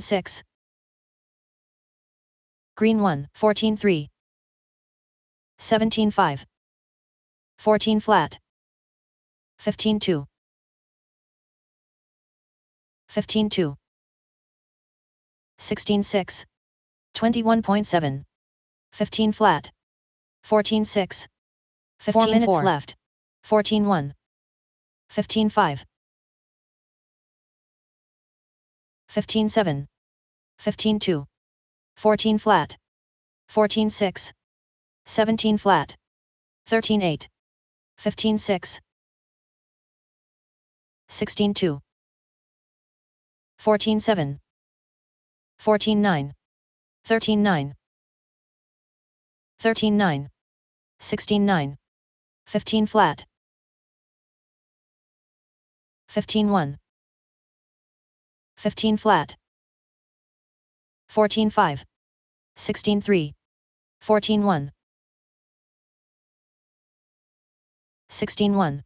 6. Green 1, 14-3. 17-5. 14 flat. 15-2. 15-2. 16-6. 21.7. 15 flat. 14-6. 4 minutes left. 14-1. 15-5. 15-7. 15-2. 14 flat. 14-6. 17 flat. 13-8. 15-6. 16-2. 14-7. 14-9. 13-9. 13-9. 16-9. 15 flat. 15-1. 15 flat. 14-5. 16-3. 14-1. 16-1.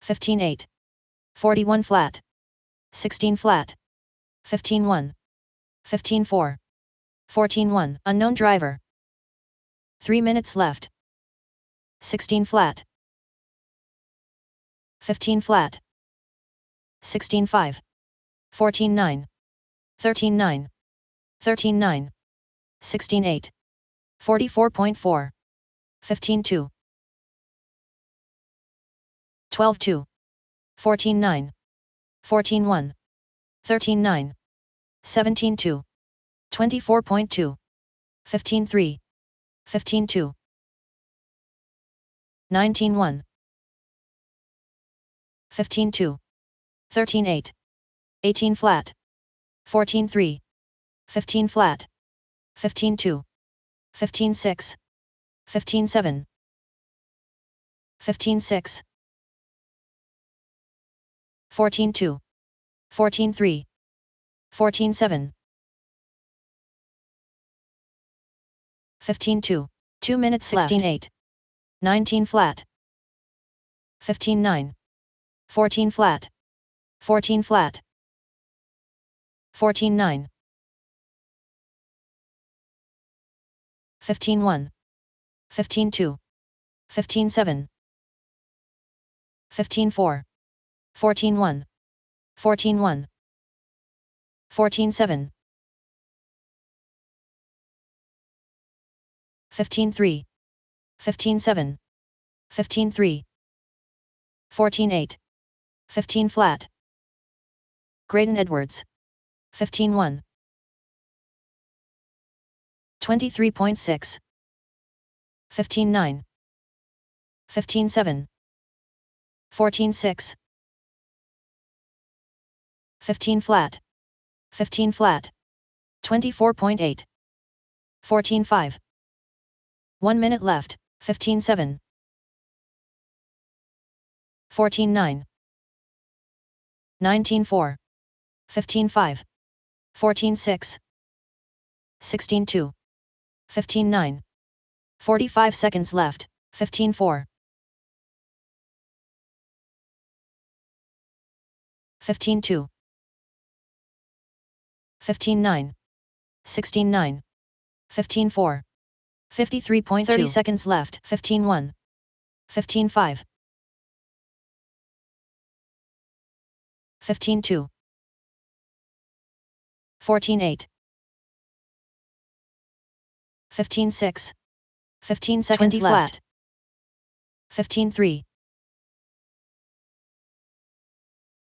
15-8. 41 flat. 16 flat. 15-1. 15-4. 14-1. Unknown driver. 3 minutes left. 16 flat. 15 flat. 16-5. 14-9. 13-9. 13-9. 16-8. 44.4. 15-2. 12-2. 14-9. 14-1. 13-9. 17-2. 24.2. 15-3. 15-2. 19-1. 15-2. 13-8. 18 flat. 14-3. 15 flat. 15-2. 15-6. 15-7. 15-6. 14-2. 14-3. 14-7. 15-2. 2 minutes 16-8. 19 flat. 15-9. 14 flat. 14 flat. 14-9. 15-1. 15-2. 15-7. 15-4. 14-1. 14-1. 14-7. 15-3. 15-7. 15-3. 14-8. 15 flat. Graydon Edwards. 15-1. 23.6. 15-9. 15-7. 14-6. 15 flat. 15 flat. 24.8. 14-5. 1 minute left. 15-7. 14-9. 19-4. 15-5. 14-6. 16-2. 15-9. 45 seconds left. 15-4. 15-2. 15-9. 16-9. 15-4. 53.2 30 seconds left. 15-1. 15-5. 15-2. 14-8. 15-6. 15 seconds 20 left. 15-3.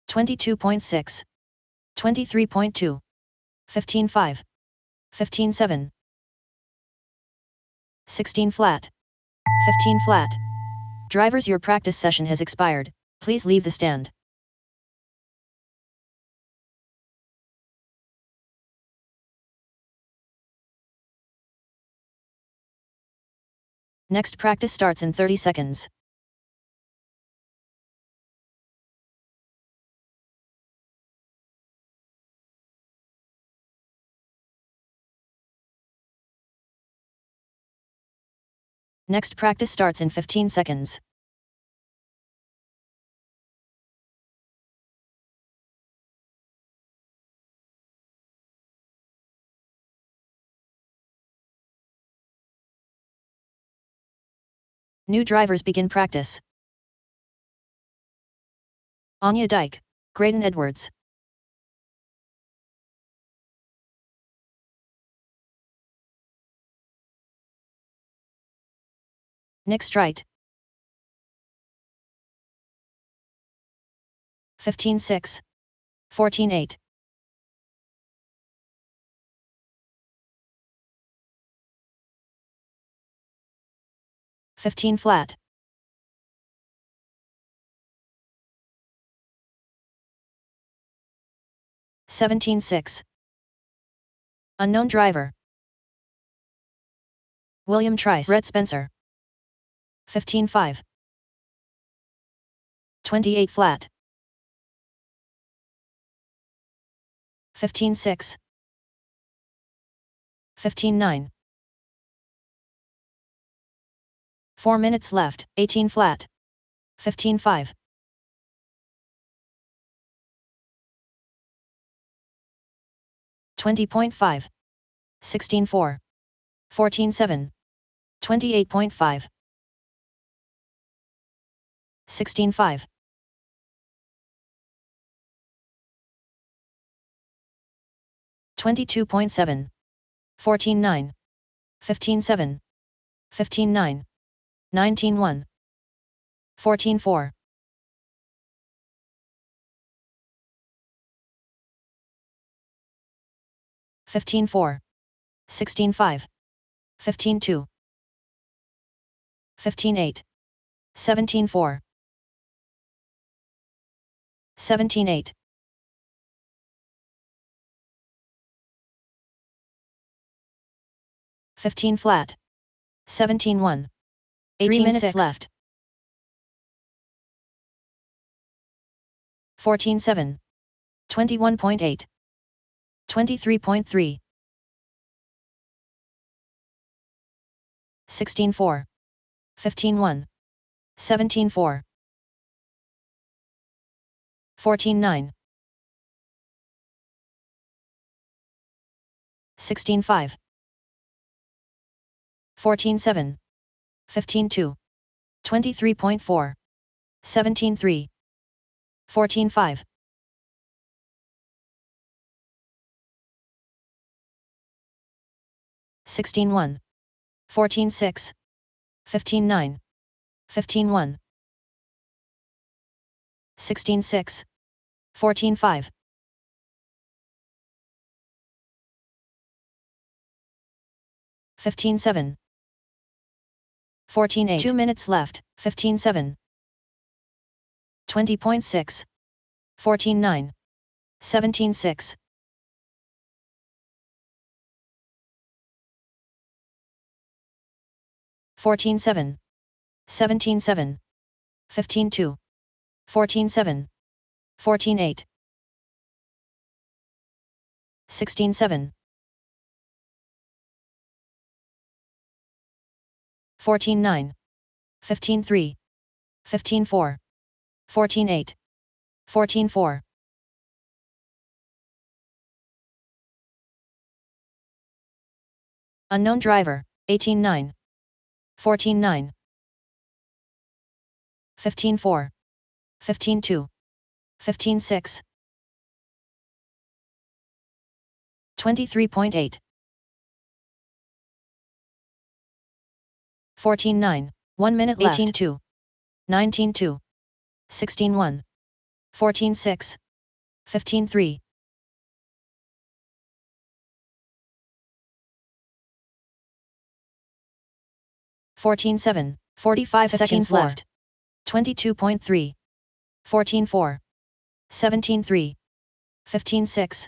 22.6. 23.2. 15-5. 15-7. 16 flat. 15 flat. Drivers, your practice session has expired. Please leave the stand. Next practice starts in 30 seconds. Next practice starts in 15 seconds. New drivers begin practice. Anya Dyke, Graydon Edwards. Nick Strite. 15-6. 14-8. Fifteen flat. 17-6. Unknown driver. William Trice. Red Spencer. 15-5. 28 flat. 15-6. 15-9. 4 minutes left. 18 flat. 15-5. 20.5. 16-4. 14-7. 28.5. 16-5. 22.7. 14-9. 15-7. 15-9. 19-1. 14-4. 15-4. 16-5. 15-2. 15-8. 17-4. 17-8. 15 flat. 17-1. 3 minutes left. 14-7. 21.8. 23.3. 16-4. 15-1. 17-4. 14-9. 16-5. 14-7. 15-2. 23.4. 17-3. 14-5. 16-1. 14-6. 15-9. 15-1. 16-6. 14-5. 15-7. 14-8. 2 minutes left. 15-7. 20.6. 14-9. 17-6. 14-7. 17-7. 15-2. 14-7. 14-8. 16-7. 14-9. 15-3. 15-4. 14-8. 14-4. Unknown driver. 18-9. 14-9. 15-4. 15-2. 15-6. 23.8. 14-9. 1 minute left. 18-2. 19-2. 16-1. 14-6. 15-3. 14-7. 45 seconds left. 22.3. 14-4. 17-3. 15-6.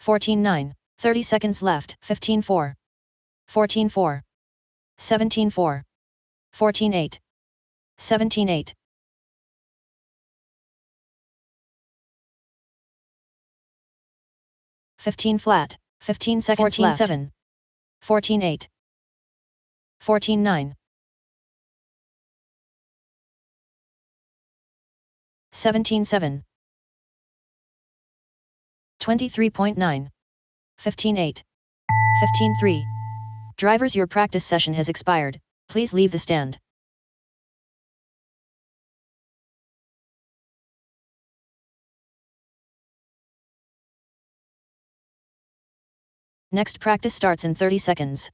14-9. 30 seconds left. 15-4. 14-4. 17-4. 14-8. 17-8. 15 flat. 15 seconds 14-7. 14-8. 14-9. 17-7. 23.9. 15-8. 15-3. Drivers, your practice session has expired. Please leave the stand. Next practice starts in 30 seconds.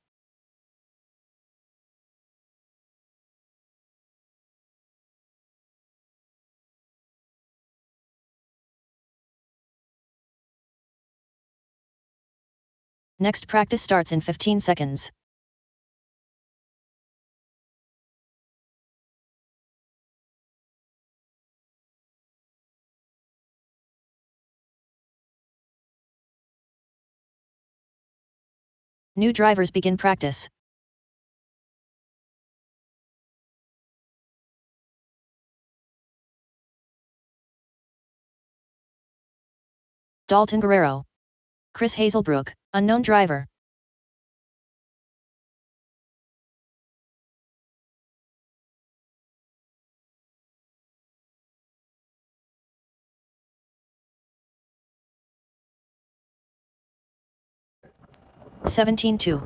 Next practice starts in 15 seconds. New drivers begin practice. Dalton Guerrero. Chris Hazelbrook, unknown driver. (17-2).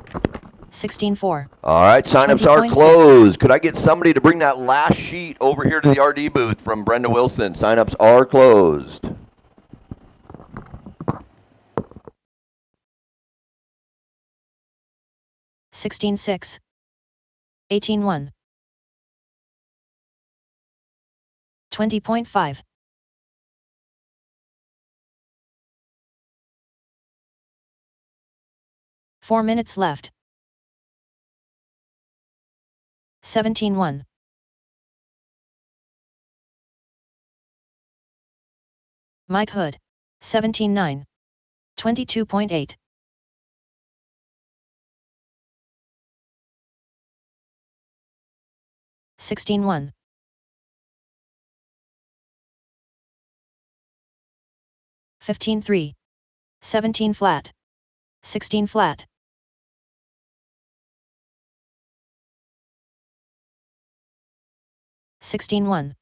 16-4. All right, signups are 20.6. closed. Could I get somebody to bring that last sheet over here to the RD booth from Brenda Wilson? Signups are closed. (16-6). 18-1. 20.5. 4 minutes left. 17-1. Mike Hood. 17-9. 22.8. 16-1. 15-3. 17 flat. 16 flat. 16-1.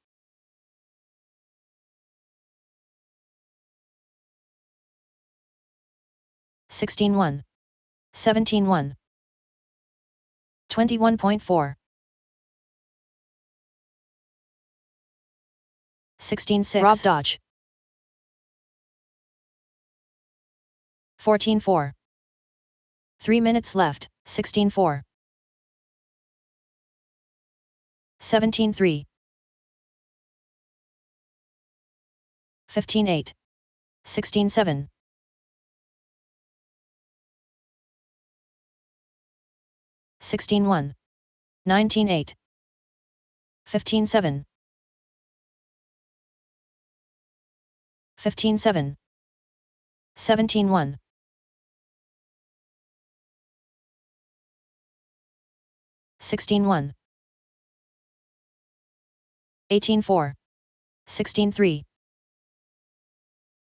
16-1. 17-1. 21.4. 16-6. Rob Dodge. 14-4. 3 minutes left. 16-4. 17-3. 15-8. 16-7. 16-1. 19-8. 15-7. 15-7. 17-1. 16-1. 18-4. 16-3.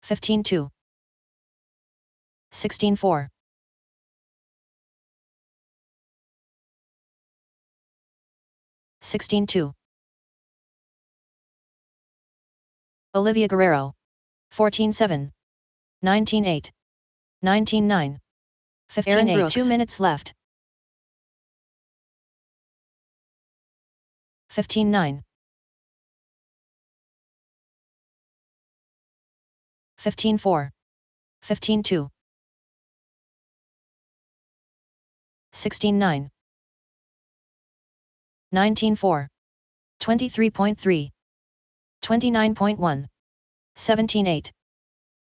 15-2. 16-4. 16-2. Olivia Guerrero. 14-7. 19-8. 19-9. 15-8. 2 minutes left. 15-9. 15-4. 15-2. 16-9. 19-4. 23.3. 29.1. 17-8.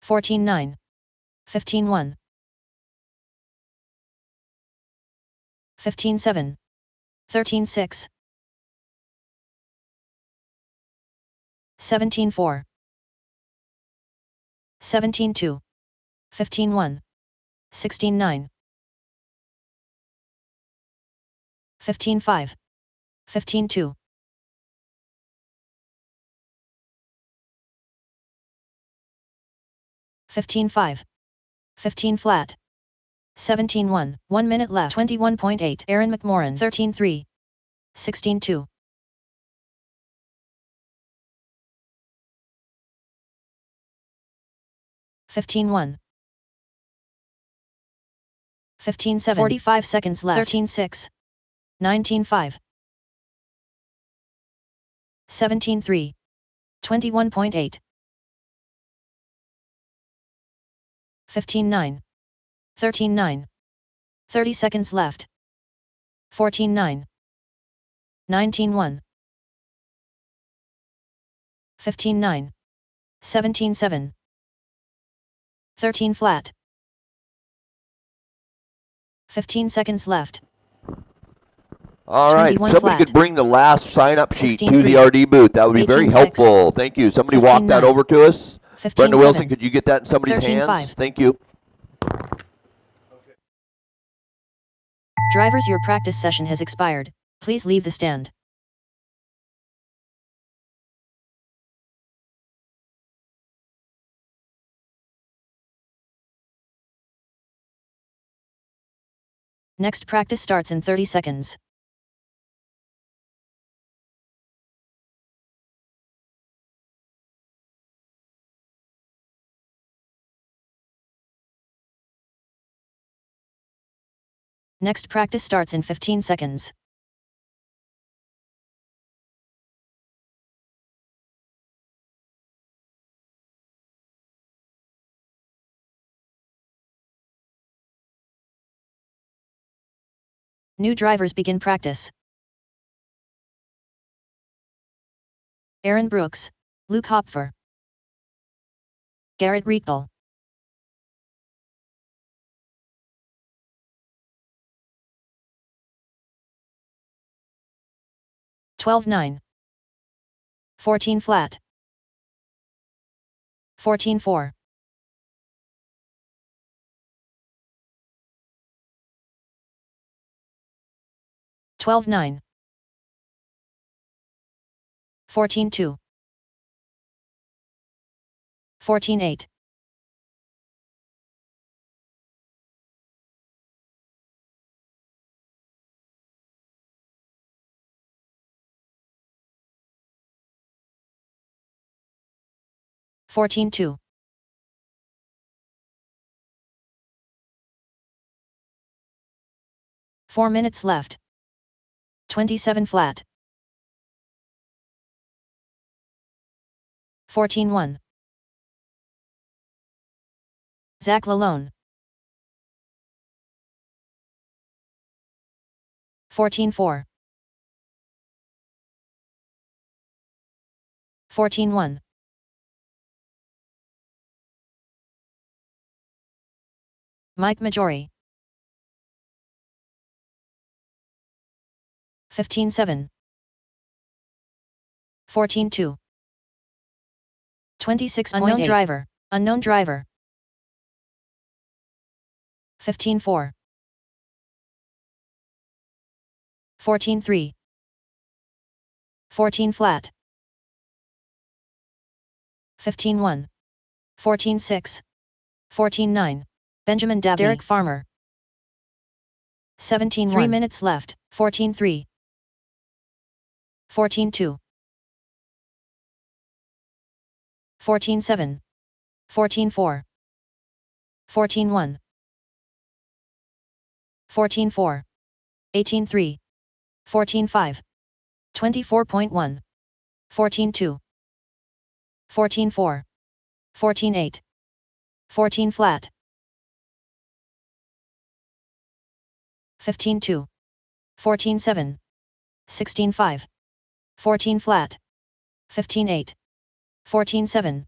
14-9. 15-1. 15-7. 13-6. 17-4. 17-2. 15-1. 16-9. 15-5. 15-2. 15-5. 15 flat. 17-1. 1 minute left. 21.8. Aaron McMorran. 13-3. 16-2. 15-1. 15-7. 45 seconds left. 13-6. 19-5. 17-3. 21.8. 15-9. 13-9. 30 seconds left. 14-9. 19-1. 15-9. 17-7. 13 flat. 15 seconds left. All right, 21 somebody flat. could bring the last sign-up sheet 16-3. to the RD booth. That would be very 18-6. helpful. Thank you. Somebody walk that 15-9. over to us. 15-7. Brenda Wilson, could you get that in somebody's 13-5. hands? Thank you. Drivers, your practice session has expired. Please leave the stand. Next practice starts in 30 seconds. Next practice starts in 15 seconds. New drivers begin practice. Aaron Brooks, Luke Hopfer, Garrett Riechel, (12-9), 14 flat, 14-4, 12-9, 14-2, 14-8, 14-2. Four minutes left. 27 flat. 14-1. Zach Lalone. 14-4. 14-1. Mike Majori. 15-7. 14-2. 26.8. Unknown driver. Unknown driver. 15-4. 14-3. 14 flat. 15-1. 14-6. 14-9. Benjamin Dabney. Derek Farmer. 17-1. 3 minutes left. 14-3. 14-2. 14-7. 14-4. 14-1. 14-4. 18-3. 14-5. 24.1. 14-2. 14-4. 14-8. 14 flat. 15-2. 14-7. 16-5. 14 flat. 15-8. 14-7.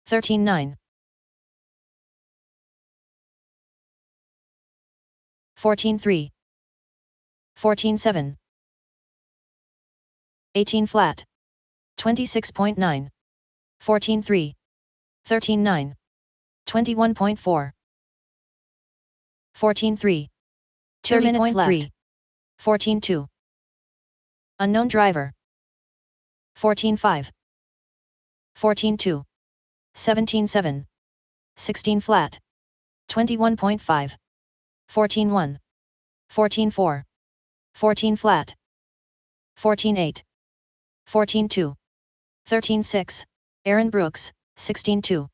13-9. 14-3. 14-7. 18 flat. 26.9. 14-3. 13-9. 21.4. 14-3. 2 minutes left. 14-2. Unknown driver. 14-5. 14-2. 17-7. 16 flat. 21.5. 14-1. 14-4. 14 flat. 14-8. 14-2. 13-6. Aaron Brooks, 16-2.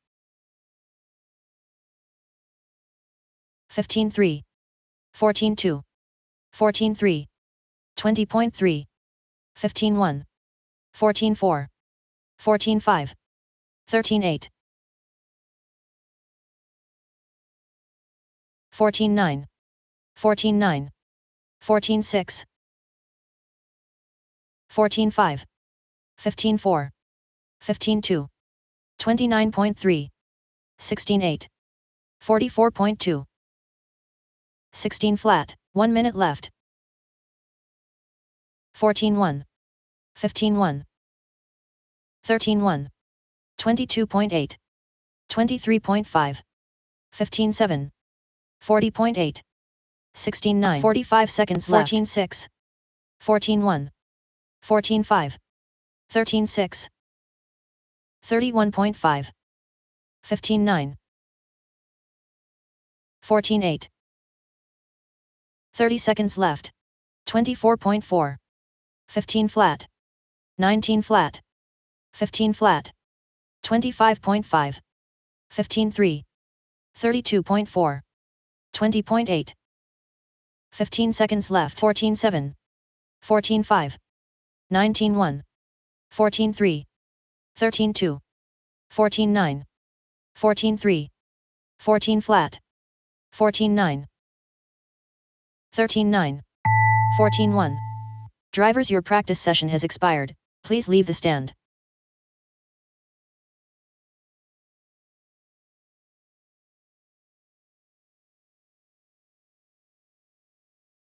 15.3, 14.2, 14.3, 20.3, 15.1, 14.4, 14.5, 13.8, 14.9, 14.9, 14.6, 14.5, 15.4, 15.2, 29.3, 16.8, 44.2, 16 flat, 1 minute left, 14.1, 15.1, 13.1, 22.8, 23.5, 15.7, 40.8, 16.9, 45 seconds left, 14.6, 14.1, 14.5, 13.6, 31.5, 15.9, 14.8, 30 seconds left, 24.4, 15 flat, 19 flat, 15 flat, 25.5, 15.3, 32.4, 20.8, 15 seconds left, 14.7, 14.5, 19.1, 14.3, 13.2, 14.9, 14.3, 14 flat, 14.9, 13.9, 14.1. Drivers, your practice session has expired, please leave the stand.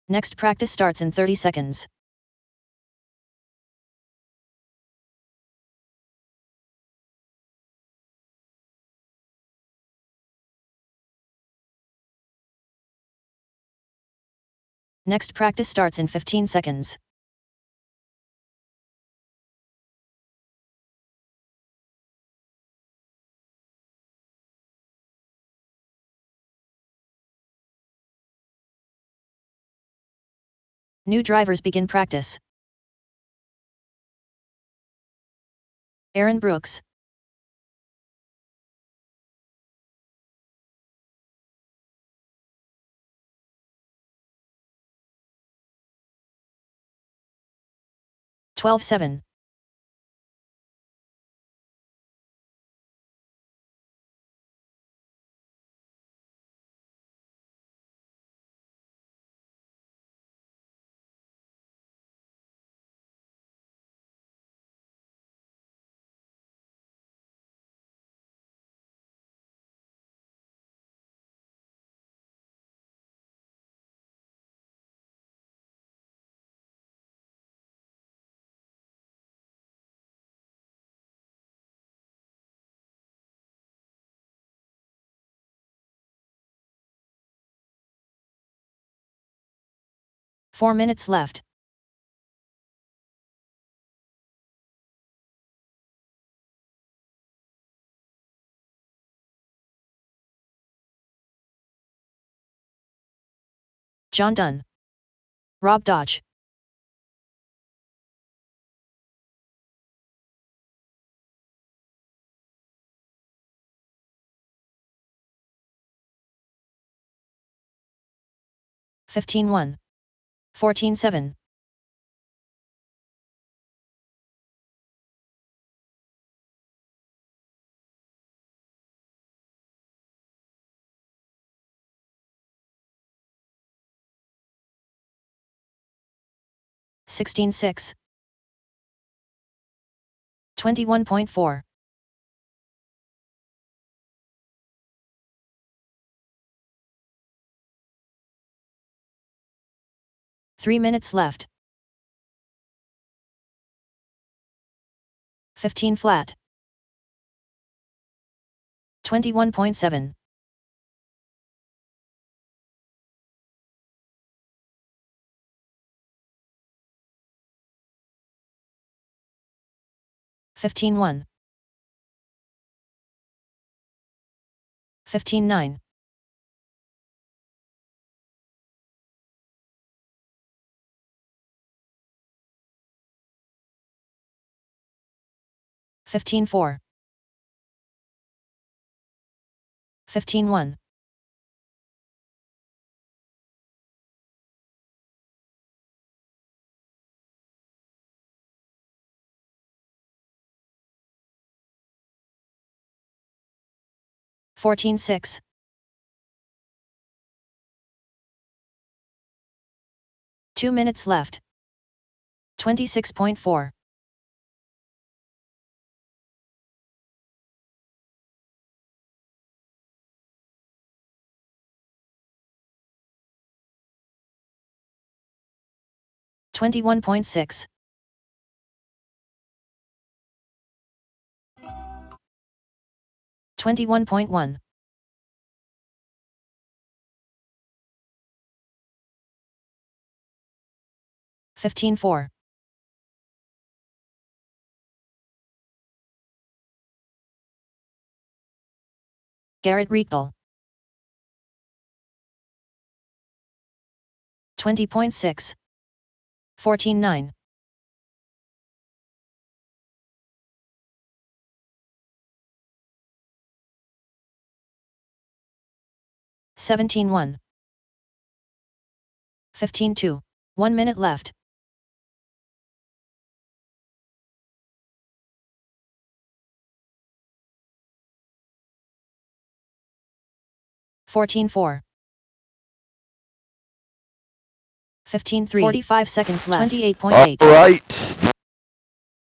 Next practice starts in 30 seconds. Next practice starts in 15 seconds. New drivers begin practice. Aaron Brooks, (12:7). Four minutes left. John Dunn, Rob Dodge, (15:1), 14:7. (16:6), 21.4. Three minutes left. 15 flat. 21.7. (15:1), 15:9. 15:4, 15:1. 14.6. 2 minutes left. 26.4. 21.6. 21.1. 15.4. 20.6. 14.9. 17.1. 15.2. 1 minute left. 14.4. 15.3. 45 seconds left. 28.8. All right.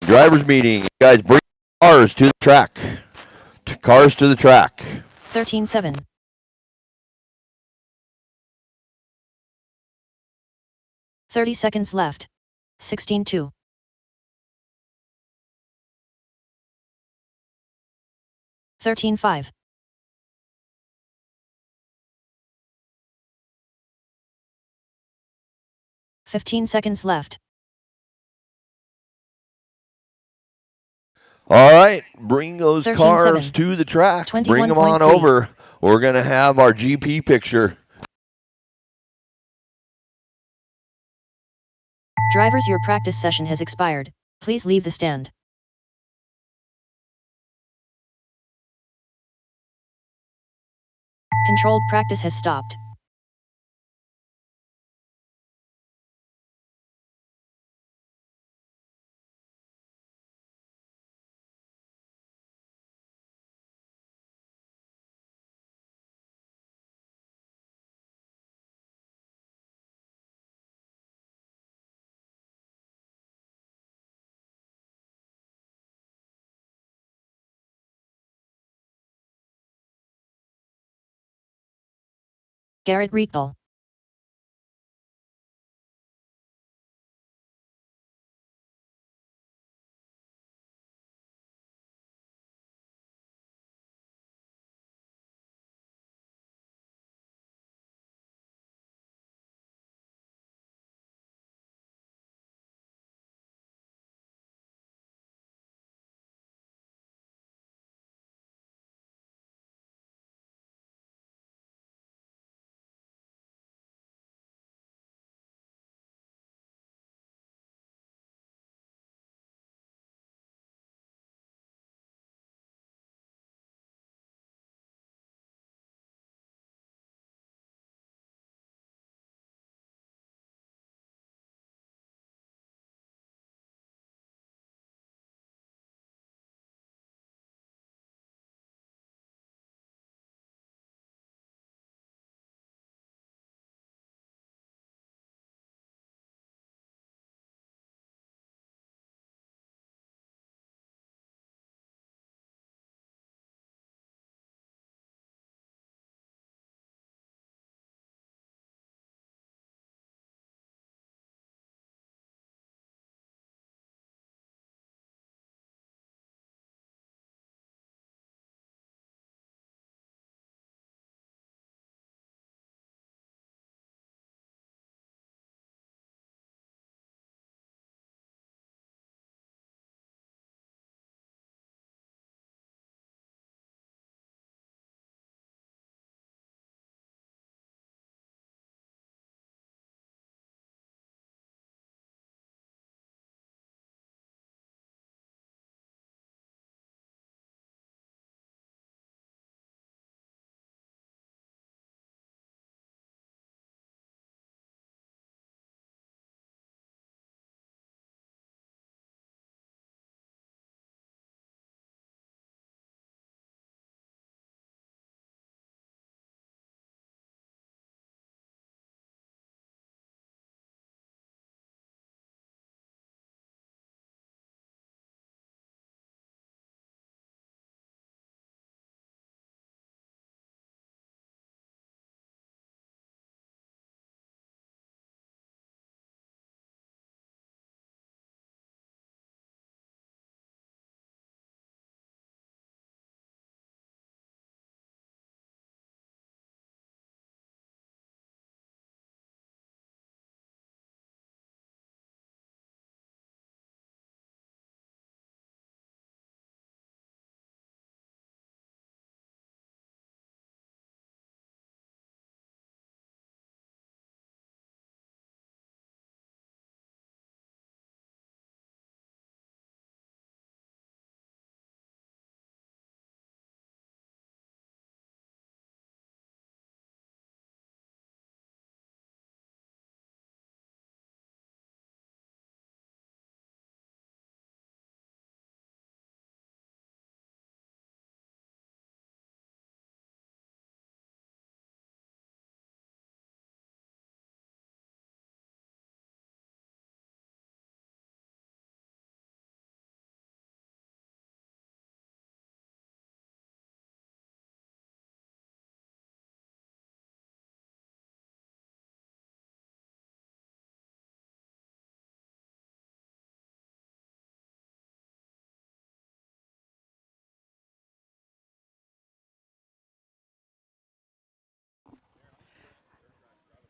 Drivers meeting. You guys bring cars to the track. Cars to the track. 13.7. 30 seconds left. 16.2. 13.5. 15 seconds left. All right, bring those 13.7. cars to the track. Bring them on 21.3. over. We're going to have our GP picture. Drivers, your practice session has expired. Please leave the stand. Controlled practice has stopped. Garrett Riegel.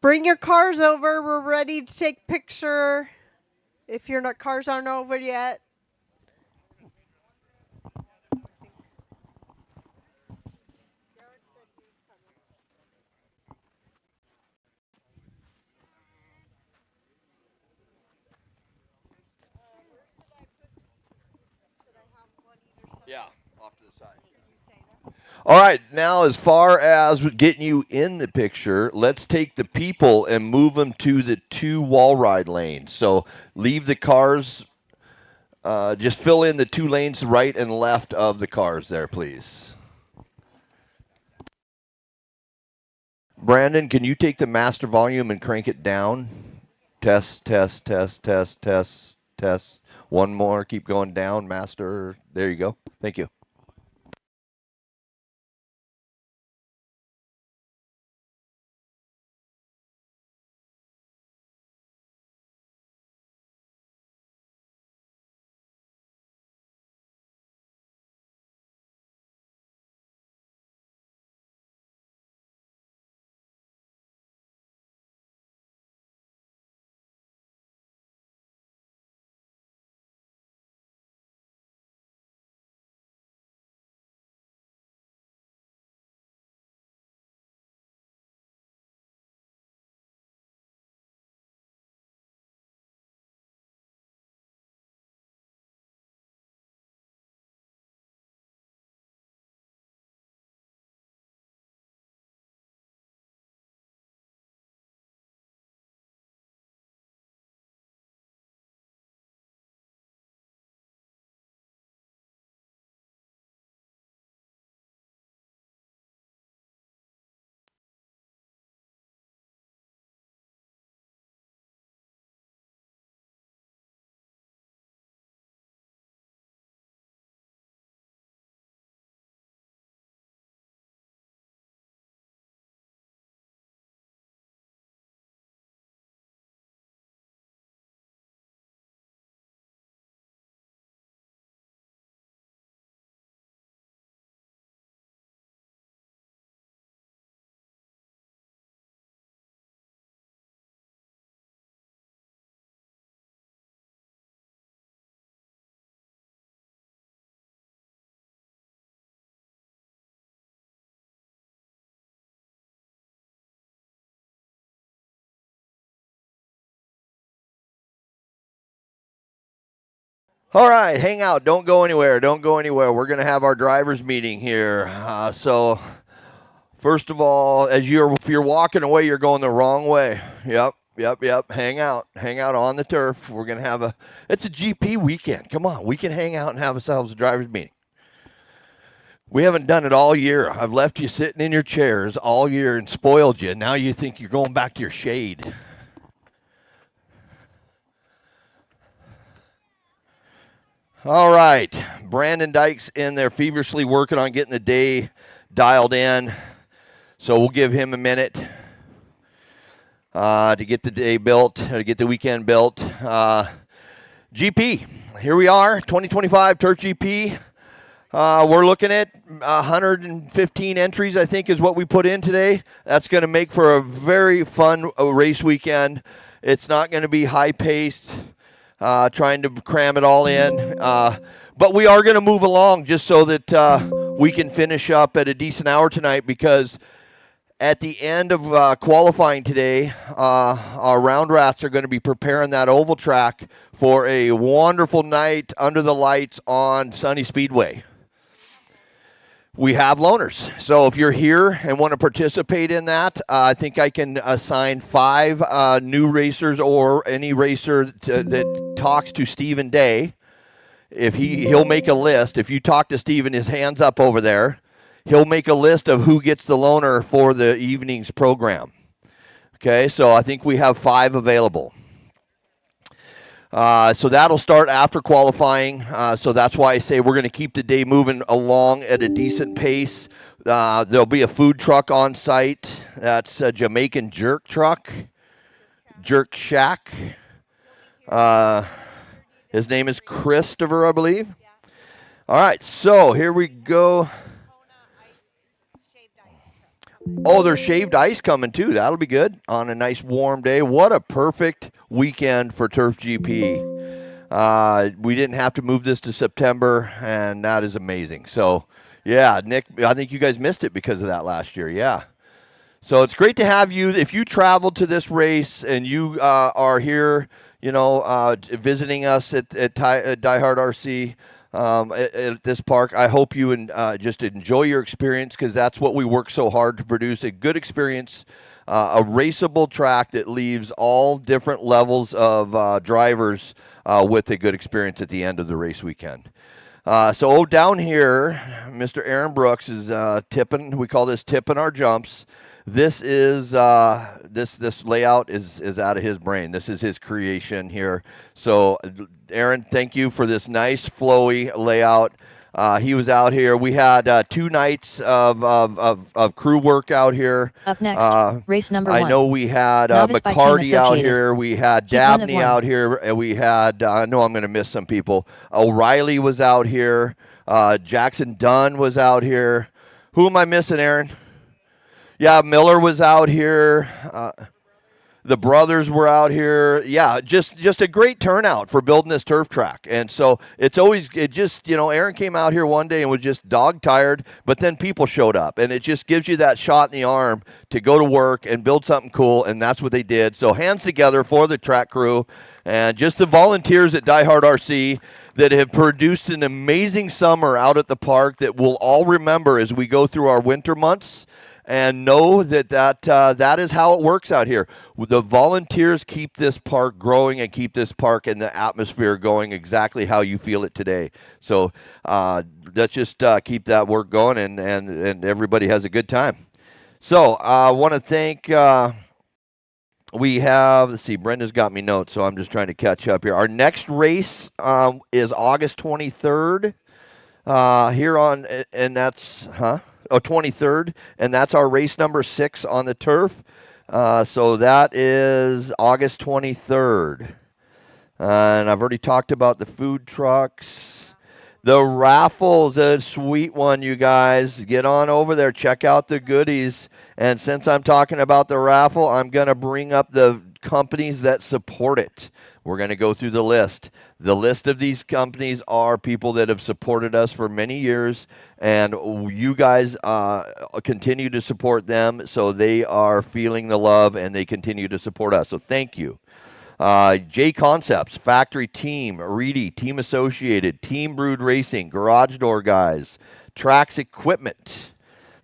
Bring your cars over. We're ready to take picture. If your cars aren't over yet. Yeah, off to the side. All right, now as far as getting you in the picture, let's take the people and move them to the 2 wall ride lanes. So leave the cars, just fill in the 2 lanes right and left of the cars there, please. Brandon, can you take the master volume and crank it down? Test, test, test, test, test, test. One more, keep going down, master. There you go. Thank you. All right, hang out. Don't go anywhere. Don't go anywhere. We're going to have our drivers meeting here. So, first of all, if you're walking away, you're going the wrong way. Yep. Hang out. Hang out on the turf. We're going to have it's a GP weekend. Come on. We can hang out and have ourselves a drivers meeting. We haven't done it all year. I've left you sitting in your chairs all year and spoiled you. Now you think you're going back to your shade. All right. Brandon Dyke's in there feverishly working on getting the day dialed in. So we'll give him a minute to get the day built, to get the weekend built. GP, here we are, 2025 Turf GP. We're looking at 115 entries, I think, is what we put in today. That's going to make for a very fun race weekend. It's not going to be high-paced, trying to cram it all in. But we are going to move along just so that we can finish up at a decent hour tonight, because at the end of qualifying today, our round rats are going to be preparing that oval track for a wonderful night under the lights on Sunny Speedway. We have loaners. So if you're here and want to participate in that, I think I can assign 5 new racers, or any racer that talks to Stephen Day. If he'll make a list. If you talk to Stephen, his hand's up over there. He'll make a list of who gets the loaner for the evening's program. Okay, so I think we have 5 available. So that'll start after qualifying. So that's why I say we're going to keep the day moving along at a decent pace. There'll be a food truck on site. That's a Jamaican jerk truck, Jerk Shack. His name is Christopher, I believe. All right, so here we go. Oh, there's shaved ice coming too. That'll be good on a nice warm day. What a perfect weekend for Turf GP. We didn't have to move this to September, and that is amazing. So, yeah, Nick, I think you guys missed it because of that last year. Yeah. So it's great to have you. If you traveled to this race and you are here, visiting us at DieHard RC at this park, I hope you just enjoy your experience, because that's what we work so hard to produce, a good experience, a raceable track that leaves all different levels of drivers with a good experience at the end of the race weekend. So down here, Mr. Aaron Brooks is tipping. We call this tipping our jumps. This is this layout is out of his brain. This is his creation here. So, Aaron, thank you for this nice flowy layout. He was out here. We had 2 nights of crew work out here. Up next, race number 1. I know we had McCarty out here. We had Dabney out here. And we had, I know I'm going to miss some people. O'Reilly was out here. Jackson Dunn was out here. Who am I missing, Aaron? Yeah, Miller was out here. The brothers were out here. Yeah, just a great turnout for building this turf track. And so Aaron came out here one day and was just dog tired, but then people showed up, and it just gives you that shot in the arm to go to work and build something cool, and that's what they did. So hands together for the track crew and just the volunteers at DieHard RC that have produced an amazing summer out at the park that we'll all remember as we go through our winter months. And know that is how it works out here. The volunteers keep this park growing and keep this park and the atmosphere going exactly how you feel it today. So let's just keep that work going, and everybody has a good time. So I want to thank. We have, let's see, Brenda's got me notes, so I'm just trying to catch up here. Our next race is August 23rd here on, and that's, 23rd, and that's our race number 6 on the turf. So that is August 23rd. And I've already talked about the food trucks. The raffle's a sweet one, you guys. Get on over there. Check out the goodies. And since I'm talking about the raffle, I'm going to bring up the companies that support it. We're going to go through the list. The list of these companies are people that have supported us for many years, and you guys continue to support them, so they are feeling the love, and they continue to support us. So thank you. J Concepts, Factory Team, Reedy, Team Associated, Team Brewed Racing, Garage Door Guys, Trax Equipment.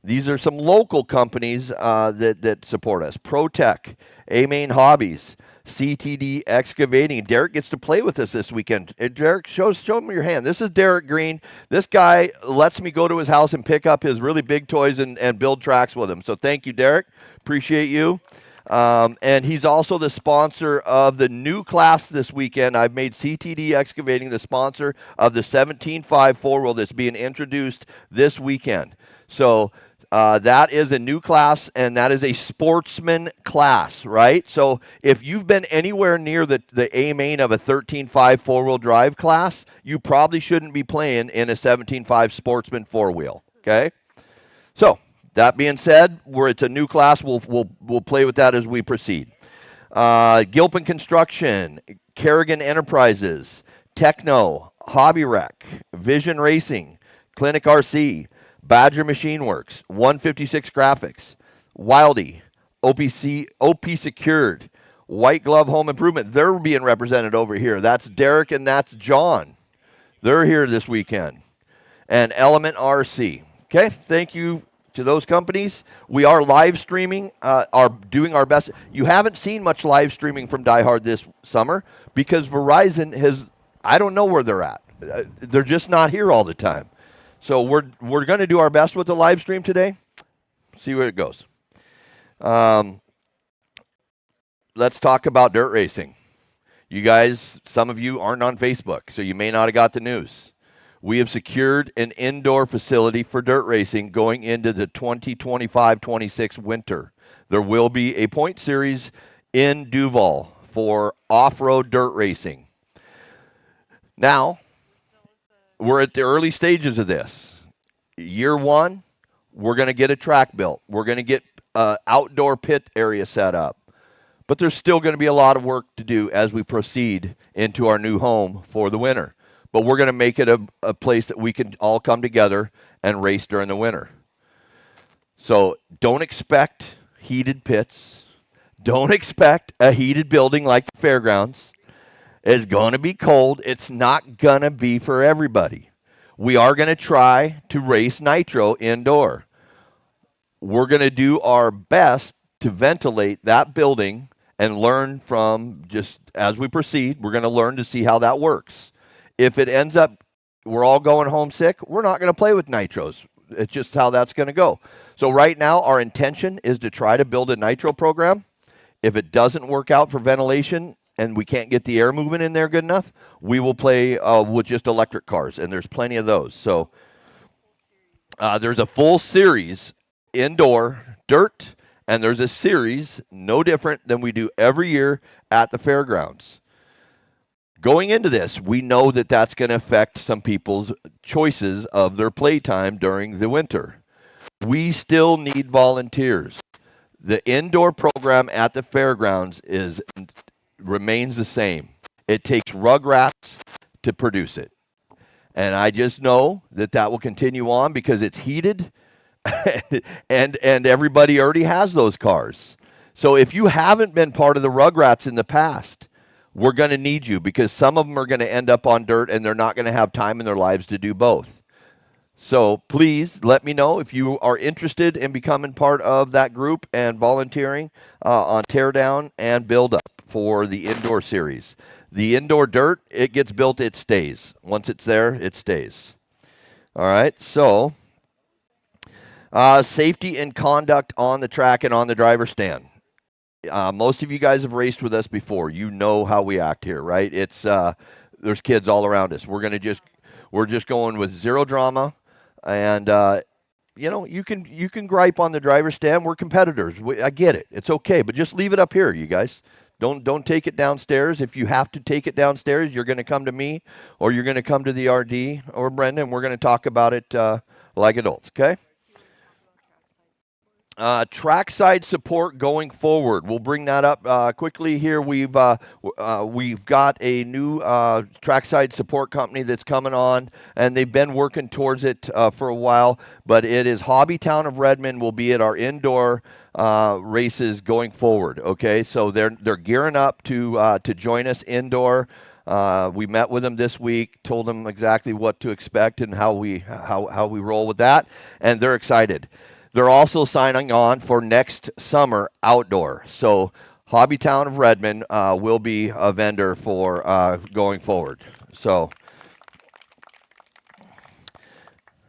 These are some local companies that support us. ProTech, A-Main Hobbies, CTD Excavating. Derek gets to play with us this weekend. Derek, show me your hand. This is Derek Green. This guy lets me go to his house and pick up his really big toys and build tracks with him. So thank you, Derek. Appreciate you. And he's also the sponsor of the new class this weekend. I've made CTD Excavating the sponsor of the 17.5 four-wheel that's being introduced this weekend. So that is a new class, and that is a sportsman class, right? So if you've been anywhere near the A-main of a 13.5 four-wheel drive class, you probably shouldn't be playing in a 17.5 sportsman four-wheel, okay? So that being said, it's a new class. We'll play with that as we proceed. Gilpin Construction, Kerrigan Enterprises, Techno, Hobby Rec, Vision Racing, Clinic RC, Badger Machine Works, 156 Graphics, Wildy, OP Secured, White Glove Home Improvement. They're being represented over here. That's Derek and that's John. They're here this weekend. And Element RC. Okay, thank you to those companies. We are live streaming, are doing our best. You haven't seen much live streaming from DieHard this summer because Verizon I don't know where they're at. They're just not here all the time. So we're going to do our best with the live stream today. See where it goes. Let's talk about dirt racing. You guys, some of you aren't on Facebook, so you may not have got the news. We have secured an indoor facility for dirt racing going into the 2025-26 winter. There will be a point series in Duval for off-road dirt racing. Now, we're at the early stages of this. Year one, We're going to get a track built. We're going to get outdoor pit area set up. But there's still going to be a lot of work to do as we proceed into our new home for the winter. But we're going to make it a place that we can all come together and race during the winter. So don't expect heated pits. Don't expect a heated building like the fairgrounds. It's going to be cold. It's not going to be for everybody. We are going to try to race nitro indoor. We're going to do our best to ventilate that building and learn from, just as we proceed, we're going to learn to see how that works. If it ends up we're all going home sick, we're not going to play with nitros. It's just how that's going to go. So right now, our intention is to try to build a nitro program. If it doesn't work out for ventilation and we can't get the air moving in there good enough, we will play with just electric cars, and there's plenty of those. So there's a full series indoor dirt, and there's a series no different than we do every year at the fairgrounds. Going into this, we know that that's going to affect some people's choices of their playtime during the winter. We still need volunteers. The indoor program at the fairgrounds remains the same. It takes rugrats to produce it. And I just know that will continue on because it's heated and everybody already has those cars. So if you haven't been part of the rugrats in the past, we're going to need you because some of them are going to end up on dirt and they're not going to have time in their lives to do both. So please let me know if you are interested in becoming part of that group and volunteering on teardown and build up for the indoor series. The indoor dirt, it gets built, it stays. Once it's there, it stays. All right, so safety and conduct on the track and on the driver's stand. Most of you guys have raced with us before. You know how we act here, right? It's there's kids all around us. We're just going with zero drama, and you can gripe on the driver's stand. We're competitors. I get it. It's okay, but just leave it up here, you guys. Don't take it downstairs. If you have to take it downstairs, you're going to come to me, or you're going to come to the RD or Brendan. We're going to talk about it like adults. Okay. Trackside support going forward. We'll bring that up quickly here. We've got a new trackside support company that's coming on, and they've been working towards it for a while. But it is Hobbytown of Redmond will be at our indoor races going forward. Okay, so they're gearing up to join us indoor. We met with them this week, told them exactly what to expect and how we roll with that, and they're excited. They're also signing on for next summer outdoor. So Hobbytown of Redmond will be a vendor for going forward. So,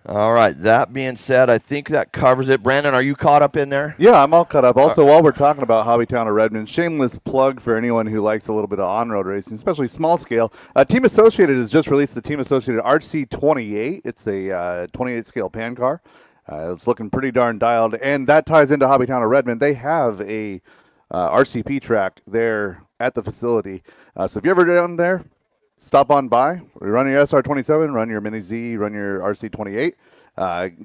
all right, that being said, I think that covers it. Brandon, are you caught up in there? Yeah, I'm all caught up. Also, while we're talking about Hobbytown of Redmond, shameless plug for anyone who likes a little bit of on-road racing, especially small scale. Team Associated has just released the Team Associated RC28. It's a 28 scale pan car. It's looking pretty darn dialed, and that ties into Hobbytown of Redmond. They have a RCP track there at the facility. So if you're ever down there, stop on by. Run your SR27, run your Mini Z, run your RC28.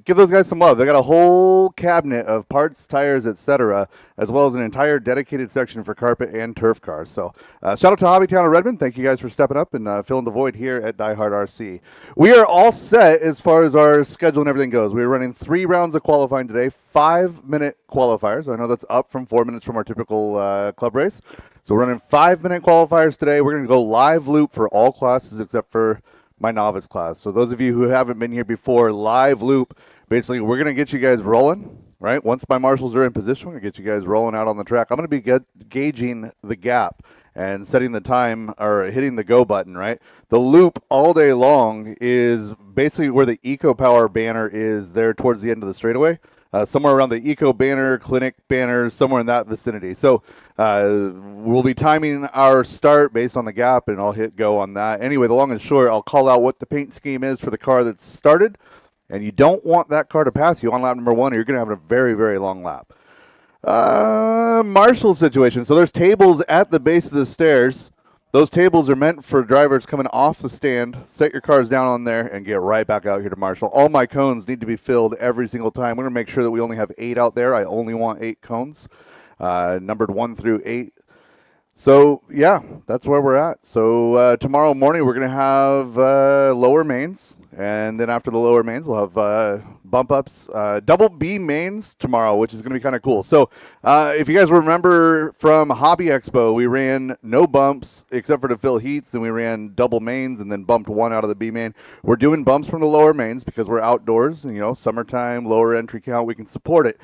Give those guys some love. They got a whole cabinet of parts, tires, etc., as well as an entire dedicated section for carpet and turf cars. So shout out to Hobbytown of Redmond. Thank you guys for stepping up and filling the void here at DieHard RC. We are all set as far as our schedule and everything goes. We're running 3 rounds of qualifying today, 5-minute qualifiers. I know that's up from 4 minutes from our typical club race. So we're running 5-minute qualifiers today. We're going to go live loop for all classes except for my novice class. So those of you who haven't been here before, live loop, basically we're going to get you guys rolling, right? Once my marshals are in position, we're going to get you guys rolling out on the track. I'm going to be gauging the gap and setting the time or hitting the go button, right? The loop all day long is basically where the Eco Power banner is there towards the end of the straightaway. Somewhere around the Eco banner, Clinic banners, somewhere in that vicinity. So we'll be timing our start based on the gap, and I'll hit go on that. Anyway, the long and short, I'll call out what the paint scheme is for the car that's started, and you don't want that car to pass you on lap number 1, or you're going to have a very, very long lap. Marshal situation. So there's tables at the base of the stairs. Those tables are meant for drivers coming off the stand. Set your cars down on there and get right back out here to Marshall. All my cones need to be filled every single time. We're going to make sure that we only have 8 out there. I only want 8 cones, numbered 1 through 8. So, yeah, that's where we're at. So, tomorrow morning we're going to have lower mains. And then after the lower mains, we'll have bump ups, double B mains tomorrow, which is going to be kind of cool. So if you guys remember from Hobby Expo, we ran no bumps except for to fill heats. Then we ran double mains and then bumped 1 out of the B main. We're doing bumps from the lower mains because we're outdoors. And, summertime, lower entry count, we can support it.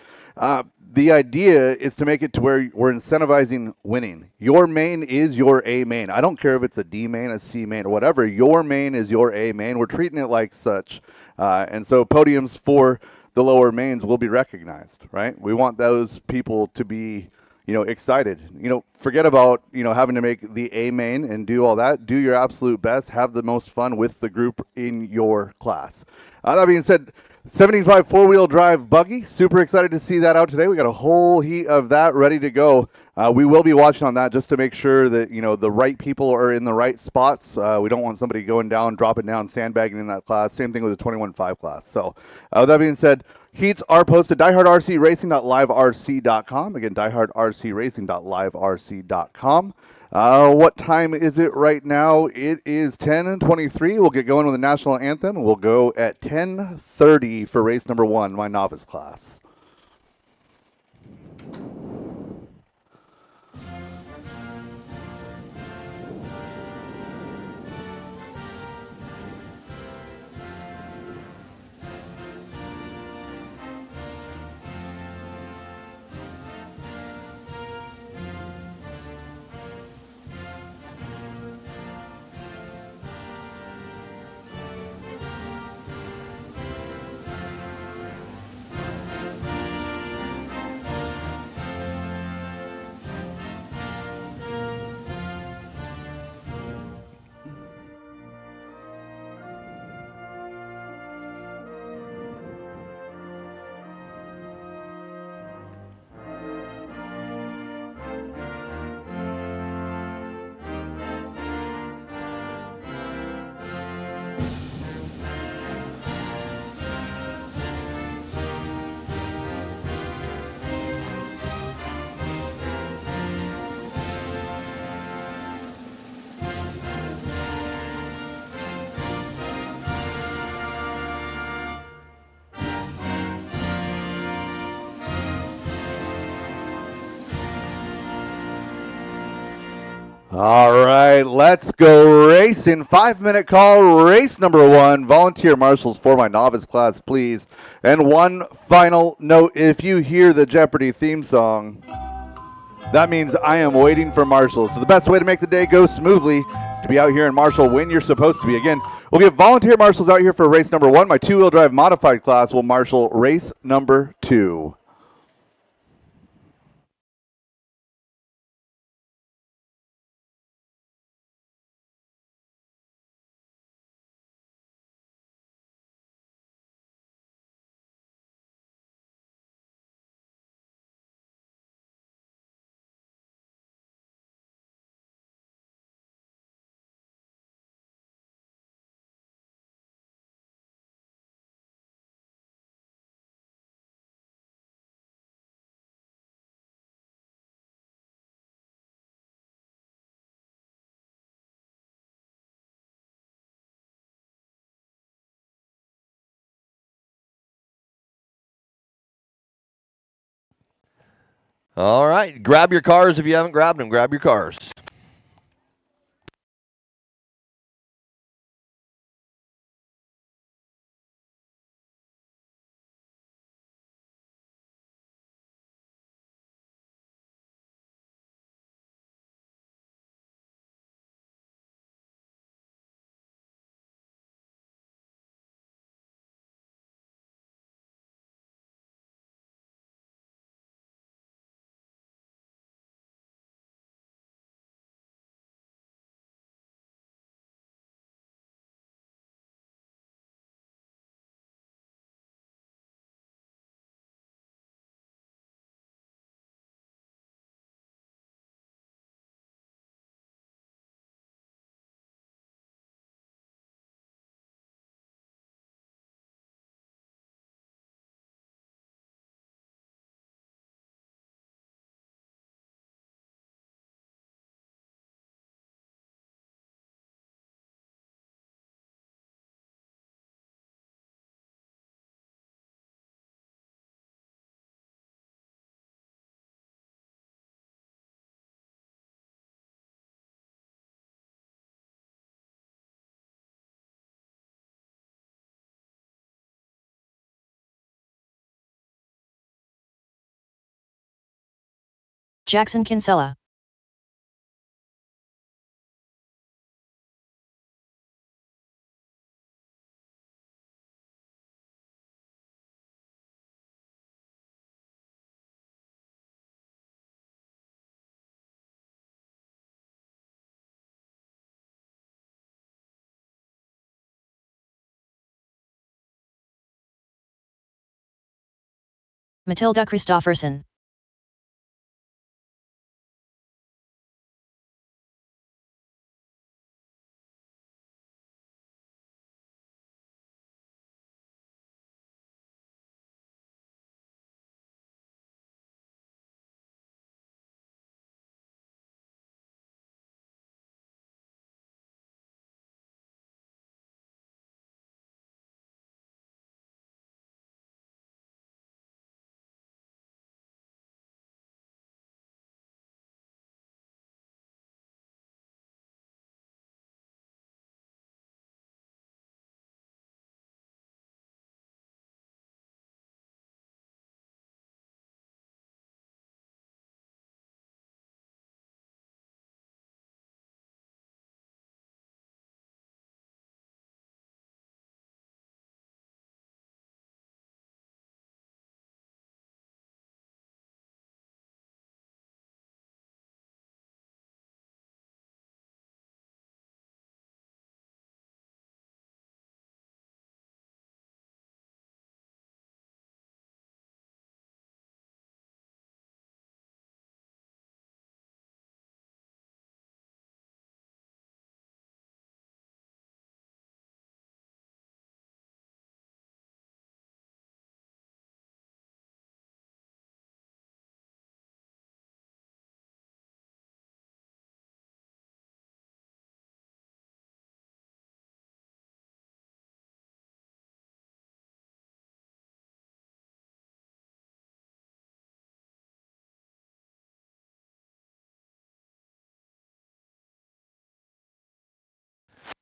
The idea is to make it to where we're incentivizing winning. Your main is your A main. I don't care if it's a D main, a C main, or whatever. Your main is your A main. We're treating it like such. And so podiums for the lower mains will be recognized, right? We want those people to be, excited. Forget about, having to make the A main and do all that. Do your absolute best. Have the most fun with the group in your class. That being said, 75 four-wheel drive buggy. Super excited to see that out today. We got a whole heat of that ready to go. We will be watching on that just to make sure that, the right people are in the right spots. We don't want somebody going down, dropping down, sandbagging in that class. Same thing with the 21.5 class. So with that being said, heats are posted. DieHardRCRacing.liverc.com. Again, DieHardRCRacing.liverc.com. What time is it right now? It is 10:23. We'll get going with the national anthem. We'll go at 10:30 for race number 1, my novice class. All right, let's go racing. 5-minute call, race number 1. Volunteer marshals for my novice class, please. And one final note, if you hear the Jeopardy theme song, that means I am waiting for marshals. So the best way to make the day go smoothly is to be out here in Marshall when you're supposed to be. Again, we'll get volunteer marshals out here for race number 1. My 2-wheel drive modified class will marshal race number 2. All right. Grab your cars if you haven't grabbed them. Grab your cars. Jackson Kinsella. Matilda Christofferson.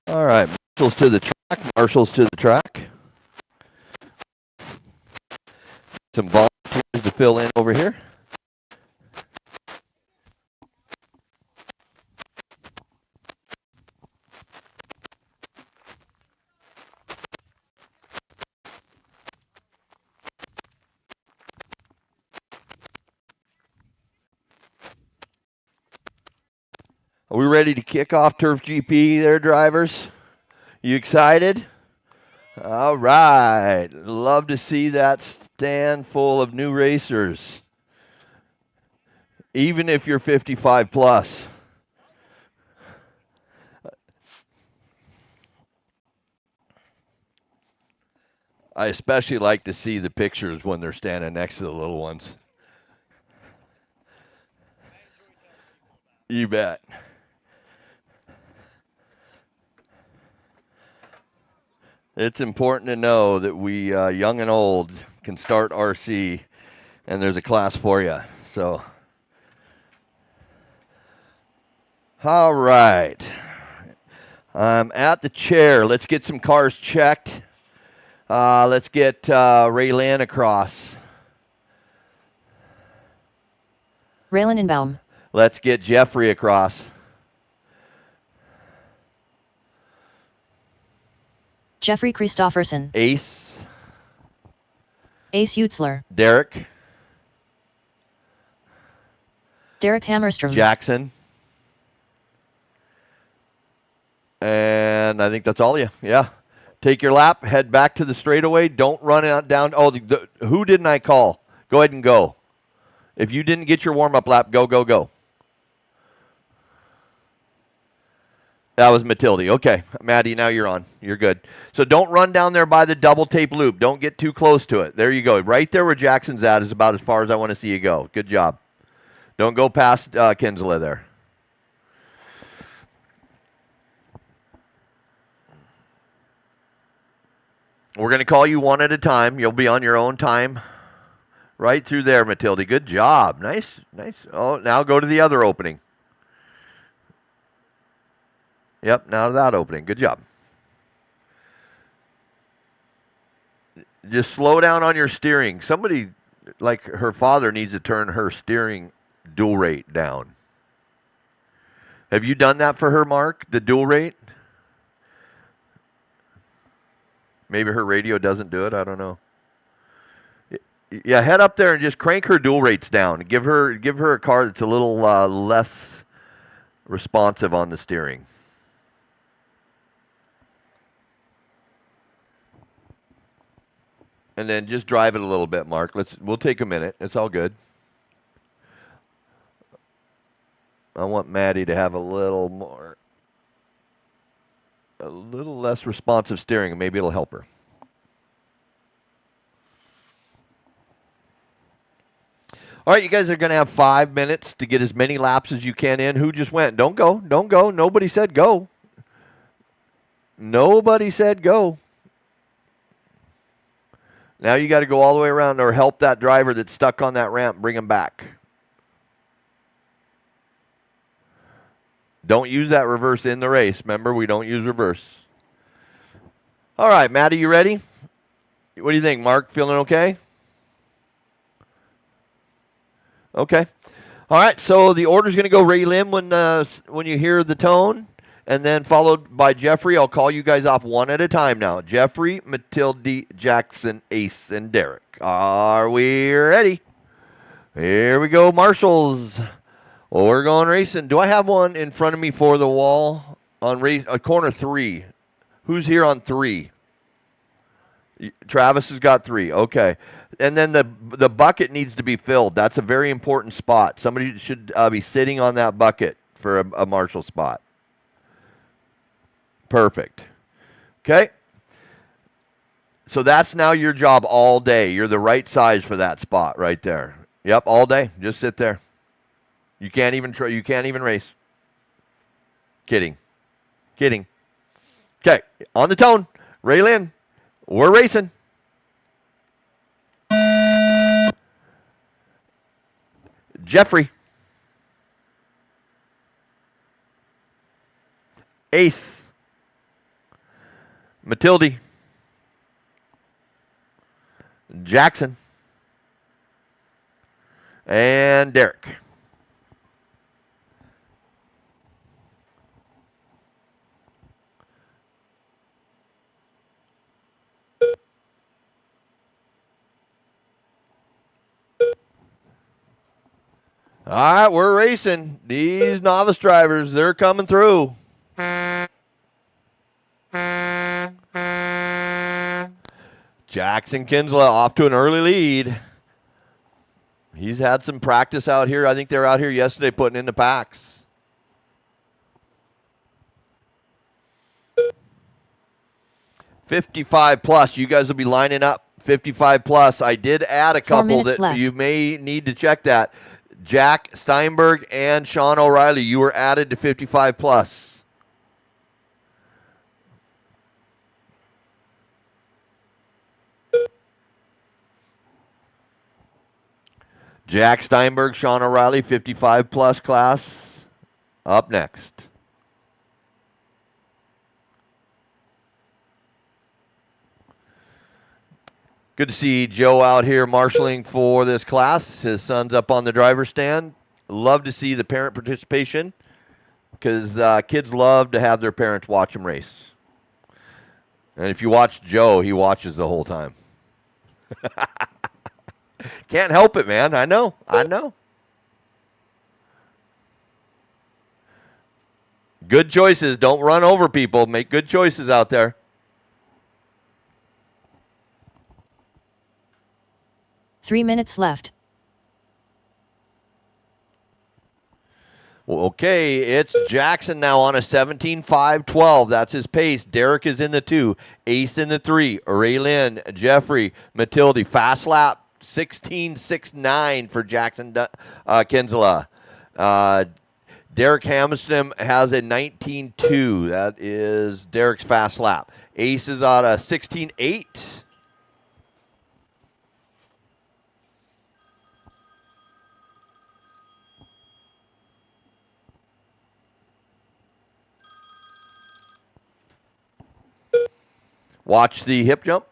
All right, marshals to the track. Marshals to the track. Some volunteers to fill in over here. Are we ready to kick off Turf GP there, drivers? You excited? All right. Love to see that stand full of new racers. Even if you're 55 plus. I especially like to see the pictures when they're standing next to the little ones. You bet. It's important to know that we, young and old, can start RC, and there's a class for you. So, all right. I'm at the chair. Let's get some cars checked. Let's get Raylan across. Raylan Inbaum. Let's get Jeffrey across. Jeffrey Christofferson. Ace. Ace Utzler. Derek. Derek Hammerstrom. Jackson. And I think that's all of you. Yeah. Take your lap. Head back to the straightaway. Don't run out down. Oh, who didn't I call? Go ahead and go. If you didn't get your warm-up lap, go, go, go. That was Matilde. Okay, Maddie, now you're on. You're good. So don't run down there by the double tape loop. Don't get too close to it. There you go. Right there where Jackson's at is about as far as I want to see you go. Good job. Don't go past Kinsella there. We're going to call you one at a time. You'll be on your own time. Right through there, Matilde. Good job. Nice, nice. Oh, now go to the other opening. Yep, now to that opening. Good job. Just slow down on your steering. Somebody, like her father, needs to turn her steering dual rate down. Have you done that for her, Mark, the dual rate? Maybe her radio doesn't do it. I don't know. Yeah, head up there and just crank her dual rates down. Give her a car that's a little less responsive on the steering. And then just drive it a little bit, Mark. We'll take a minute. It's all good. I want Maddie to have a little less responsive steering, and maybe it'll help her. All right, you guys are going to have 5 minutes to get as many laps as you can in. Who just went? Don't go. Don't go. Nobody said go. Nobody said go. Now you got to go all the way around or help that driver that's stuck on that ramp, bring him back. Don't use that reverse in the race. Remember, we don't use reverse. All right, Maddie, you ready? What do you think, Mark? Feeling okay? Okay. All right, so the order's going to go Ray Lim when you hear the tone, and then followed by Jeffrey. I'll call you guys off one at a time now. Jeffrey, Matilde, Jackson, Ace, and Derek. Are we ready? Here we go, marshals. Well, we're going racing. Do I have one in front of me for the wall on corner 3? Who's here on 3? Travis has got 3. Okay. And then the bucket needs to be filled. That's a very important spot. Somebody should be sitting on that bucket for a marshal spot. Perfect. Okay. So that's now your job all day. You're the right size for that spot right there. Yep, all day. Just sit there. You can't even race. Kidding. Okay, on the tone. Ray Lynn, we're racing. Jeffrey. Ace. Matilde. Jackson. And Derek. All right, we're racing. These novice drivers, they're coming through. Jackson Kinsella off to an early lead. He's had some practice out here. I think they were out here yesterday putting in the packs. $55 plus. You guys will be lining up. $55 plus. I did add a couple that left. You may need to check that. Jack Steinberg and Sean O'Reilly, you were added to 55 plus. Jack Steinberg, Sean O'Reilly, 55 plus class. Up next. Good to see Joe out here marshaling for this class. His son's up on the driver's stand. Love to see the parent participation because kids love to have their parents watch them race. And if you watch Joe, he watches the whole time. Can't help it, man. I know. Good choices. Don't run over people. Make good choices out there. Three minutes left. Well, okay, it's Jackson now on a 17.512. That's his pace. Derek is in the 2. Ace in the 3. Raylyn, Jeffrey, Matilde. Fast lap, 16.69 for Jackson Kinsella. Derek Hamilton has a 19.2. That is Derek's fast lap. Ace is on a 16.8. Watch the hip jump.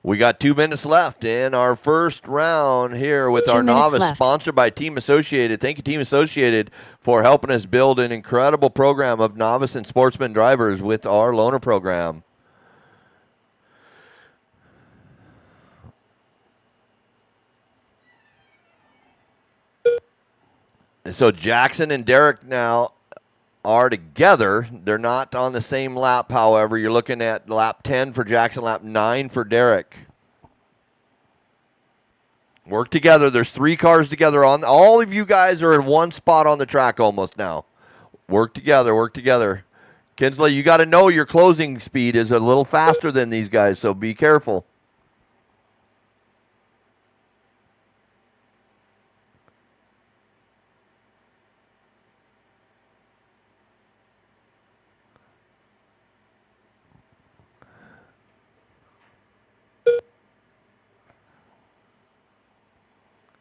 We got 2 minutes left in our first round here with 2 our minutes novice, left. sponsored by Team Associated. Thank you, Team Associated, for helping us build an incredible program of novice and sportsman drivers with our loaner program. And so Jackson and Derek now are together. They're not on the same lap, however. You're looking at lap 10 for Jackson, lap 9 for Derek. Work together. There's 3 cars together. All of you guys are in one spot on the track almost now. Work together, work together. Kinsley, you got to know your closing speed is a little faster than these guys, so be careful.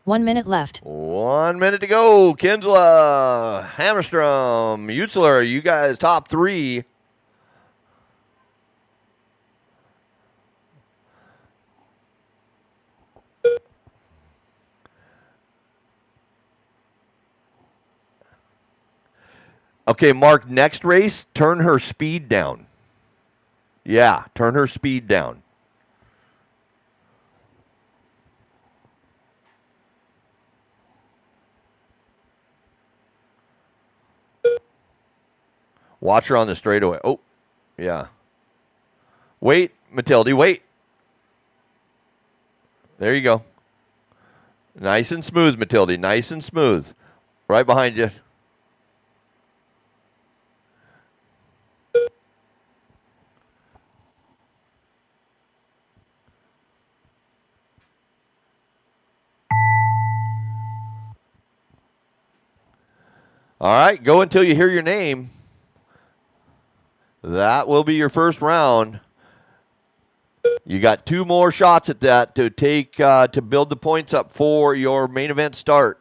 One minute left. 1 minute to go. Kinsella, Hammerstrom, Utzler, you guys top 3. Okay, Mark, next race, turn her speed down. Yeah, turn her speed down. Watch her on the straightaway. Oh, yeah. Wait, Matilde, wait. There you go. Nice and smooth, Matilde. Nice and smooth. Right behind you. All right, go until you hear your name. That will be your first round. You got 2 more shots at that to take to build the points up for your main event start.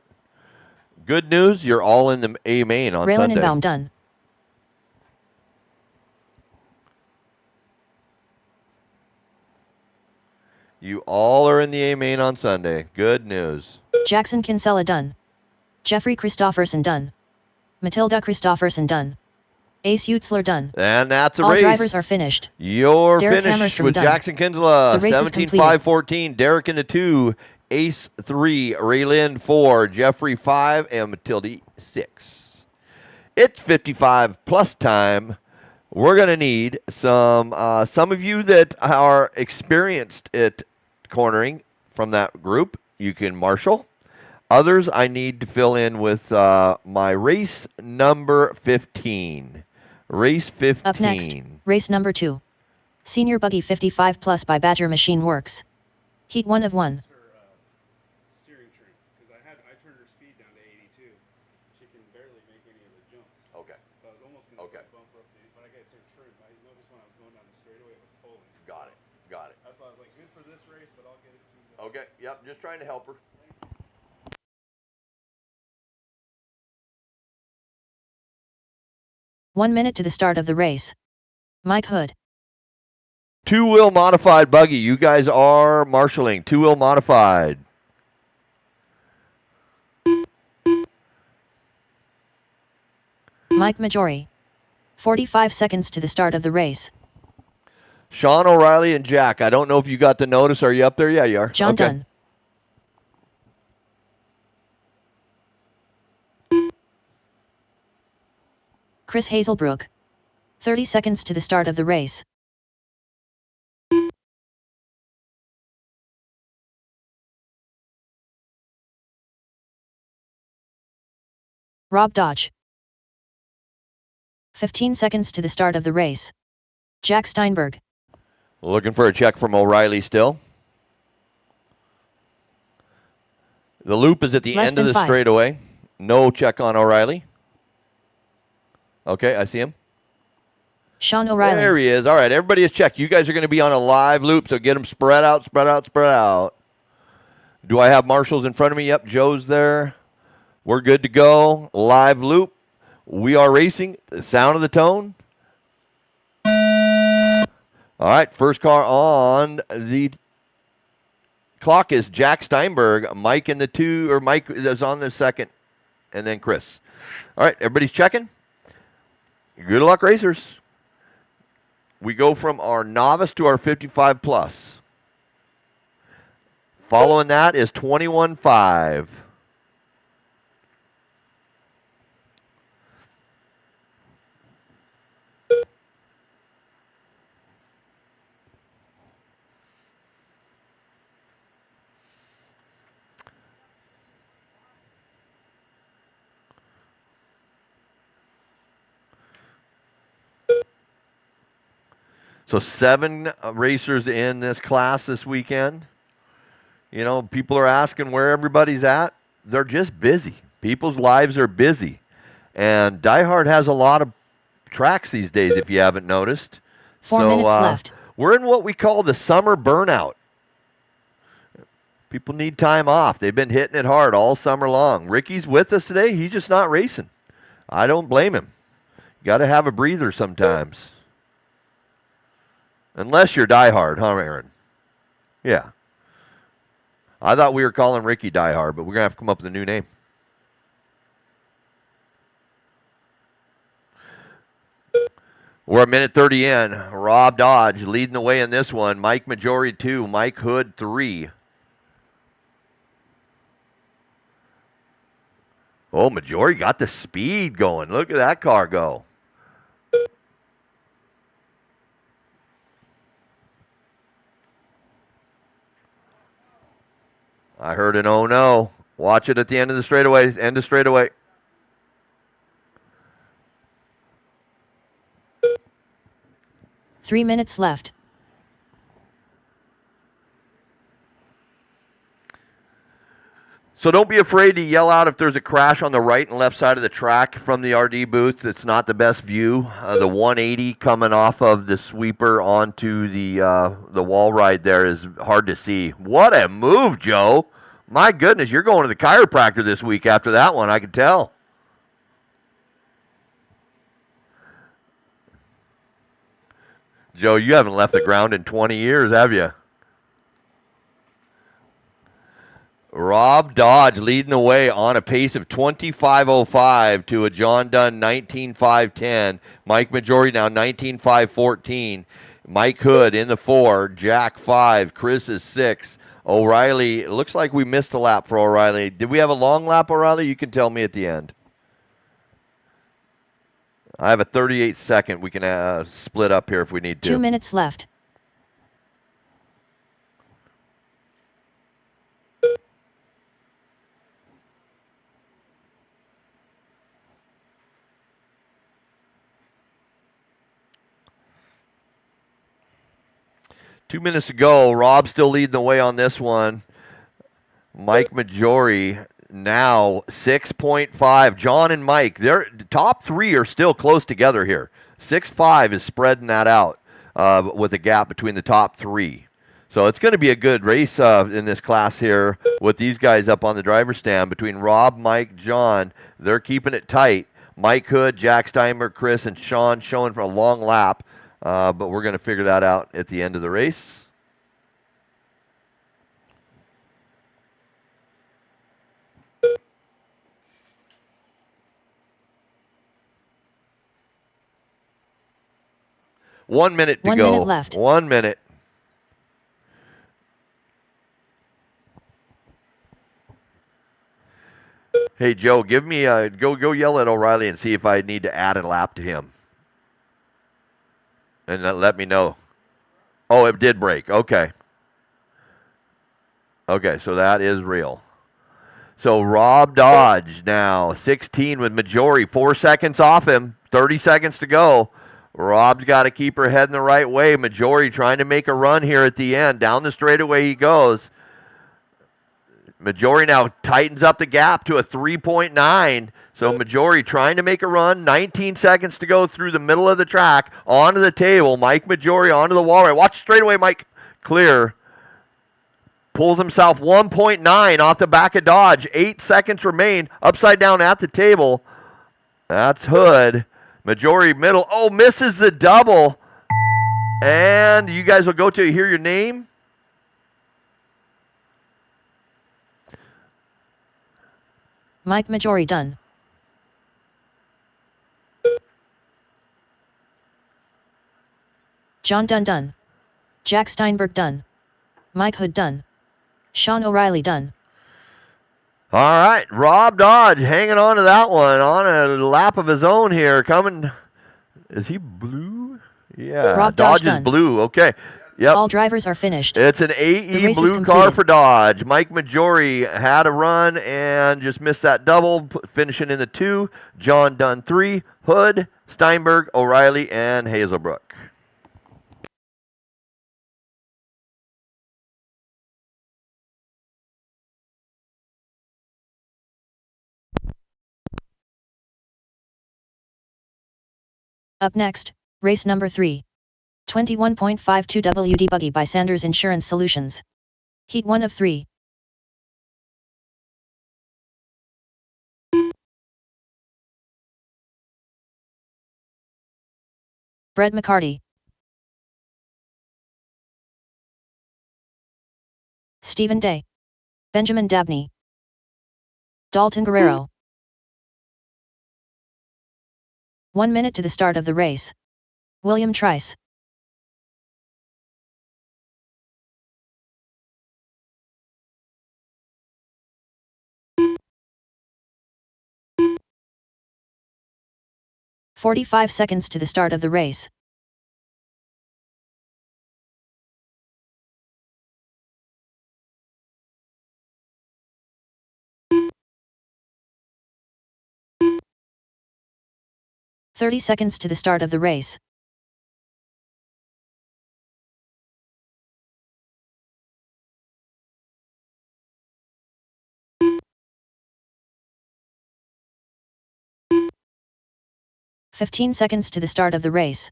Good news, you're all in the A main on Raylan Sunday. and Baum done. You all are in the A main on Sunday. Good news. Jackson Kinsella done. Jeffrey Christofferson done. Matilda Christofferson done. Ace Utzler done. And that's a All race. drivers are finished. You're Derek finished Hammerstrom with done. Jackson Kinsella, The race is 17-5-14. Derek in the 2, Ace 3, Raylyn 4, Jeffrey 5, and Matilde 6. It's 55 plus time. We're going to need some of you that are experienced at cornering from that group. You can marshal. Others, I need to fill in with my race number 15. Race 15. Up next, race number 2. Senior Buggy 55 Plus by Badger Machine Works. Heat 1 of 1. Steering tree, because I turned her speed down to 82. She can barely make any of the jumps. Okay. So I was almost going to bump her up, but I got to turn. I noticed when I was going down the straightaway, it was pulling. Got it. Got it. That's why I was like, good for this race, but I'll get it to. Okay. Yep. Just trying to help her. One minute to the start of the race. Mike Hood. 2-wheel modified buggy. You guys are marshaling. 2-wheel modified. Mike Majori. 45 seconds to the start of the race. Sean O'Reilly and Jack. I don't know if you got the notice. Are you up there? Yeah, you are. John okay. Dunn. Chris Hazelbrook. 30 seconds to the start of the race. Rob Dodge. 15 seconds to the start of the race. Jack Steinberg. Looking for a check from O'Reilly still. The loop is at the Less end of than the 5. straightaway. No check on O'Reilly. Okay, I see him. Sean O'Reilly. There he is. All right, everybody is checked. You guys are going to be on a live loop, so get them spread out, spread out, spread out. Do I have marshals in front of me? Yep, Joe's there. We're good to go. Live loop. We are racing. The sound of the tone. All right, first car on the clock is Jack Steinberg, Mike in the 2, or Mike is on the 2nd, and then Chris. All right, everybody's checking? Good luck, racers. We go from our novice to our 55 plus. Following that is 21.5. So 7 racers in this class this weekend. You know, people are asking where everybody's at. They're just busy. People's lives are busy. And DieHard has a lot of tracks these days, if you haven't noticed. 4 minutes left. We're in what we call the summer burnout. People need time off. They've been hitting it hard all summer long. Ricky's with us today. He's just not racing. I don't blame him. You got to have a breather sometimes. Unless you're DieHard, huh, Aaron? Yeah. I thought we were calling Ricky DieHard, but we're going to have to come up with a new name. We're a minute 30 in. Rob Dodge leading the way in this one. Mike Majori 2. Mike Hood 3. Oh, Majori got the speed going. Look at that car go. I heard an oh no. Watch it at the end of the straightaway. End of straightaway. Three minutes left. So don't be afraid to yell out if there's a crash on the right and left side of the track from the RD booth. It's not the best view. The 180 coming off of the sweeper onto the wall ride there is hard to see. What a move, Joe. My goodness, you're going to the chiropractor this week after that one, I can tell. Joe, you haven't left the ground in 20 years, have you? Rob Dodge leading the way on a pace of 25.05 to a John Dunn 19.510. Mike Majori now 19.514. Mike Hood in the 4. Jack 5. Chris is 6. O'Reilly, it looks like we missed a lap for O'Reilly. Did we have a long lap, O'Reilly? You can tell me at the end. I have a 38-second. We can split up here if we need to. 2 minutes left. Two minutes to go. Rob still leading the way on this one. Mike Majori now 6.5. John and Mike, their top 3 are still close together here. 6.5 is spreading that out with a gap between the top 3. So it's going to be a good race in this class here with these guys up on the driver's stand. Between Rob, Mike, John, they're keeping it tight. Mike Hood, Jack Steinberg, Chris, and Sean showing for a long lap. But we're going to figure that out at the end of the race. One minute to go. 1 minute left. 1 minute. Hey, Joe, give me go yell at O'Reilly and see if I need to add a lap to him. And let me know. Oh, it did break. Okay. Okay, so that is real. So Rob Dodge now, 16 with Majori, 4 seconds off him, 30 seconds to go. Rob's got to keep her heading the right way. Majori trying to make a run here at the end. Down the straightaway he goes. Majori now tightens up the gap to a 3.9. So Majori trying to make a run. 19 seconds to go through the middle of the track. Onto the table. Mike Majori onto the wall right. Watch straightaway, Mike. Clear. Pulls himself 1.9 off the back of Dodge. 8 seconds remain. Upside down at the table. That's Hood. Majori middle. Oh, misses the double. And you guys will go to hear your name. Mike Majori done. John Dunn done. Jack Steinberg done. Mike Hood done. Sean O'Reilly done. All right, Rob Dodge hanging on to that one on a lap of his own here. Coming, is he blue? Yeah, Rob Dodge Dodge is done. blue. Okay, yep. All drivers are finished. It's an The AE race is blue car completed. for Dodge. Mike Majori had a run and just missed that double, finishing in the 2. John Dunn 3. Hood, Steinberg, O'Reilly, and Hazelbrook. Up next, race number 3. 21.52 WD Buggy by Sanders Insurance Solutions. Heat 1 of 3. Brett McCarty. Stephen Day. Benjamin Dabney. Dalton Guerrero. 1 minute to the start of the race. William Trice. "45 seconds to the start of the race. "30 seconds to the start of the race. "15 seconds to the start of the race.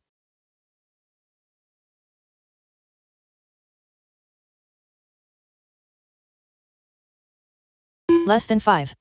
Less than 5.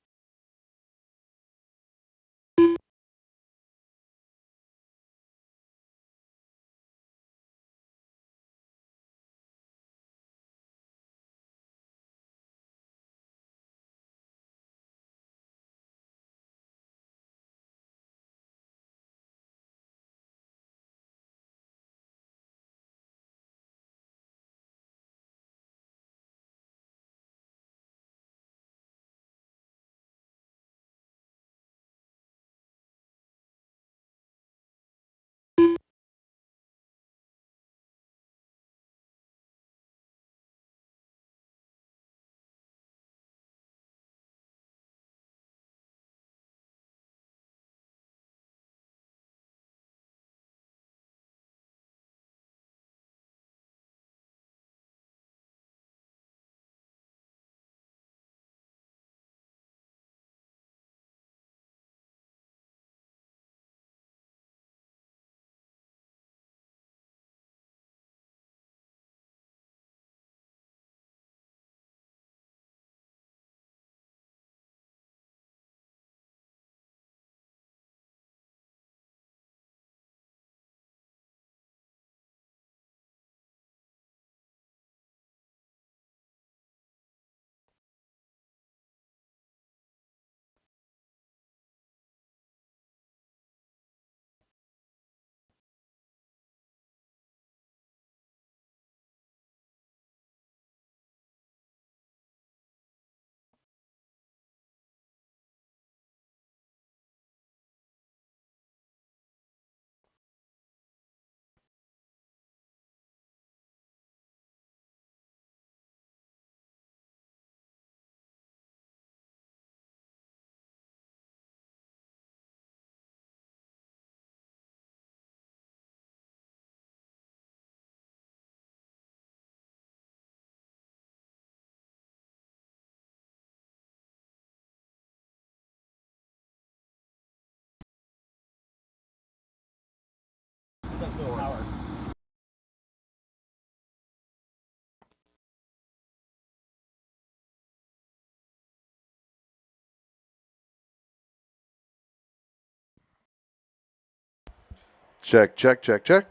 Check, check, check, check.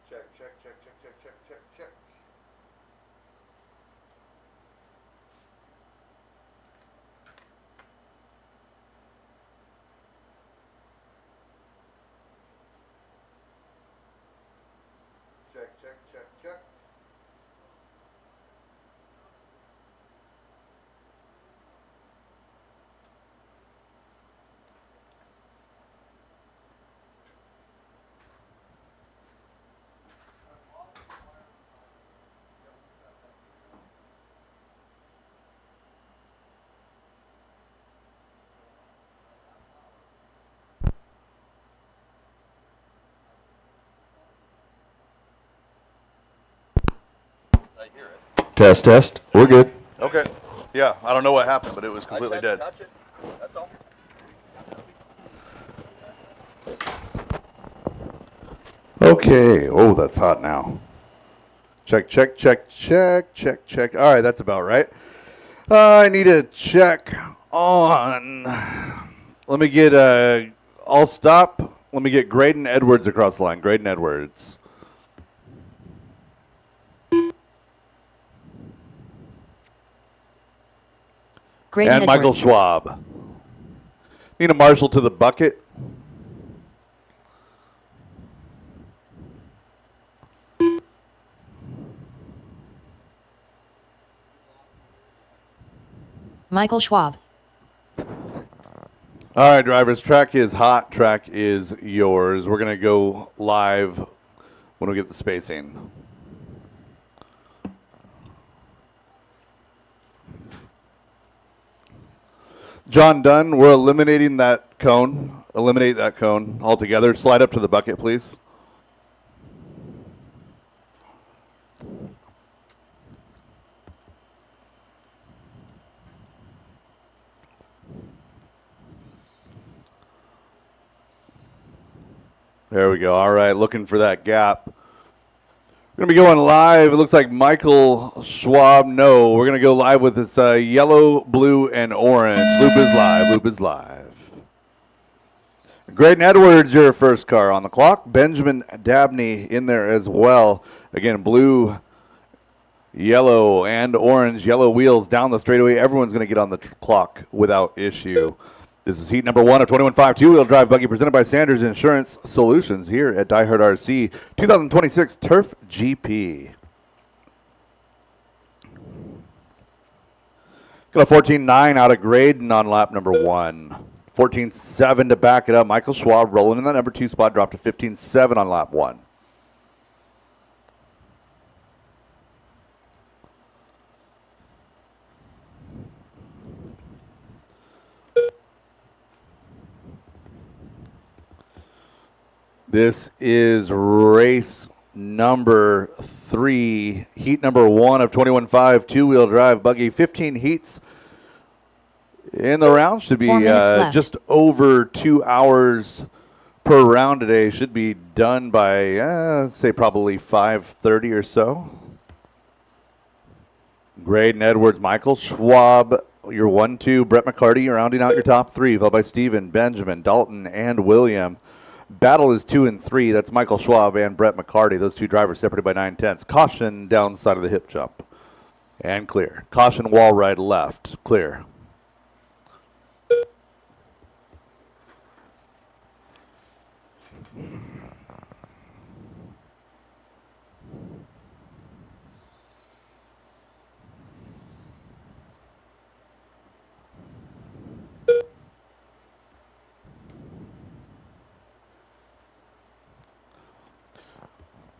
Check, check, check, check, check, check, check, check. Test, test. We're good. Okay. Yeah, I don't know what happened, but it was completely dead. Touch it. That's all. Okay. Oh, that's hot now. Check, check, check, check, check, check. All right, that's about right. I need to check on. Let me get. I'll stop. Let me get Graydon Edwards across the line. Graydon Edwards. Graydon And Michael Edwards. Schwab. Need a marshal to the bucket. Michael Schwab. All right, drivers. Track is hot. Track is yours. We're going to go live when we get the spacing. John Dunn, we're eliminating that cone. Eliminate that cone altogether. Slide up to the bucket, please. There we go. All right, looking for that gap. We're going to be going live. It looks like Michael Schwab. No, we're going to go live with this yellow, blue, and orange. Loop is live. Loop is live. Graydon Edwards, your first car on the clock. Benjamin Dabney in there as well. Again, blue, yellow, and orange. Yellow wheels down the straightaway. Everyone's going to get on the clock without issue. This is heat number 1 of 21.5 two-wheel drive buggy presented by Sanders Insurance Solutions here at DieHard RC 2026 Turf GP. Got a 14.9 out of Graydon on lap number 1. 14.7 to back it up. Michael Schwab rolling in that number 2 spot, dropped to 15.7 on lap 1. This is race number 3, heat number 1 of 21.5 two-wheel drive buggy. 15 heats in the round. Should be just over 2 hours per round today. Should be done by, say, probably 5:30 or so. Graydon Edwards, Michael Schwab, your 1-2. Brett McCarty rounding out your top 3, followed by Steven, Benjamin, Dalton, and William. Battle is 2 and 3. That's Michael Schwab and Brett McCarty. Those two drivers separated by 9/10. Caution downside of the hip jump. And clear. Caution wall ride left. Clear.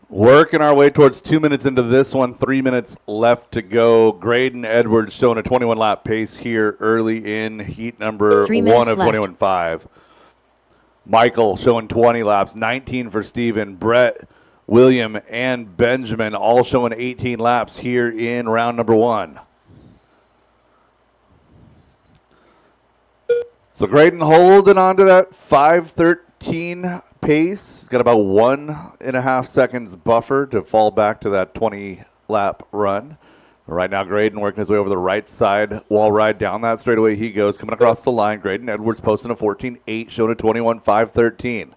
Working our way towards 2 minutes into this one, 3 minutes left to go. Graydon Edwards showing a 21-lap pace here early in heat number 1 of 21.5. Michael showing 20 laps, 19 for Steven. Brett, William, and Benjamin all showing 18 laps here in round number 1. So Graydon holding on to that 5:13 pace. Got about 1.5 seconds buffer to fall back to that 20-lap run. Right now, Graydon working his way over the right side. Wall ride down that straightaway he goes. Coming across the line, Graydon Edwards posting a 14.8, showing a 21.513.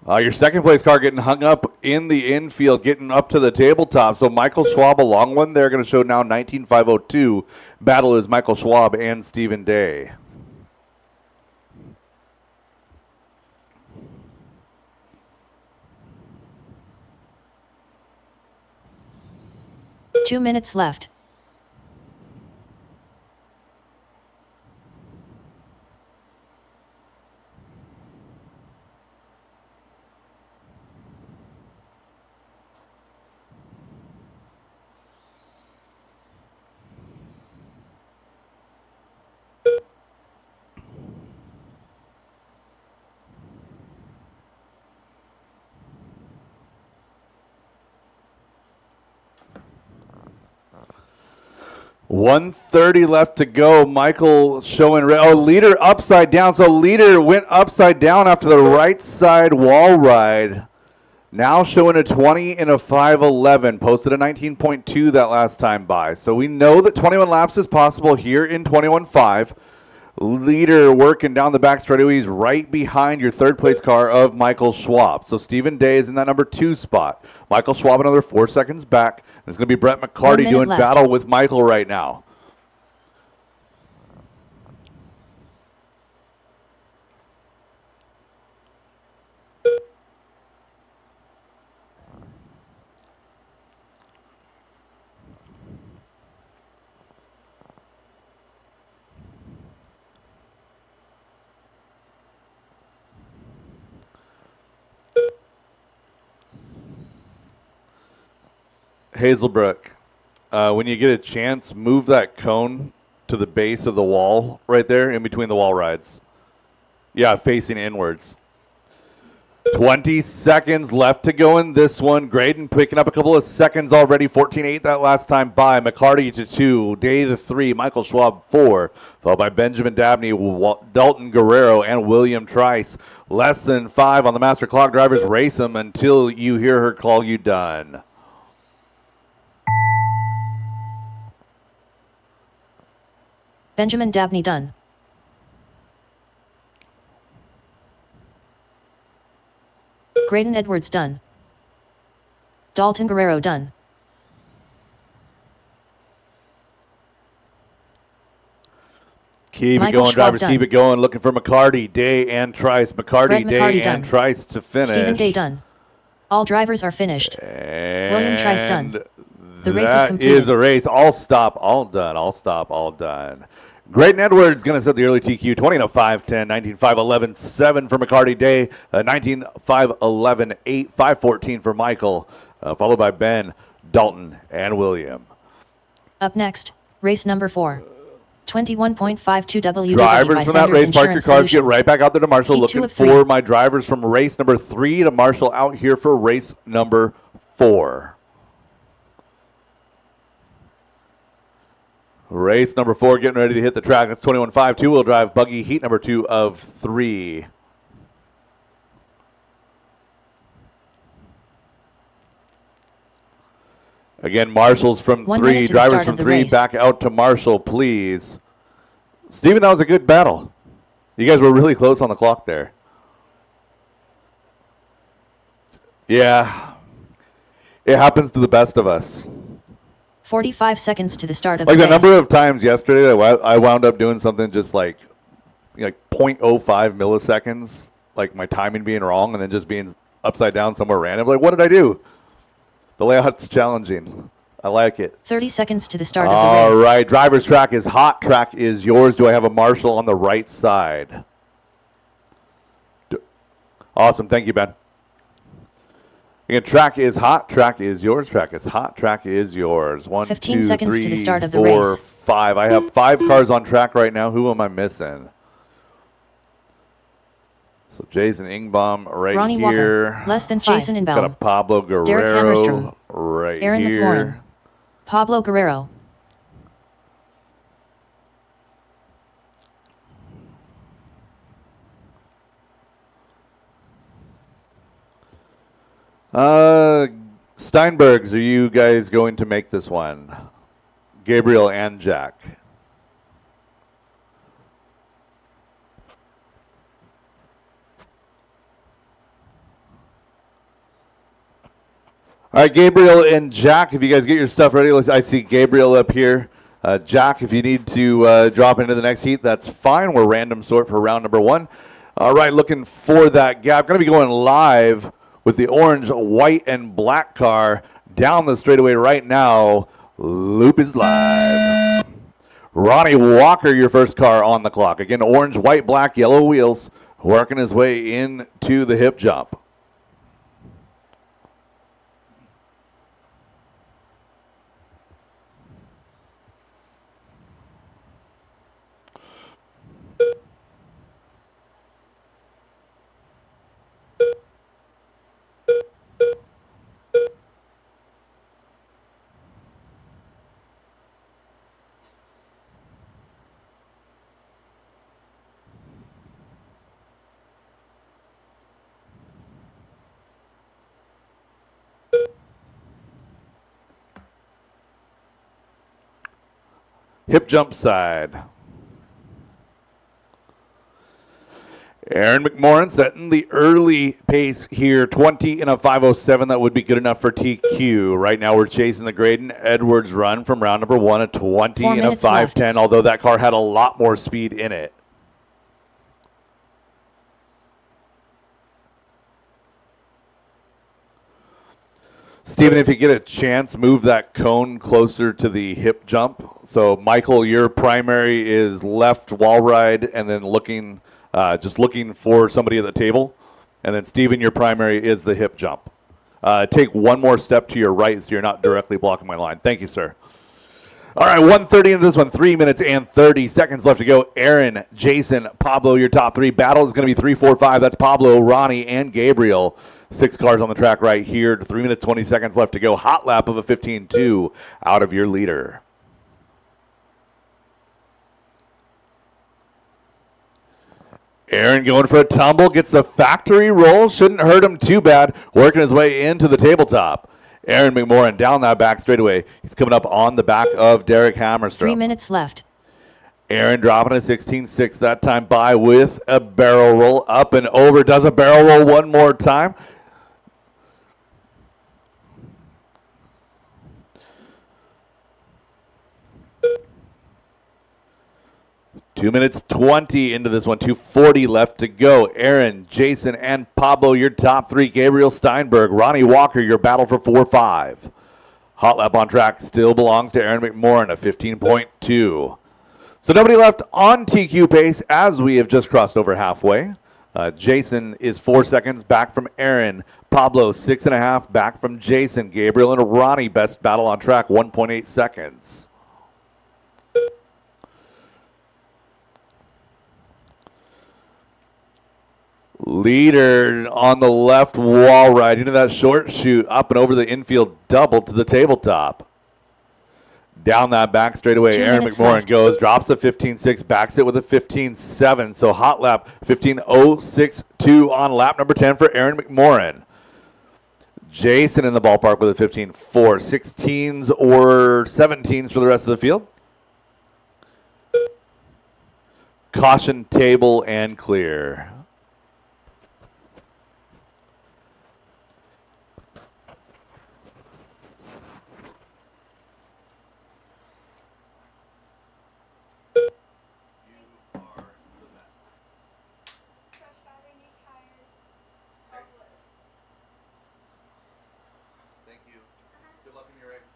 Your second place car getting hung up in the infield, getting up to the tabletop. So Michael Schwab, a long one there, going to show now 19.502. Battle is Michael Schwab and Stephen Day. Two minutes left. 1:30 left to go. Michael showing, leader upside down. So leader went upside down after the right side wall ride. Now showing a 20 and a 5:11. Posted a 19.2 that last time by. So we know that 21 laps is possible here in 21.5. Leader working down the back straightaways right behind your third place car of Michael Schwab. So Stephen Day is in that number 2 spot. Michael Schwab another 4 seconds back. It's going to be Brett McCarty doing left. battle with Michael right now. Hazelbrook, when you get a chance, move that cone to the base of the wall right there in between the wall rides. Yeah, facing inwards. 20 seconds left to go in this one. Graydon picking up a couple of seconds already. 14.8 that last time by. McCarty to 2. Day to 3. Michael Schwab 4. Followed by Benjamin Dabney, Dalton Guerrero, and William Trice. Less than 5 on the master clock. Drivers race them until you hear her call you done. Benjamin Dabney done. Graydon Edwards done. Dalton Guerrero done. Keep Michael it going, Schwab drivers. done. Keep it going. Looking for McCarty, Day, and Trice. McCarty, Brett Day, McCarty and done. Trice to finish. Stephen Day done. All drivers are finished. William Trice done. The race is That completed. is a race. All stop, all done. All stop, all done. Graydon Edwards going to set the early TQ. 20 to 5:10, 19:5:11, 7 for McCarty Day, 19:5:11, 8, 5:14 for Michael, followed by Ben, Dalton, and William. Up next, race number 4. 21.52 WW Drivers by from that Sanders race, park your Insurance cars, get Solutions. right back out there to Marshall. Heat Looking 2 of 3. for my drivers from race number 3 to Marshall out here for race number 4. Race number 4 getting ready to hit the track. That's 21.5 two-wheel drive buggy, heat number 2 of 3. Again, Marshall's from 1 3. minute to the Drivers start from of the 3 race. back out to Marshall, please. Steven, that was a good battle. You guys were really close on the clock there. Yeah, it happens to the best of us. 45 seconds to the start of Like the the race. number of times yesterday that I wound up doing something just like 0.05 milliseconds, like my timing being wrong and then just being upside down somewhere random. Like, what did I do? The layout's challenging. I like it. 30 seconds to the start of the All race. right, driver's track is hot. Track is yours. Do I have a Marshall on the right side? Awesome. Thank you, Ben. Again, track is hot. Track is yours. Track is hot. Track is yours. 1, 15 2, seconds 3, to the start of the 4, race. 5. I have 5 cars on track right now. Who am I missing? So Jason Ingbaum right Ronnie here. Walker, less than 5. Jason Got a Inbaum. Pablo Derek Guerrero Hammerstrom. right Aaron here. McMorrin. Pablo Guerrero. Steinbergs, are you guys going to make this one? Gabriel and Jack. All right, Gabriel and Jack, if you guys get your stuff ready, I see Gabriel up here. Jack, if you need to drop into the next heat, that's fine. We're random sort for round number 1. All right, looking for that gap. Going to be going live with the orange, white, and black car down the straightaway right now. Loop is live. Ronnie Walker, your first car on the clock. Again, orange, white, black, yellow wheels, working his way into the hip jump. hip jump side. Aaron McMorrin setting the early pace here, 20 in a 5:07. That would be good enough for TQ. Right now we're chasing the Graydon Edwards run from round number 1 at 20 in a 5:10, although that car had a lot more speed in it. Steven, if you get a chance, move that cone closer to the hip jump. So, Michael, your primary is left wall ride and then looking, just looking for somebody at the table. And then, Steven, your primary is the hip jump. Take one more step to your right so you're not directly blocking my line. Thank you, sir. All right, 1:30 into this one, 3 minutes and 30 seconds left to go. Aaron, Jason, Pablo, your top three. Battle is going to be 3, 4, 5. That's Pablo, Ronnie, and Gabriel. 6 cars on the track right here. 3 minutes, 20 seconds left to go. Hot lap of a 15.2 out of your leader. Aaron going for a tumble, gets the factory roll. Shouldn't hurt him too bad. Working his way into the tabletop. Aaron McMorrin down that back straightaway. He's coming up on the back of Derek Hammerstrom. 3 minutes left. Aaron dropping a 16.6 that time by with a barrel roll. Up and over. Does a barrel roll one more time. Two minutes 20 into this one. 2:40 left to go. Aaron, Jason, and Pablo, your top three. Gabriel Steinberg, Ronnie Walker, your battle for 4-5. Hot lap on track still belongs to Aaron McMorrin, a 15.2. So nobody left on TQ pace as we have just crossed over halfway. Jason is 4 seconds back from Aaron. Pablo, 6.5 back from Jason. Gabriel and Ronnie, best battle on track, 1.8 seconds. Leader on the left wall ride into that short chute, up and over the infield double to the tabletop. Down that back straightaway, Aaron McMorrin goes, drops the 15.6, backs it with a 15.7. So hot lap, 15.062 on lap number 10 for Aaron McMorrin. Jason in the ballpark with a 15.4, 16s or 17s for the rest of the field. Caution table and clear. Thank you. Good luck in your race.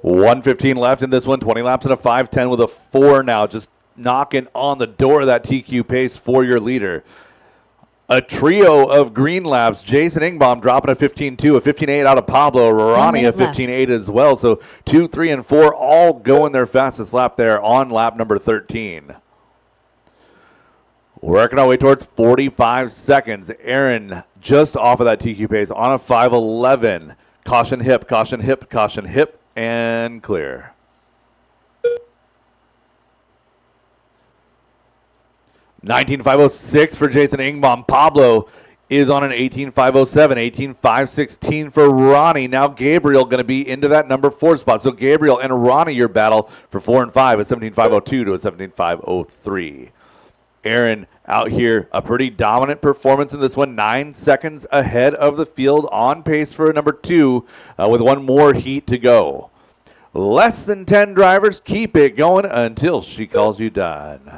1:15 left in this one. 20 laps in a 5:10 with a 4 now. Just knocking on the door of that TQ pace for your leader. A trio of green laps. Jason Ingbaum dropping a 15.2, a 15.8 out of Pablo. Ronnie a 15.8 as well. So 2, 3, and 4 all going their fastest lap there on lap number 13. Working our way towards 45 seconds. Aaron just off of that TQ pace on a 5:11. Caution hip, caution hip, caution hip, and clear. $19,506 for Jason Ingbaum. Pablo is on an 18,507, 18,516 for Ronnie. Now Gabriel going to be into that number 4 spot. So Gabriel and Ronnie, your battle for 4 and 5, a 17,502 to a 17,503. Aaron out here, a pretty dominant performance in this one. 9 seconds ahead of the field, on pace for number 2 with one more heat to go. Less than 10 drivers. Keep it going until she calls you done.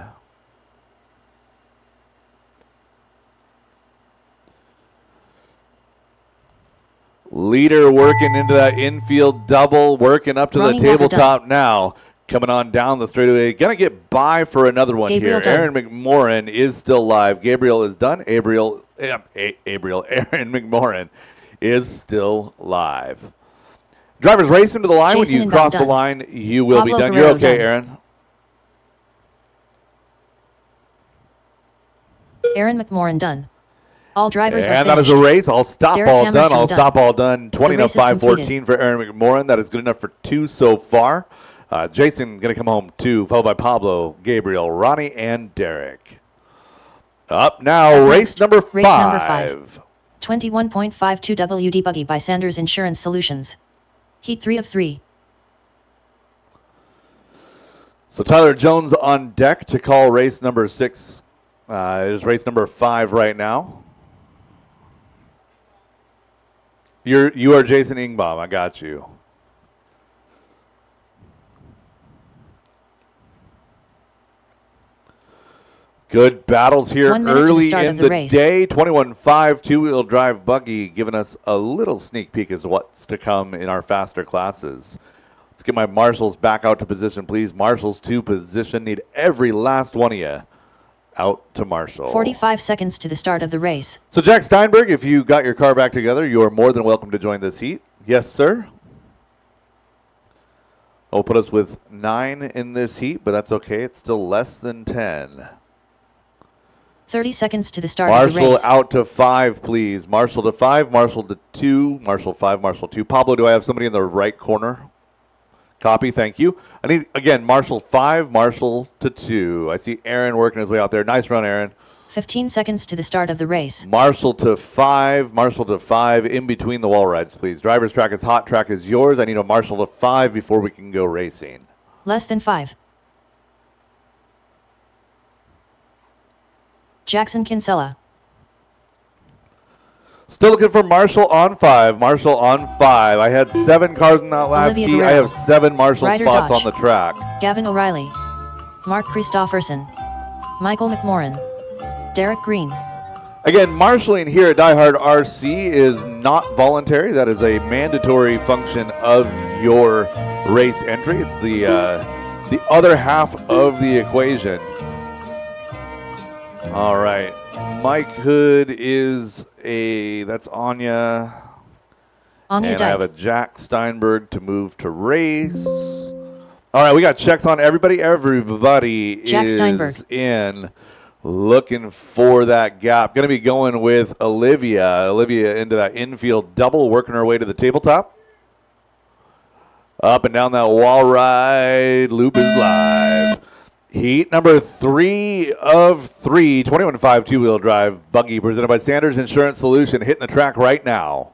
Leader working into that infield double, working up to the tabletop now. Coming on down the straightaway. Going to get by for another one here. Aaron McMorrin is still live. Gabriel is done. Aaron McMorrin is still live. Drivers race into the line. Jason, when you cross the line, you will be done. You're okay, Aaron. Aaron McMorrin done. All drivers are finished. And that is a race. All stop all done. All stop all done. 20 to 5:14 for Aaron McMorrin. That is good enough for 2 so far. Jason going to come home 2, followed by Pablo, Gabriel, Ronnie, and Derek. Up now, race number 5. 21.52 WD Buggy by Sanders Insurance Solutions. Heat 3 of 3. So Tyler Jones on deck to call race number 6. It is race number 5 right now. You are Jason Ingbaum. I got you. Good battles here 1 minute to the early start in of the the race. day. 21.5 two-wheel drive buggy giving us a little sneak peek as to what's to come in our faster classes. Let's get my marshals back out to position, please. Marshals to position. Need every last one of you out to marshal. 45 seconds to the start of the race. So Jack Steinberg, if you got your car back together, you are more than welcome to join this heat. Yes, sir. I'll put us with 9 in this heat, but that's okay. It's still less than 10. 30 seconds to the start of the Marshall race. out to 5, please. Marshall to 5, Marshall to 2, Marshall 5, Marshall 2. Pablo, do I have somebody in the right corner? Copy, thank you. I need, again, Marshall 5, Marshall to 2. I see Aaron working his way out there. Nice run, Aaron. 15 seconds to the start of the race. Marshall to 5, Marshall to 5, in between the wall rides, please. Driver's track is hot, track is yours. I need a Marshall to 5 before we can go racing. Less than 5. Jackson Kinsella. Still looking for Marshall on 5. Marshall on 5. I had 7 cars in that last Olivia heat. I Guerrero. have 7 Marshall Ryder spots Dodge. on the track. Gavin O'Reilly. Mark Christofferson. Michael McMorrin. Derek Green. Again, marshalling here at DieHard RC is not voluntary. That is a mandatory function of your race entry. It's the other half of the equation. All right. Mike Hood is that's Anya. Anya And I have a Dyke. Jack Steinberg to move to race. All right, we got checks on everybody. Everybody Jack is Steinberg. in. Looking for that gap. Going to be going with Olivia. Olivia into that infield double, working her way to the tabletop. Up and down that wall ride. Loop is live. Heat number 3 of 3, 21.5 two-wheel drive buggy presented by Sanders Insurance Solution. Hitting the track right now.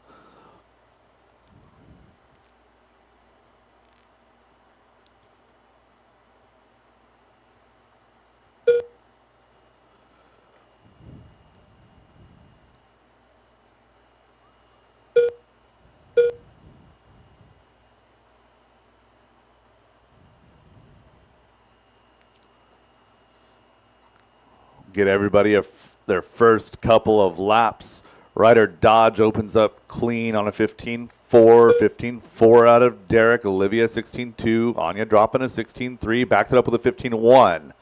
Get everybody their first couple of laps. Ryder Dodge opens up clean on a 15-4. 15-4 out of Derek. Olivia 16-2. Anya dropping a 16-3. Backs it up with a 15-1.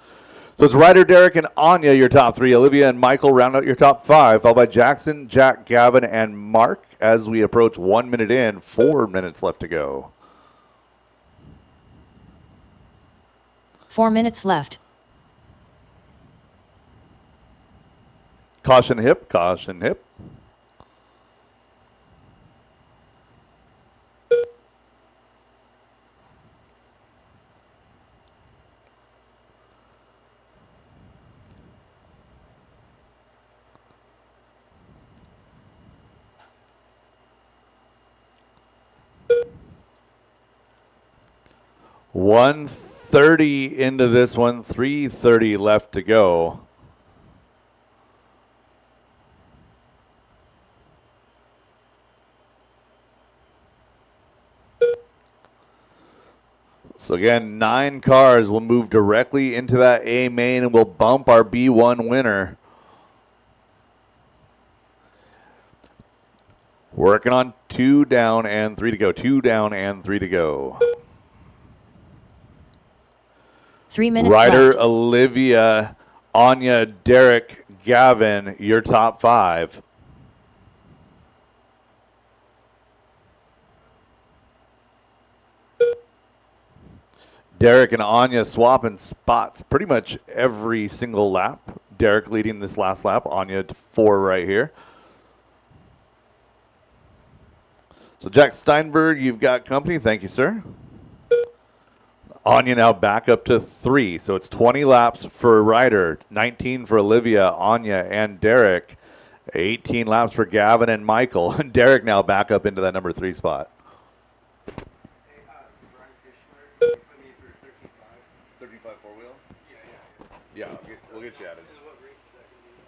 So it's Ryder, Derek, and Anya, your top 3. Olivia and Michael round out your top 5, followed by Jackson, Jack, Gavin, and Mark as we approach 1 minute in. 4 minutes left to go. 4 minutes left. Caution hip, caution hip. $130 into this one, $330 left to go. So again, 9 cars will move directly into that A main and will bump our B1 winner. Working on 2 down and 3 to go. 2 down and 3 to go. 3 minutes Ryder, left. Olivia, Anya, Derek, Gavin, your top 5. Derek and Anya swapping spots pretty much every single lap. Derek leading this last lap. Anya to 4 right here. So Jack Steinberg, you've got company. Thank you, sir. Anya now back up to 3. So it's 20 laps for Ryder, 19 for Olivia, Anya, and Derek. 18 laps for Gavin and Michael. And Derek now back up into that number 3 spot.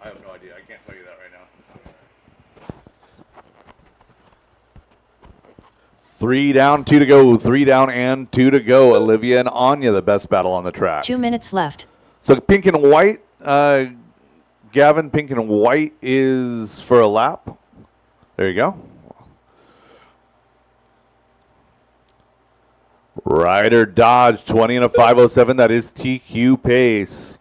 I have no idea. I can't tell you that right now. 3 down, 2 to go. 3 down and 2 to go. Olivia and Anya, the best battle on the track. 2 minutes left. So pink and white, Gavin, pink and white is for a lap. There you go. Ryder Dodge, 20 and a 507. That is TQ pace.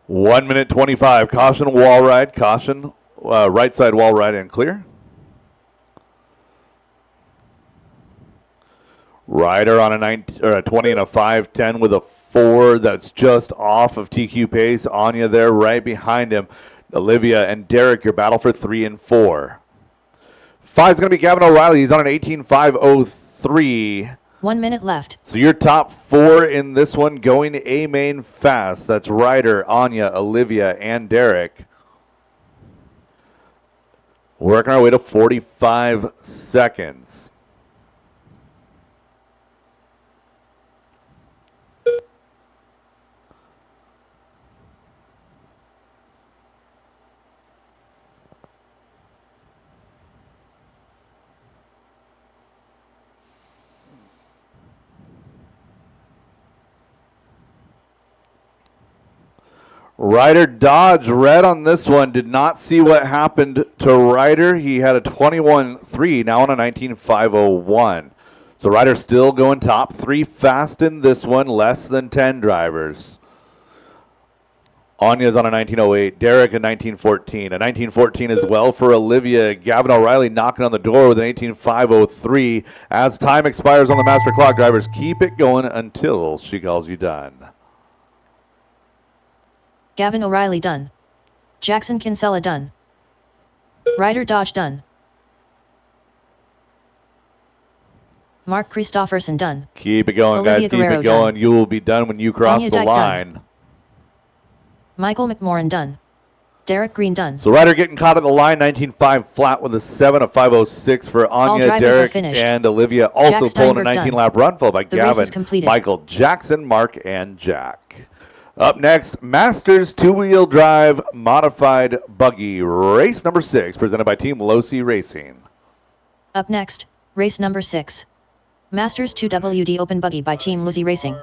One minute 25. Caution wall ride. Caution right side wall ride and clear. Ryder on a 20 and a 510 with a 4 that's just off of TQ pace. Anya there right behind him. Olivia and Derek, your battle for 3 and 4. 5 is going to be Gavin O'Reilly. He's on an 18.503. 1 minute left. So your top 4 in this one going A main fast. That's Ryder, Anya, Olivia, and Derek. Working our way to 45 seconds. Ryder Dodge red on this one. Did not see what happened to Ryder. He had a 21.3, now on a 19.501. So Ryder still going top 3 fast in this one, less than 10 drivers. Anya's on a 19.08, Derek a 19.14. A 19.14 as well for Olivia. Gavin O'Reilly knocking on the door with an 18.503. As time expires on the master clock, drivers keep it going until she calls you done. Gavin O'Reilly done. Jackson Kinsella done. Ryder Dodge done. Mark Christofferson done. Keep it going, Olivia guys. Keep Guerrero it going. done. You will be done when you cross Anya the Dyke line. done. Michael McMorran done. Derek Green done. So Ryder getting caught at the line, 19.5 flat with a 7, a 5.06 for Anya, drivers are Derek, finished. and Olivia. Also Jack pulling a Steinberg 19 done. lap run, followed by The race Gavin, is completed. Michael, Jackson, Mark, and Jack. Up next, Masters two-wheel drive modified buggy, race number 6, presented by Team Losi Racing. Up next, race number 6. Masters 2WD Open Buggy by Team Lizzie Racing.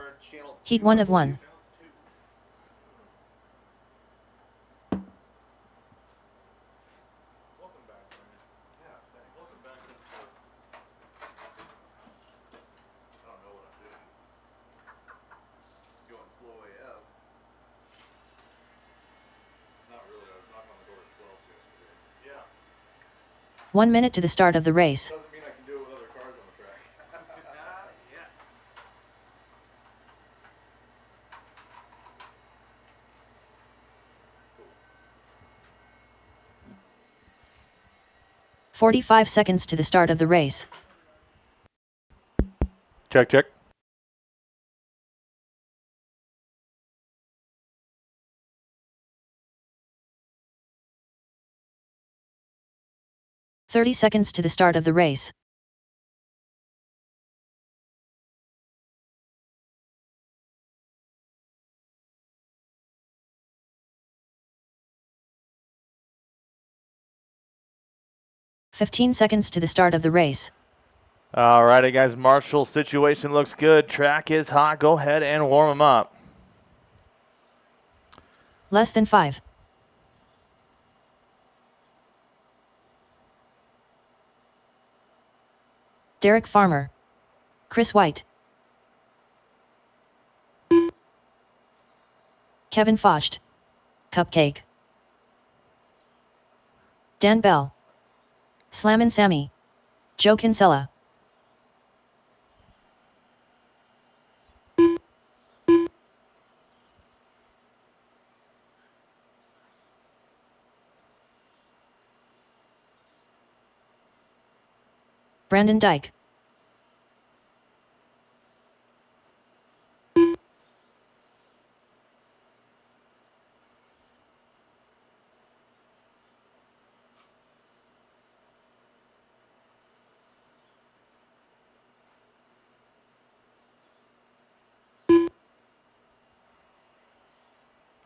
Heat 1 of 1. Going slow AF. Not really. I was knocking on the door at 12 yesterday. Yeah. 1 minute to the start of the race. Doesn't mean I can do it with other cars on the track. Yeah. 45 seconds to the start of the race. Check, check. Thirty seconds to the start of the race. "15 seconds to the start of the race. All righty, guys. Marshall's situation looks good. Track is hot. Go ahead and warm them up. Less than 5. Derek Farmer. Chris White. Kevin Focht. Cupcake. Dan Bell. Slammin' Sammy. Joe Kinsella. Brandon Dyke.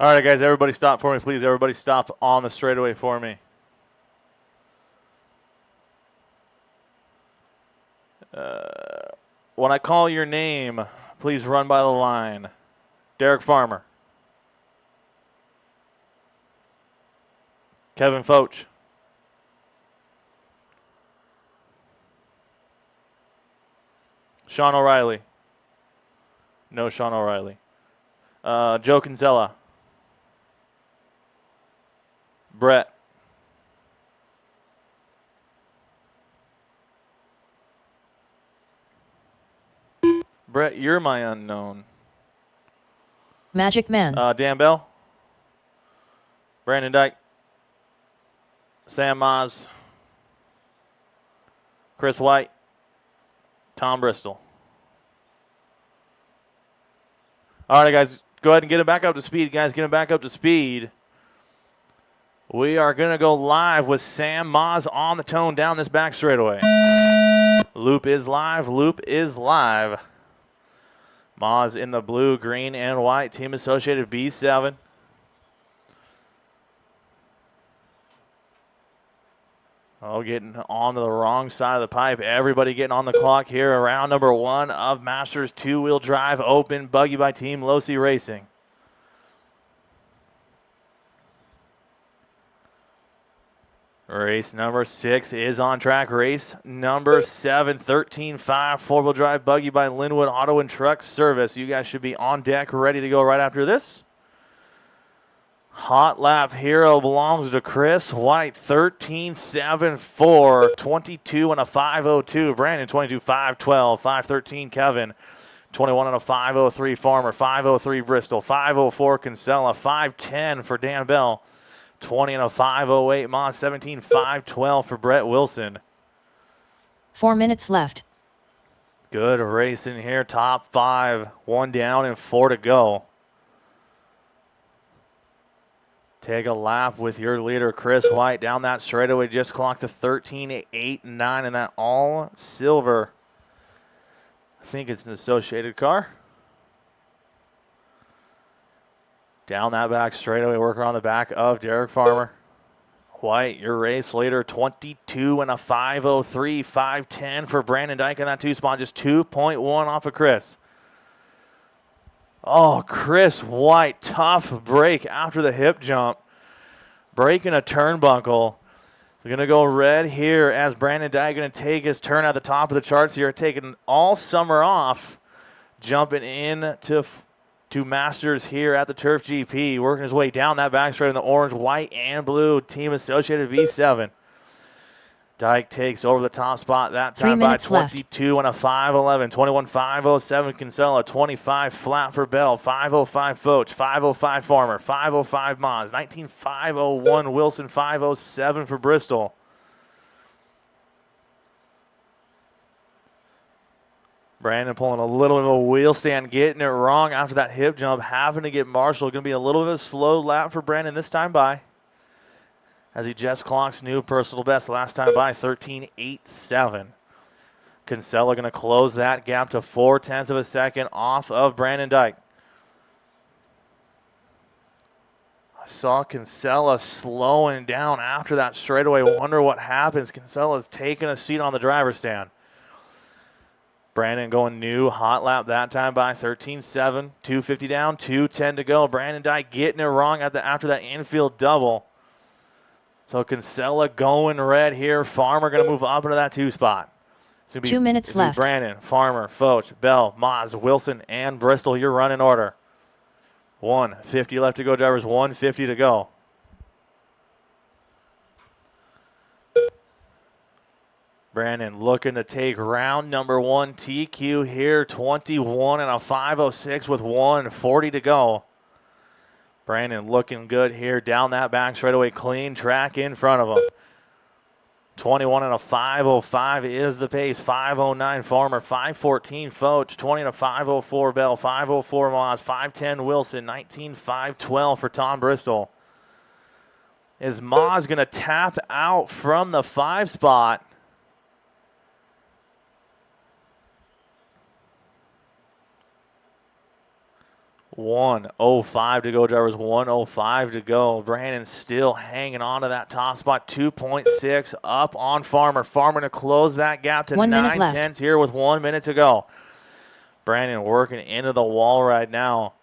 All right, guys, everybody stop for me, please. Everybody stop on the straightaway for me. When I call your name, please run by the line. Derek Farmer. Kevin Foch. Sean O'Reilly. No Sean O'Reilly. Joe Kinsella. Brett. Brett, you're my unknown. Magic Man. Dan Bell. Brandon Dyke. Sam Moz. Chris White. Tom Bristol. All right, guys, go ahead and get him back up to speed. Guys, get him back up to speed. We are going to go live with Sam Moz on the tone down this back straightaway. Loop is live. Loop is live. Moz in the blue, green, and white. Team Associated B7. Oh, getting on to the wrong side of the pipe. Everybody getting on the clock here around number 1 of Masters two-wheel drive open buggy by Team Losi Racing. Race number 6 is on track. Race number 7, 13.5 four-wheel drive buggy by Linwood Auto and Truck Service. You guys should be on deck, ready to go right after this. Hot lap hero belongs to Chris White, 13.74, 22 and a 5.02. Brandon, 22, 5.12, 5.13. Kevin, 21 and a 5.03. Farmer, 5.03. Bristol, 5.04. Kinsella, 5.10 for Dan Bell, 20 and a 5.08. Moz, 17, 5.12 for Brett Wilson. 4 minutes left. Good racing here. Top 5, 1 down and 4 to go. Take a lap with your leader, Chris White, down that straightaway. Just clocked to 13.8.9 in that all silver. I think it's an Associated car. Down that back straightaway, working on the back of Derek Farmer. White, your race leader, 22 and a 5.03, 5.10 for Brandon Dyke in that 2 spot, just 2.1 off of Chris. Oh, Chris White, tough break after the hip jump. Breaking a turnbuckle. We're going to go red here as Brandon Dyke going to take his turn at the top of the charts here, taking all summer off, jumping in to Masters here at the Turf GP, working his way down that back straight in the orange, white, and blue Team Associated V7. Dyke takes over the top spot that time by 22 and a 5.11, 21 5.07 Kinsella, 25 flat for Bell, 5.05 Foch, 5.05 Farmer, 5.05 Moz, 19 5.01 Wilson, 5.07 for Bristol. Brandon pulling a little bit of a wheel stand, getting it wrong after that hip jump, having to get Marshall. Going to be a little bit of a slow lap for Brandon this time by, as he just clocks new personal best last time by, 13.87. Kinsella going to close that gap to 0.4 of a second off of Brandon Dyke. I saw Kinsella slowing down after that straightaway. Wonder what happens. Kinsella's taking a seat on the driver's stand. Brandon going new hot lap that time by 13.7, 2.50 down, 2.10 to go. Brandon Dyke getting it wrong after that infield double. So Kinsella going red here. Farmer going to move up into that 2 spot. 2 minutes left. Brandon, Farmer, Foch, Bell, Moz, Wilson, and Bristol. Your run in order. 1:50 left to go, drivers. 1:50 to go. Brandon looking to take round number 1 TQ here. 21 and a 5.06 with 1:40 to go. Brandon looking good here down that back straightaway. Clean track in front of him. 21 and a 5.05 is the pace. 5.09 Farmer, 5.14 Foch, 20 and a 5.04 Bell, 5.04 Moz, 5.10 Wilson, 19 5.12 for Tom Bristol. Is Moz going to tap out from the 5 spot? 1:05 to go, drivers. 1:05 to go. Brandon still hanging on to that top spot. 2.6 up on Farmer. Farmer to close that gap to 1 minute left. 9/10 here with 1 minute to go. Brandon working into the wall right now.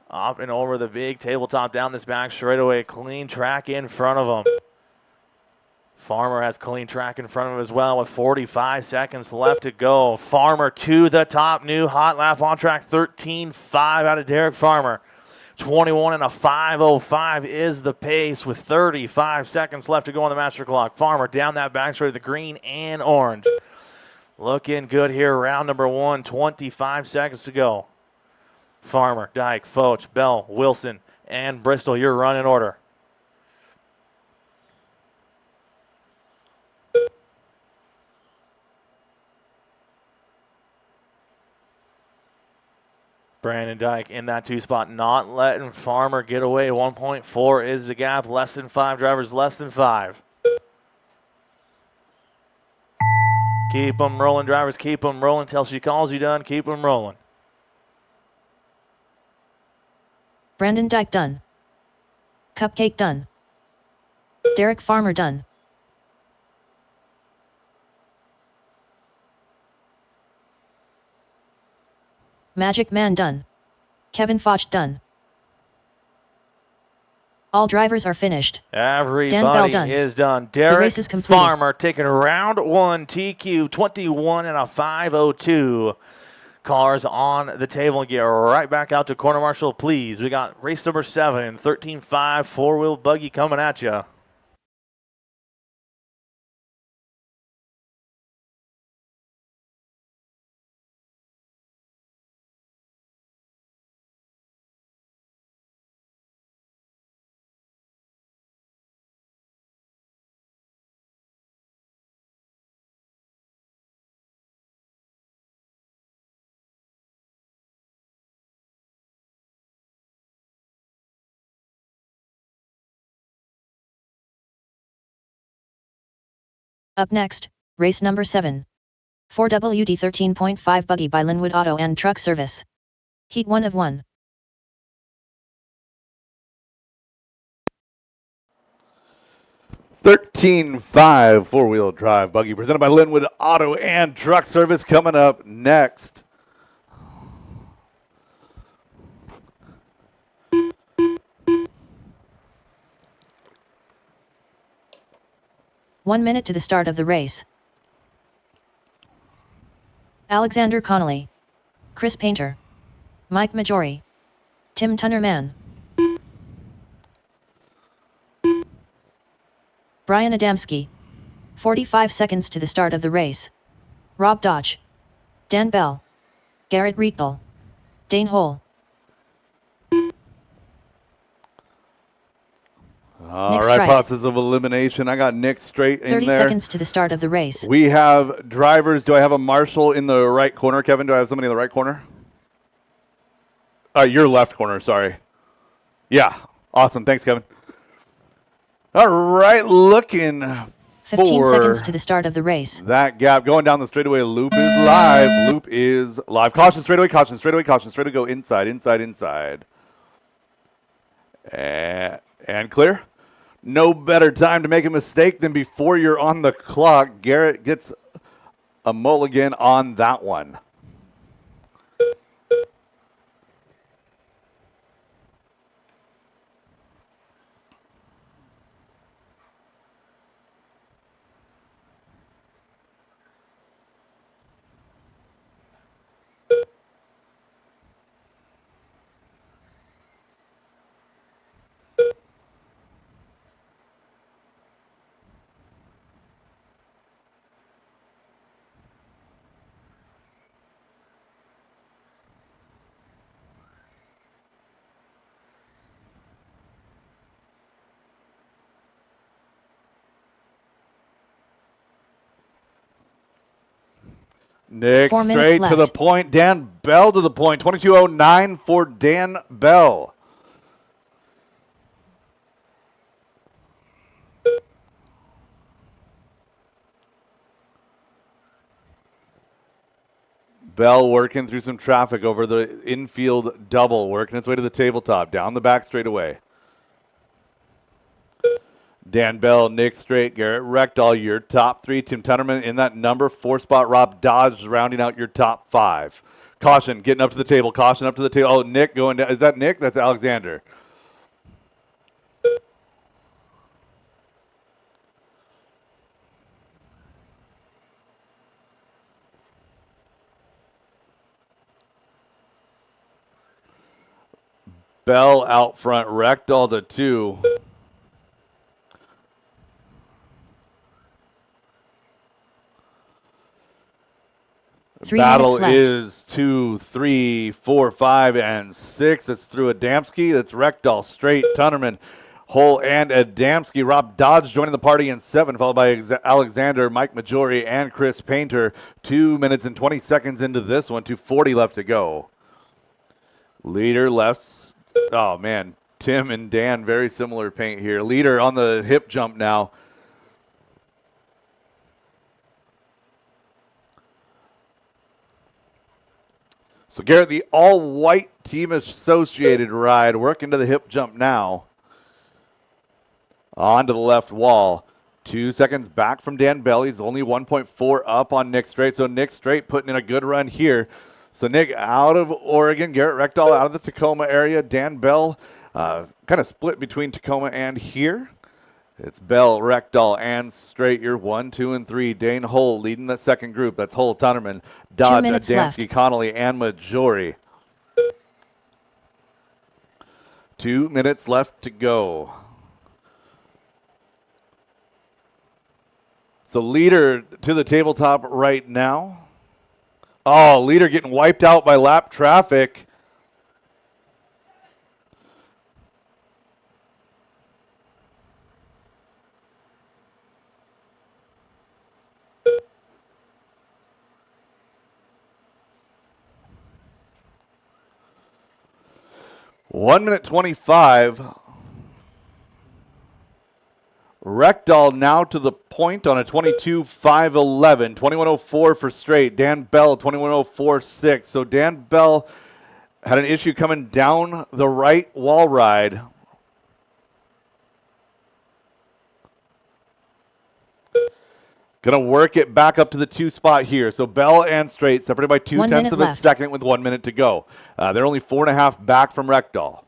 Up and over the big tabletop down this back straightaway. Clean track in front of him. Farmer has clean track in front of him as well with 45 seconds left to go. Farmer to the top. New hot lap on track. 13.5 out of Derek Farmer. 21 and a 5:05 is the pace with 35 seconds left to go on the master clock. Farmer down that back straight, the green and orange. Looking good here. Round number 1, 25 seconds to go. Farmer, Dyke, Foch, Bell, Wilson, and Bristol, your run in order. Brandon Dyke in that 2 spot, not letting Farmer get away. 1.4 is the gap. Less than 5 drivers, less than 5. Keep them rolling, drivers. Keep them rolling till she calls you done. Keep them rolling. Brandon Dyke done. Cupcake done. Derek Farmer done. Magic Man done. Kevin Foch done. All drivers are finished. Everybody done. is done. The Derek race is completed. Farmer taking round 1, TQ 21 and a 5:02. Cars on the table and get right back out to corner marshal, please. We got race number 7, 13.5 4-wheel buggy coming at you. Up next, race number 7. 4WD 13.5 buggy by Linwood Auto and Truck Service. Heat 1 of 1. $13.5 four-wheel drive buggy presented by Linwood Auto and Truck Service coming up next. One minute to the start of the race. Alexander Connolly, Chris Painter, Mike Majori, Tim Tunnerman, Brian Adamski. 45 seconds to the start of the race. Rob Dodge, Dan Bell, Garrett Riegel, Dane Hole. All Nick right, Strike. process of elimination. I got Nick straight in 30 there. seconds to the start of the race. We have drivers. Do I have a marshal in the right corner, Kevin? Do I have somebody in the right corner? Your left corner, sorry. Yeah, awesome. Thanks, Kevin. All right, looking 15 for seconds to the start of the race. that gap. Going down the straightaway. Loop is live. Loop is live. Caution, straightaway, caution, straightaway, caution. Straightaway, go inside, inside, inside. And clear. No better time to make a mistake than before you're on the clock. Garrett gets a mulligan on that one. Nick 4 minutes straight to the left. point. Dan Bell to the point. 22:09 for Dan Bell. Bell working through some traffic over the infield double, working its way to the tabletop, down the back straightaway. Dan Bell, Nick Straight, Garrett Reckdahl, your top three. Tim Tunnerman in that number 4 spot. Rob Dodge rounding out your top 5. Caution, getting up to the table. Caution up to the table. Oh, Nick going down. Is that Nick? That's Alexander. Bell out front. Reckdahl to 2. Battle is 2, 3, 4, 5, and 6. It's through Adamski. That's Reckdahl, Straight, Tunnerman, Hull, and Adamski. Rob Dodge joining the party in 7, followed by Alexander, Mike Majori, and Chris Painter. 2 minutes and 20 seconds into this one, 2:40 left to go. Leader left. Oh, man. Tim and Dan, very similar paint here. Leader on the hip jump now. So, Garrett, the all-white Team Associated ride working to the hip jump now. Onto the left wall. 2 seconds back from Dan Bell. He's only 1.4 up on Nick Straight. So, Nick Straight putting in a good run here. So, Nick out of Oregon. Garrett Reckdahl out of the Tacoma area. Dan Bell kind of split between Tacoma and here. It's Bell, Reckdahl, and Straight. You're 1, 2, and 3. Dane Hull leading that second group. That's Hull, Tunnerman, Dodge, Adamski, Connolly, and Majori. 2 minutes left to go. So leader to the tabletop right now. Oh, leader getting wiped out by lap traffic. One minute 25. Reckdahl now to the point on a 22.511. 21.04 for Straight. Dan Bell, 21.046. So Dan Bell had an issue coming down the right wall ride. Going to work it back up to the 2 spot here. So Bell and Straight separated by 0.2 of a second with 1 minute to go. They're only 4.5 back from Reckdahl.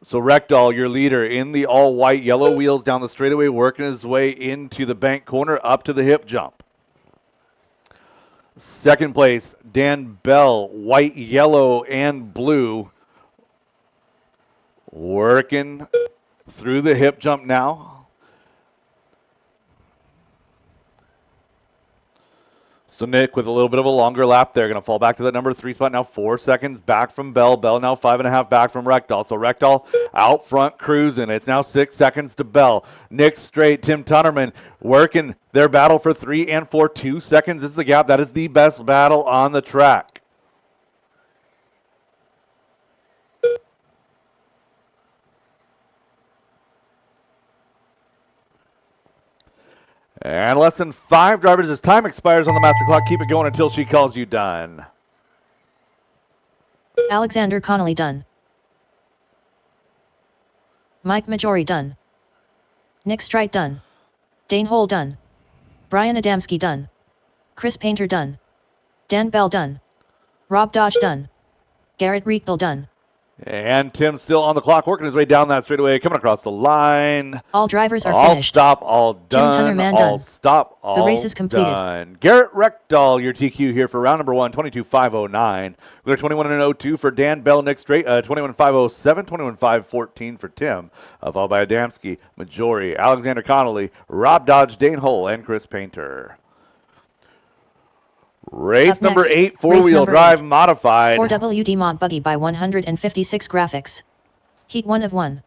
So Reckdahl, your leader, in the all-white yellow wheels down the straightaway, working his way into the bank corner, up to the hip jump. Second place, Dan Bell, white, yellow, and blue, working through the hip jump now. So Nick with a little bit of a longer lap there. Going to fall back to that number 3 spot now. 4 seconds back from Bell. Bell now 5.5 back from Reckdahl. So Reckdahl out front cruising. It's now 6 seconds to Bell. Nick Straight, Tim Tunnerman working their battle for 3 and 4. 2 seconds is the gap. That is the best battle on the track. And less than 5 drivers as time expires on the master clock. Keep it going until she calls you done. Alexander Connolly done. Mike Majori done. Nick Straight done. Dane Hull done. Brian Adamski done. Chris Painter done. Dan Bell done. Rob Dodge done. Garrett Reckdahl done. And Tim still on the clock, working his way down that straightaway, coming across the line. All drivers are all finished. All stop, all done. Tim Tunnerman all done. Stop, all the race is completed. Done. Garrett Reckdahl, your TQ here for round number 1, 22.509. We got 21.02 for Dan Bell, Nick Straight, 21.507, 21.514 for Tim, followed by Adamski, Majori, Alexander Connolly, Rob Dodge, Dane Hull, and Chris Painter. Race number 8, four-wheel drive modified. 4WD mod buggy by 156 graphics. Heat 1 of 1.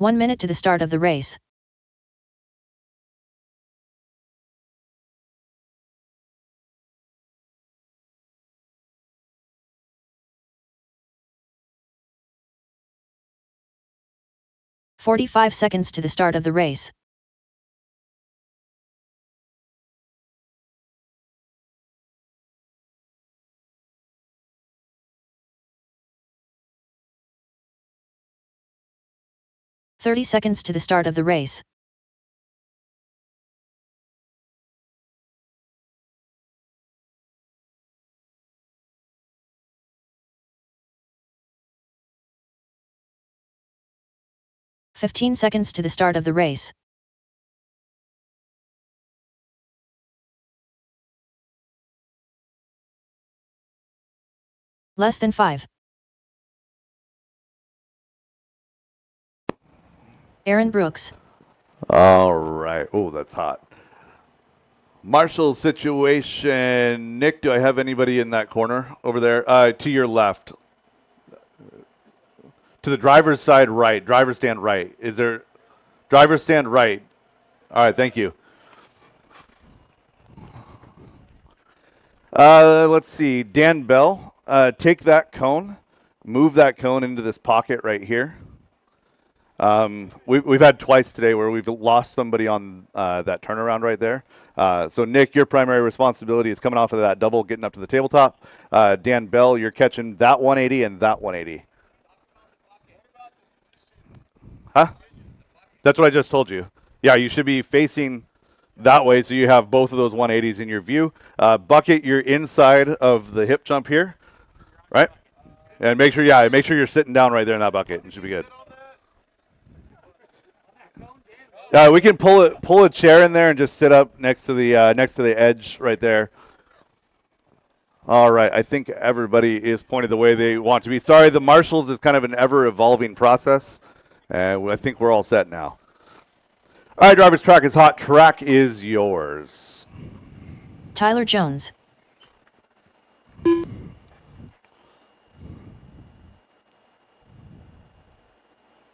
1 minute to the start of the race. "45 seconds to the start of the race. "30 seconds to the start of the race. "15 seconds to the start of the race. Less than 5. Aaron Brooks. All right. Oh, that's hot. Marshall situation. Nick, do I have anybody in that corner over there? To your left. To the driver's side right. Driver stand right. Is there... Driver stand right. All right, thank you. Let's see. Dan Bell, take that cone. Move that cone into this pocket right here. We've had twice today where we've lost somebody on that turnaround right there. So Nick, your primary responsibility is coming off of that double, getting up to the tabletop. Dan Bell, you're catching that 180 and that 180. Huh? That's what I just told you. Yeah, you should be facing that way so you have both of those 180s in your view. Bucket, you're inside of the hip jump here, right? And make sure you're sitting down right there in that bucket. It should be good. We can pull a chair in there and just sit up next to the edge right there. All right, I think everybody is pointed the way they want to be. Sorry, the marshals is kind of an ever-evolving process, and I think we're all set now. All right, driver's track is hot. Track is yours. Tyler Jones.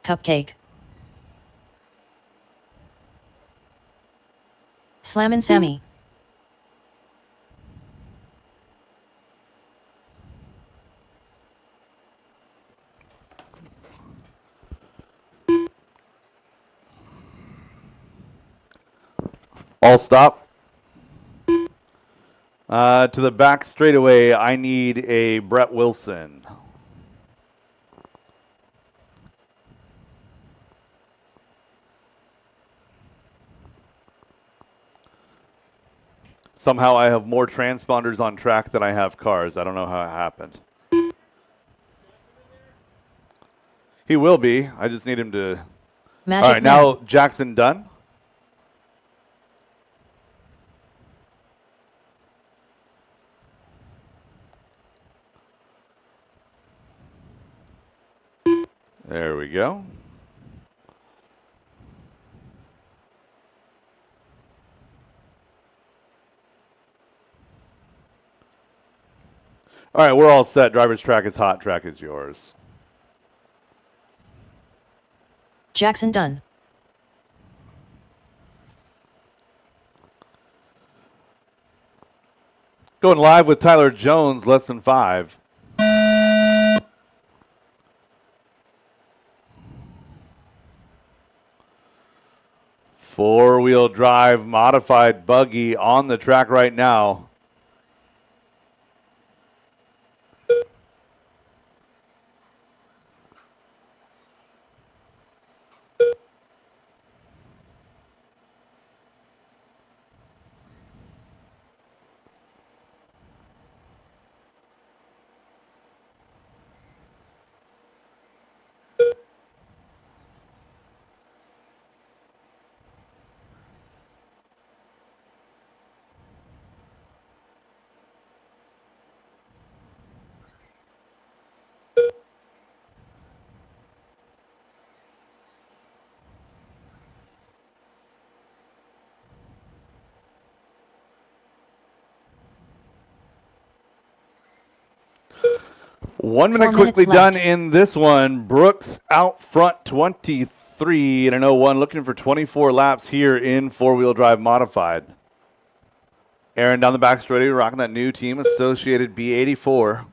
Cupcake. Slammin' Sammy. All stop. To the back straightaway, I need a Brett Wilson. Somehow I have more transponders on track than I have cars. I don't know how it happened. He will be. I just need him to... Magic All right, Man. now Jackson done. There we go. All right, we're all set. Driver's track is hot. Track is yours. Jackson done. Going live with Tyler Jones, less than 5. Four-wheel drive modified buggy on the track right now. One minute 4 minutes quickly done left. in this one. Brooks out front 23. 2003 and an 01, looking for 24 laps here in four-wheel drive modified. Aaron down the back straightaway, rocking that new Team Associated B84.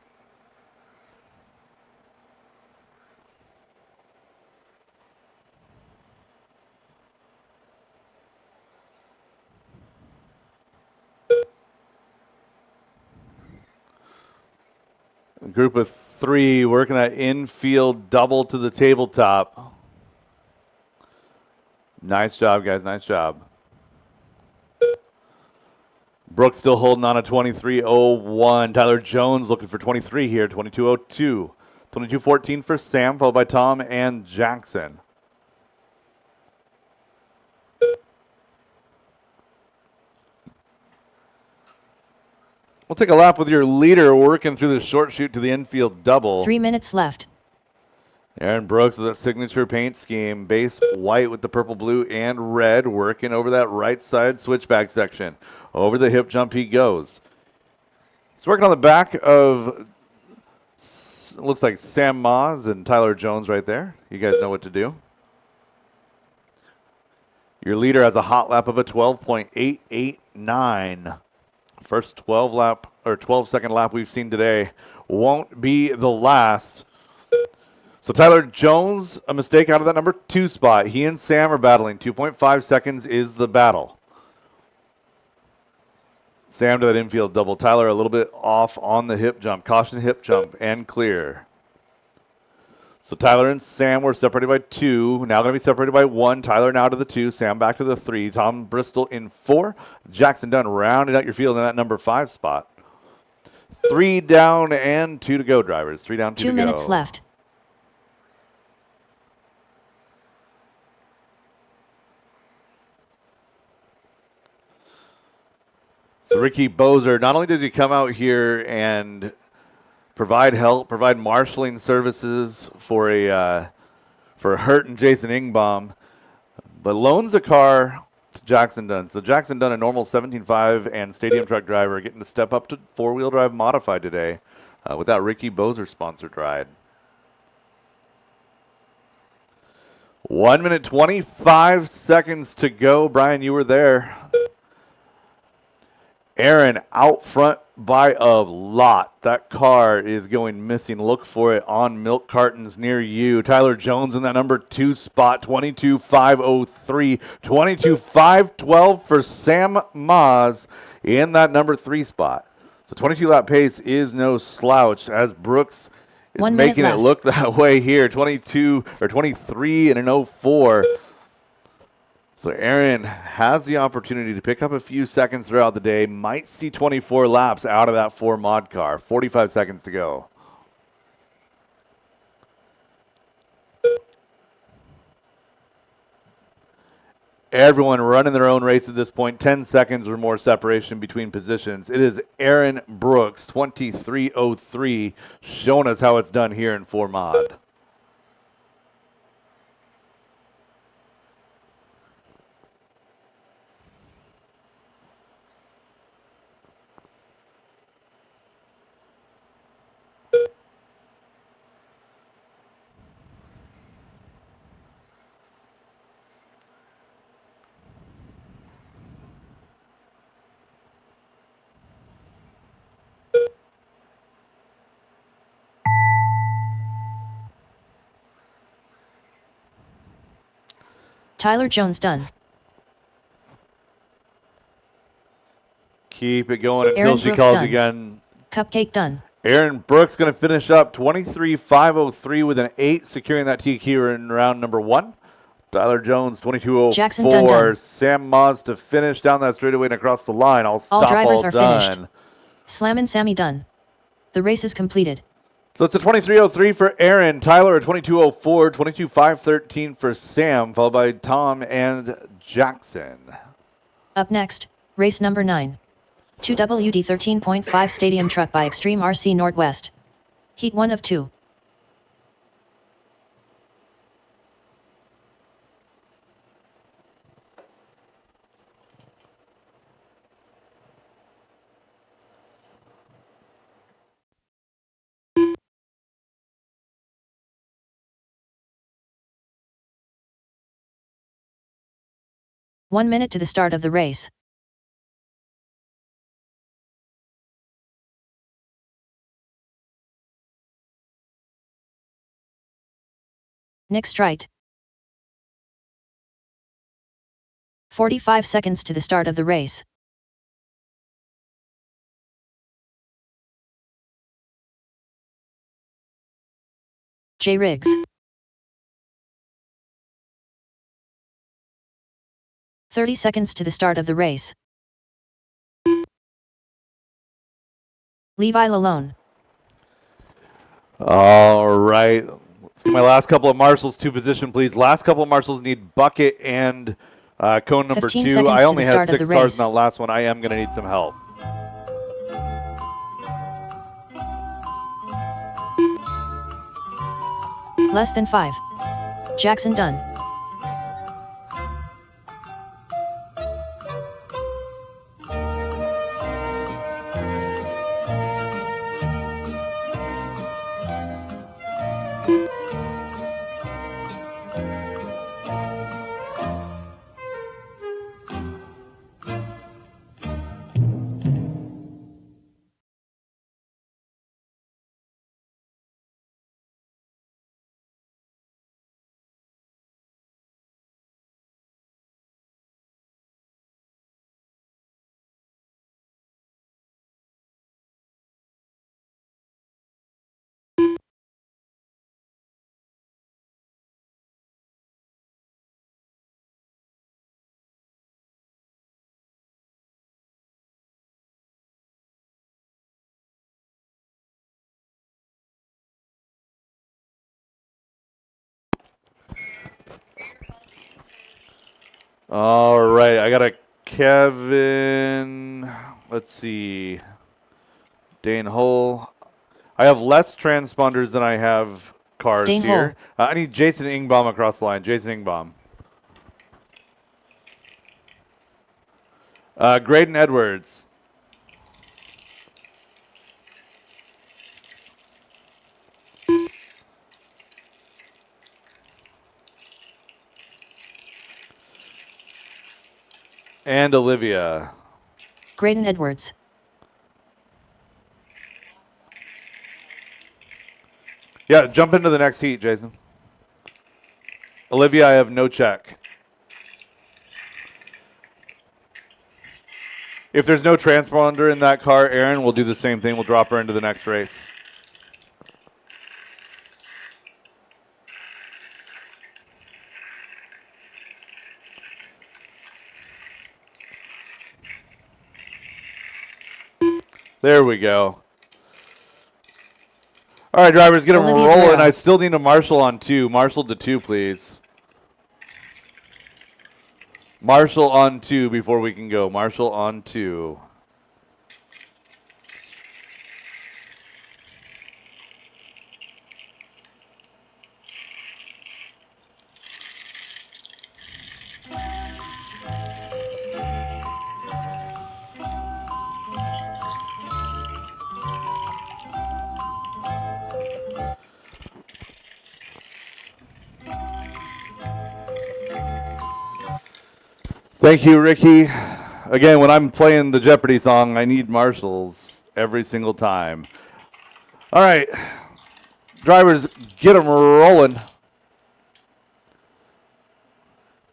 A group of three working that infield double to the tabletop. Nice job, guys. Nice job. Brooks still holding on a 23.01. Tyler Jones looking for 23 here, 22.02. 22.14 for Sam, followed by Tom and Jackson. We'll take a lap with your leader working through the short chute to the infield double. 3 minutes left. Aaron Brooks with that signature paint scheme. Base white with the purple, blue, and red, working over that right side switchback section. Over the hip jump he goes. He's working on the back of, looks like Sam Moz and Tyler Jones right there. You guys know what to do. Your leader has a hot lap of a 12.889. First 12-second lap we've seen today won't be the last. So Tyler Jones, a mistake out of that number 2 spot. He and Sam are battling. 2.5 seconds is the battle. Sam to that infield double. Tyler a little bit off on the hip jump. Caution hip jump and clear. So Tyler and Sam were separated by 2. Now going to be separated by 1. Tyler now to the 2. Sam back to the 3. Tom Bristol in 4. Jackson Dunn rounding out your field in that number 5 spot. 3 down and 2 to go, drivers. 3 down, 2 to go. 2 minutes left. So Ricky Bozer, not only does he come out here and provide help, provide marshaling services for Hurt and Jason Ingbaum, but loans a car to Jackson Dunn. So Jackson Dunn, a normal 17.5 and stadium truck driver, getting to step up to four-wheel drive modified today with that Ricky Bozer sponsored ride. 1 minute 25 seconds to go. Brian, you were there. Aaron out front by a lot. That car is going missing. Look for it on milk cartons near you. Tyler Jones in that number 2 spot, 22.503. 22.512 for Sam Moz in that number 3 spot. So 22 lap pace is no slouch as Brooks is 1 minute making it left. look that way here. 22 or 23 and an 04. So Aaron has the opportunity to pick up a few seconds throughout the day. Might see 24 laps out of that 4 mod car. 45 seconds to go. Everyone running their own race at this point. 10 seconds or more separation between positions. It is Aaron Brooks, 23.03, showing us how it's done here in 4 mod. Tyler Jones done. Keep it going until Aaron she Brooks calls done. again. Cupcake done. Aaron Brooks going to finish up 23.503 with an 8, securing that T here in round number 1. Tyler Jones, Jackson Dunn 22.04. done. Sam Moz to finish down that straightaway and across the line. All stop, drivers all are done. finished. Slammin' Sammy done. The race is completed. So it's a 23.03 for Aaron. Tyler a 22.04. 22.513 for Sam, followed by Tom and Jackson. Up next, race number 9. 2WD 13.5 Stadium Truck by Extreme RC Northwest. Heat 1 of 2. 1 minute to the start of the race. Next right. 45 seconds to the start of the race. J. Riggs. 30 seconds to the start of the race. Levi Lalone. All right. Let's get my last couple of marshals to position, please. Last couple of marshals need bucket and cone number 15 2. seconds I to only the had start of 6 the cars race. in that last one. I am going to need some help. Less than 5. Jackson done. All right. I got a Kevin. Let's see. Dane Hull. I have less transponders than I have cars Dane here. I need Jason Ingbaum across the line. Jason Ingbaum. Graydon Edwards. And Olivia. Graydon Edwards. Yeah, jump into the next heat, Jason. Olivia, I have no check. If there's no transponder in that car, Aaron, we'll do the same thing. We'll drop her into the next race. There we go. All right, drivers, get them Olivia rolling. Guerrero. I still need a marshal on 2. Marshal to 2, please. Marshal on 2 before we can go. Marshal on 2. Thank you, Ricky. Again, when I'm playing the Jeopardy song, I need marshals every single time. All right, drivers, get them rolling.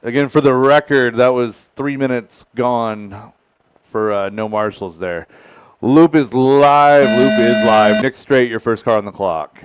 Again, for the record, that was 3 minutes gone for no marshals there. Loop is live. Loop is live. Nick Straight, your first car on the clock.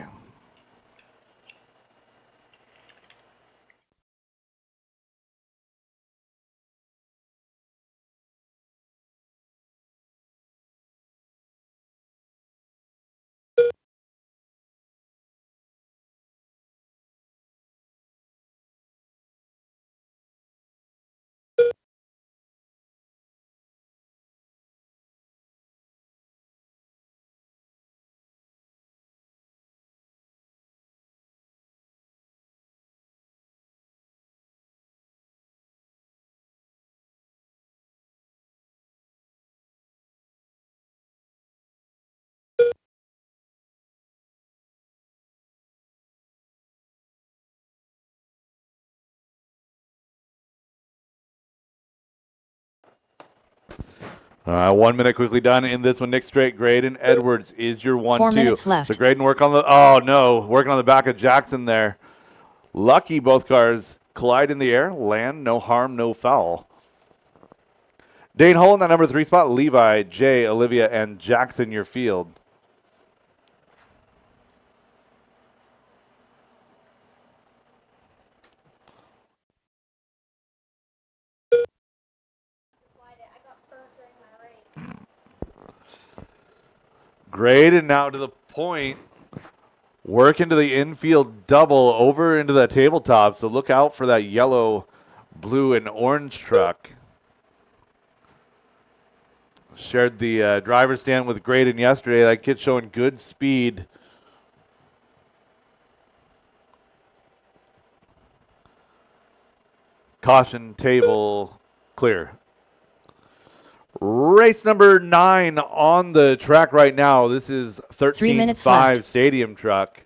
1 minute quickly done in this one. Nick Straight, Graydon Edwards is your 1-2. 4 minutes left. So Graydon working on the back of Jackson there. Lucky both cars collide in the air, land, no harm, no foul. Dane Hull in that number 3 spot, Levi, Jay, Olivia, and Jackson your field. Graydon now to the point. Work into the infield double over into the tabletop. So look out for that yellow, blue, and orange truck. Shared the driver's stand with Graydon yesterday. That kid showing good speed. Caution table clear. Race number 9 on the track right now. This is 3 minutes 13.5 left. stadium truck.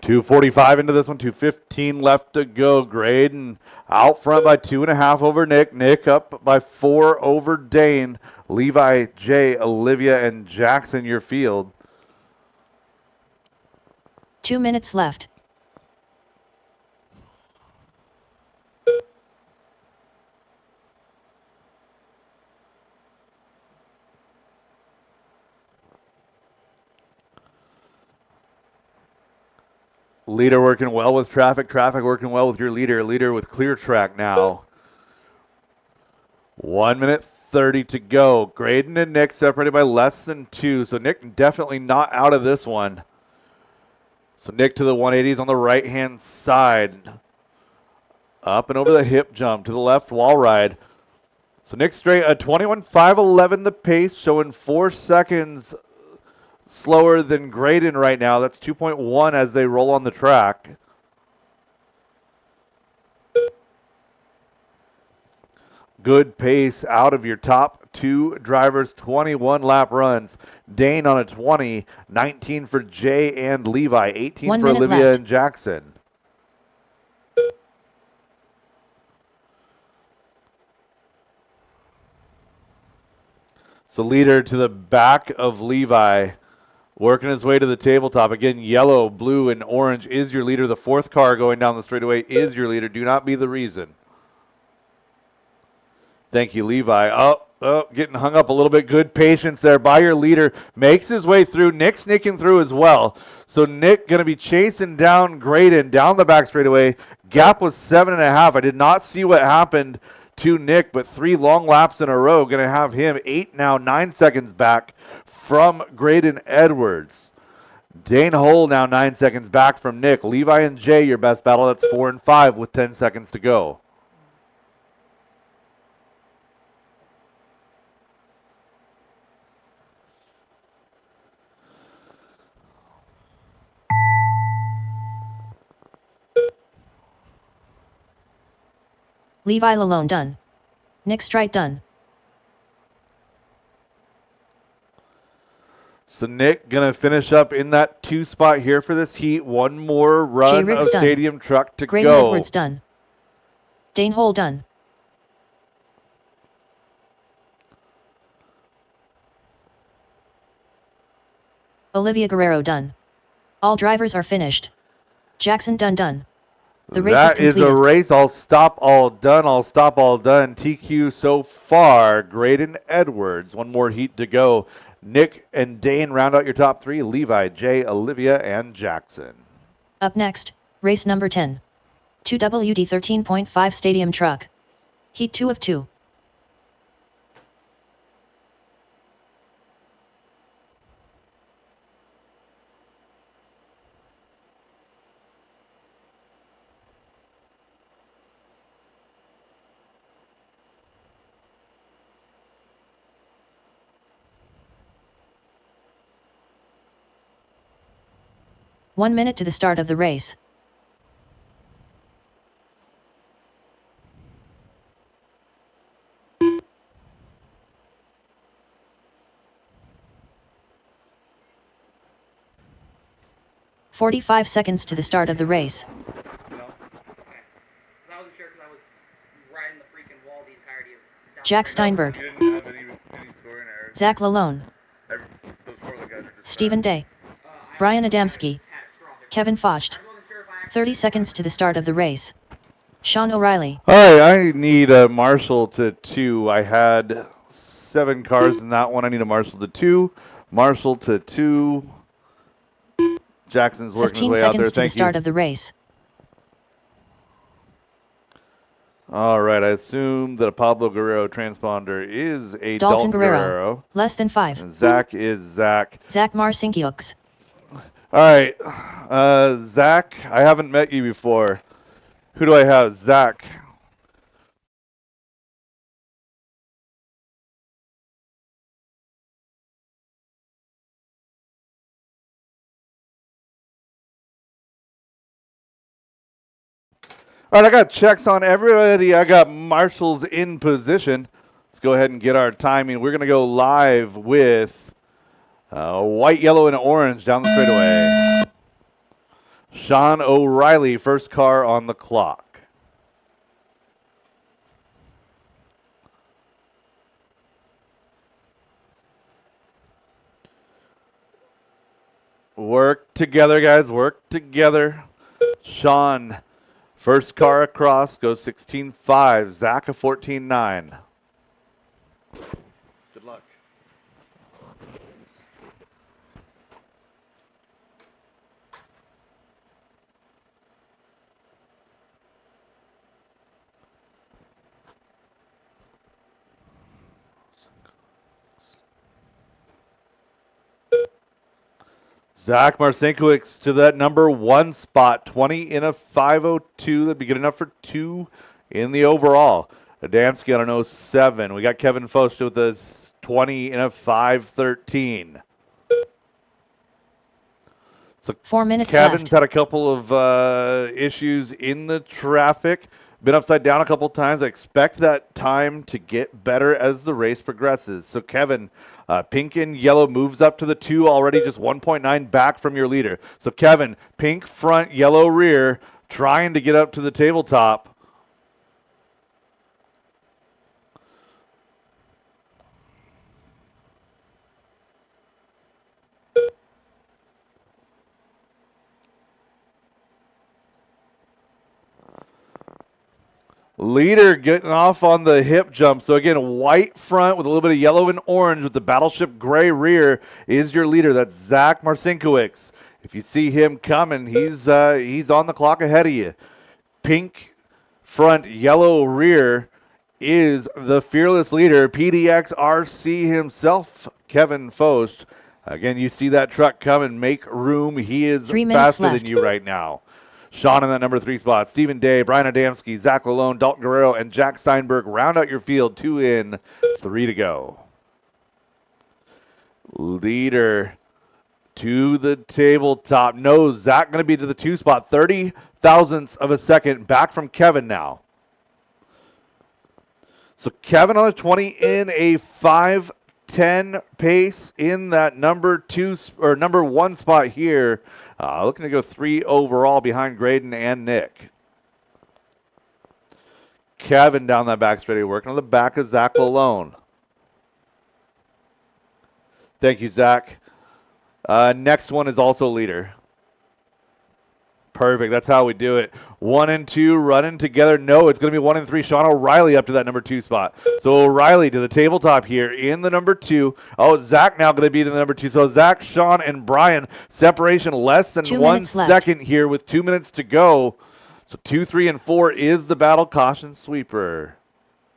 .245 into this one, 2:15 left to go. Graydon out front by 2.5 over Nick. Nick up by 4 over Dane. Levi, Jay, Olivia, and Jackson your field. 2 minutes left. Leader working well with traffic. Traffic working well with your leader. Leader with clear track now. 1 minute 30 to go. Graydon and Nick separated by less than 2. So Nick definitely not out of this one. So Nick to the 180s on the right-hand side. Up and over the hip jump to the left wall ride. So Nick Straight, a 21.511 the pace, showing 4 seconds slower than Graydon right now. That's 2.1 as they roll on the track. Good pace out of your top 2 drivers, 21 lap runs. Dane on a 20, 19 for Jay and Levi, 18 1 for minute Olivia left. and Jackson. So leader to the back of Levi, working his way to the tabletop. Again, yellow, blue, and orange is your leader. The 4th car going down the straightaway is your leader. Do not be the reason. Thank you, Levi. Oh, getting hung up a little bit. Good patience there by your leader. Makes his way through. Nick sneaking through as well. So Nick going to be chasing down Graydon down the back straightaway. Gap was 7.5. I did not see what happened to Nick, but 3 long laps in a row. Going to have him 8 now, 9 seconds back from Graydon Edwards. Dane Hull now 9 seconds back from Nick. Levi and Jay, your best battle. That's 4 and 5 with 10 seconds to go. Levi Lalone done. Nick Strite done. So Nick going to finish up in that 2 spot here for this heat. One more Jay run Riggs of done. stadium truck to Graydon go. Edwards done. Dane Hole done. Olivia Guerrero done. All drivers are finished. Jackson done. The race That is is completed. a race. All stop, all done. All stop, all done. TQ so far. Graydon Edwards. One more heat to go. Nick and Dane round out your top 3. Levi, Jay, Olivia, and Jackson. Up next, race number 10. 2WD 13.5 Stadium Truck. Heat 2 of 2. 1 minute to the start of the race. "45 seconds to the start of the race. No. Okay. 'Cause I wasn't sure because I was riding the freaking wall the entirety of down Jack the Steinberg, You didn't have any scoring errors. Zach Lalone, Those 4 guys are just Stephen Day, I Brian had it Adamski, at a straw there. Kevin Focht. I wasn't sure if I actually 30 seconds to the start of the race. Sean O'Reilly, All right, I need a Marshall to 2. I had 7 cars in that one. I need a Marshall to 2. Marshall to 2. Jackson's working 15 his way out there. seconds to the Thank start you. of the race. All right, I assume that a Pablo Guerrero transponder is a Dalton Dalton Guerrero, less than 5. And Zach is Zach. Zach Marcinkiewicz, All right, Zach, I haven't met you before. Who do I have? Zach. All right, I got checks on everybody. I got marshals in position. Let's go ahead and get our timing. We're going to go live with white, yellow, and orange down the straightaway. Sean O'Reilly, first car on the clock. Work together, guys. Work together. Sean, first car across, goes 16.5. Zach, a 14.9. Good luck. Zach Marcinkiewicz to that number 1 spot, 20 in a 5:02. That'd be good enough for 2 in the overall. Adamski on an 07. We got Kevin Focht with a 20 in a 5:13. So 4 minutes Kevin's left. had a couple of issues in the traffic. Been upside down a couple times. I expect that time to get better as the race progresses. So Kevin, pink and yellow moves up to the 2 already, just 1.9 back from your leader. So Kevin, pink front, yellow rear, trying to get up to the tabletop. Leader getting off on the hip jump. So again, white front with a little bit of yellow and orange with the battleship gray rear is your leader. That's Zach Marcinkiewicz. If you see him coming, he's on the clock ahead of you. Pink front, yellow rear is the fearless leader, PDX RC himself, Kevin Focht. Again, you see that truck coming. Make room. He is 3 minutes faster left. than you right now. Sean in that number 3 spot. Stephen Day, Brian Adamski, Zach Lalone, Dalton Guerrero, and Jack Steinberg round out your field. 2 in, 3 to go. Leader to the tabletop. No, Zach going to be to the 2 spot. 30 thousandths of a second back from Kevin now. So Kevin on a 20 in a 5:10 pace in that number 2 or number 1 spot here. Looking to go 3 overall behind Graydon and Nick. Kevin down that back straightaway, working on the back of Zach Lalone. Thank you, Zach. Next one is also leader. Perfect. That's how we do it. 1 and 2 running together. No, it's going to be 1 and 3. Sean O'Reilly up to that number 2 spot. So O'Reilly to the tabletop here in the number 2. Oh, Zach now going to be to the number 2. So Zach, Sean, and Brian, separation less than 2 1 minutes left. second here with 2 minutes to go. So 2, 3, and 4 is the battle. Caution sweeper.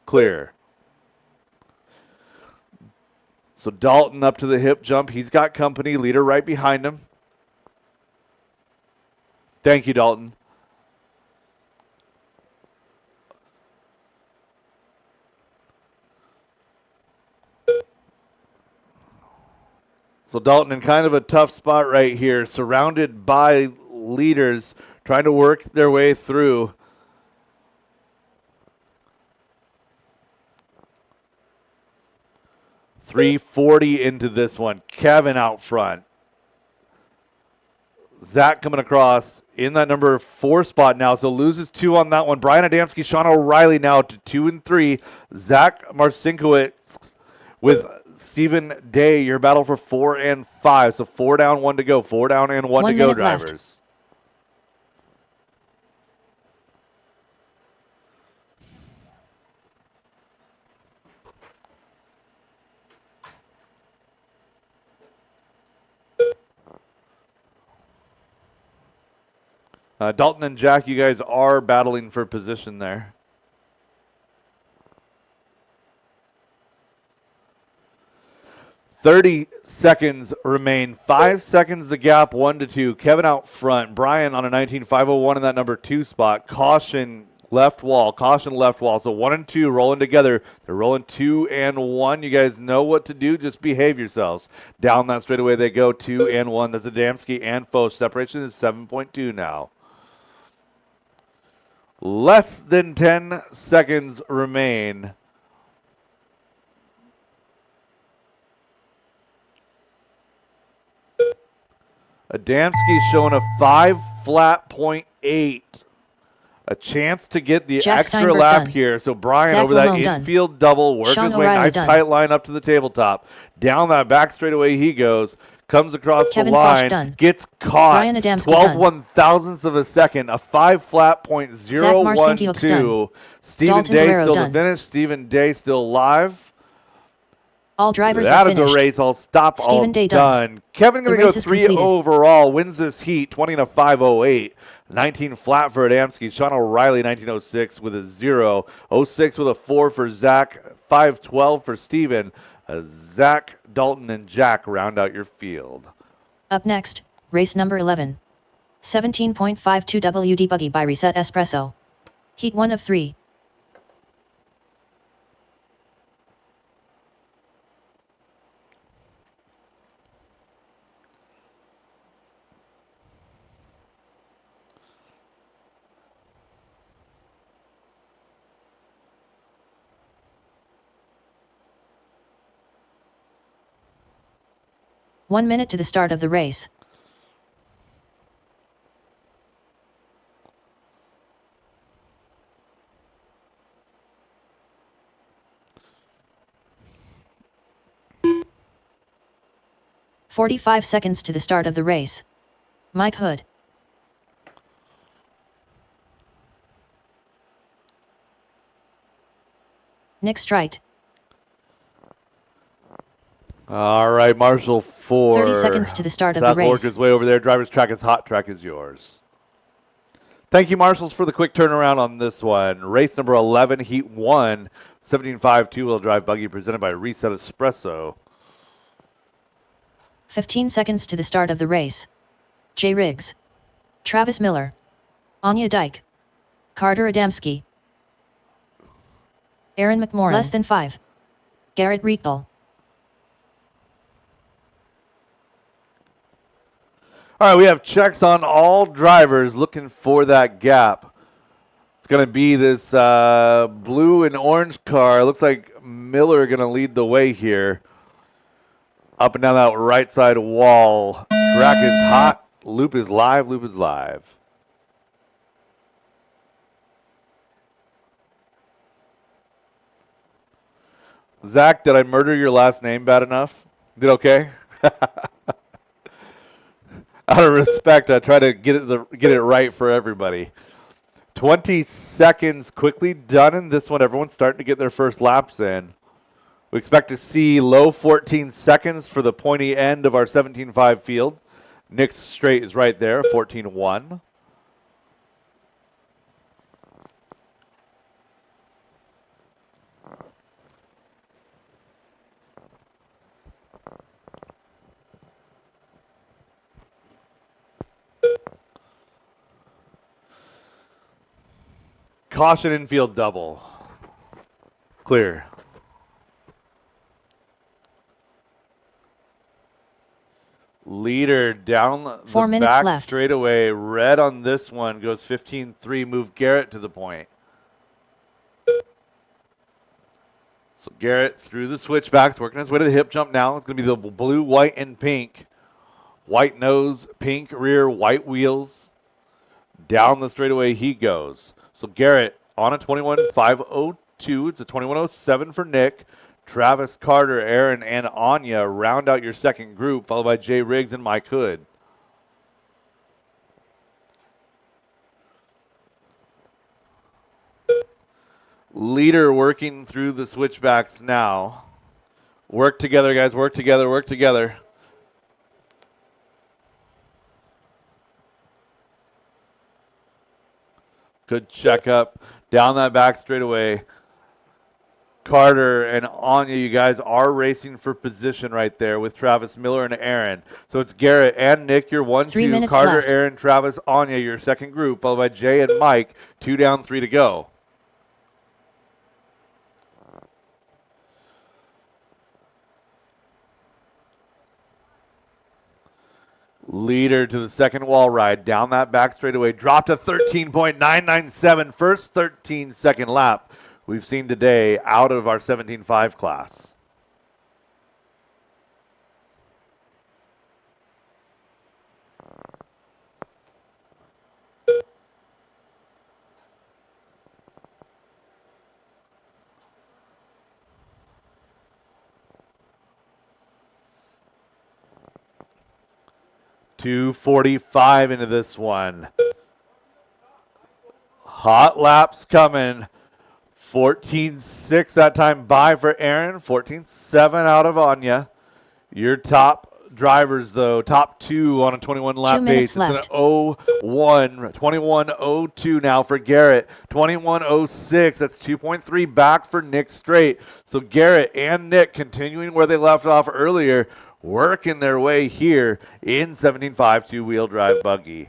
Clear. So Dalton up to the hip jump. He's got company. Leader right behind him. Thank you, Dalton. So Dalton in kind of a tough spot right here, surrounded by leaders trying to work their way through. .340 into this one. Kevin out front. Zach coming across in that number 4 spot now, so loses 2 on that one. Brian Adamski, Sean O'Reilly now to 2 and 3. Zach Marcinkowicz with Stephen Day, your battle for 4 and 5. So 4 down, 1 to go. 4 down and 1 to go, minute left. drivers. Dalton and Jack, you guys are battling for position there. .30 seconds remain. 5 seconds the gap, 1 to 2. Kevin out front. Brian on a 19.501 in that number 2 spot. Caution left wall. Caution left wall. So 1 and 2 rolling together. They're rolling 2 and 1. You guys know what to do. Just behave yourselves. Down that straightaway they go. 2 and 1. That's Adamski and Foch. Separation is 7.2 now. Less than 10 seconds remain. Adamski showing a 5 flat .8. A chance to get the Jack extra Steinberg lap done. here. So Brian Zach over that Lamone done. infield double, work Sean his way, O'Reilly nice done. tight line up to the tabletop. Down that back straightaway he goes. Comes across Kevin the Foch line, done. gets caught. Brian Adamski 12 done. 1,000ths of a second, a 5 flat Marcinkiewicz .012. done. Stephen Dalton Day Guerrero still done. to finish. Stephen Day still live. All drivers That have is finished. a race. I'll stop. All Stephen Day done. done. Kevin going The to go race is 3 completed. overall. Wins this heat. 20 and a 508. 19 flat for Adamski. Sean O'Reilly 1906 with a 0. 06 with a 4 for Zach. 512 for Steven. Zach, Dalton, and Jack round out your field. Up next, race number 11. 17.52 WD Buggy by Reset Espresso. Heat 1 of 3. One minute to the start of the race. "45 seconds to the start of the race. Mike Hood. Nick Strite. All right, Marshall 4. 30 seconds to the start of the South race. Orchard's way over there. Driver's track is hot. Track is yours. Thank you, Marshals, for the quick turnaround on this one. Race number 11, Heat 1, 17.5 two-wheel drive buggy presented by Reset Espresso. 15 seconds to the start of the race. Jay Riggs. Travis Miller. Anya Dyke. Carter Adamski. Aaron McMorran. Less than 5. Garrett Riekdal. All right, we have checks on all drivers looking for that gap. It's going to be this blue and orange car. Looks like Miller going to lead the way here. Up and down that right side wall. Track is hot. Loop is live. Loop is live. Zach, did I murder your last name bad enough? Did okay? Out of respect, I try to get it right for everybody. 20 seconds quickly done in this one. Everyone's starting to get their first laps in. We expect to see low 14 seconds for the pointy end of our 17.5 field. Nick Straight is right there, 14.1. Caution infield double. Clear. Leader down 4 the minutes back left. straightaway. Red on this one goes 15-3. Move Garrett to the point. So Garrett through the switchbacks, working his way to the hip jump now. It's going to be the blue, white, and pink. White nose, pink rear, white wheels. Down the straightaway he goes. So Garrett on a 21.502. It's a 21.07 for Nick. Travis, Carter, Aaron, and Anya round out your second group, followed by Jay Riggs and Mike Hood. Leader working through the switchbacks now. Work together, guys. Work together. Work together. Good checkup. Down that back straightaway. Carter and Anya, you guys are racing for position right there with Travis Miller and Aaron. So it's Garrett and Nick, your 1-2. 3 minutes Carter, left. Aaron, Travis, Anya, your second group, followed by Jay and Mike. 2 down, 3 to go. Leader to the second wall ride, down that back straightaway, dropped to 13.997, first 13-second lap we've seen today out of our 17.5 class. .245 into this one. Hot laps coming. 14.6 that time by for Aaron. 14.7 out of Anya. Your top drivers, though, top 2 on a 21 lap 2 minutes base. left. It's an 0-1, 21.02 now for Garrett. 21.06, that's 2.3 back for Nick Straight. So Garrett and Nick continuing where they left off earlier, working their way here in 17.5 two-wheel drive buggy.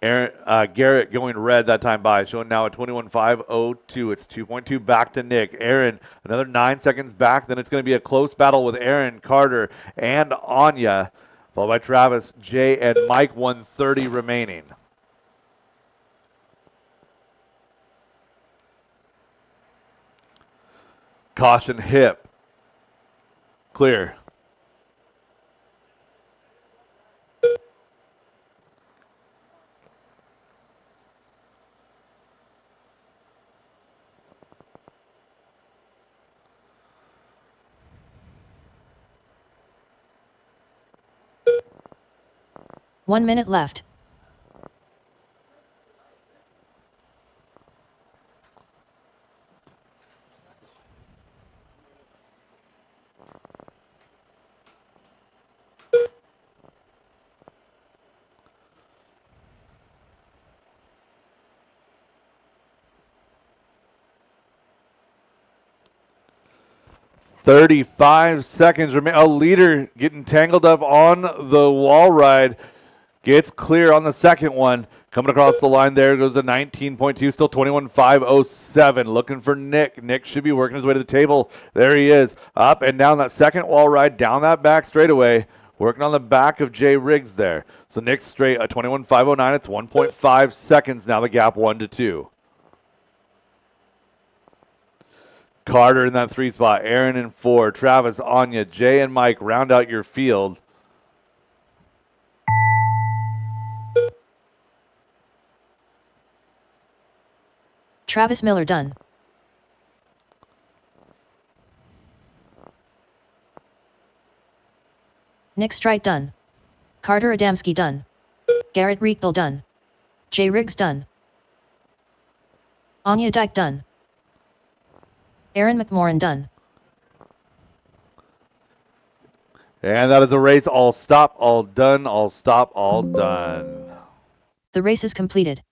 Garrett going red that time by, showing now a 21.502. It's 2.2 back to Nick. Aaron, another 9 seconds back. Then it's going to be a close battle with Aaron, Carter, and Anya, followed by Travis, Jay, and Mike. 130 remaining. Caution hip. Clear. One minute left. .35 seconds remain. A leader getting tangled up on the wall ride. Gets clear on the second one. Coming across the line there goes to 19.2, still 21.507. Looking for Nick. Nick should be working his way to the table. There he is. Up and down that second wall ride, down that back straightaway. Working on the back of Jay Riggs there. So Nick straight at 21.509. It's 1.5 seconds now, the gap 1-2. Carter in that 3 spot. Aaron in 4. Travis, Anya, Jay, and Mike round out your field. Travis Miller done. Nick Strite done. Carter Adamski done. Garrett Reekbill done. Jay Riggs done. Anya Dyke done. Aaron McMorrin done. And that is a race. All stop, all done, all stop, all done. The race is completed.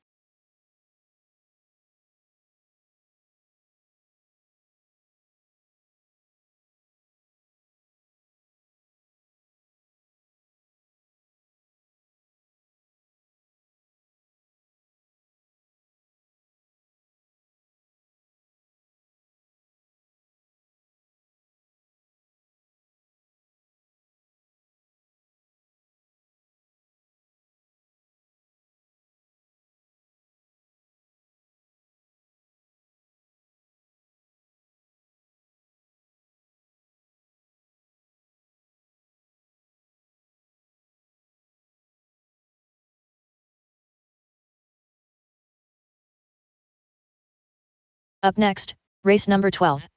Up next, race number 12.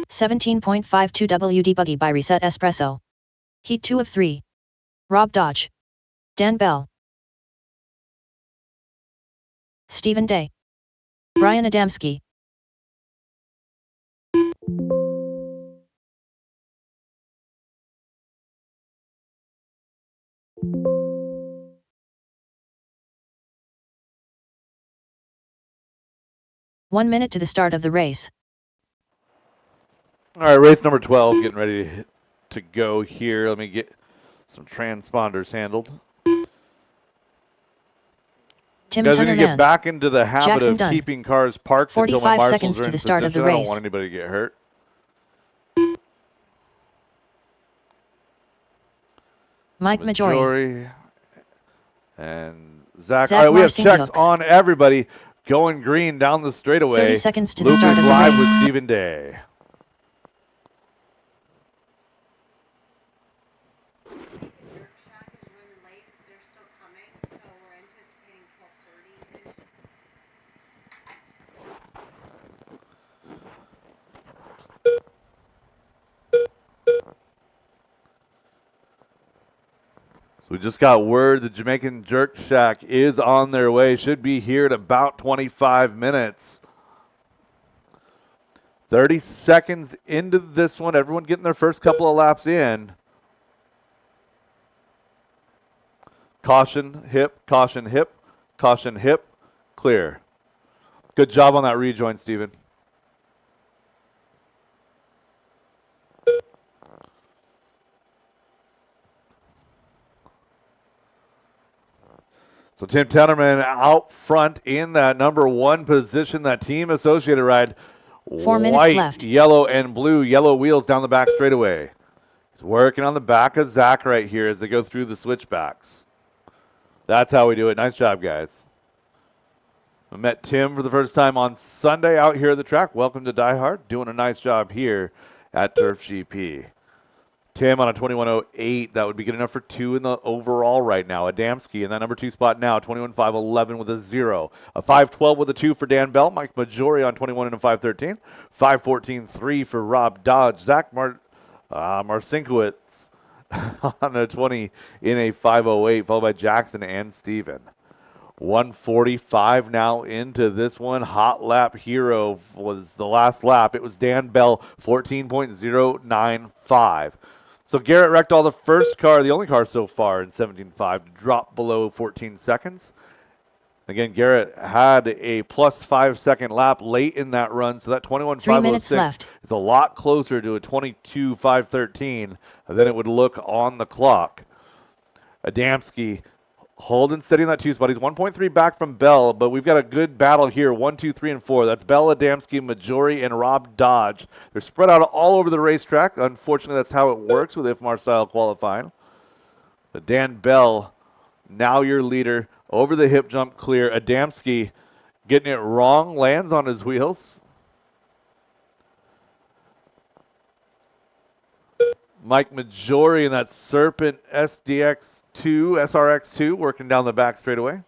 17.52 WD Buggy by Reset Espresso. Heat 2 of 3. Rob Dodge. Dan Bell. Stephen Day. Brian Adamski. One minute to the start of the race. All right, race number 12 getting ready to go here. Let me get some transponders handled. Tim Guys, we need to get Tunnerman. back into the habit Jackson of Dunn. keeping cars parked until my 45 marshals seconds are to in the start of the position. I don't race. want anybody to get hurt. Mike Majori. And Zach. Zach All right, we have checks Marcinkiewicz. on everybody. Going green down the straightaway. 30 seconds to the Loop start is of the live race. with Stephen Day. Your check is really late. They're still coming, so we're anticipating 12:30. So we just got word the Jamaican Jerk Shack is on their way. Should be here in about 25 minutes. 30 seconds into this one. Everyone getting their first couple of laps in. Caution, hip, caution, hip, caution, hip, clear. Good job on that rejoin, Steven. So Tim Tennerman out front in that number 1 position, that team associated ride. 4 minutes White, left. yellow, and blue. Yellow wheels down the back straightaway. He's working on the back of Zach right here as they go through the switchbacks. That's how we do it. Nice job, guys. I met Tim for the first time on Sunday out here at the track. Welcome to DieHard. Doing a nice job here at Turf GP. Tim on a 21.08. That would be good enough for 2 in the overall right now. Adamski in that number 2 spot now. 21.511 with a 0. A 5.12 with a 2 for Dan Bell. Mike Majori on 21 and a 5.13. 5.14.3 for Rob Dodge. Zach Marcinkiewicz on a 20 in a 5.08, followed by Jackson and Steven. 1:45 now into this one. Hot lap hero was the last lap. It was Dan Bell, 14.095. So Garrett wrecked all the first car, the only car so far in 17.5 to drop below 14 seconds. Again, Garrett had a plus 5 second lap late in that run, so that 21.506 is a lot closer to a 22.513 than it would look on the clock. Adamski holding steady in that 2 spot. He's 1.3 back from Bell, but we've got a good battle here. 1, 2, 3, and 4. That's Bell, Adamski, Majori, and Rob Dodge. They're spread out all over the racetrack. Unfortunately, that's how it works with IFMAR style qualifying. But Dan Bell, now your leader. Over the hip jump clear. Adamski getting it wrong, lands on his wheels. Mike Majori in that Serpent SRX2 working down the back straightaway.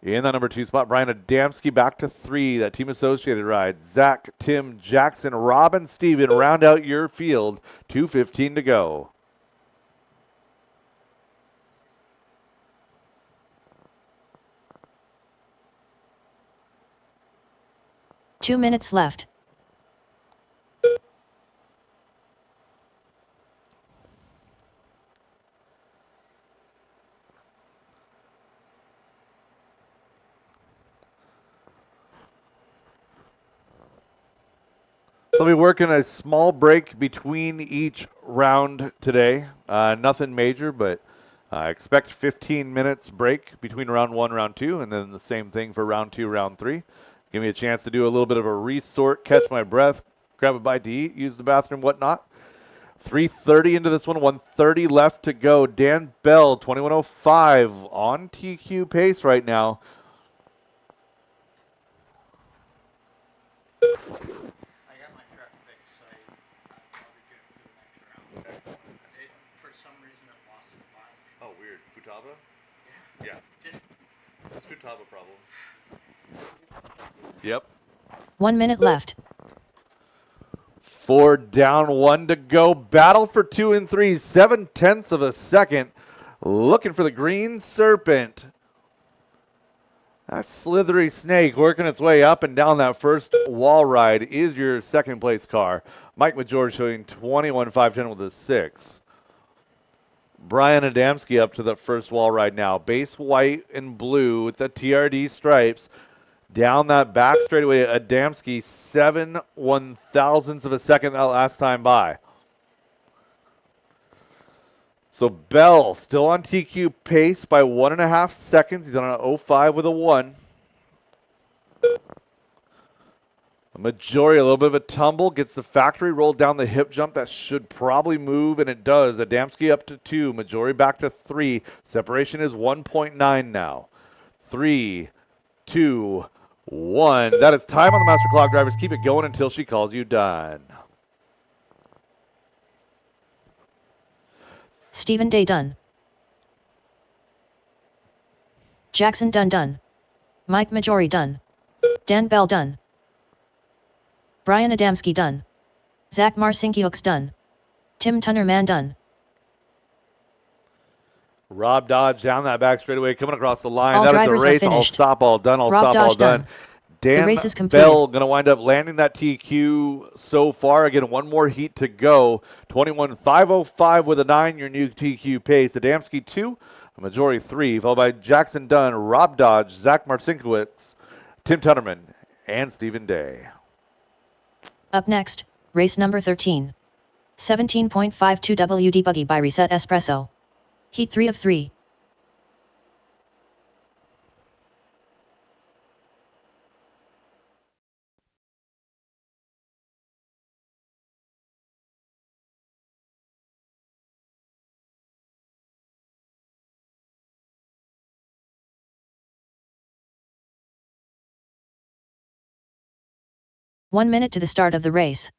In that number 2 spot, Brian Adamski back to 3. That team associated ride. Zach, Tim, Jackson, Rob, and Steven round out your field. 2:15 to go. Two minutes left. So we'll be working a small break between each round today. Nothing major, but expect 15 minutes break between round 1, round 2, and then the same thing for round 2, round 3. Give me a chance to do a little bit of a resort, catch my breath, grab a bite to eat, use the bathroom, whatnot. 3:30 into this one, 1:30 left to go. Dan Bell, 21.05 on TQ pace right now. For some reason, it lost its mind. Oh, weird. Futaba? Yeah. Just That's Futaba problems. Yep. 1 minute left. 4 down, 1 to go. Battle for 2 and 3, 7/10 of a second. Looking for the green serpent. That slithery snake working its way up and down that first wall ride is your second place car. Mike Major showing 21.510 with a 6. Brian Adamski up to the first wall ride now. Base white and blue with the TRD stripes. Down that back straightaway, Adamski 7/1000ths of a second that last time by. So Bell still on TQ pace by 1.5 seconds. He's on an 05 with a 1. Majori, a little bit of a tumble, gets the factory rolled down the hip jump. That should probably move, and it does. Adamski up to 2, Majori back to 3. Separation is 1.9 now. 3, 2, 1. That is time on the master clock, drivers. Keep it going until she calls you done. Stephen Day done. Jackson done. Mike Majori done. Dan Bell done. Brian Adamski done. Zach Marcinkiewicz done. Tim Tunnerman done. Rob Dodge down that back straightaway, coming across the line. All That is drivers the are race. All finished. stop, all done. All Rob stop, all Dodge done. done. Dan The race is completed. Bell going to wind up landing that TQ so far. Again, one more heat to go. 21.505 with a 9, your new TQ pace. Adamski 2, Majori 3, followed by Jackson Dunn, Rob Dodge, Zach Marcinkiewicz, Tim Tunnerman, and Stephen Day. Up next, race number 13. 17.52 WD Buggy by Reset Espresso. Heat 3 of 3. One minute to the start of the race.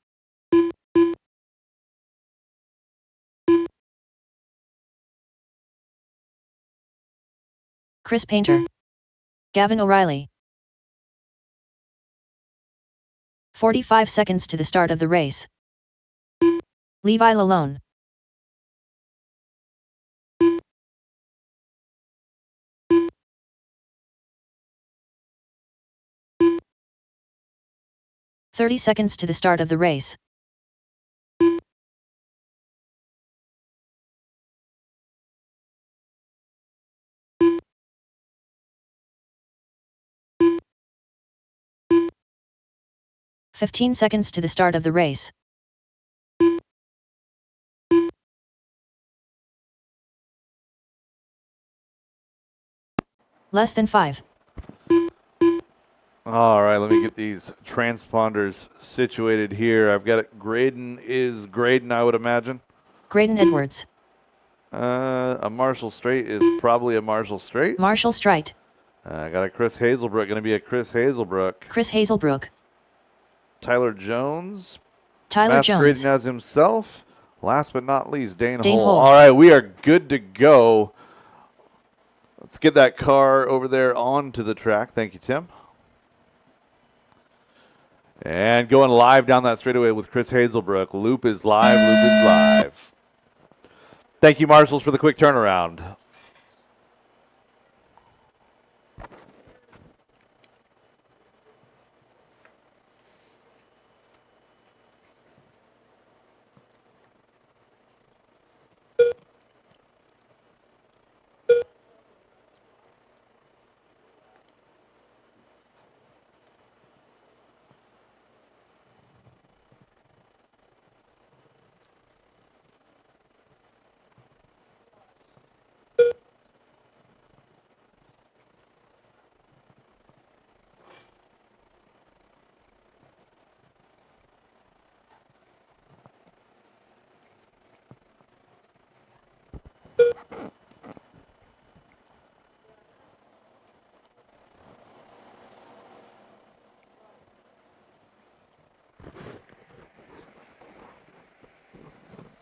Chris Painter. Gavin O'Reilly. 45 seconds to the start of the race. Levi Lalone. "30 seconds to the start of the race. "15 seconds to the start of the race. Less than 5. All right, let me get these transponders situated here. I've got it. Graydon is Graydon, I would imagine. Graydon Edwards. A Marshall Straight is probably a Marshall Straight. Marshall Strite. I got a Chris Hazelbrook, going to be a Chris Hazelbrook. Chris Hazelbrook. Tyler Jones. Tyler masquerading Jones. as himself. Last but not least, Dane Dane Hull. Hull. All right, we are good to go. Let's get that car over there onto the track. Thank you, Tim. And going live down that straightaway with Chris Hazelbrook. Loop is live, loop is live. Thank you, Marshals, for the quick turnaround.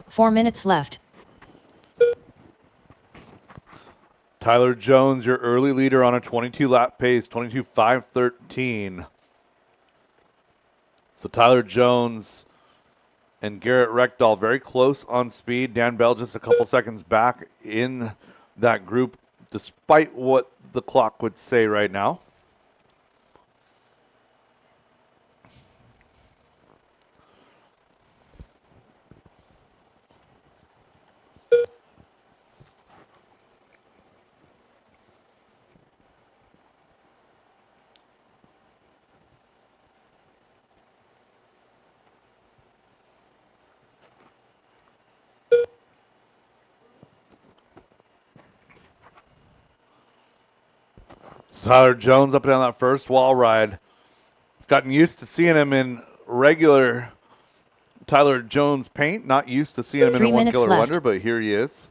"4 minutes left. Tyler Jones, your early leader on a 22-lap pace, 22.513. So Tyler Jones and Garrett Reckdahl very close on speed. Dan Bell just a couple seconds back in that group, despite what the clock would say right now. Tyler Jones up and down that first wall ride. Gotten used to seeing him in regular Tyler Jones paint. Not used to seeing him in 3 a One minutes Killer left. Wonder, but here he is.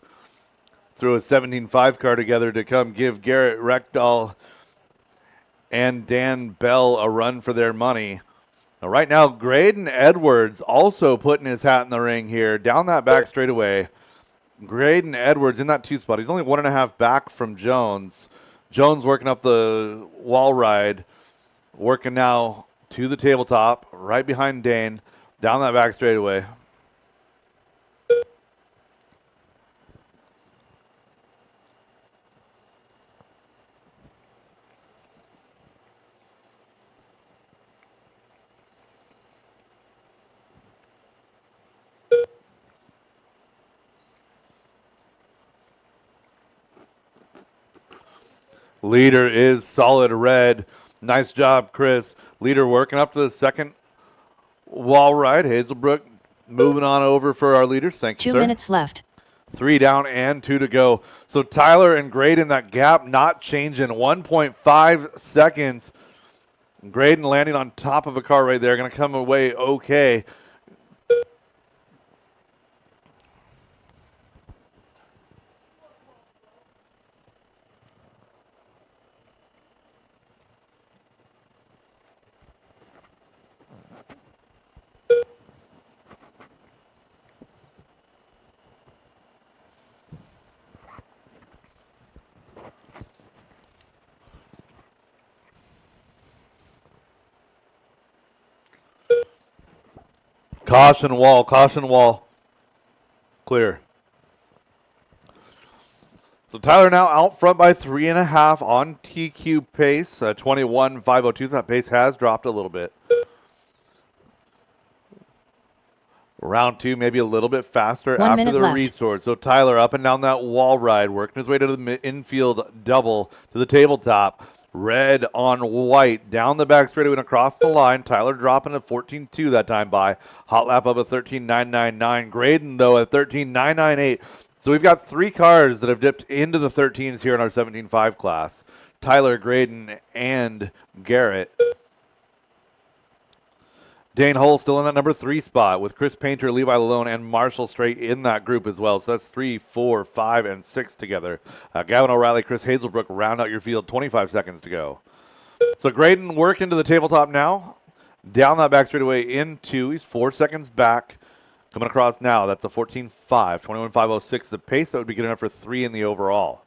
Threw a 17.5 car together to come give Garrett Reckdahl and Dan Bell a run for their money. Now, right now, Graydon Edwards also putting his hat in the ring here. Down that back straightaway. Graydon Edwards in that 2 spot. He's only 1.5 back from Jones. Jones working up the wall ride. Working now to the tabletop, right behind Dane. Down that back straightaway. Leader is solid red. Nice job, Chris. Leader working up to the second wall ride. Hazelbrook moving on over for our leaders. Thank you, 2 sir. minutes left. 3 down and 2 to go. So Tyler and Graydon, that gap not changing. 1.5 seconds. Graydon landing on top of a car right there. Going to come away okay. Caution wall, caution wall. Clear. So Tyler now out front by 3.5 on TQ pace, 21.502. That pace has dropped a little bit. Round 2, maybe a little bit faster 1 after minute the left. restore. So Tyler up and down that wall ride, working his way to the infield double to the tabletop. Red on white, down the back straightaway and across the line. Tyler dropping at 14.2 that time by. Hot lap up at 13.999. Graydon, though, at 13.998. So we've got 3 cars that have dipped into the 13s here in our 17.5 class. Tyler, Graydon, and Garrett. Dane Hull still in that number 3 spot with Chris Painter, Levi Lalone, and Marshall Straight in that group as well. So that's 3, 4, 5, and 6 together. Gavin O'Reilly, Chris Hazelbrook round out your field. 25 seconds to go. So Graydon work into the tabletop now. Down that back straightaway into. He's 4 seconds back. Coming across now. That's the 14.5. 21.506 the pace. That would be good enough for 3 in the overall.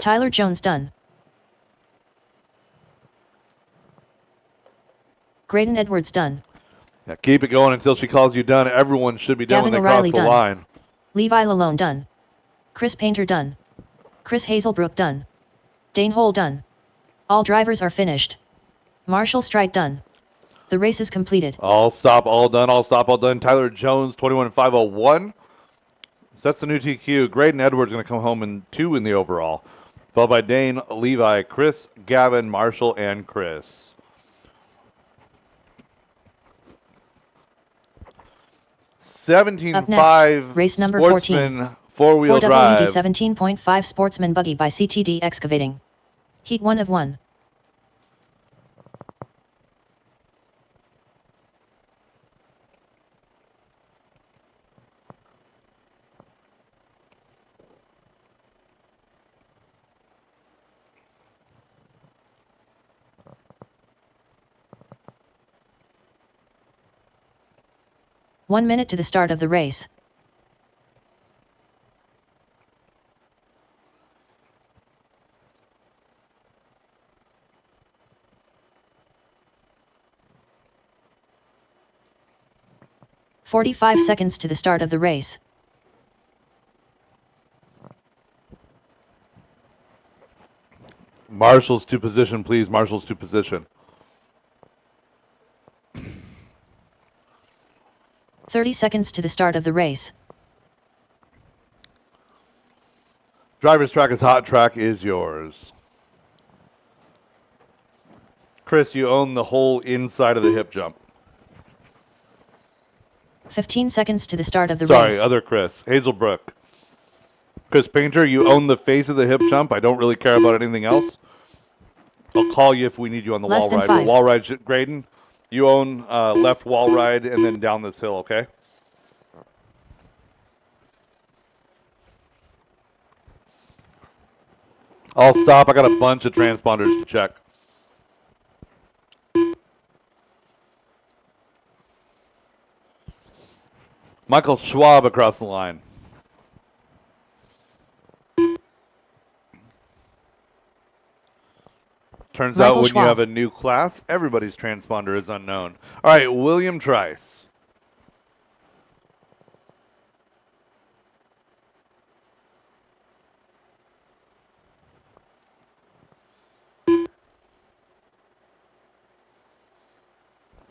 Tyler Jones done. Graydon Edwards done. Yeah, keep it going until she calls you done. Everyone should be done Gavin when they O'Reilly cross the done. line. Levi Lalone done. Chris Painter done. Chris Hazelbrook done. Dane Hull done. All drivers are finished. Marshall Strite done. The race is completed. All stop, all done, all stop, all done. Tyler Jones, 21.501. Sets the new TQ. Graydon Edwards going to come home in 2 in the overall. Followed by Dane, Levi, Chris, Gavin, Marshall, and Chris. Up 17.5 next, race number 14. Sportsman four-wheel 4WD drive. 17.5 Sportsman Buggy by CTD Excavating. Heat 1 of 1. 1 minute to the start of the race. "45 seconds to the start of the race. Marshals to position, please. Marshals to position. 30 seconds to the start of the race. Driver's track is hot. Track is yours. Chris, you own the whole inside of the hip jump. 15 seconds to the start of the Sorry, race. other Chris. Hazelbrook. Chris Painter, you own the face of the hip jump. I don't really care about anything else. I'll call you if we need you on the Less wall than ride. 5. Wall ride, Graydon. You own left wall ride and then down this hill, okay? I'll stop. I got a bunch of transponders to check. Michael Schwab across the line. Turns out Michael when Schwab. you have a new class, everybody's transponder is unknown. All right, William Trice.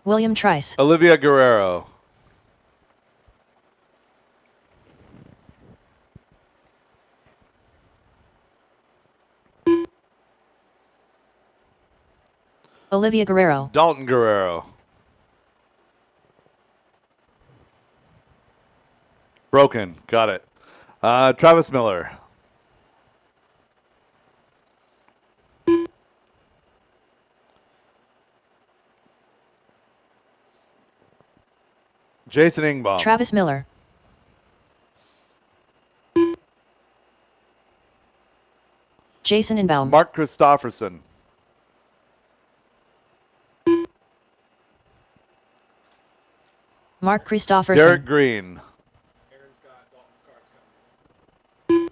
William Trice. Olivia Guerrero. Olivia Guerrero. Dalton Guerrero. Broken. Got it. Travis Miller. Jason Ingbaum. Travis Miller. Jason Inbaum. Mark Christofferson. Mark Christofferson. Derek Green. Aaron's got Dalton's cars coming.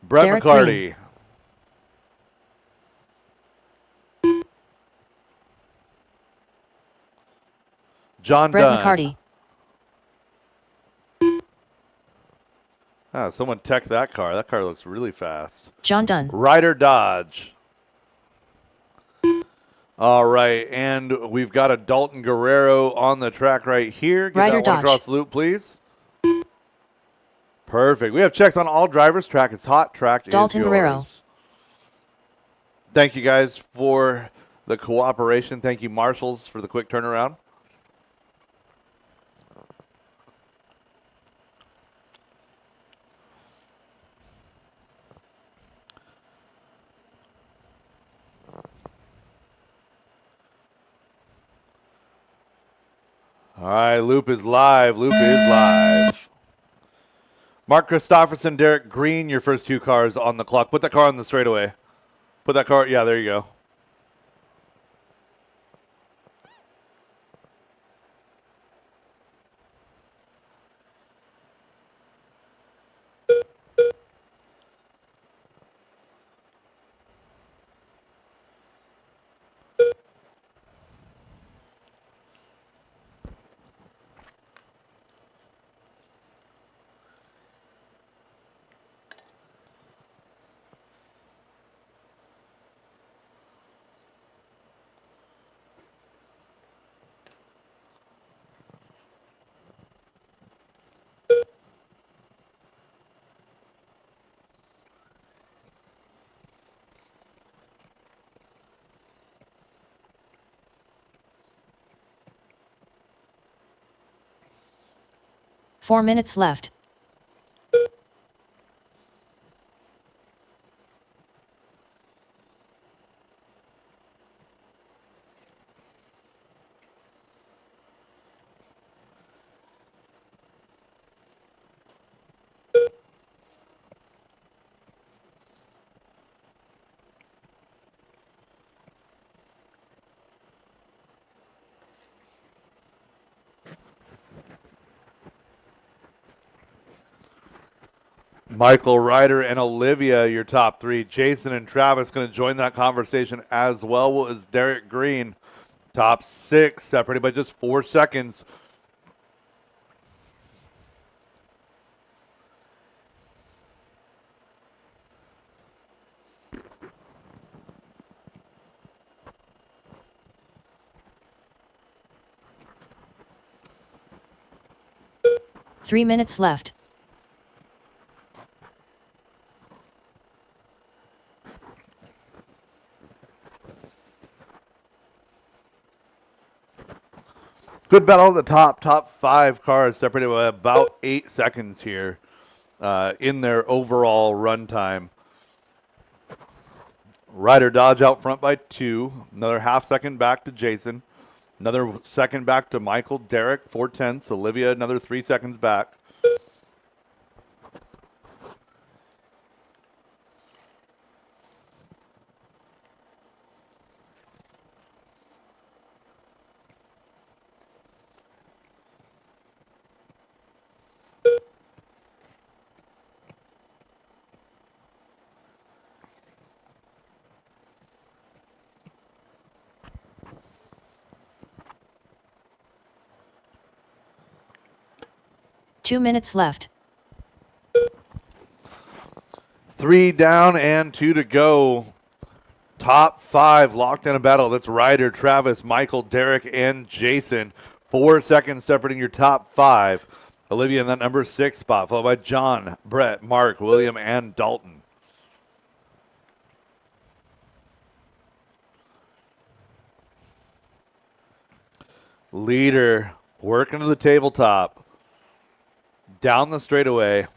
Brett Derek McCarty. John Brett Dunn. McCarty. Ah, someone tech that car. That car looks really fast. John Dunn. Ryder Dodge. All right, and we've got a Dalton Guerrero on the track right here. Get Ryder that one Dodge. across the loop, please. Perfect. We have checked on all drivers. Track is hot. Track Dalton is yours. Guerrero. Thank you guys for the cooperation. Thank you, marshals, for the quick turnaround. All right, loop is live. Loop is live. Mark Christofferson, Derek Green, your first two cars on the clock. Put that car on the straightaway. Put that car, yeah, there you go. Four minutes left. Michael, Ryder, and Olivia, your top three. Jason and Travis going to join that conversation as well. What is Derek Green? Top six, separated by just 4 seconds. Three minutes left. Good battle at the top. Top 5 cars separated by about 8 seconds here in their overall run time. Ryder Dodge out front by 2. Another half second back to Jason. Another second back to Michael. Derek, 4/10. Olivia, another 3 seconds back. Two minutes left. 3 down and 2 to go. Top 5 locked in a battle. That's Ryder, Travis, Michael, Derek, and Jason. 4 seconds separating your top 5. Olivia in that number 6 spot, followed by John, Brett, Mark, William, and Dalton. Leader working to the tabletop. Down the straightaway.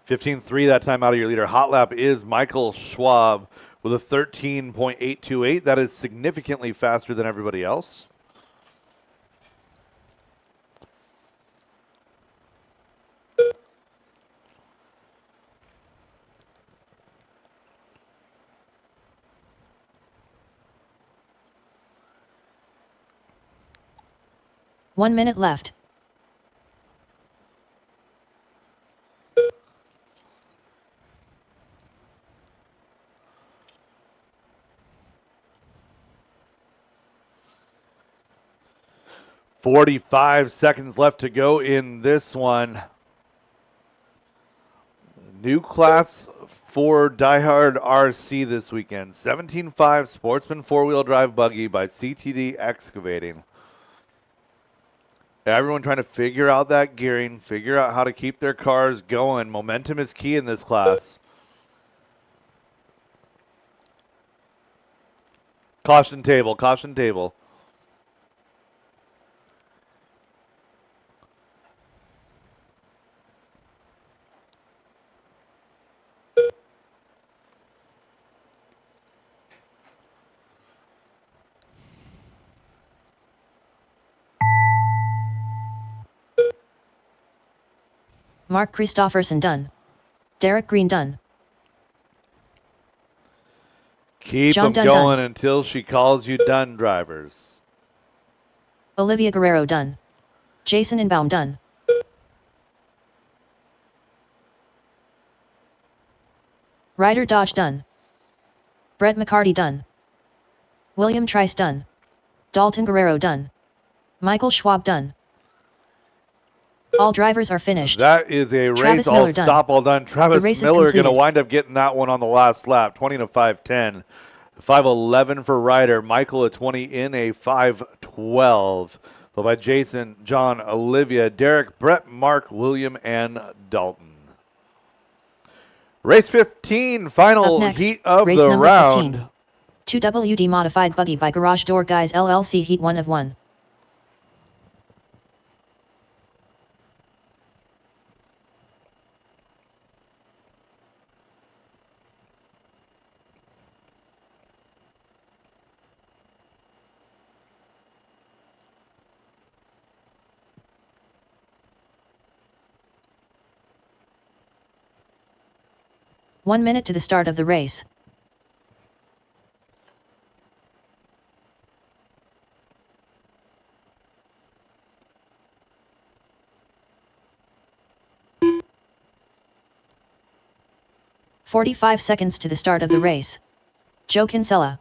15.3 that time out of your leader. Hot lap is Michael Schwab with a 13.828. That is significantly faster than everybody else. One minute left. .45 seconds left to go in this one. New class for DieHard RC this weekend. 17.5 Sportsman 4-wheel drive buggy by CTD Excavating. Everyone trying to figure out that gearing, figure out how to keep their cars going. Momentum is key in this class. Caution table, caution table. Mark Christofferson done. Derek Green done. Keep John them Dunn going done. until she calls you done, drivers. Olivia Guerrero done. Jason Inbaum done. Ryder Dodge done. Brett McCarty done. William Trice done. Dalton Guerrero done. Michael Schwab done. All drivers are finished. That is a Travis race all Miller done. stop all done. Travis race is Miller going to completed. wind up getting that one on the last lap. 20 to 5:10. 5:11 for Ryder. Michael at 20 in a 5:12. Followed by Jason, John, Olivia, Derek, Brett, Mark, William, and Dalton. Race 15, final Up next, heat of race the number round. 15. 2WD modified buggy by Garage Door Guys LLC Heat 1 of 1. One minute to the start of the race. 45 seconds to the start of the race. Joe Kinsella,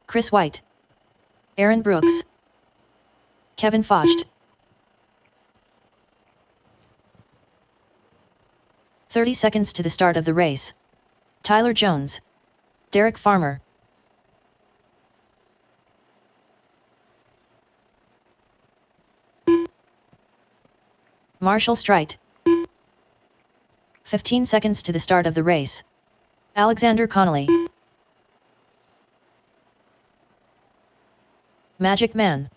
Chris White, Aaron Brooks, Kevin Focht. 30 seconds to the start of the race. Tyler Jones, Derek Farmer, Marshall Strite. 15 seconds to the start of the race. Alexander Connolly, Magic Man.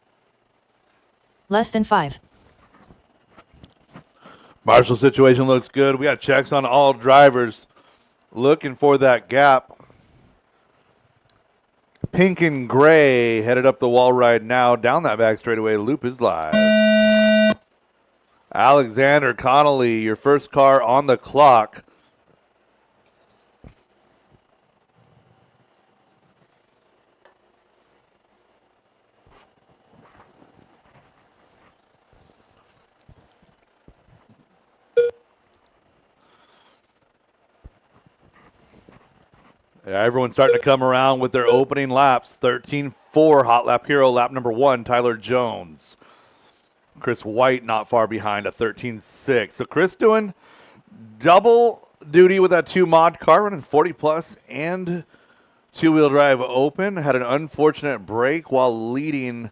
Less than 5. Marshall situation looks good. We got checks on all drivers. Looking for that gap. Pink and gray headed up the wall right now. Down that back straightaway. Loop is live. Alexander Connolly, your first car on the clock. Yeah, everyone's starting to come around with their opening laps. 13-4 hot lap hero, lap number 1, Tyler Jones. Chris White not far behind, a 13-6. So Chris doing double duty with that 2 mod car, running 40 plus and 2-wheel drive open. Had an unfortunate break while leading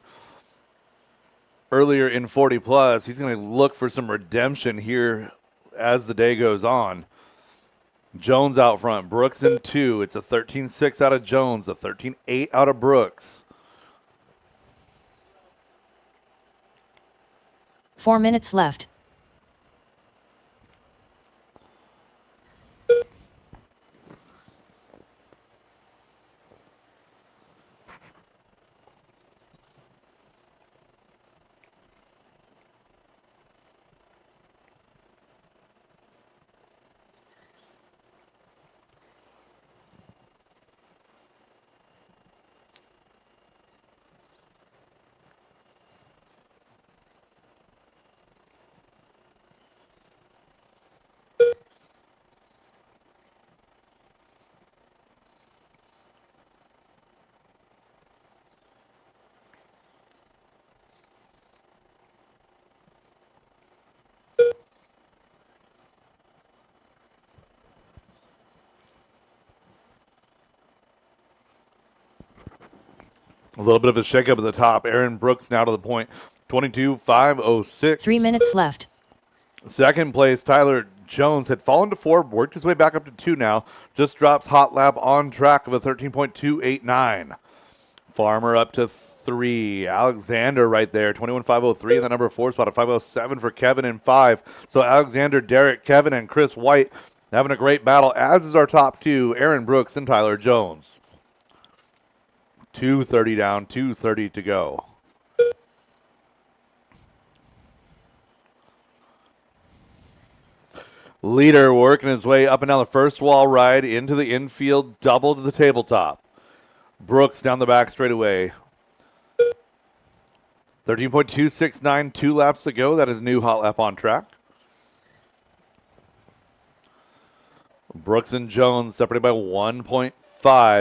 earlier in 40 plus. He's going to look for some redemption here as the day goes on. Jones out front, Brooks in 2. It's a 13-6 out of Jones, a 13-8 out of Brooks. 4 minutes left. A little bit of a shakeup at the top. Aaron Brooks now to the point, 22.506. 3 minutes left. Second place, Tyler Jones had fallen to 4, worked his way back up to 2 now. Just drops hot lap on track of a 13.289. Farmer up to 3. Alexander right there, 21.503 in the number 4 spot, a 507 for Kevin in 5. So Alexander, Derek, Kevin, and Chris White having a great battle, as is our top 2, Aaron Brooks and Tyler Jones. 2:30 down, 2:30 to go. Leader working his way up and down the first wall ride into the infield, double to the tabletop. Brooks down the back straightaway. 13.269, 2 laps to go. That is new hot lap on track. Brooks and Jones separated by 1.5.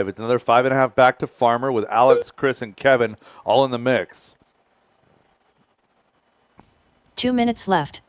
It's another 5.5 back to Farmer with Alex, Chris, and Kevin all in the mix. 2 minutes left.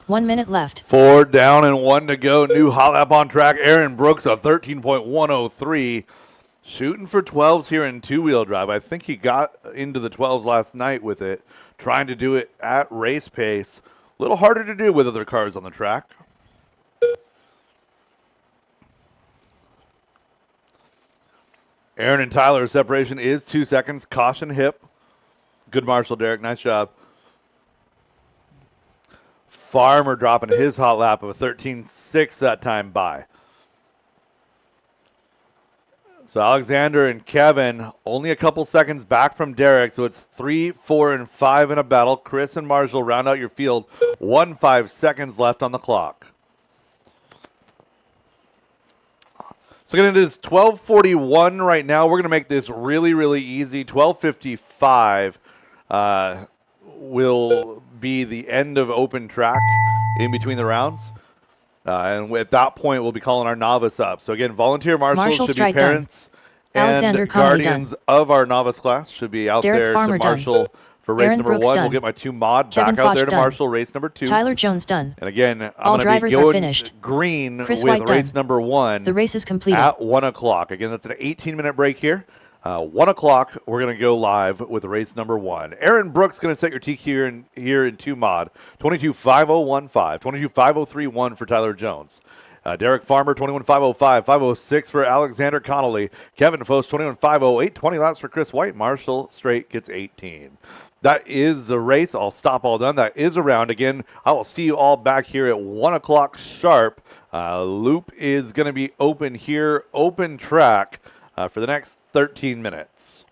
1 minute left. 4 down and 1 to go. New hot lap on track. Aaron Brooks, a 13.103. Shooting for 12s here in two-wheel drive. I think he got into the 12s last night with it, trying to do it at race pace. A little harder to do with other cars on the track. Aaron and Tyler's separation is 2 seconds. Caution hip. Good Marshall, Derek. Nice job. Farmer dropping his hot lap of a 13.6 that time by. So Alexander and Kevin only a couple seconds back from Derek. So it's 3, 4, and 5 in a battle. Chris and Marshall round out your field. 5 seconds left on the clock. So again, it is 12:41 right now. We're going to make this really, really easy. 12:55 will be the end of open track in between the rounds. And at that point, we'll be calling our novice up. So again, volunteer marshals should be parents Alexander and Connolly guardians of our novice class should be out Derek there Farmer to marshal for race Aaron number Brooks 1. done. We'll get my 2 mod Kevin back out there Foch to done. marshal race number 2. Tyler Jones done. And again, All I'm going to drivers be are going finished. green Chris with White race done. number 1 The race is completed. at 1 o'clock. Again, that's an 18-minute break here. 1 o'clock, we're going to go live with race number 1. Aaron Brooks going to set your TQ here in 2 mod. 22.5015, 22.5031 for Tyler Jones. Derek Farmer, 21.505, 506 for Alexander Connolly. Kevin Foss, 21.508, 20 laps for Chris White. Marshall Straight gets 18. That is the race. I'll stop all done. That is a round. Again, I will see you all back here at 1 o'clock sharp. Loop is going to be open here, open track for the next 13 minutes.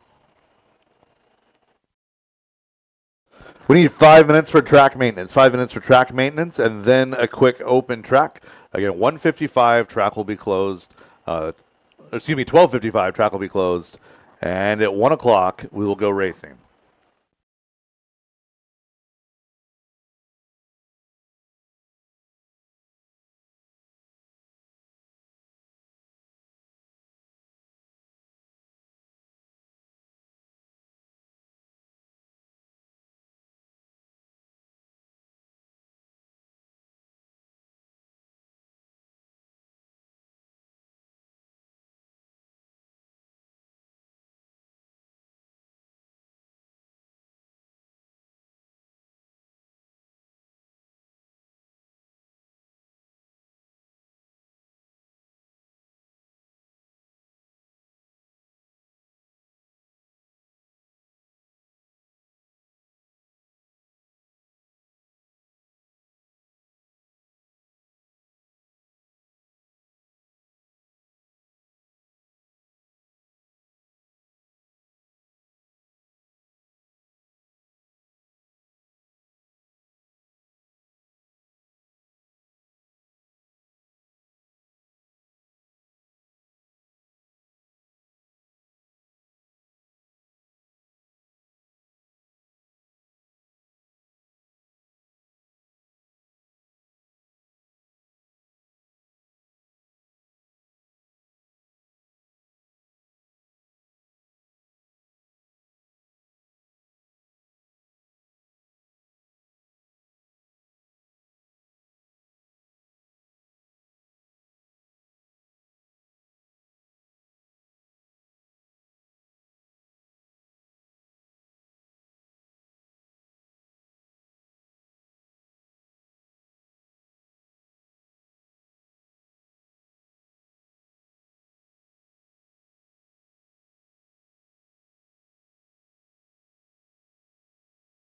We need 5 minutes for track maintenance. 5 minutes for track maintenance, and then a quick open track. Again, 1:55 track will be closed. 12:55 track will be closed, and at 1 o'clock we will go racing.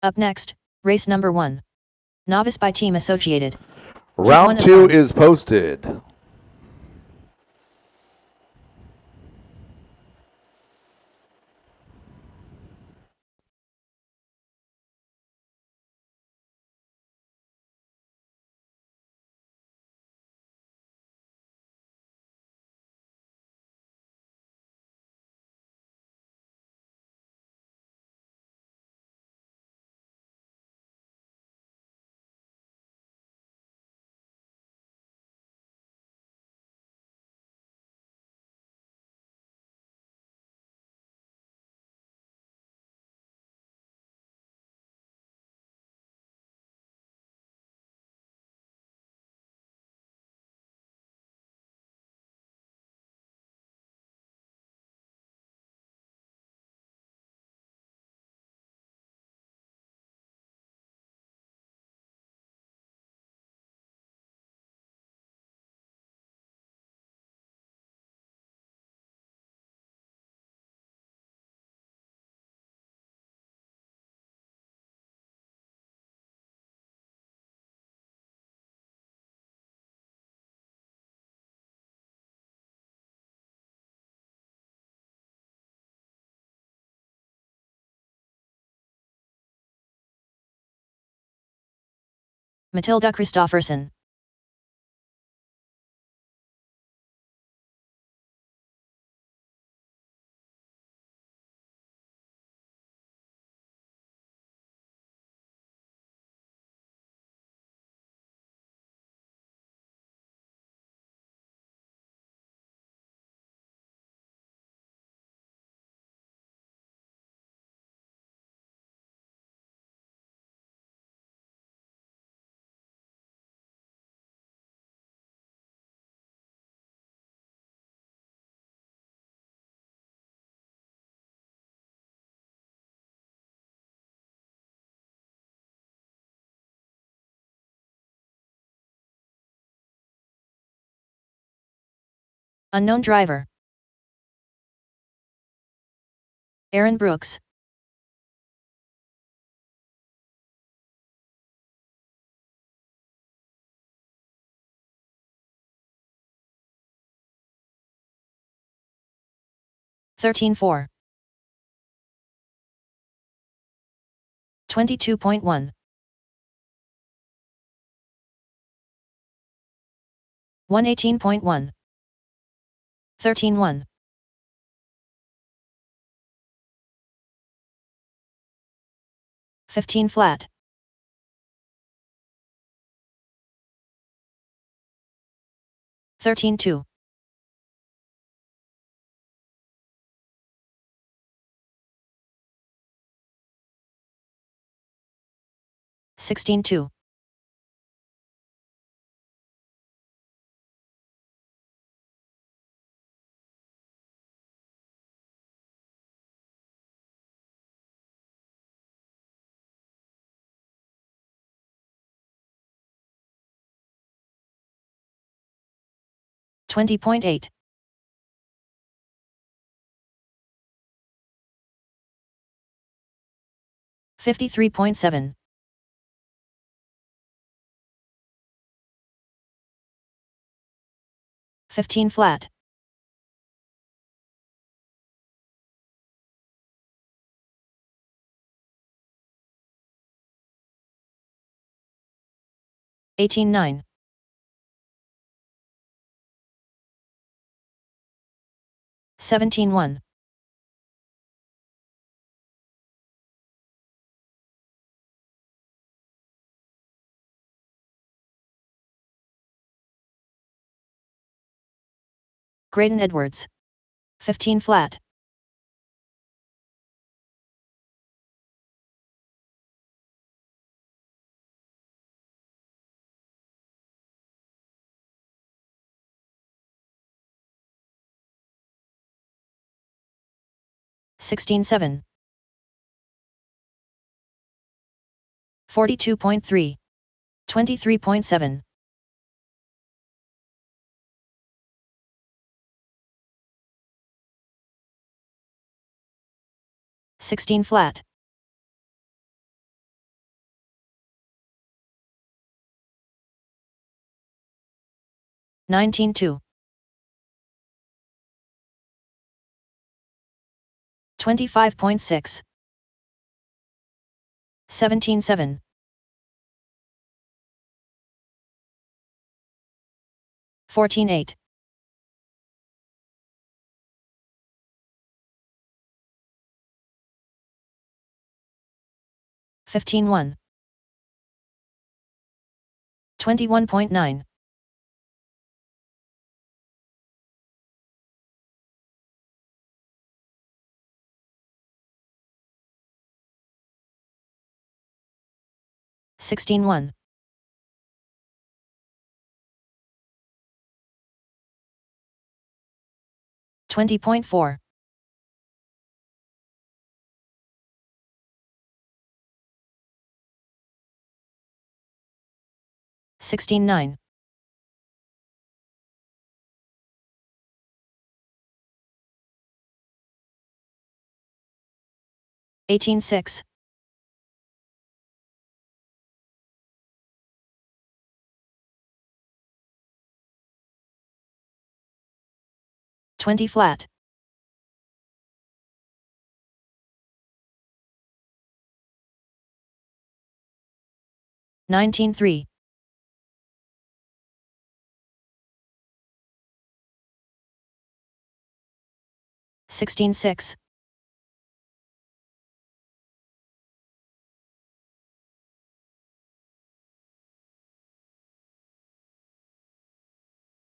Up next, race number 1. Novice by Team Associated. Round 2 is posted. Matilda Christofferson. Unknown driver. Aaron Brooks. $13.4. 22.1. 118.1. 13.1. 15 flat. 13.2. 16.2. 20.8. 53.7. 15 flat. 18.9. 17.1. 'Graydon Edwards. 15 flat. 16.7. 42.3. 23.7. 16 flat. 19.2. 25.6. 17.7. 14.8. 15.1. 21.9. 16.1. 20.4. 16.9. 18.6. 20 flat. 19.3. 16-6.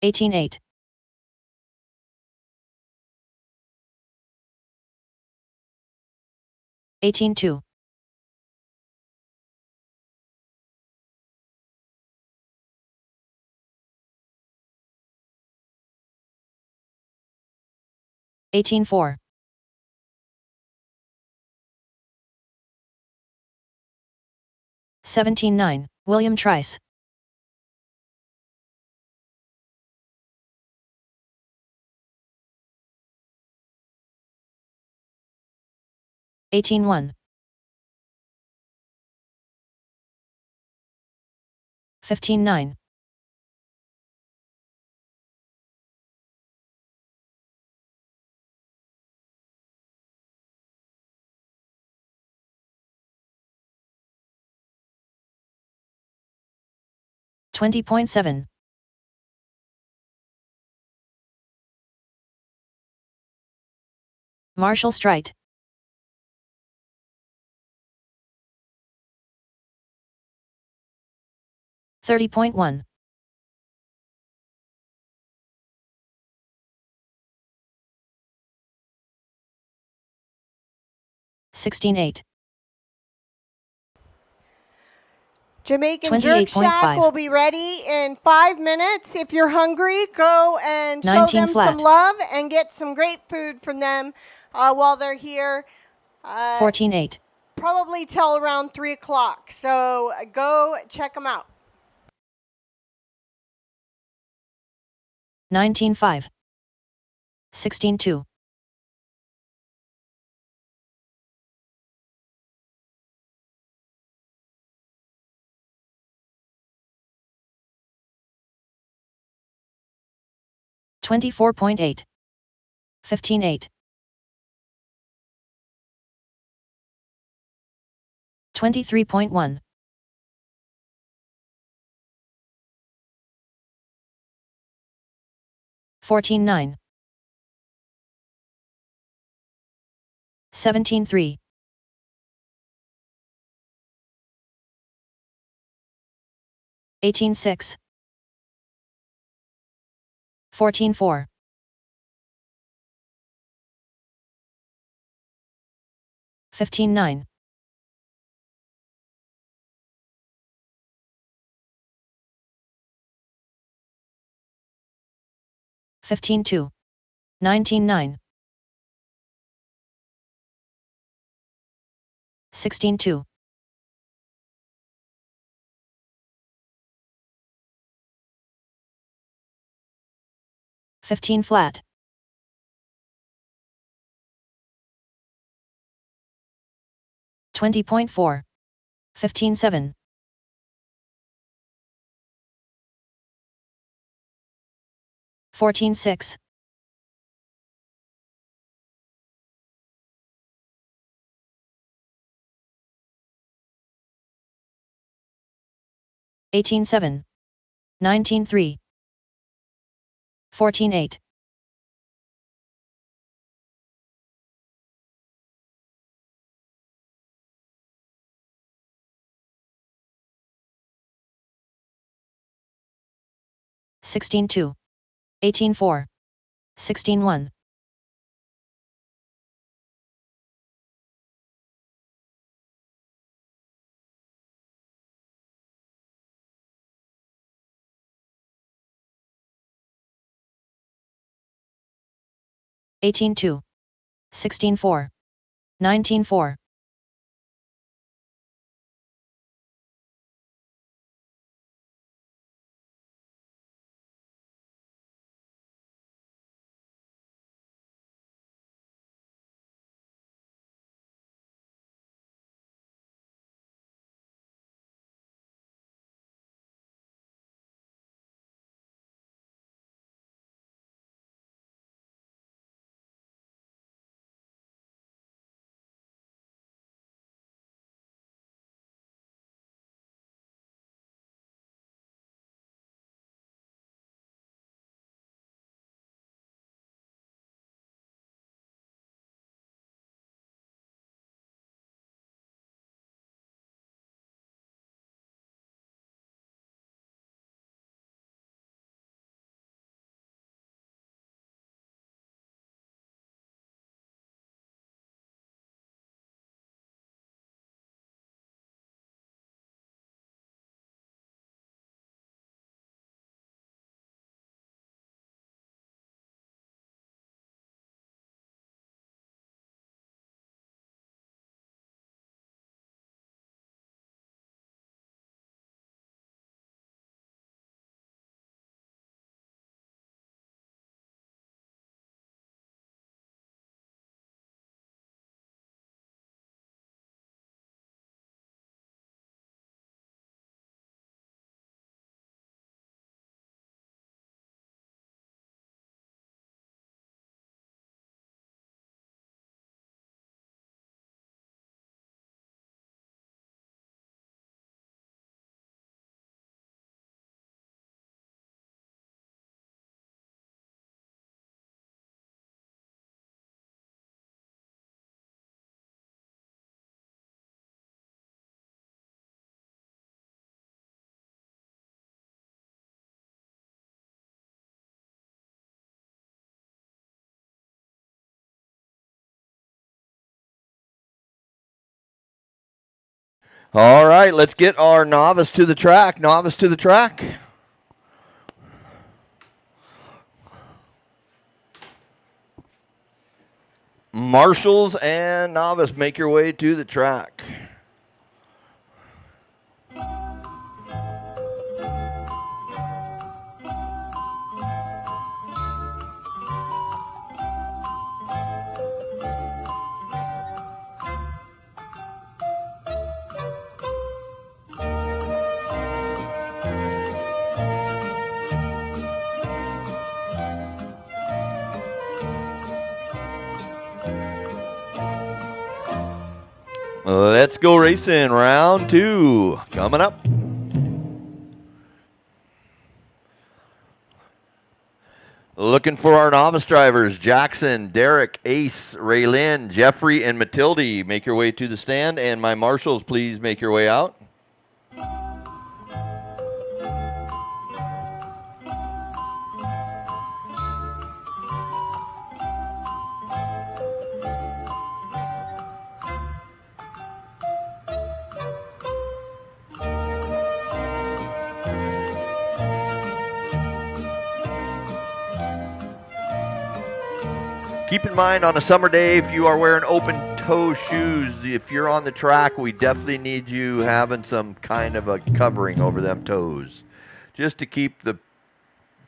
18-8. 18-2. 18-4. 17-9. William Trice. 18-1. 15-9. 20.7. 'Marshall Strite. 30.1. 16-8. Jamaican Jerk Shack 28.5. will be ready in 5 minutes. If you're hungry, go and show 19 them flat. some love and get some great food from them while they're here. 14-8. Probably till around 3 o'clock. So go check them out. 19-5. 16-2. 24.8. 15-8. 23.1. 14-9. 17-3. 18-6. 14-4. 15-9. 15-2. 19-9. 16-2. 15 flat. 20.4. 15-7. 14-6. 18-7. 19-3. 14-8. 16-2. 18-4. 16-1. Eighteen two. 16-4. 19-4. All right, let's get our novice to the track. Novice to the track. Marshals and novice, make your way to the track. Let's go racing. Round 2 coming up. Looking for our novice drivers, Jackson, Derek, Ace, Raylyn, Jeffrey, and Matilde. Make your way to the stand, and my marshals, please make your way out. Keep in mind, on a summer day, if you are wearing open-toe shoes, if you're on the track, we definitely need you having some kind of a covering over them toes, just to keep the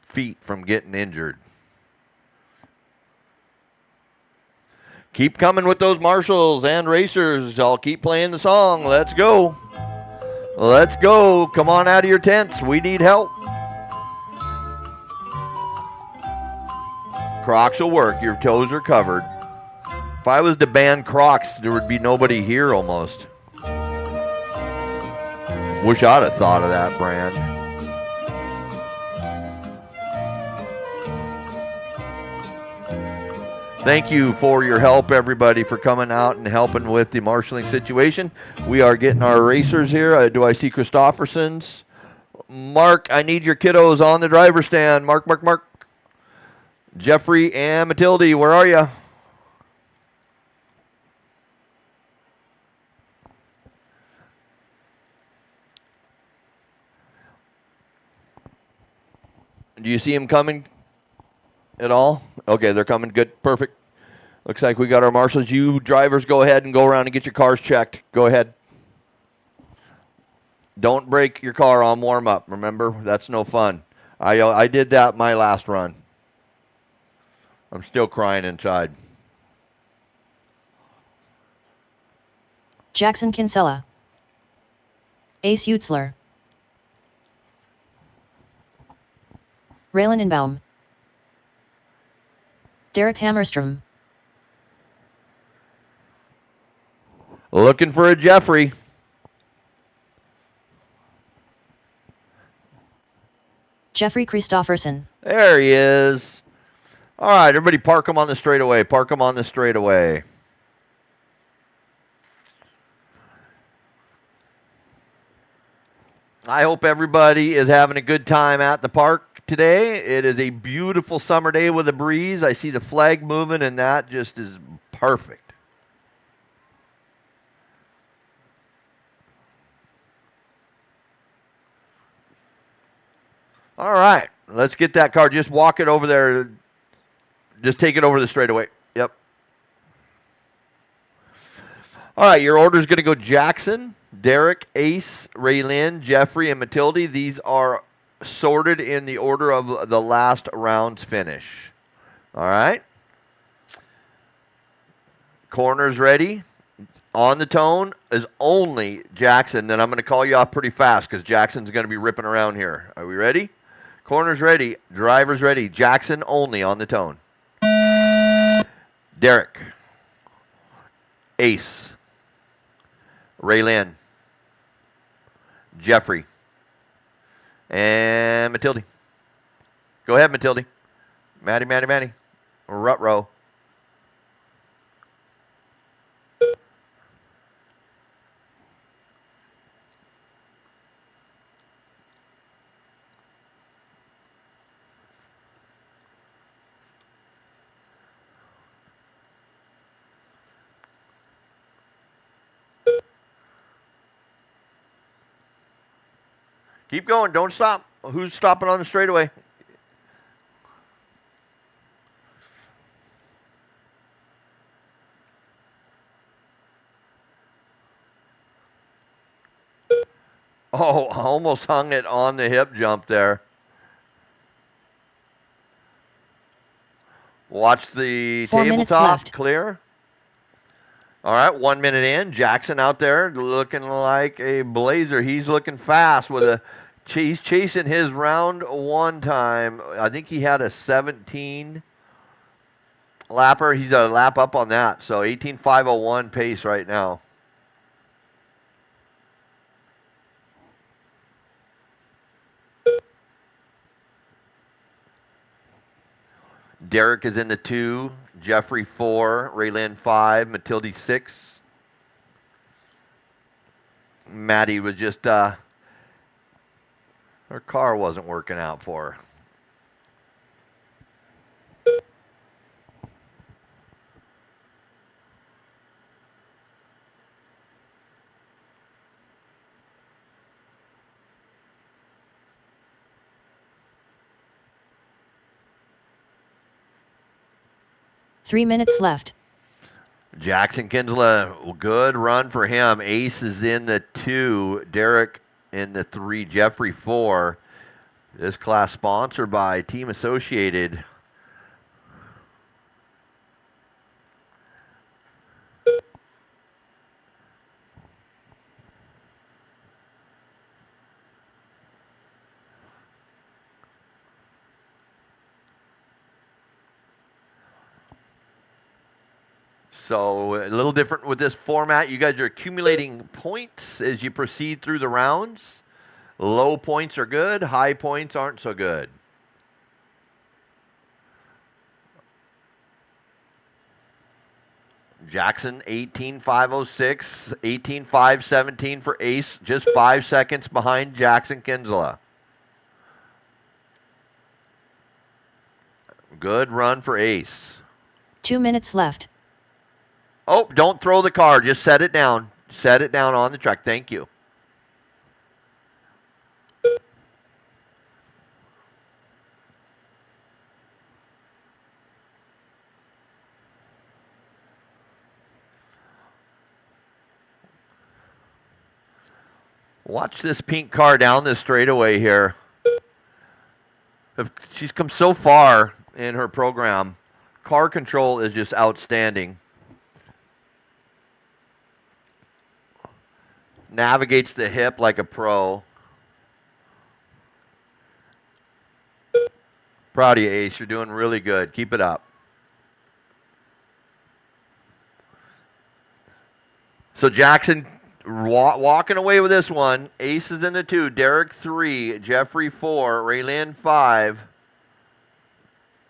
feet from getting injured. Keep coming with those marshals and racers. I'll keep playing the song. Let's go. Let's go. Come on out of your tents. We need help. Crocs will work. Your toes are covered. If I was to ban Crocs, there would be nobody here almost. Wish I'd have thought of that brand. Thank you for your help, everybody, for coming out and helping with the marshaling situation. We are getting our racers here. Do I see Christofferson's? Mark, I need your kiddos on the driver's stand. Mark. Jeffrey and Matilde, where are you? Do you see them coming at all? Okay, they're coming. Good. Perfect. Looks like we got our marshals. You drivers go ahead and go around and get your cars checked. Go ahead. Don't break your car on warm-up. Remember, that's no fun. I did that my last run. I'm still crying inside. Jackson Kinsella. Ace Utzler. Raylyn Inbaum. Derek Hammerstrom. Looking for a Jeffrey. Jeffrey Christofferson. There he is. All right, everybody park them on the straightaway. Park them on the straightaway. I hope everybody is having a good time at the park today. It is a beautiful summer day with a breeze. I see the flag moving, and that just is perfect. All right, let's get that car. Just walk it over there. Just take it over the straightaway. Yep. All right, your order is going to go Jackson, Derek, Ace, Raylyn, Jeffrey, and Matilde. These are sorted in the order of the last round's finish. All right. Corners ready. On the tone is only Jackson. Then I'm going to call you off pretty fast because Jackson's going to be ripping around here. Are we ready? Corners ready. Drivers ready. Jackson only on the tone. Derek, Ace, Raylyn, Jeffrey, and Matilde. Go ahead, Matilde. Maddie. Rut row. Keep going. Don't stop. Who's stopping on the straightaway? Oh, almost hung it on the hip jump there. Watch the 4 minutes tabletop left. clear. All right, 1 minute in. Jackson out there looking like a blazer. He's looking fast with a. He's chasing his round 1 time. I think he had a 17 lapper. He's a lap up on that. So 18.501 pace right now. Derek is in the 2, Jeffrey 4, Raylyn 5, Matilde 6. Maddie was just, her car wasn't working out for her. Three minutes left. Jackson Kinsella, good run for him. Ace is in the 2, Derek in the 3, Jeffrey 4. This class sponsored by Team Associated. So a little different with this format. You guys are accumulating points as you proceed through the rounds. Low points are good. High points aren't so good. Jackson, 18.506, 18.517 for Ace. Just 5 seconds behind Jackson Kinsella. Good run for Ace. 2 minutes left. Oh, don't throw the car. Just set it down. Set it down on the track. Thank you. Watch this pink car down this straightaway here. She's come so far in her program. Car control is just outstanding. Navigates the hip like a pro. Proud of you, Ace. You're doing really good. Keep it up. So Jackson walking away with this one. Ace is in the 2. Derek 3. Jeffrey 4. Raylyn 5.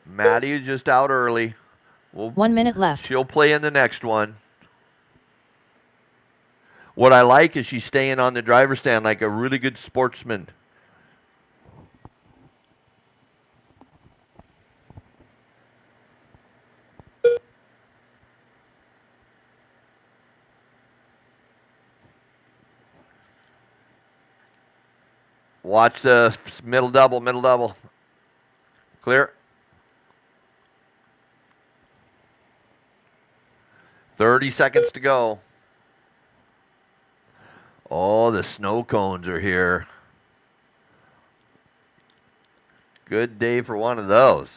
Maddie is just out early. 1 minute left. She'll play in the next one. What I like is she's staying on the driver's stand like a really good sportsman. Watch the middle double, middle double. Clear. 30 seconds to go. Oh, the snow cones are here. Good day for one of those.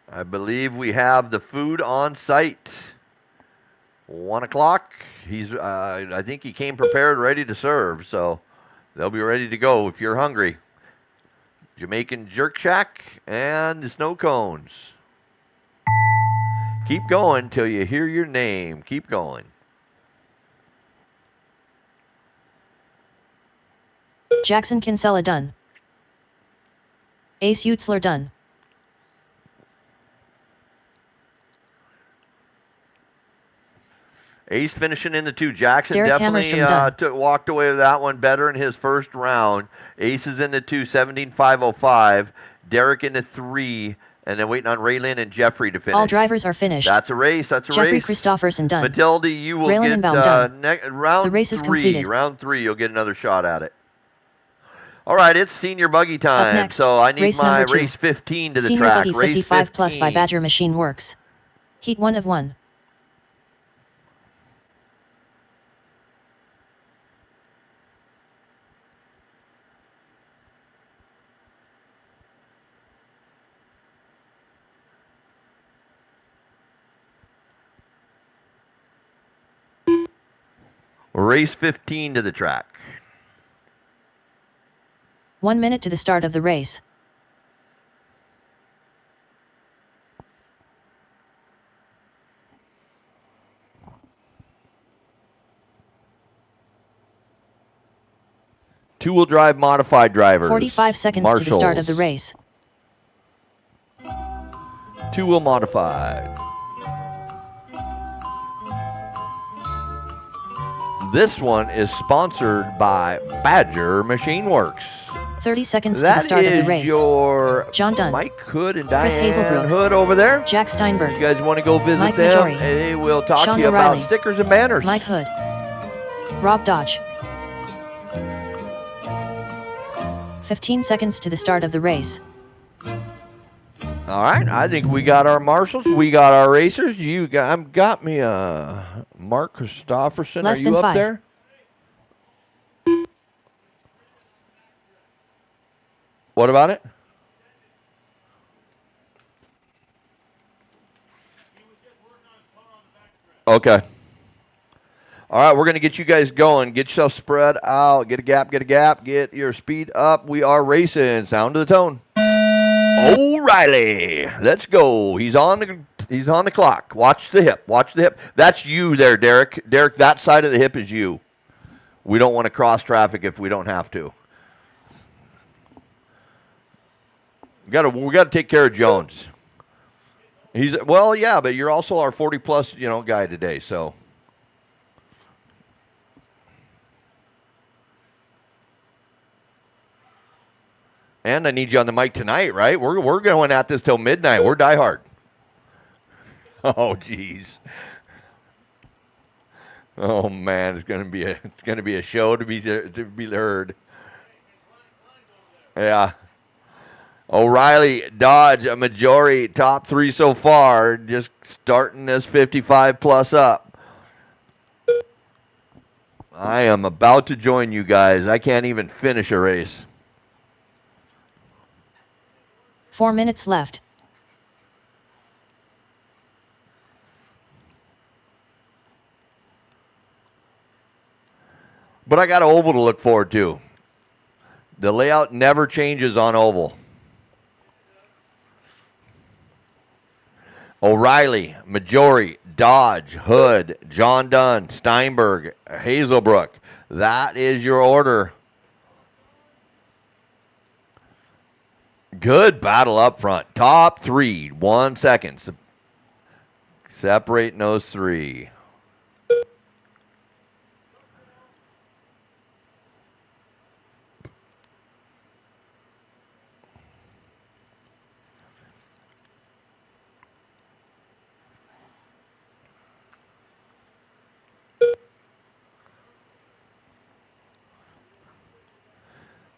I believe we have the food on site. 1 o'clock. I think he came prepared, ready to serve, so they'll be ready to go if you're hungry. Jamaican Jerk Shack and the snow cones. Keep going till you hear your name. Keep going. Jackson Kinsella done. Ace Utzler done. Ace finishing in the 2. Jackson Derek definitely walked away with that one better in his first round. Ace is in the 2, 17.505. Derek in the 3, and then waiting on Raylyn and Jeffrey to finish. All drivers are finished. That's a race. That's a Jeffrey race. Christopherson done. Matilde, you will Raylyn get and Baum done. round The race is 3. completed. Round 3, you'll get another shot at it. All right, it's senior buggy time. next, So I need race my number 2. race 15 to the Senior track. Buggy Race 55 plus by 15. Badger Machine Works. Heat 1 of 1. Race 15 to the track. 1 minute to the start of the race. Two-wheel drive modified drivers. 45 seconds to the start of the race. Two-wheel modified. This one is sponsored by Badger Machine Works. 30 seconds to the start of the race. That is your John Dunn, Mike Hood and Chris Diane Hazelbrook, Hood over there. Jack Steinberg, You guys want to go visit Mike them? Majori, They will talk Sean to you O'Reilly, about stickers and banners. Mike Hood, Rob Dodge. 15 seconds to the start of the race. All right, I think we got our marshals. We got our racers. You got me a Mark Christofferson. Less Are you than up 5. there? What about it? Okay. All right, we're going to get you guys going. Get yourself spread out. Get a gap, get a gap. Get your speed up. We are racing. Sound to the tone. O'Reilly. Let's go. He's on the clock. Watch the hip. Watch the hip. That's you there, Derek. Derek, that side of the hip is you. We don't want to cross traffic if we don't have to. We got to take care of Jones. Yeah, but you're also our 40-plus, guy today, so. And I need you on the mic tonight, right? We're going at this till midnight. We're DieHard. Oh, jeez. Oh man, it's gonna be a show to be heard. Yeah. O'Reilly, Dodge, a Majori, top 3 so far. Just starting this 55 plus up. I am about to join you guys. I can't even finish a race. 4 minutes left. But I got an oval to look forward to. The layout never changes on oval. O'Reilly, Majori, Dodge, Hood, John Dunn, Steinberg, Hazelbrook. That is your order. Good battle up front. Top 3, 1 second. Separating those 3.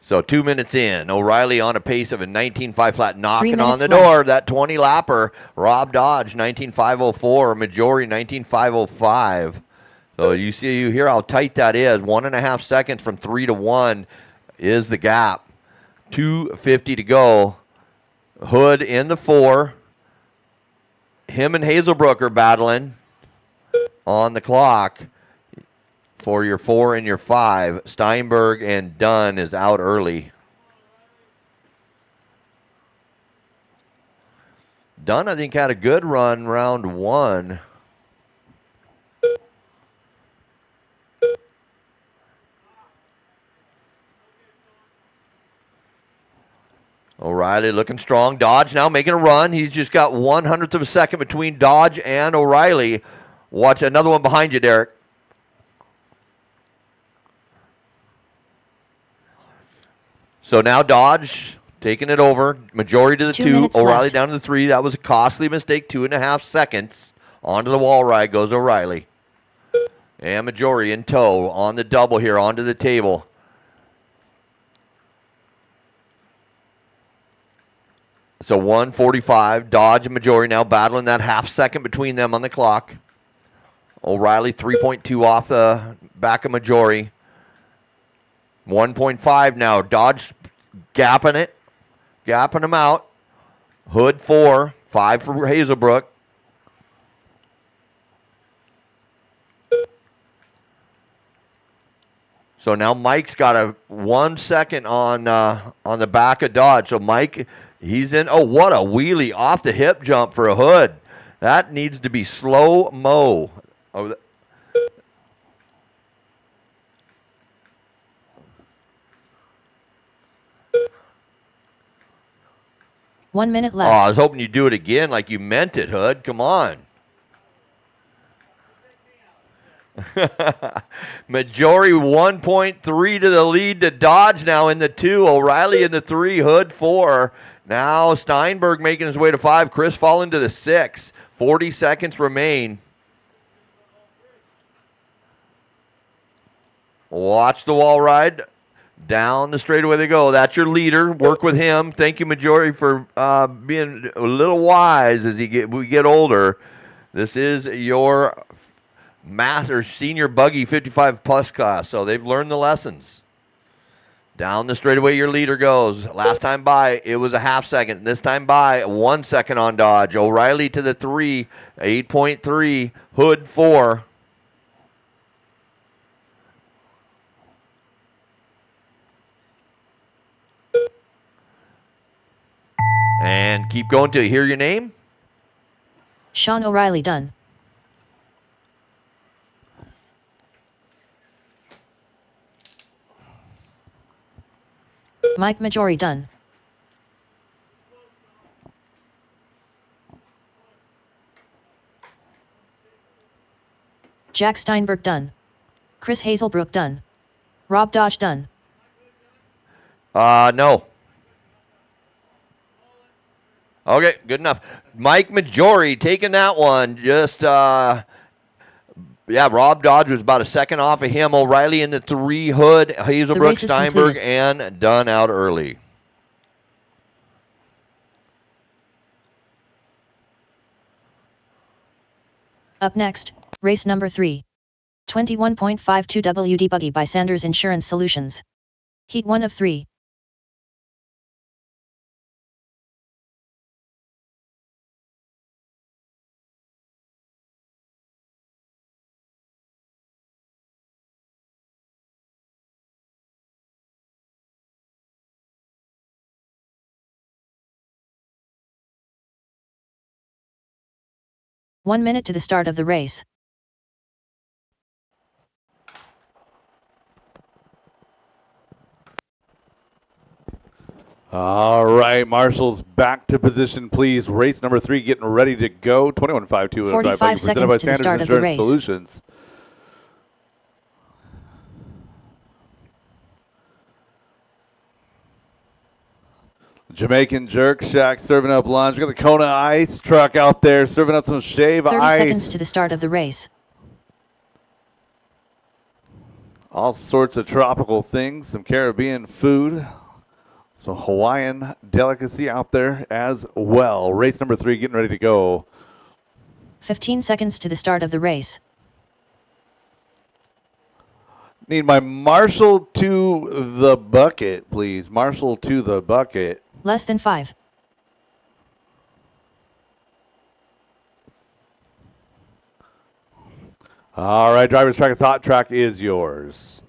So 2 minutes in, O'Reilly on a pace of a 19.5 flat, knocking on the door. That 20 lapper, Rob Dodge 19.504, Majori 19.505. So you hear how tight that is. 1.5 seconds from 3 to 1 is the gap. 2:50 to go. Hood in the 4. Him and Hazelbrook are battling on the clock. For your 4 and your 5, Steinberg and Dunn is out early. Dunn, I think, had a good run round 1. O'Reilly looking strong. Dodge now making a run. He's just got 1/100th of a second between Dodge and O'Reilly. Watch another one behind you, Derek. So now Dodge taking it over. Majori to the 2. O'Reilly left. down to the 3. That was a costly mistake. 2.5 seconds. Onto the wall ride goes O'Reilly. And Majori in tow on the double here onto the table. So 1:45. Dodge and Majori now battling that half second between them on the clock. O'Reilly 3.2 off the back of Majori. 1.5 now. Dodge gapping it. Gapping them out. Hood 4. 5 for Hazelbrook. So now Mike's got a 1 second on the back of Dodge. So Mike, he's in. Oh, what a wheelie off the hip jump for a Hood. That needs to be slow-mo. Oh, 1 minute oh, left. I was hoping you'd do it again like you meant it, Hood. Come on. Majori 1.3 to the lead to Dodge now in the 2. O'Reilly in the 3. Hood 4. Now Steinberg making his way to 5. Chris falling to the 6. 40 seconds remain. Watch the wall ride. Down the straightaway they go. That's your leader. Work with him. Thank you, Majori, for being a little wise as we get older. This is your master senior buggy 55 plus class, so they've learned the lessons. Down the straightaway your leader goes. Last time by it was a half second. This time by 1 second on Dodge. O'Reilly to the 3. 8.3. Hood 4. And keep going till you hear your name. Sean O'Reilly done. Mike Majori done. Jack Steinberg done. Chris Hazelbrook done. Rob Dodge done. No. Okay, good enough. Mike Majori taking that one. Just, Rob Dodge was about a second off of him. O'Reilly in the 3. Hood, Hazelbrook, Steinberg, and done out early. Up next, race number 3. 21.52 WD Buggy by Sanders Insurance Solutions. Heat 1 of 3. One minute to the start of the race. All right, marshals, back to position, please. Race number 3 getting ready to go. 21.52 45 presented by seconds to the Sanders start of the Insurance race. Solutions. Jamaican Jerk Shack serving up lunch. We got the Kona Ice truck out there serving up some shave 30 ice. seconds to the start of the race. All sorts of tropical things, some Caribbean food, some Hawaiian delicacy out there as well. Race number 3 getting ready to go. 15 seconds to the start of the race. Need my marshal to the bucket, please. Marshal to the bucket. Less than 5. All right, driver's track. It's hot track is yours.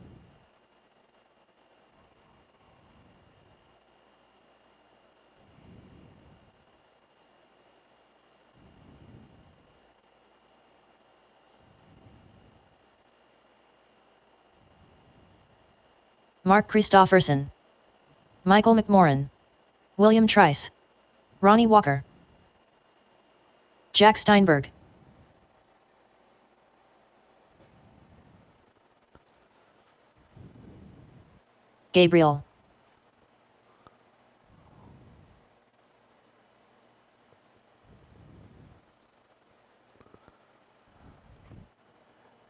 Mark Christofferson. Michael McMorran. William Trice. Ronnie Walker. Jack Steinberg. Gabriel.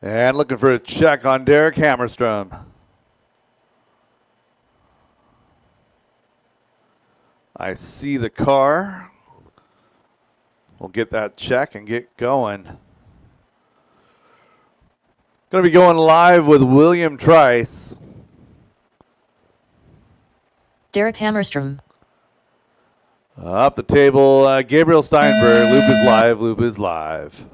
And looking for a check on Derek Hammerstrom. I see the car. We'll get that check and get going. Going to be going live with William Trice. Derek Hammerstrom. Up the table, Gabriel Steinberg. Loop is live. Loop is live.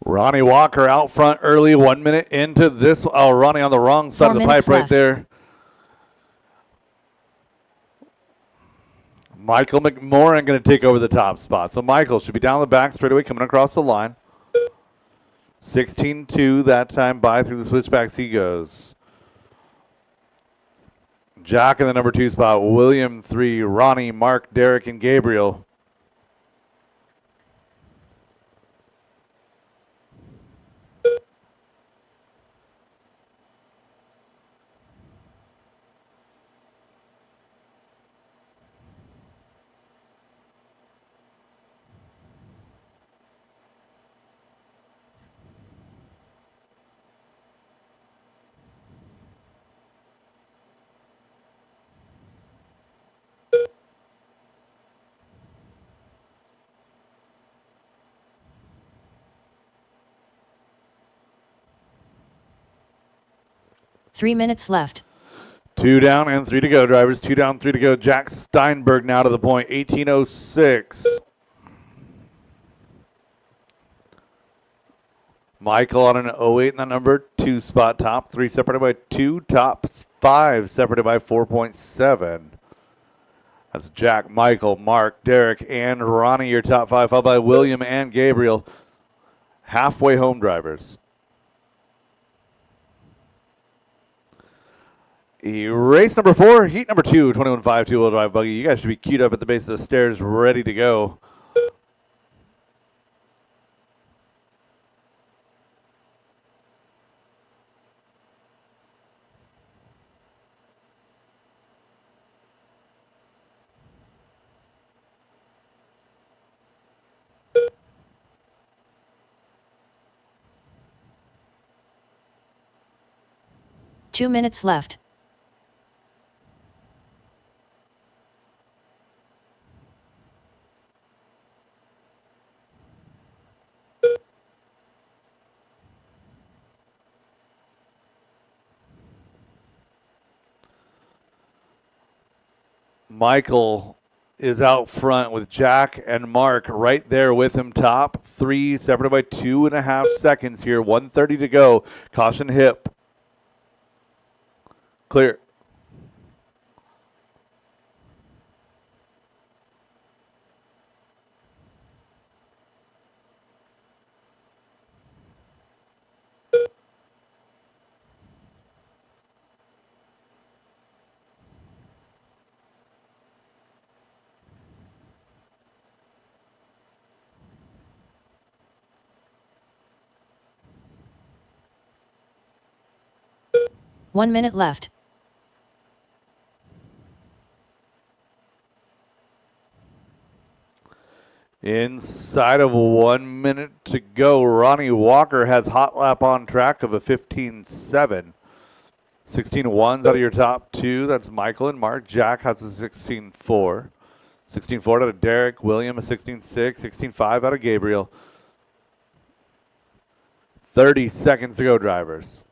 Ronnie Walker out front early, 1 minute into this. Oh, Ronnie on the wrong side 4 of the minutes pipe right left. there. Michael McMorrin going to take over the top spot. So Michael should be down the back straightaway coming across the line. 16-2 that time by through the switchbacks he goes. Jack in the number 2 spot. William 3, Ronnie, Mark, Derek, and Gabriel. Three minutes left. 2 down and 3 to go, drivers. 2 down, 3 to go. Jack Steinberg now to the point, 18:06. Michael on an 08 in the number 2 spot. Top 3 separated by 2. Top 5 separated by 4.7. That's Jack, Michael, Mark, Derek, and Ronnie, your top 5, followed by William and Gabriel. Halfway home drivers. Race number 4, heat number 2, 21.5 two-wheel drive buggy. You guys should be queued up at the base of the stairs, ready to go. Two minutes left. Michael is out front with Jack and Mark right there with him. Top 3 separated by 2.5 seconds here. 1:30 to go. Caution hip. Clear. One minute left. Inside of 1 minute to go, Ronnie Walker has hot lap on track of a 15.7. 16.1s out of your top 2. That's Michael and Mark. Jack has a 16.4. 16.4 out of Derek. William a 16.6. 16.5 out of Gabriel. 30 seconds to go, drivers.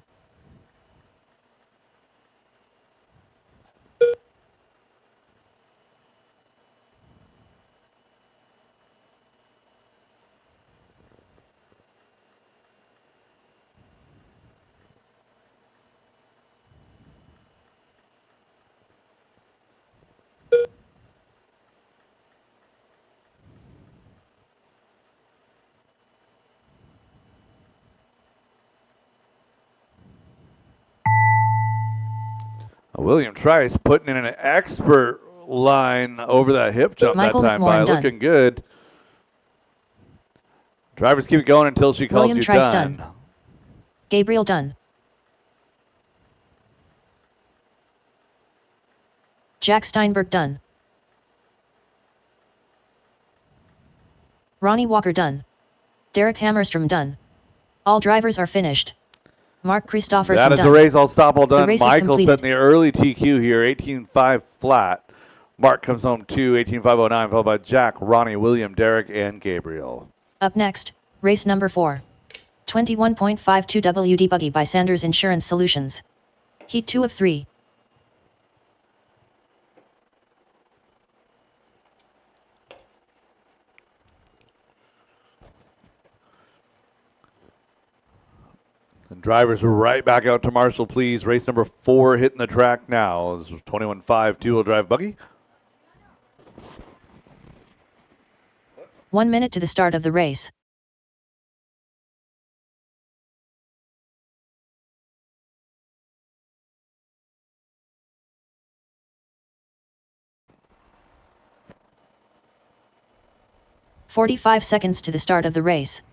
William Trice putting in an expert line over that hip jump Michael that time McMorrin by. done. Looking good. Drivers keep it going until she calls William you Trice done. Gabriel done. Jack Steinberg done. Ronnie Walker done. Derek Hammerstrom done. All drivers are finished. Mark Christofferson That is done. the race. All stop, all done. race is Michael completed. setting the early TQ here, 18.5 flat. Mark comes home 18.509, followed by Jack, Ronnie, William, Derek, and Gabriel. Up next, race number 4. 21.52 WD Buggy by Sanders Insurance Solutions. Heat 2 of 3. And drivers right back out to Marshall, please. Race number 4 hitting the track now. This is 21.5 two-wheel drive buggy. 1 minute to the start of the race. "45 seconds to the start of the race.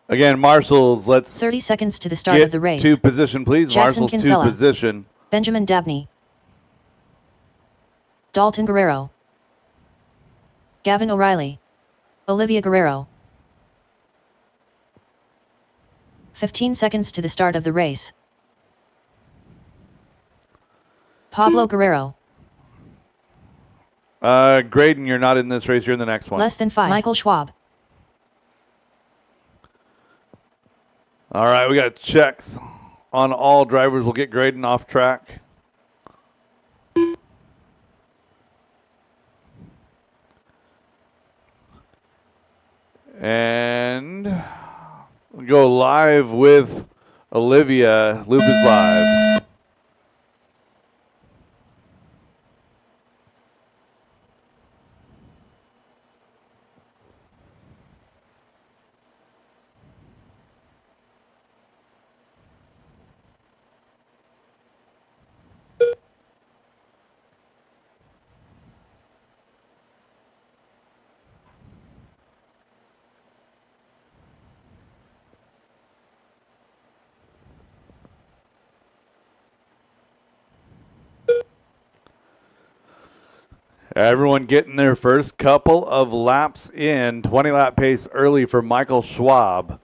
Again, Marshall's, let's 30 seconds to the start get of the race. to position, please. Jackson Marshall's Kinsella. to position. Benjamin Dabney. Dalton Guerrero. Gavin O'Reilly. Olivia Guerrero. 15 seconds to the start of the race. Pablo Guerrero. Graydon, you're not in this race. You're in the next one. Less than 5. Michael Schwab. All right, we got checks on all drivers. We'll get Graydon off track. And we'll go live with Olivia. Loop is live. Everyone getting their first couple of laps in. 20-lap pace early for Michael Schwab.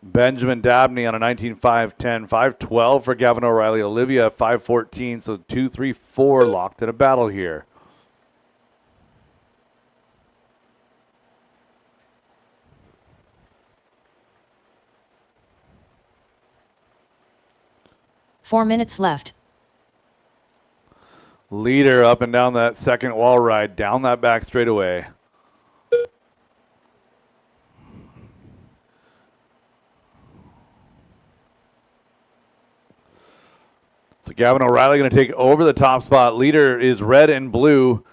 Benjamin Dabney on a 19.510. 5.12 for Gavin O'Reilly. Olivia 5.14. So 2, 3, 4 locked in a battle here. Four minutes left. Leader up and down that second wall ride, down that back straightaway. So Gavin O'Reilly going to take over the top spot. Leader is red and blue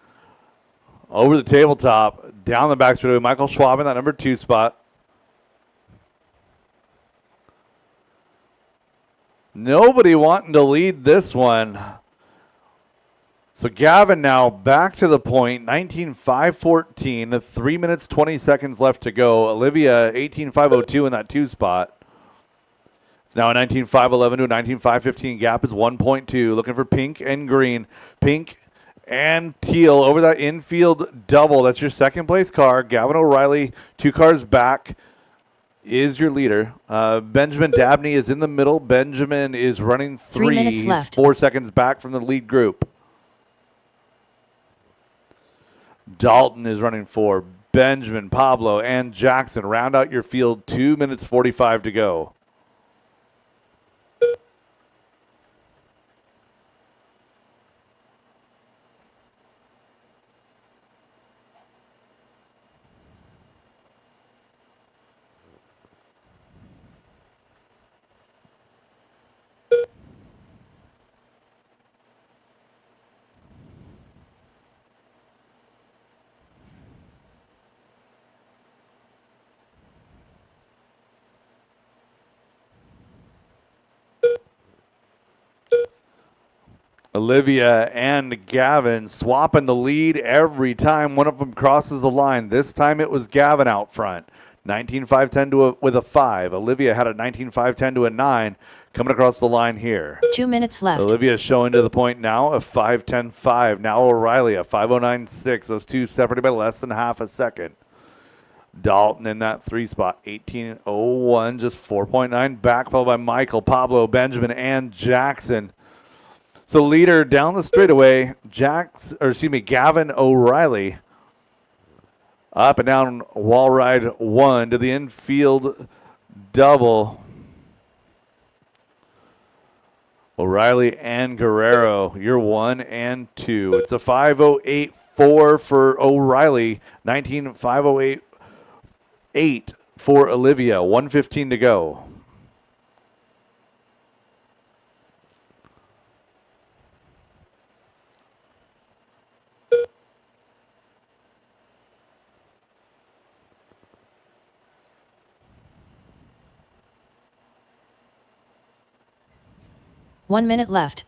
over the tabletop, down the back straightaway. Michael Schwab in that number 2 spot. Nobody wanting to lead this one. So Gavin now back to the point, 19.514, 3 minutes, 20 seconds left to go. Olivia, 18.502 in that 2 spot. It's now a 19.511 to a 19.515. Gap is 1.2. Looking for pink and green. Pink and teal over that infield double. That's your second place car. Gavin O'Reilly, 2 cars back, is your leader. Benjamin Dabney is in the middle. Benjamin is running 3. 3 minutes left. 4 seconds back from the lead group. Dalton is running 4. Benjamin, Pablo, and Jackson round out your field. 2 minutes 45 to go. Olivia and Gavin swapping the lead every time one of them crosses the line. This time it was Gavin out front. 19.510 with a 5. Olivia had a 19.510 to a 9 coming across the line here. 2 minutes left. Olivia is showing to the point now of 5:10.5. Now O'Reilly a 5:09.6. Those two separated by less than half a second. Dalton in that 3 spot, 18:01, just 4.9 back, followed by Michael, Pablo, Benjamin, and Jackson. So leader down the straightaway, Gavin O'Reilly. Up and down wall ride 1 to the infield double. O'Reilly and Guerrero, you're 1 and 2. It's a 5:08.4 for O'Reilly, 19.508.8 for Olivia, 1:15 to go. One minute left.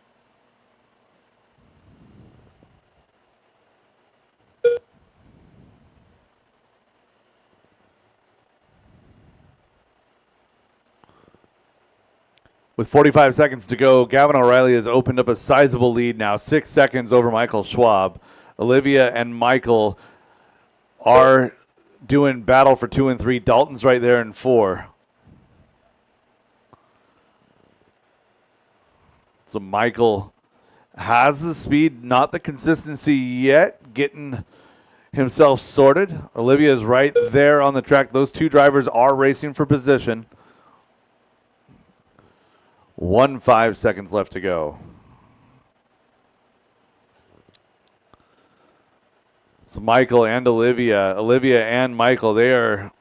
With 45 seconds to go, Gavin O'Reilly has opened up a sizable lead now, 6 seconds over Michael Schwab. Olivia and Michael are doing battle for 2 and 3. Dalton's right there in 4. So Michael has the speed, not the consistency yet, getting himself sorted. Olivia is right there on the track. Those two drivers are racing for position. 5 seconds left to go. So Michael and Olivia and Michael, they are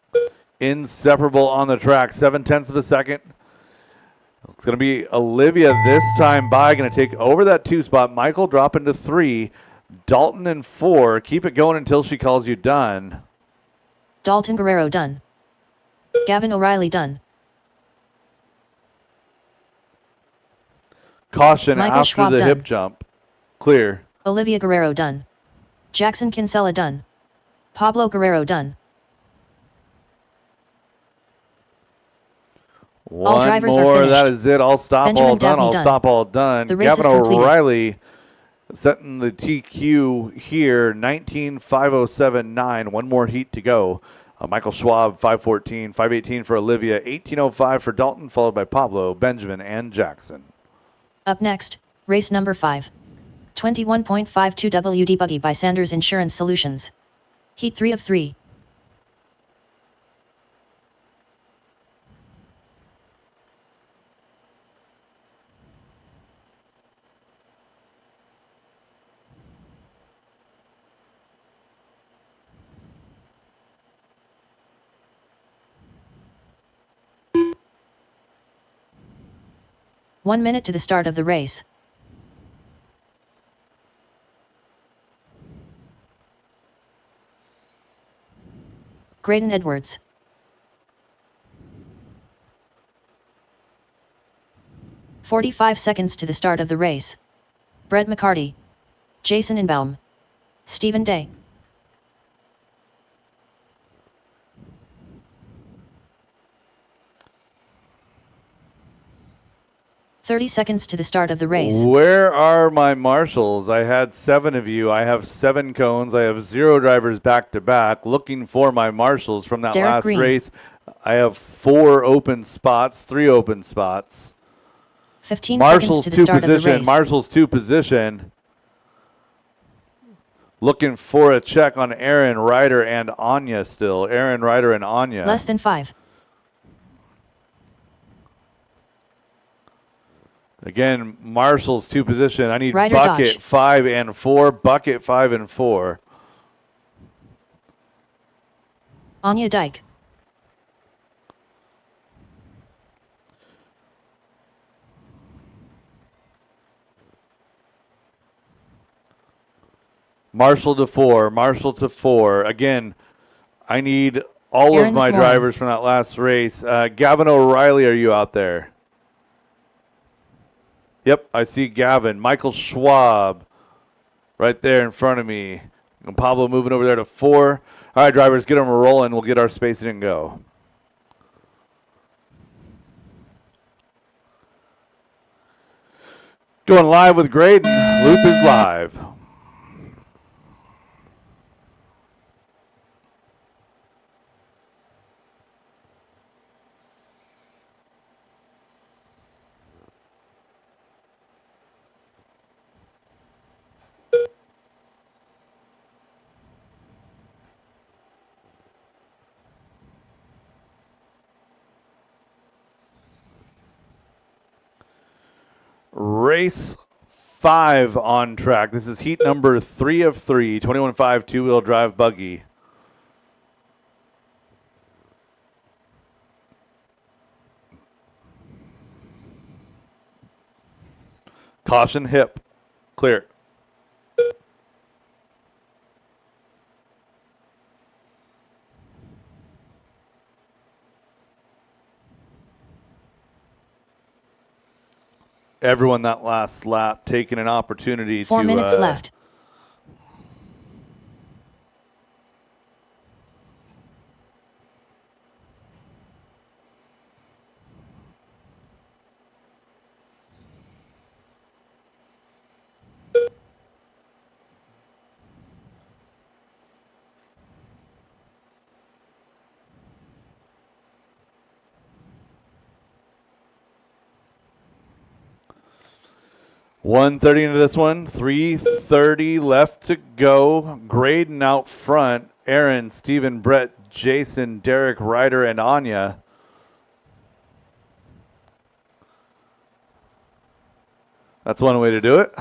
inseparable on the track. 0.7 of a second. It's going to be Olivia this time by, going to take over that 2 spot. Michael dropping to 3. Dalton in 4. Keep it going until she calls you done. Dalton Guerrero done. Gavin O'Reilly done. Caution Michael after Schwab the done. hip jump. Clear. Olivia Guerrero done. Jackson Kinsella done. Pablo Guerrero done. All One drivers are more, finished. that is it. I'll stop Benjamin all done. Dabney I'll done. stop all done. The race Gavin is completed. O'Reilly setting the TQ here, 19.507.9. One more heat to go. Michael Schwab, 5:14, 5:18 for Olivia, 18:05 for Dalton, followed by Pablo, Benjamin, and Jackson. Up next, race number 5. 21.52 WD Buggy by Sanders Insurance Solutions. Heat 3 of 3. One minute to the start of the race. Graydon Edwards. "45 seconds to the start of the race. Brett McCarty. Jason Inbaum. Stephen Day. "30 seconds to the start of the race. Where are my marshals? I had 7 of you. I have 7 cones. I have 0 drivers back to back. Looking for my marshals from that Derek last Green. race. I have 4 open spots, 3 open spots. 15 Marshals seconds to the 2 start of the position. race. Marshals 2 position. Looking for a check on Aaron Ryder and Anya still. Aaron Ryder and Anya. Less than 5. Again, Marshall's 2 position. I need Ryder bucket Dodge. 5 and 4. Bucket 5 and 4. Anya Dyke. Marshall to 4. Marshall to 4. Again, I need all Aaron of my McMorran. drivers from that last race. Gavin O'Reilly, are you out there? Yep, I see Gavin. Michael Schwab right there in front of me. And Pablo moving over there to 4. All right, drivers, get them rolling. We'll get our spacing and go. Going live with Graydon. Loop is live. Race 5 on track. This is heat number 3 of 3, 21.5 two-wheel drive buggy. Caution hip. Clear. Everyone that last lap taking an opportunity 4 to minutes left. $130 into this one. $330 left to go. Graydon out front. Aaron, Steven, Brett, Jason, Derek, Ryder, and Anya. That's one way to do it.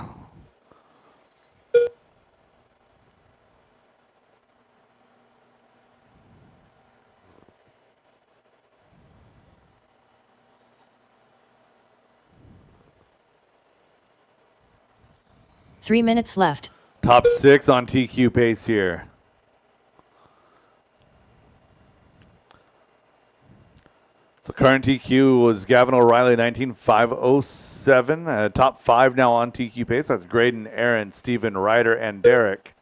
Three minutes left. Top 6 on TQ pace here. So current TQ was Gavin O'Reilly, 19,507. Top 5 now on TQ pace. That's Graydon, Aaron, Steven, Ryder, and Derek.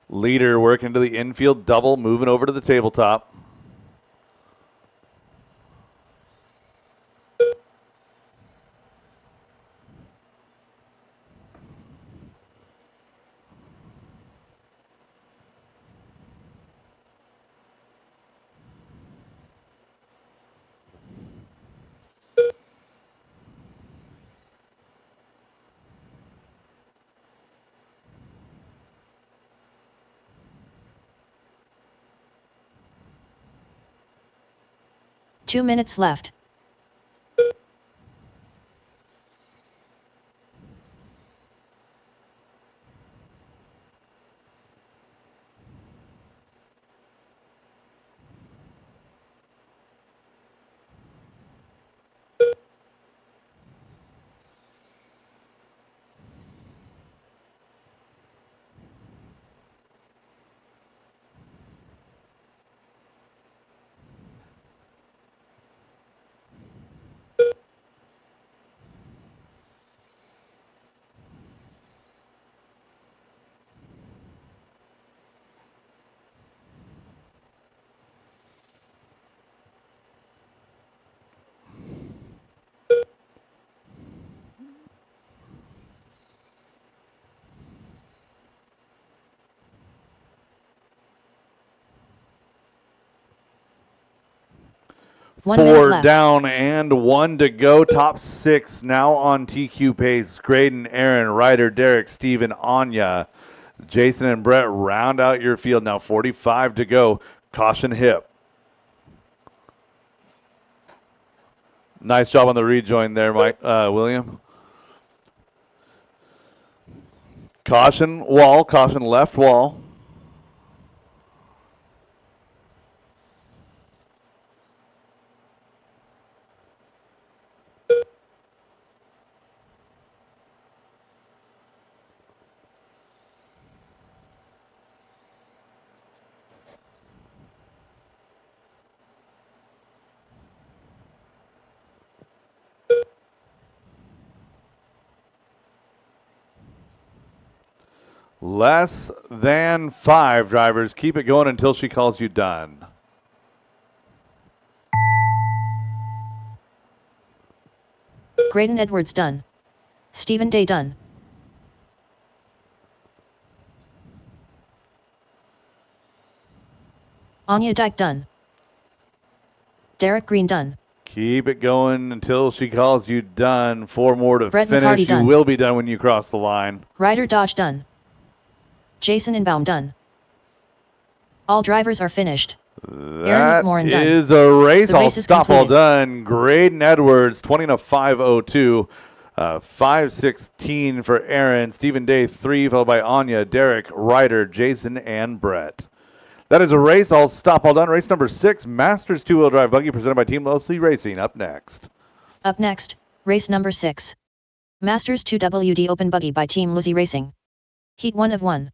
Leader working to the infield double, moving over to the tabletop. Two minutes left. One minute 4 left. down and 1 to go. Top 6 now on TQ pace. Graydon, Aaron, Ryder, Derek, Steven, Anya. Jason and Brett round out your field now. 45 to go. Caution hip. Nice job on the rejoin there, Mike, William. Caution wall, caution left wall. Less than 5, drivers. Keep it going until she calls you done. Graydon Edwards done. Stephen Day done. Anya Dyke done. Derek Green done. Keep it going until she calls you done. 4 more to Brett finish. McCarty You done. will be done when you cross the line. Ryder Dodge done. Jason Inbaum done. All drivers are finished. That McMorrin done. is a race. The I'll race is stop all completed. done. Graydon Edwards, 20 and a 5:02. 5:16 for Aaron. Stephen Day, 3, followed by Anya, Derek, Ryder, Jason, and Brett. That is a race. I'll stop all done. Race number 6, Masters 2-wheel drive buggy presented by Team Losely Racing. Up next. Up next, race number 6. Masters 2WD Open Buggy by Team Lucy Racing. Heat 1 of 1.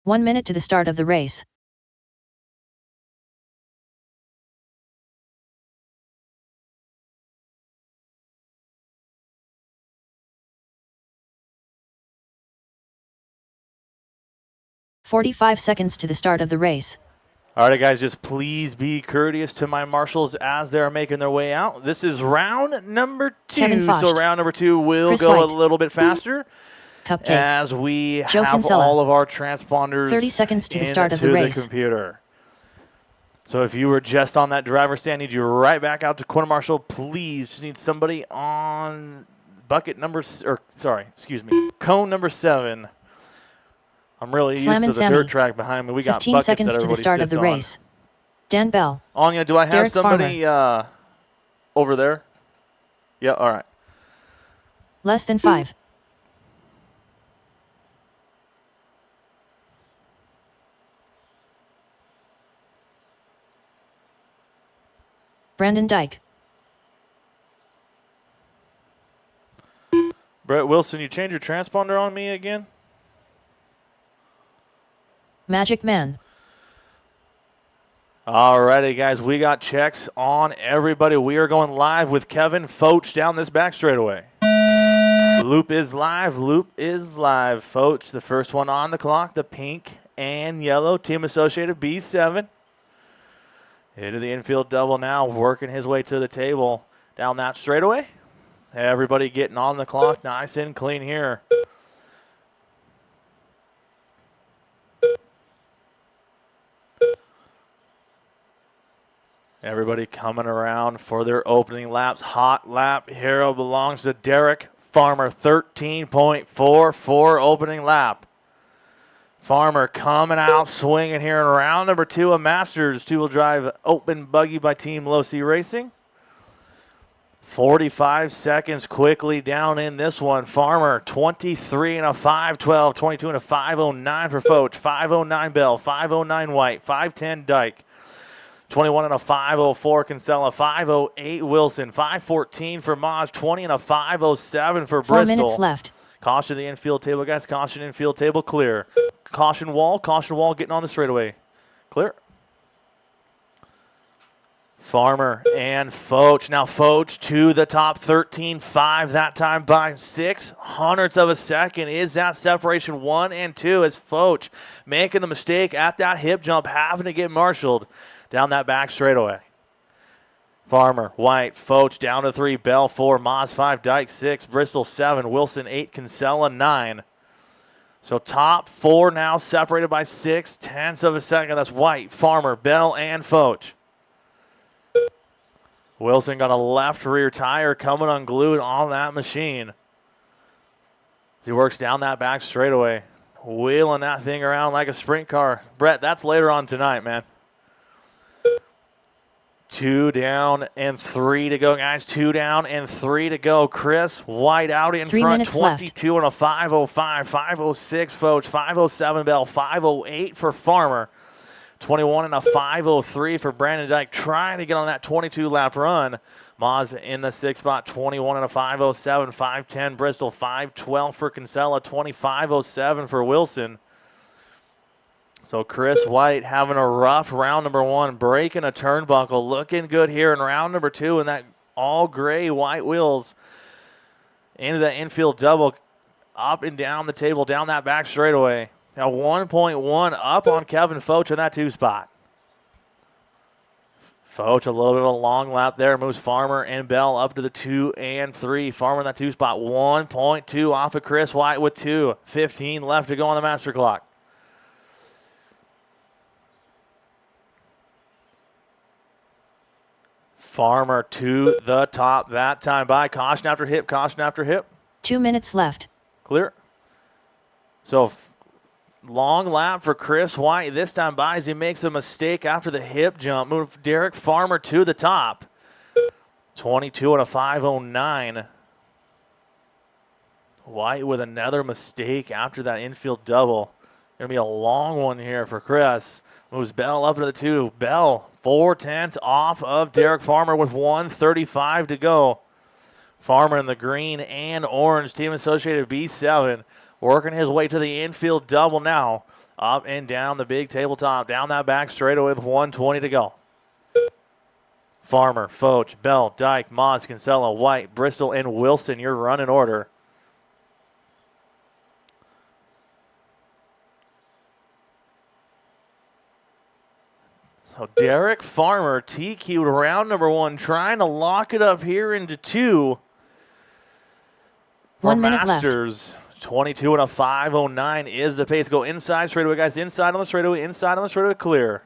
One minute to the start of the race. "45 seconds to the start of the race. All right, guys, just please be courteous to my marshals as they're making their way out. This is round number 2, Kevin so Focht. round number 2 will Chris go White. a little bit faster Cupcake. as we Joe have Kinsella. all of our transponders 30 seconds to the start of the into race. computer. So if you were just on that driver's stand, need you right back out to corner marshal. Please, just need somebody on bucket number, cone number 7. I'm really Slam used and to the Sammy. dirt track behind me. We got 15 buckets seconds that to the everybody start of sits the on. race. Dan Bell. Anya, do I have Derek somebody over there? Yeah, all right. Less than 5. Brandon Dyke. Brett Wilson, you change your transponder on me again? Magic Man. Alrighty, guys, we got checks on everybody. We are going live with Kevin Foch down this back straightaway. Loop is live. Loop is live. Foch, the first one on the clock, the pink and yellow Team Associated B7. Into the infield double now, working his way to the table down that straightaway. Everybody getting on the clock, nice and clean here. Everybody coming around for their opening laps. Hot lap hero belongs to Derek Farmer, 13.44 opening lap. Farmer coming out swinging here in round number 2 of Masters 2-wheel drive open buggy by Team Low C Racing. 45 seconds quickly down in this one. Farmer, 23 and a 5:12, 22 and a 5:09 for Foch, 5:09 Bell, 5:09 White, 5:10 Dyke, 21 and a 5:04 Kinsella, 5:08 Wilson, 5:14 for Maj, 20 and a 5:07 for 4 Bristol. minutes left. Caution the infield table, guys. Caution infield table clear. Caution wall getting on the straightaway. Clear. Farmer and Foch. Now Foch to the top, 13.5 that time by 0.06 of a second. Is that separation 1 and 2 as Foch making the mistake at that hip jump, having to get marshaled down that back straightaway. Farmer, White, Foch down to 3, Bell 4, Moz 5, Dyke 6, Bristol 7, Wilson 8, Kinsella 9. So top 4 now separated by 0.6 of a second. That's White, Farmer, Bell, and Foch. Wilson got a left rear tire coming unglued on that machine. As he works down that back straightaway, wheeling that thing around like a sprint car. Brett, that's later on tonight, man. 2 down and 3 to go, guys. 2 down and 3 to go. Chris White out in 3 front, minutes left. 22 and a 5:05, 5:06 Foch, 5:07 Bell, 5:08 for Farmer. 21 and a 5:03 for Brandon Dyke, trying to get on that 22-lap run. Maz in the 6th spot, 21 and a 5:07, 5:10 Bristol, 5:12 for Kinsella, 25:07 for Wilson. So Chris White having a rough round number 1, breaking a turnbuckle, looking good here in round number 2, and that all gray white wheels into the infield double, up and down the table, down that back straightaway. Now 1.1 up on Kevin Foch in that 2 spot. Foch a little bit of a long lap there, moves Farmer and Bell up to the 2 and 3. Farmer in that 2 spot, 1.2 off of Chris White with 2. 15 left to go on the master clock. Farmer to the top that time by. Caution after hip, caution after hip. 2 minutes left. Clear. So long lap for Chris White this time by as he makes a mistake after the hip jump. Move Derek Farmer to the top. 22 and a 5:09. White with another mistake after that infield double. Going to be a long one here for Chris. Moves Bell up to the 2. Bell 4/10 off of Derek Farmer with 1:35 to go. Farmer in the green and orange, Team Associated B7, working his way to the infield double now. Up and down the big tabletop, down that back straightaway with 1:20 to go. Farmer, Foch, Bell, Dyke, Moss, Kinsella, White, Bristol, and Wilson, your run in order. So Derek Farmer, TQ'd round number 1, trying to lock it up here into 2. For 1 minute Masters, 22 and a 5:09 is the pace. Go inside straightaway, guys. Inside on the straightaway, inside on the straightaway, clear.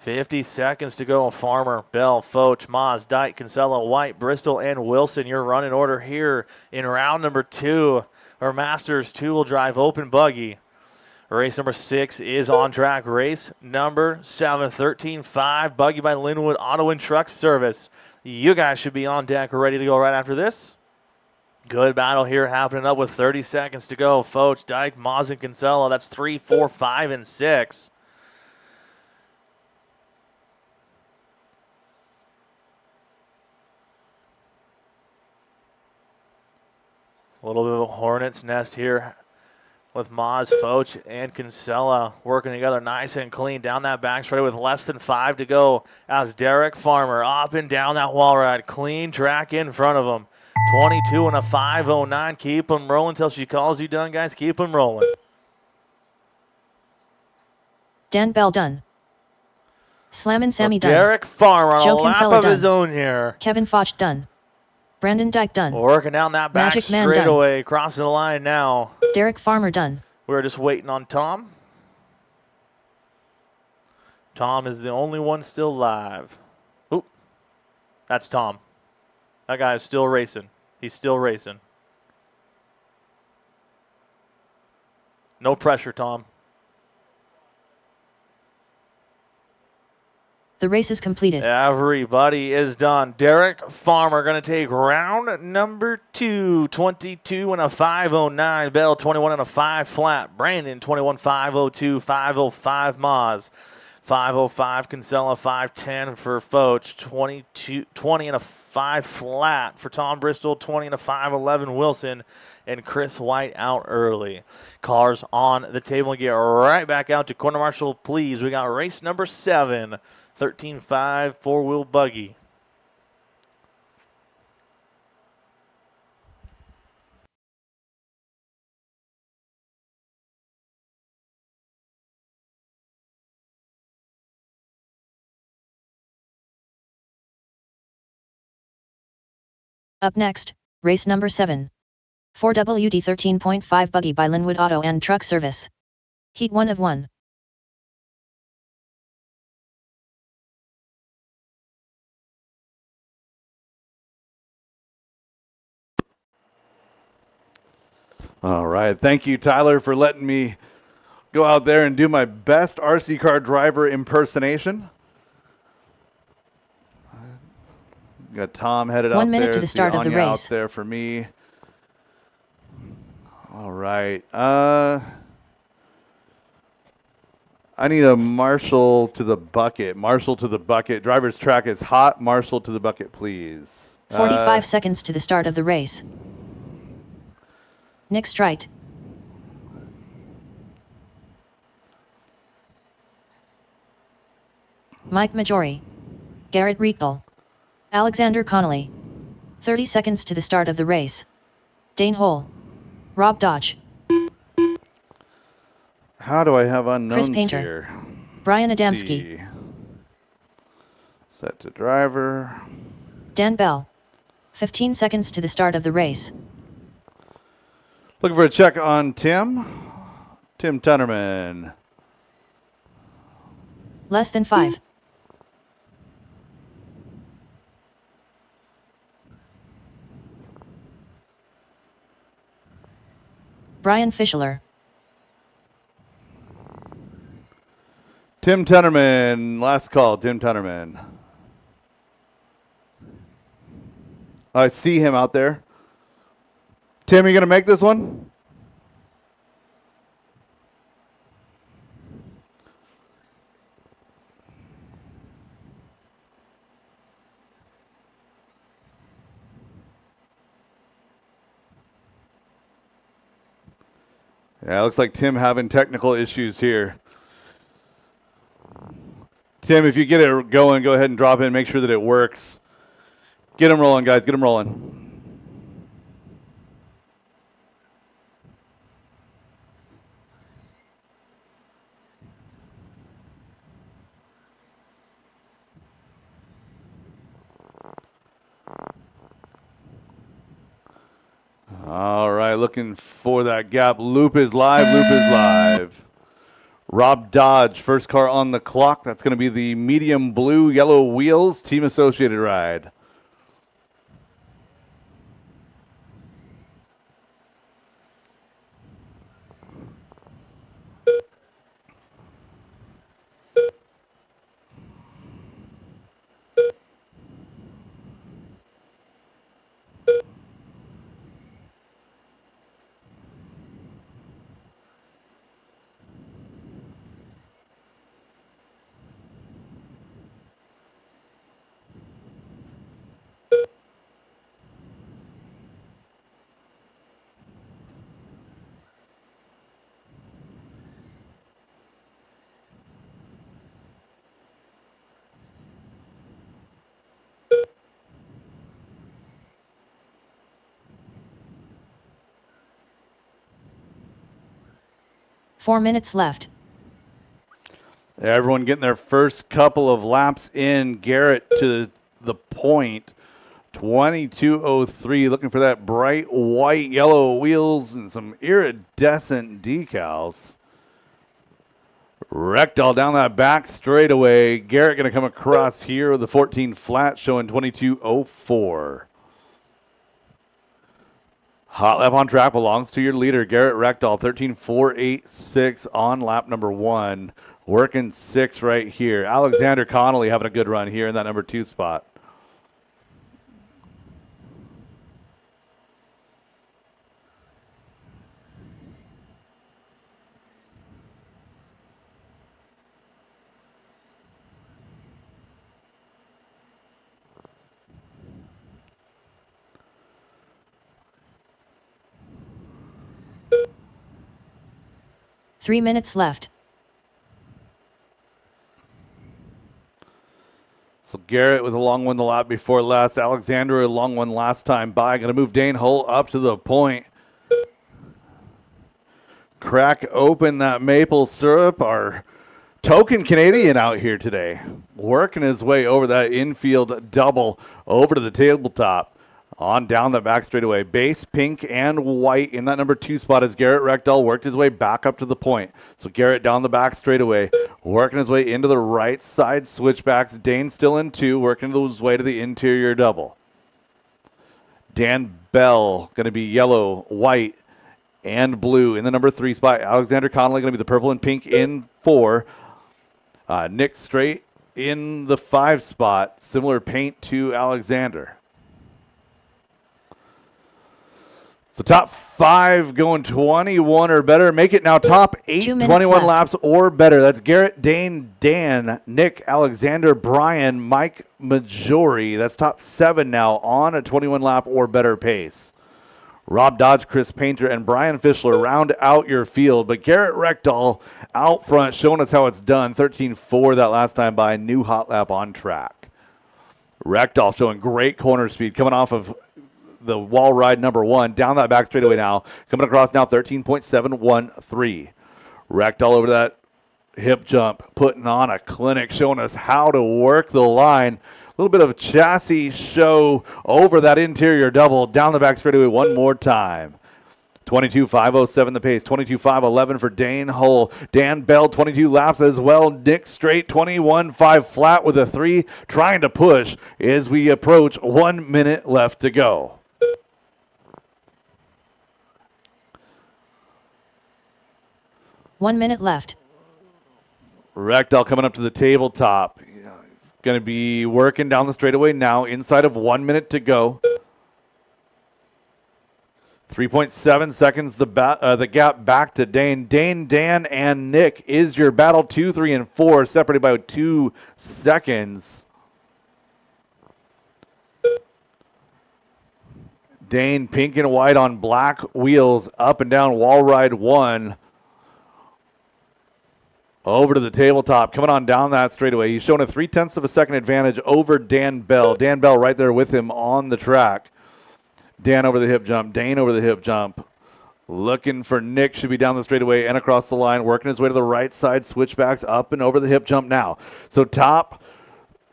50 seconds to go. Farmer, Bell, Foch, Maz, Dyke, Kinsella, White, Bristol, and Wilson, your run in order here in round number 2. Our Masters 2-wheel drive open buggy. Race number 6 is on track. Race number 7, 13-5, buggy by Linwood Auto and Truck Service. You guys should be on deck, ready to go right after this. Good battle here happening up with 30 seconds to go. Foch, Dyke, Maz, and Kinsella. That's 3, 4, 5, and 6. A little bit of a hornet's nest here with Maz, Foch, and Kinsella working together nice and clean down that back straightaway with less than 5 to go as Derek Farmer up and down that wall ride. Clean track in front of him. 22 and a 5:09. Keep them rolling until she calls you done, guys. Keep them rolling. Dan Bell done. Slammin' Sammy done. Derek Farmer on Joe a lap Kinsella of done. his own here. Kevin Foch done. Brandon Dyke done. Working down that back Magic Man done. straightaway, crossing the line now. Derek Farmer done. We're just waiting on Tom. Tom is the only one still live. Oop, that's Tom. That guy is still racing. He's still racing. No pressure, Tom. The race is completed. Everybody is done. Derek Farmer going to take round number 2. 22 and a 5:09. Bell 21 and a 5 flat. Brandon 21 5:02. 5:05 Maz. 5:05 Kinsella. 5:10 for Foch. 20 and a 5 flat for Tom Bristol. 20 and a 5:11 Wilson. And Chris White out early. Cars on the table. Get right back out to corner marshal, please. We got race number 7. 13-5 four-wheel buggy. Up next, race number 7. 4WD 13.5 buggy by Linwood Auto and Truck Service. Heat 1 of 1. All right. Thank you, Tyler, for letting me go out there and do my best RC car driver impersonation. Got Tom headed 1 out minute there. to the start of the Anya race. out there for me. All right. I need a marshal to the bucket. Marshal to the bucket. Driver's track is hot. Marshal to the bucket, please. 45 seconds to the start of the race. Next right. Mike Majori. Garrett Riekdal. Alexander Connolly. 30 seconds to the start of the race. Dane Hole. Rob Dodge. How do I have unknowns Chris Painter. here? Brian Let's Adamski. see. Set to driver. Dan Bell. 15 seconds to the start of the race. Looking for a check on Tim. Tim Tunnerman. Less than 5. Brian Fischler. Tim Tunnerman. Last call, Tim Tunnerman. I see him out there. Tim, you going to make this one? Yeah, it looks like Tim having technical issues here. Tim, if you get it going, go ahead and drop in. Make sure that it works. Get him rolling, guys. Get him rolling. All right, looking for that gap. Loop is live. Loop is live. Rob Dodge, first car on the clock. That's going to be the medium blue, yellow wheels, Team Associated ride. Four minutes left. Everyone getting their first couple of laps in. Garrett to the point. 22:03. Looking for that bright white yellow wheels and some iridescent decals. Rectal down that back straightaway. Garrett going to come across here with the 14 flat showing 22:04. Hot lap on track belongs to your leader, Garrett Rectal, 13.486 on lap number 1. Working 6 right here. Alexander Connolly having a good run here in that number 2 spot. Three minutes left. So Garrett with a long one the lap before last. Alexander a long one last time by. Going to move Dane Hull up to the point. Crack open that maple syrup. Our token Canadian out here today. Working his way over that infield double over to the tabletop. On down the back straightaway. Base pink and white in that number 2 spot as Garrett Rectal worked his way back up to the point. So Garrett down the back straightaway, working his way into the right side switchbacks. Dane still in 2, working his way to the interior double. Dan Bell going to be yellow, white, and blue in the number 3 spot. Alexander Connolly going to be the purple and pink in 4. Nick Straight in the 5 spot. Similar paint to Alexander. So top 5 going 21 or better. Make it now top 8, 2 minutes 21 left. laps or better. That's Garrett, Dane, Dan, Nick, Alexander, Brian, Mike, Majori. That's top 7 now on a 21 lap or better pace. Rob Dodge, Chris Painter, and Brian Fischler round out your field. But Garrett Reckdahl out front showing us how it's done. 13.4 that last time by new hot lap on track. Reckdahl showing great corner speed coming off of the wall ride number 1. Down that back straightaway now. Coming across now 13.713. Reckdahl over that hip jump. Putting on a clinic. Showing us how to work the line. A little bit of chassis show over that interior double. Down the back straightaway one more time. 22.507 the pace. 22.511 for Dane Hull. Dan Bell 22 laps as well. Nick Straight 21.5 flat with a 3. Trying to push as we approach 1 minute left to go. One minute left. Reckdahl coming up to the tabletop. He's going to be working down the straightaway now. Inside of 1 minute to go. 3.7 seconds the gap back to Dane. Dane, Dan, and Nick is your battle. 2, 3, and 4 separated by 2 seconds. Dane pink and white on black wheels up and down wall ride 1. Over to the tabletop, coming on down that straightaway. He's showing a 0.3 of a second advantage over Dan Bell. Dan Bell right there with him on the track. Dan over the hip jump, Dane over the hip jump. Looking for Nick, should be down the straightaway and across the line, working his way to the right side, switchbacks up and over the hip jump now. So top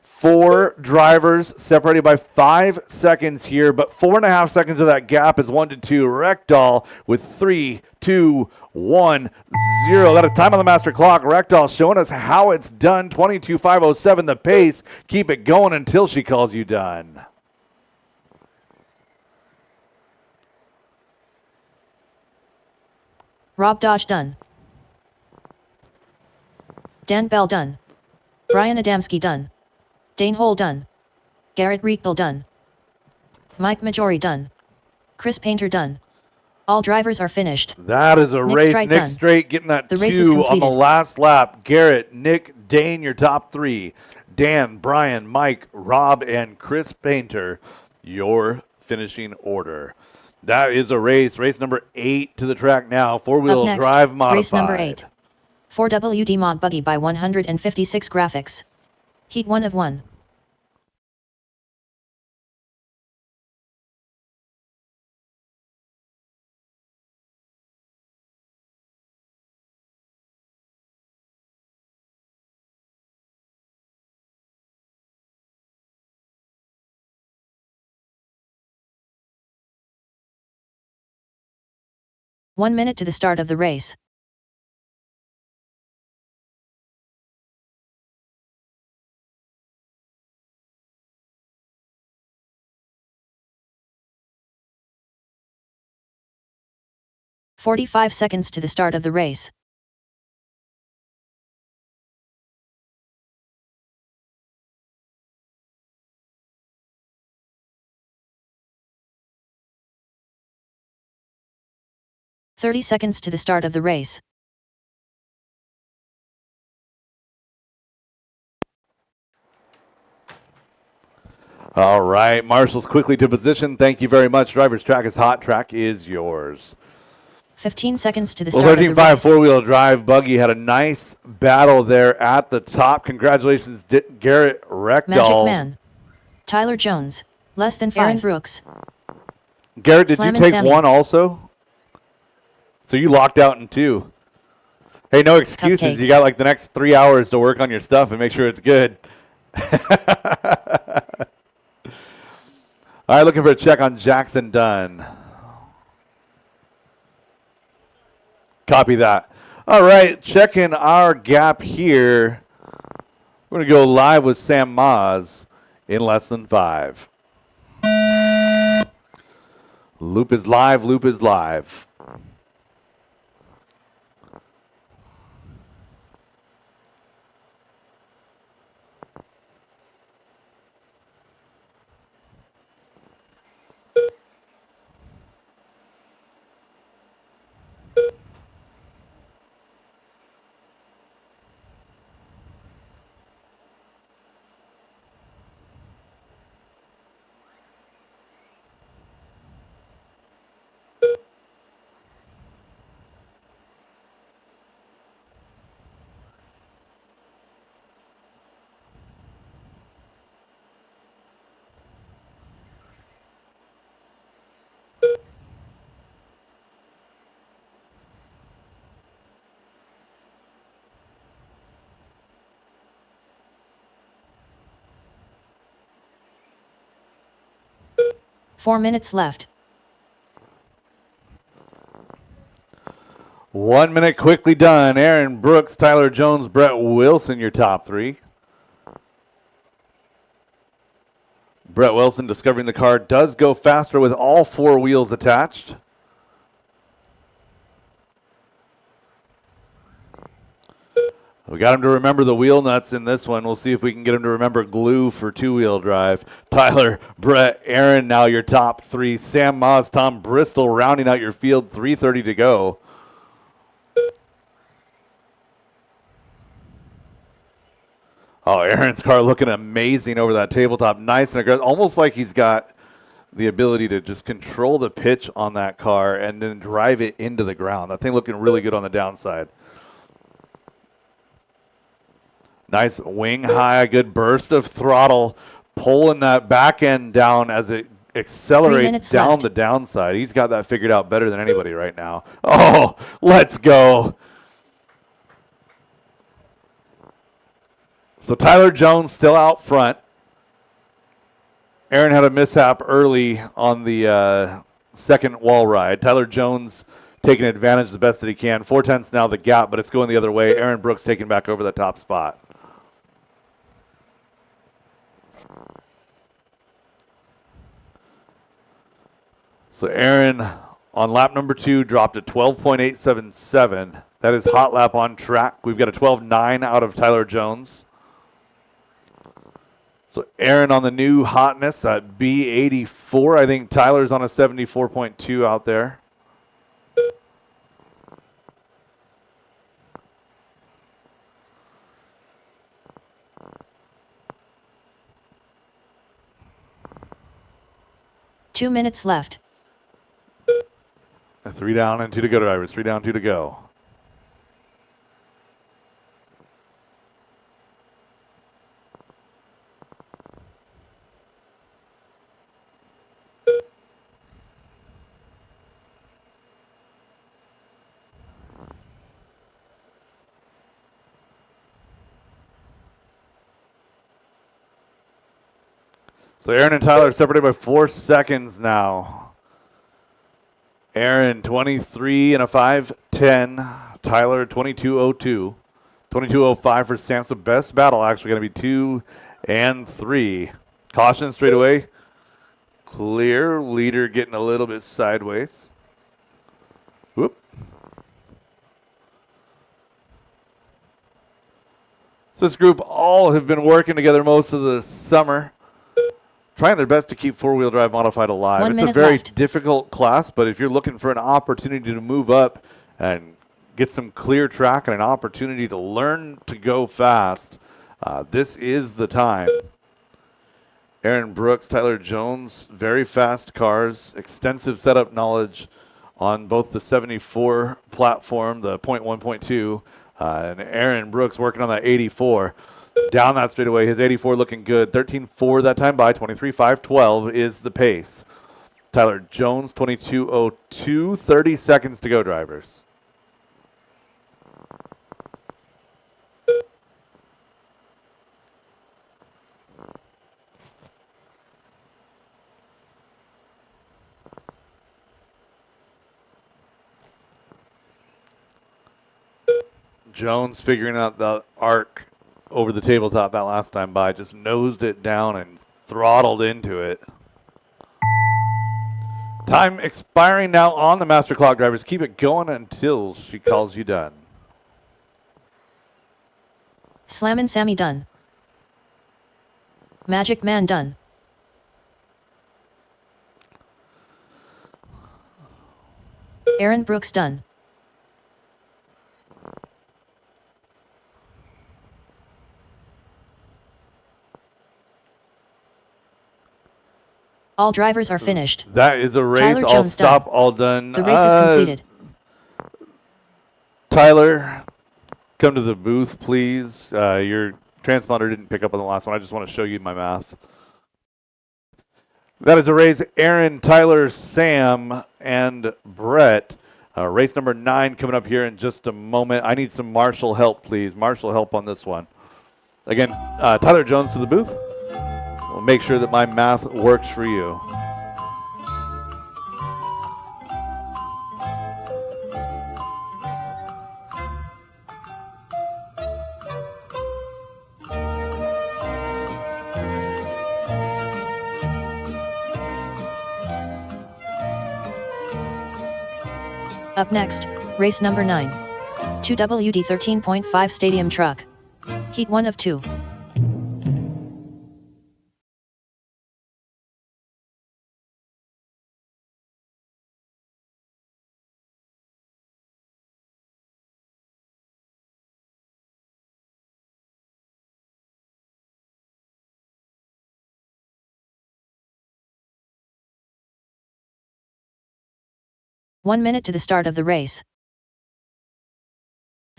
4 drivers separated by 5 seconds here, but 4.5 seconds of that gap is 1 to 2. Reckdahl with 3, 2, 1, 0. That is time on the master clock. Reckdahl showing us how it's done. 22.507 the pace. Keep it going until she calls you done. Rob Dodge done. Dan Bell done. Brian Adamski done. Dane Hull done. Garrett Reckdahl done. Mike Majori done. Chris Painter done. All drivers are finished. That is a Nick race. Straight Nick done. Straight getting that The race is 2 on the completed. last lap. Garrett, Nick, Dane, your top 3. Dan, Brian, Mike, Rob, and Chris Painter, your finishing order. That is a race. Race number 8 to the track now. Four-wheel Up next, drive modified. race number 8. 4WD mod buggy by 156 graphics. Heat 1 of 1. One minute to the start of the race. "45 seconds to the start of the race. "30 seconds to the start of the race. All right, Marshall's quickly to position. Thank you very much. Driver's track is hot. Track is yours. 15 seconds to the Well, start of the 13.5 race. four-wheel drive buggy had a nice battle there at the top. Congratulations, Garrett Reckdahl. Magic Man. Tyler Jones. Less than 5. Aaron Brooks. Garrett, did Slam you and take Sammy. 1 also? So you locked out in 2. Hey, no excuses. Cupcake. You got like the next 3 hours to work on your stuff and make sure it's good. All right, looking for a check on Jackson Dunn. Copy that. All right, checking our gap here. We're going to go live with Sam Maz in less than 5. Loop is live, loop is live. 4 minutes left. 1 minute quickly done. Aaron Brooks, Tyler Jones, Brett Wilson, your top three. Brett Wilson discovering the car does go faster with all 4 wheels attached. We got him to remember the wheel nuts in this one. We'll see if we can get him to remember glue for 2-wheel drive. Tyler, Brett, Aaron, now your top three. Sam Moss, Tom Bristol rounding out your field, 3:30 to go. Oh, Aaron's car looking amazing over that tabletop. Nice and aggressive. Almost like he's got the ability to just control the pitch on that car and then drive it into the ground. That thing looking really good on the downside. Nice wing high, good burst of throttle, pulling that back end down as it accelerates down left. the downside. He's got that figured out better than anybody right now. Oh, let's go. So Tyler Jones still out front. Aaron had a mishap early on the second wall ride. Tyler Jones taking advantage the best that he can. 4/10 now the gap, but it's going the other way. Aaron Brooks taking back over the top spot. So Aaron on lap number 2 dropped a 12.877. That is hot lap on track. We've got a 12.9 out of Tyler Jones. So Aaron on the new hotness at B84. I think Tyler's on a 74.2 out there. Two minutes left. 3 down and 2 to go, drivers. 3 down, 2 to go. So Aaron and Tyler are separated by 4 seconds now. Aaron 23 and a 5:10. Tyler 22:02. 22:05 for Sam. So best battle actually going to be 2 and 3. Caution straight away. Clear. Leader getting a little bit sideways. Whoop. So this group all have been working together most of the summer, trying their best to keep 4-wheel drive modified alive. 1 It's a minute very left. difficult class, but if you're looking for an opportunity to move up and get some clear track and an opportunity to learn to go fast, this is the time. Aaron Brooks, Tyler Jones, very fast cars, extensive setup knowledge on both the 74 platform, the .1, .2, and Aaron Brooks working on that 84. Down that straightaway, his 84 looking good. 13.4 that time by, 23.512 is the pace. Tyler Jones, 22.02, 30 seconds to go, drivers. Jones figuring out the arc over the tabletop that last time by, just nosed it down and throttled into it. Time expiring now on the master clock, drivers. Keep it going until she calls you done. Slammin' Sammy done. Magic Man done. Aaron Brooks done. All drivers are finished. That is a race. Tyler All Jones stop, done. all done. The race is completed. Tyler, come to the booth, please. Your transponder didn't pick up on the last one. I just want to show you my math. That is a race. Aaron, Tyler, Sam, and Brett. Race number 9 coming up here in just a moment. I need some marshal help, please. Marshal help on this one. Again, Tyler Jones to the booth. We'll make sure that my math works for you. Up next, race number 9. 2WD 13.5 Stadium Truck. Heat 1 of 2. One minute to the start of the race.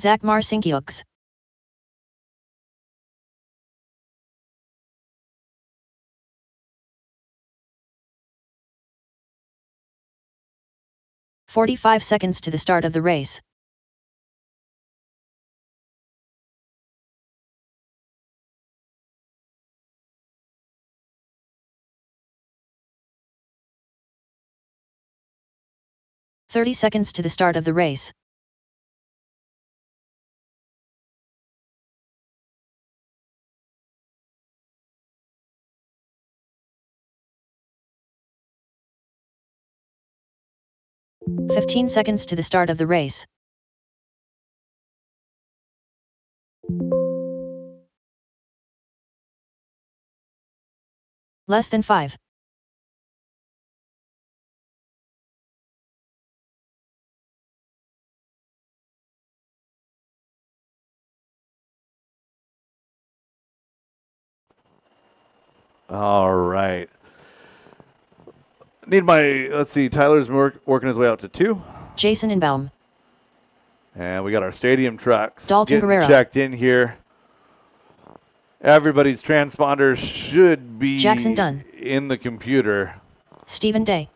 Zach Marcinkiewicz. "45 seconds to the start of the race. "30 seconds to the start of the race. "15 seconds to the start of the race. Less than 5. All right. Need my, let's see, Tyler's working his way out to 2. Jason Inbaum. And we got our stadium trucks Dalton getting Guerrero. checked in here. Everybody's transponder should be Jackson Dunn. in the computer. Stephen Day.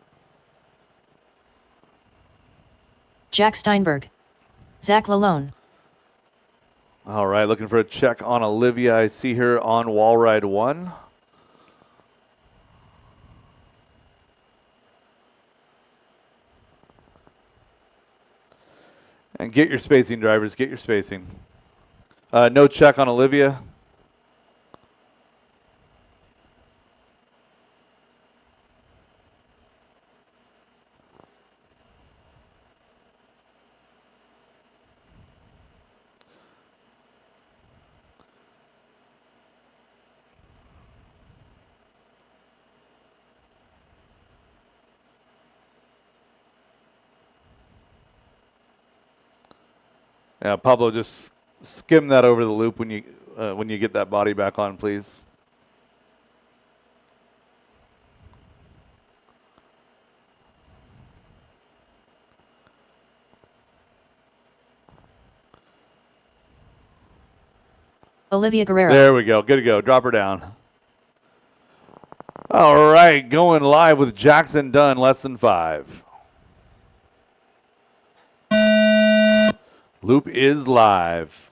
Jack Steinberg. Zach Lalone. All right, looking for a check on Olivia. I see her on wall ride 1. And get your spacing, drivers. Get your spacing. No check on Olivia. Yeah, Pablo, just skim that over the loop when you get that body back on, please. Olivia Guerrero. There we go. Good to go. Drop her down. All right, going live with Jackson Dunn, less than 5. Loop is live.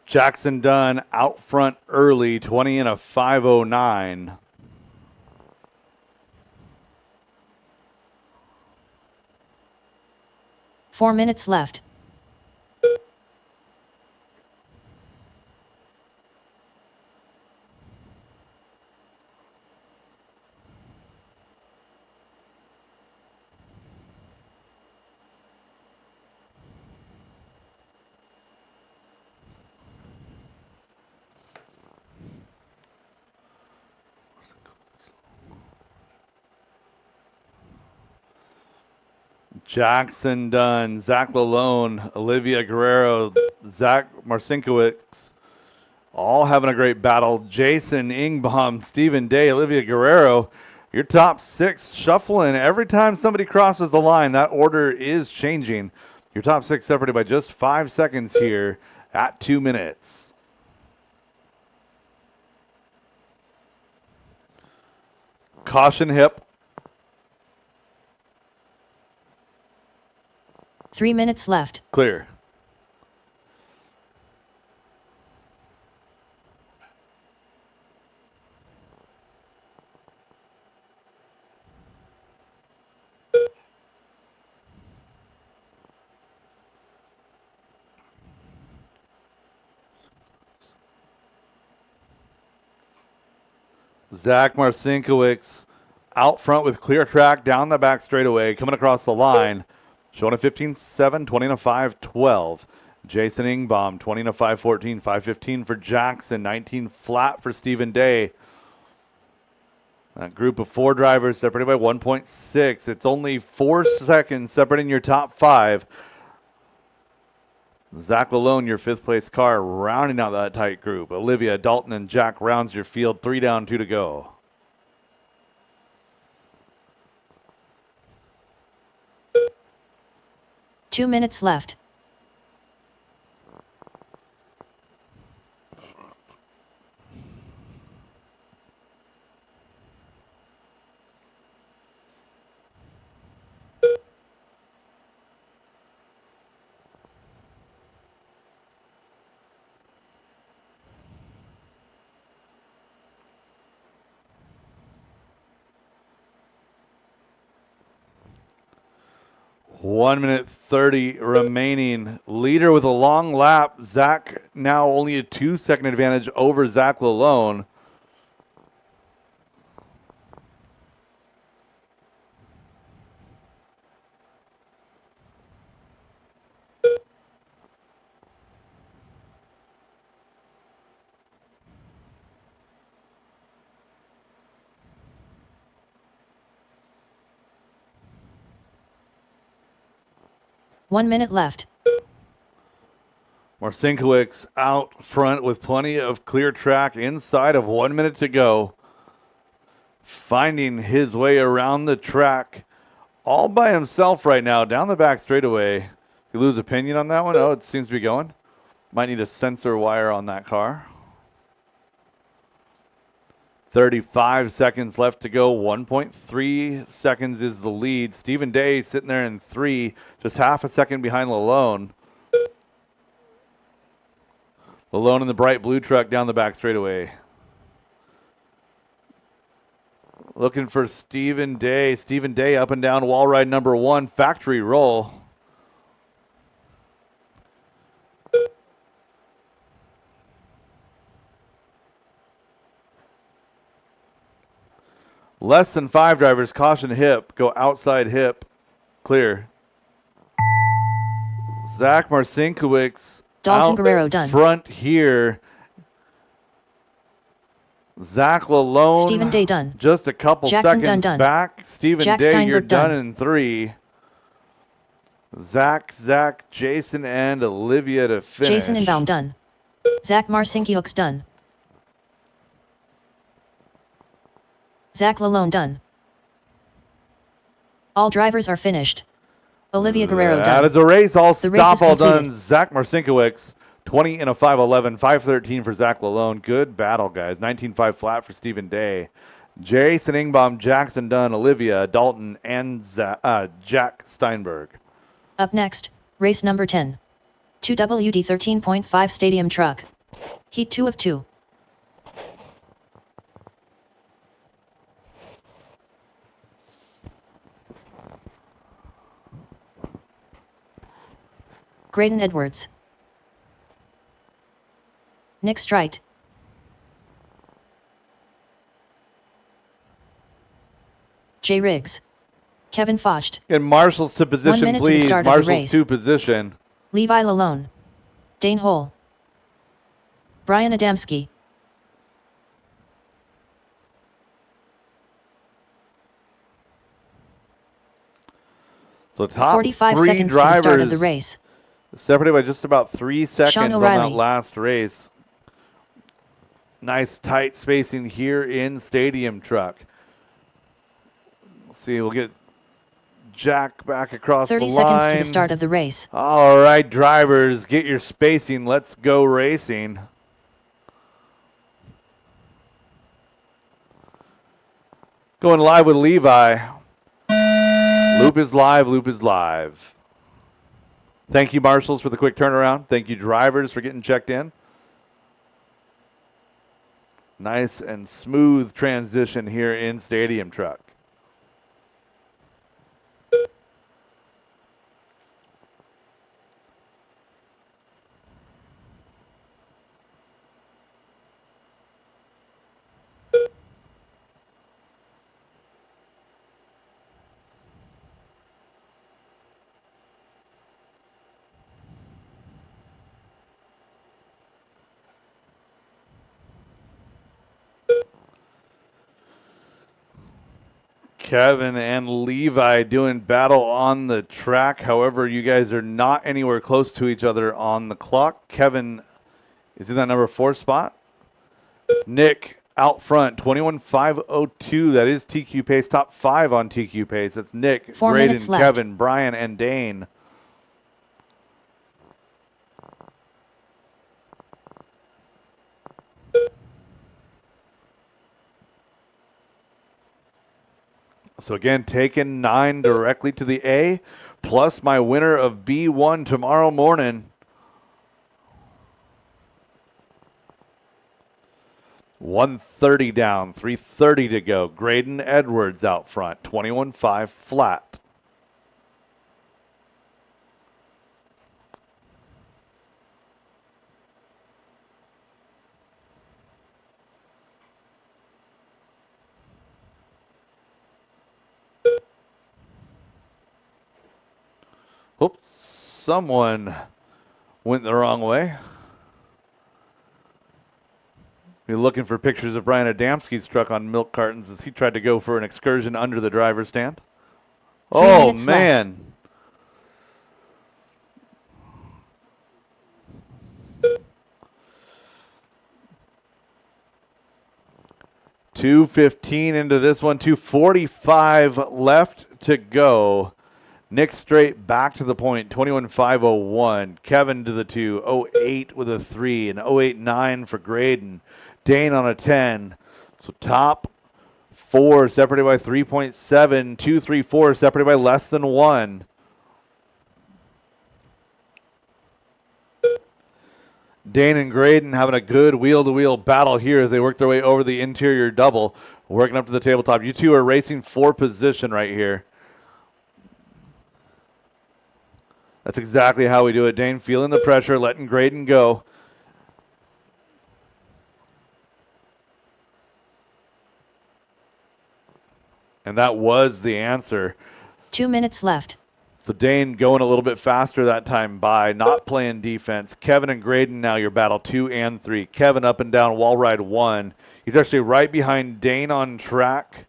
Jackson Dunn out front early, 20 and a 5:09. Four minutes left. Jackson Dunn, Zach Lalone, Olivia Guerrero, Zach Marcinkiewicz, all having a great battle. Jason Ingbaum, Stephen Day, Olivia Guerrero. Your top 6 shuffling. Every time somebody crosses the line, that order is changing. Your top 6 separated by just 5 seconds here at 2 minutes. Caution hip. 3 minutes left. Clear. Zach Marcinkiewicz out front with clear track down the back straightaway, coming across the line. Showing a 15.7, 20 and a 5.12. Jason Ingbaum, 20 and a 5.14, 5.15 for Jackson, 19 flat for Stephen Day. That group of 4 drivers separated by 1.6. It's only 4 seconds separating your top 5. Zach Lalone, your 5th place car, rounding out that tight group. Olivia, Dalton, and Jack rounds your field. 3 down, 2 to go. Two minutes left. One minute 30 remaining. Leader with a long lap. Zach now only a 2-second advantage over Zach Lalone. One minute left. Marcinkiewicz out front with plenty of clear track inside of 1 minute to go. Finding his way around the track all by himself right now down the back straightaway. You lose opinion on that one? Oh, it seems to be going. Might need a sensor wire on that car. 35 seconds left to go. 1.3 seconds is the lead. Stephen Day sitting there in 3, just half a second behind Lalone. Lalone in the bright blue truck down the back straightaway. Looking for Stephen Day. Stephen Day up and down wall ride number 1, factory roll. Less than 5 drivers, caution hip, go outside hip, clear. Zach Marcinkiewicz Dalton out Guerrero done. front here. Zach Lalone, Stephen Day done. just a couple Jackson seconds done. back. Stephen Jack Day, Steinberg you're done done. in 3. Zach, Jason, and Olivia to finish. Jason Inbound done. Zach Marcinkiewicz done. Zach Lalone done. All drivers are finished. Olivia Guerrero done. That is a race. All The race stop, is all completed. done. Zach Marcinkiewicz, 20 and a 5.11, 5.13 for Zach Lalone. Good battle, guys. 19.5 flat for Stephen Day. Jason Ingbaum, Jackson Dunn, Olivia, Dalton, and Jack Steinberg. Up next, race number 10. 2WD 13.5 Stadium Truck. Heat 2 of 2. Graydon Edwards. Nick Strite. Jay Riggs. Kevin Focht. And Marshall's to position, minute to the please. start of the Marshall's race. to position. Levi Lalone. Dane Hole. Brian Adamski. So top 45 3 seconds to the start of the drivers race. separated by just about 3 seconds on that O'Reilly. last race. Nice tight spacing here in Stadium Truck. See, we'll get Jack back across the 30 line. seconds to the start of the race. All right, drivers, get your spacing. Let's go racing. Going live with Levi. Loop is live, loop is live. Thank you, marshals, for the quick turnaround. Thank you, drivers, for getting checked in. Nice and smooth transition here in Stadium Truck. Kevin and Levi doing battle on the track. However, you guys are not anywhere close to each other on the clock. Kevin is in that number 4 spot. It's Nick out front, 21.502. That is TQ pace, top 5 on TQ pace. That's Nick, 4 Graydon, minutes left. Kevin, Brian, and Dane. So again, taking 9 directly to the A, plus my winner of B1 tomorrow morning. 130 down, 330 to go. Graydon Edwards out front, 21.5 flat. Oops, someone went the wrong way. You're looking for pictures of Brian Adamski's truck on milk cartons as he tried to go for an excursion under the driver's stand. 3 Oh, minutes left. man. .215 into this one, 2:45 left to go. Nick straight back to the point, 21.501. Kevin to the 2, 08 with a 3, and 08.9 for Graydon. Dane on a 10. So top 4 separated by 3.7, 2, 3, 4 separated by less than 1. Dane and Graydon having a good wheel-to-wheel battle here as they work their way over the interior double, working up to the tabletop. You two are racing for position right here. That's exactly how we do it. Dane feeling the pressure, letting Graydon go. And that was the answer. 2 minutes left. So Dane going a little bit faster that time by, not playing defense. Kevin and Graydon now your battle 2 and 3. Kevin up and down wall ride 1. He's actually right behind Dane on track.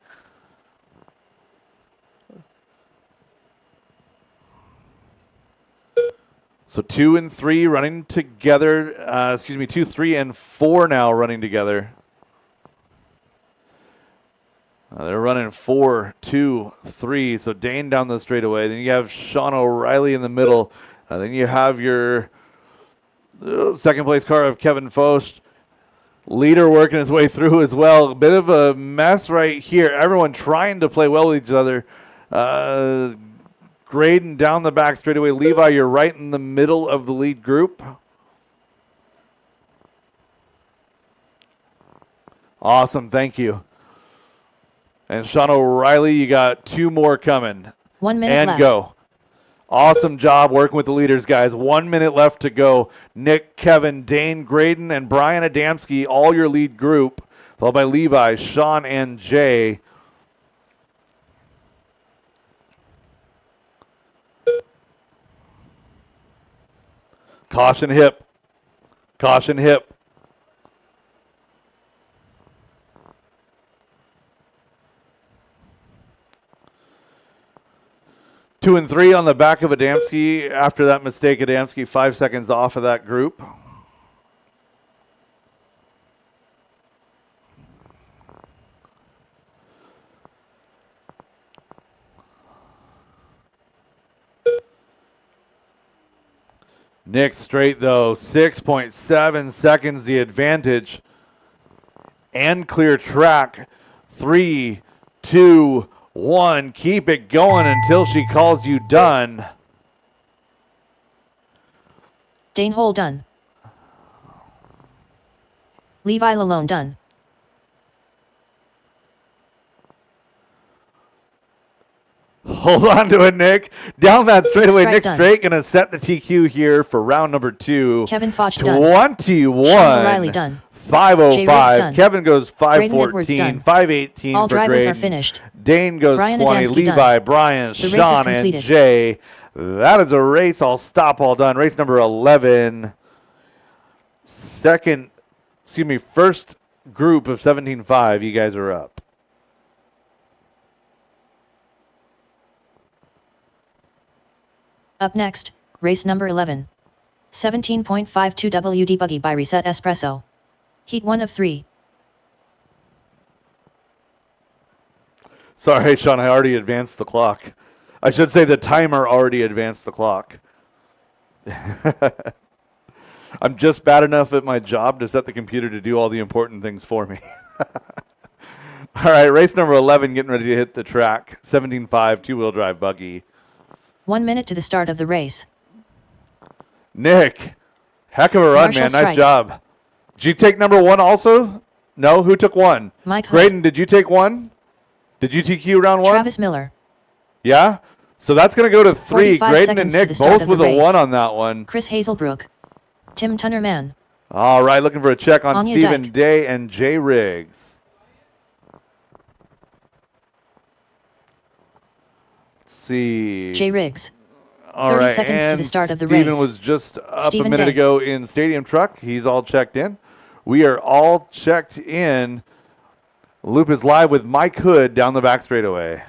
So 2 and 3 running together. 2, 3, and 4 now running together. They're running 4, 2, 3. So Dane down the straightaway. Then you have Sean O'Reilly in the middle. Then you have your second place car of Kevin Focht. Leader working his way through as well. A bit of a mess right here. Everyone trying to play well with each other. Graydon down the back straightaway. Levi, you're right in the middle of the lead group. Awesome, thank you. And Sean O'Reilly, you got 2 more coming. 1 minute and left. Go. Awesome job working with the leaders, guys. 1 minute left to go. Nick, Kevin, Dane, Graydon, and Brian Adamski, all your lead group, followed by Levi, Sean, and Jay. Caution hip. Caution hip. Two and 3 on the back of Adamski. After that mistake, Adamski 5 seconds off of that group. Nick straight, though. 6.7 seconds the advantage. And clear track. 3, 2, 1. Keep it going until she calls you done. Dane Hole done. Levi Lalone done. Hold on to it, Nick. Down that straightaway. Strike Nick done. Straight going to set the TQ here for round number 2. Kevin Foch done. 21. Sean O'Reilly done. 5:05. done. Kevin goes Braden Edwards 5:14. done. 5:18 All for drivers Graydon. are finished. Dane goes Brian 20. Adamski Levi, done. Brian, The race is Sean, and completed. Jay. That is a race. All stop, all done. Race number 11. First group of 17.5. You guys are up. Up next, race number 11. 17.52 WD Buggy by Reset Espresso. Heat 1 of 3. Sorry, Sean, I already advanced the clock. I should say the timer already advanced the clock. I'm just bad enough at my job to set the computer to do all the important things for me. All right, race number 11 getting ready to hit the track. 17.5, two-wheel drive buggy. 1 minute to the start of the race. Nick, heck of a run, Marshall man. Nice Strike. job. Did you take number 1 also? No? Who took 1? Mike Hood. Graydon, did you take 1? Did you TQ round 1? Travis Miller. Yeah? So that's going to go to 3. 45 Graydon and seconds to Nick the start both of with the a race. 1 on that one. Chris Hazelbrook. Tim Tunnerman. All right, looking for a check on Anya Stephen Dyke. Day and Jay Riggs. Let's see. J. Riggs. All 30 right, seconds to the and start of the Stephen race. was just up Stephen a minute Day. ago in Stadium Truck. He's all checked in. We are all checked in. Loop is live with Mike Hood down the back straightaway.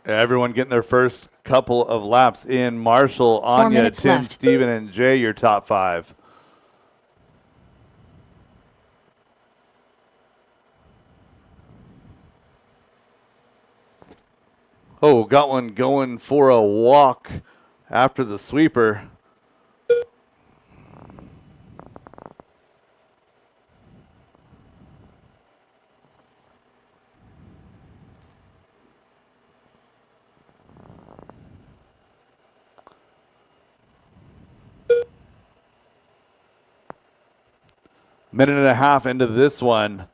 Everyone getting their first couple of laps in. Marshall, 4 Anya, minutes Tim, left. Steven, and Jay, your top 5. Oh, got one going for a walk after the sweeper. Minute and a half into this one.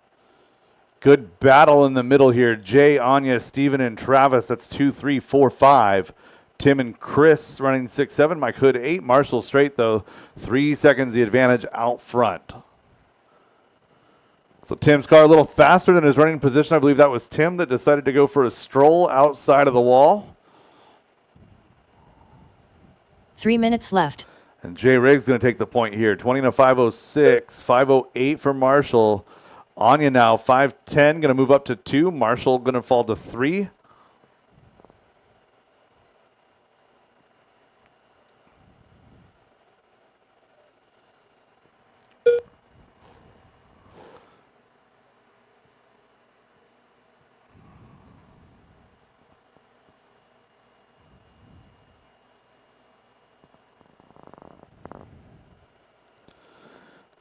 Good battle in the middle here. Jay, Anya, Steven, and Travis. That's 2, 3, 4, 5. Tim and Chris running 6, 7. Mike Hood 8. Marshall straight though. 3 seconds the advantage out front. So Tim's car a little faster than his running position. I believe that was Tim that decided to go for a stroll outside of the wall. 3 minutes left. And Jay Riggs going to take the point here. 20 to 506, 508 for Marshall. Anya now 5:10, going to move up to 2. Marshall going to fall to 3.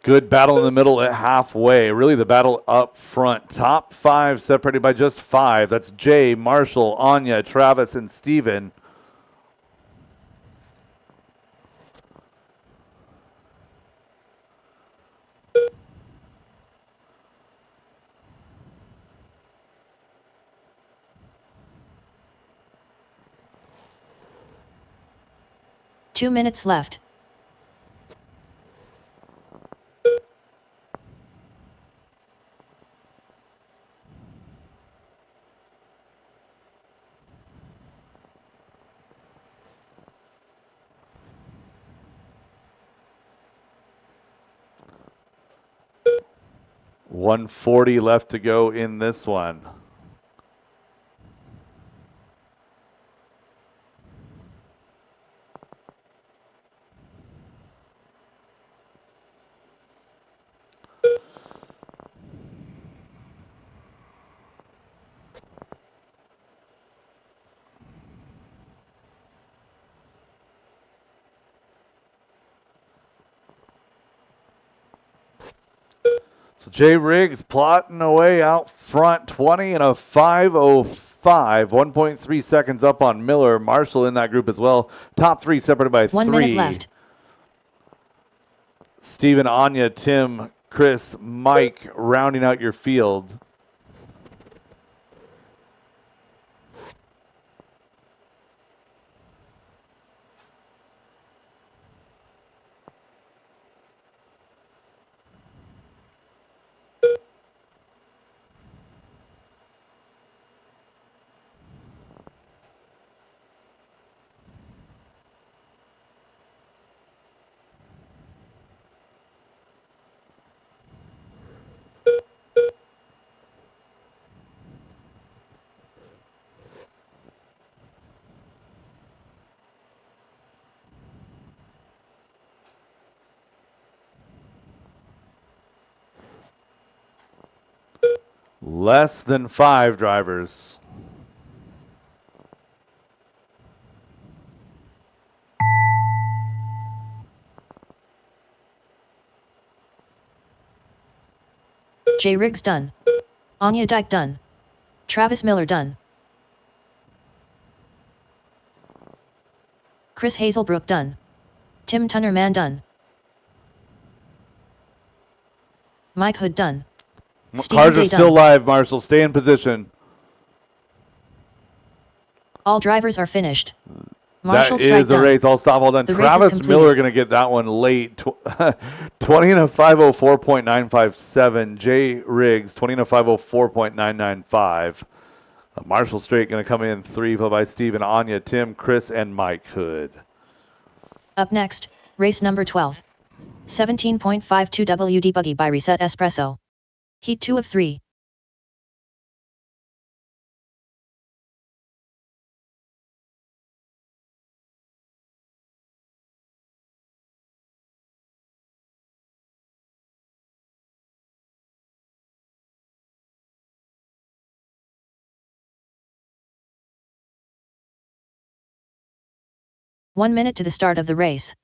Good battle in the middle at halfway. Really the battle up front. Top 5 separated by just 5. That's Jay, Marshall, Anya, Travis, and Steven. 2 minutes left. $140 left to go in this one. So Jay Riggs plotting away out front, 20 and a 5:05, 1.3 seconds up on Miller. Marshall in that group as well. Top three separated by 1 3. minute left. Steven, Anya, Tim, Chris, Mike rounding out your field. Less than 5 drivers. Jay Riggs done. Anya Dyke done. Travis Miller done. Chris Hazelbrook done. Tim Tunnerman done. Mike Hood done. Stephen Cars are Day still done. live, Marshall. Stay in position. All drivers are finished. Marshall That strike is a done. race. All stop, all done. The race is Travis completed. Miller going to get that one late. 20 and a 5:04.957. Jay Riggs, 20 and a 5:04.995. Marshall Straight going to come in 3, followed by Steven, Anya, Tim, Chris, and Mike Hood. Up next, race number 12. 17.52 WD Buggy by Reset Espresso. Heat 2 of 3. One minute to the start of the race.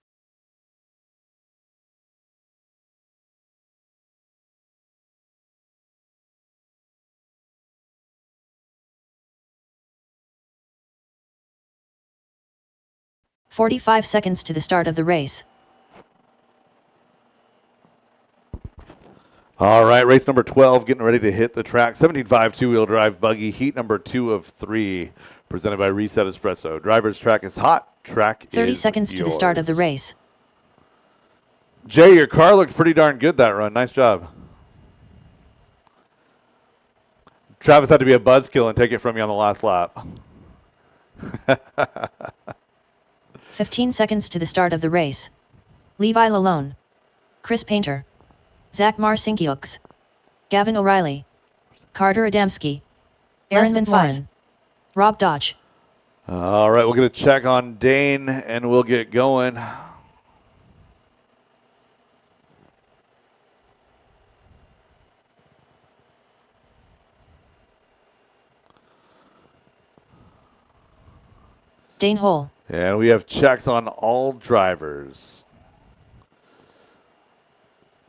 "45 seconds to the start of the race. All right, race number 12 getting ready to hit the track. 17.5 two-wheel drive buggy, heat number 2 of 3, presented by Reset Espresso. Driver's track is hot. Track 30 is seconds to the start of the yours. race. Jay, your car looked pretty darn good that run. Nice job. Travis had to be a buzzkill and take it from you on the last lap. 15 seconds to the start of the race. Levi Lalone. Chris Painter. Zach Marcinkiewicz. Gavin O'Reilly. Carter Adamski. Aaron Van Foren. Rob Dodge. All right, we'll get a check on Dane and we'll get going. Dane Hole. And we have checks on all drivers.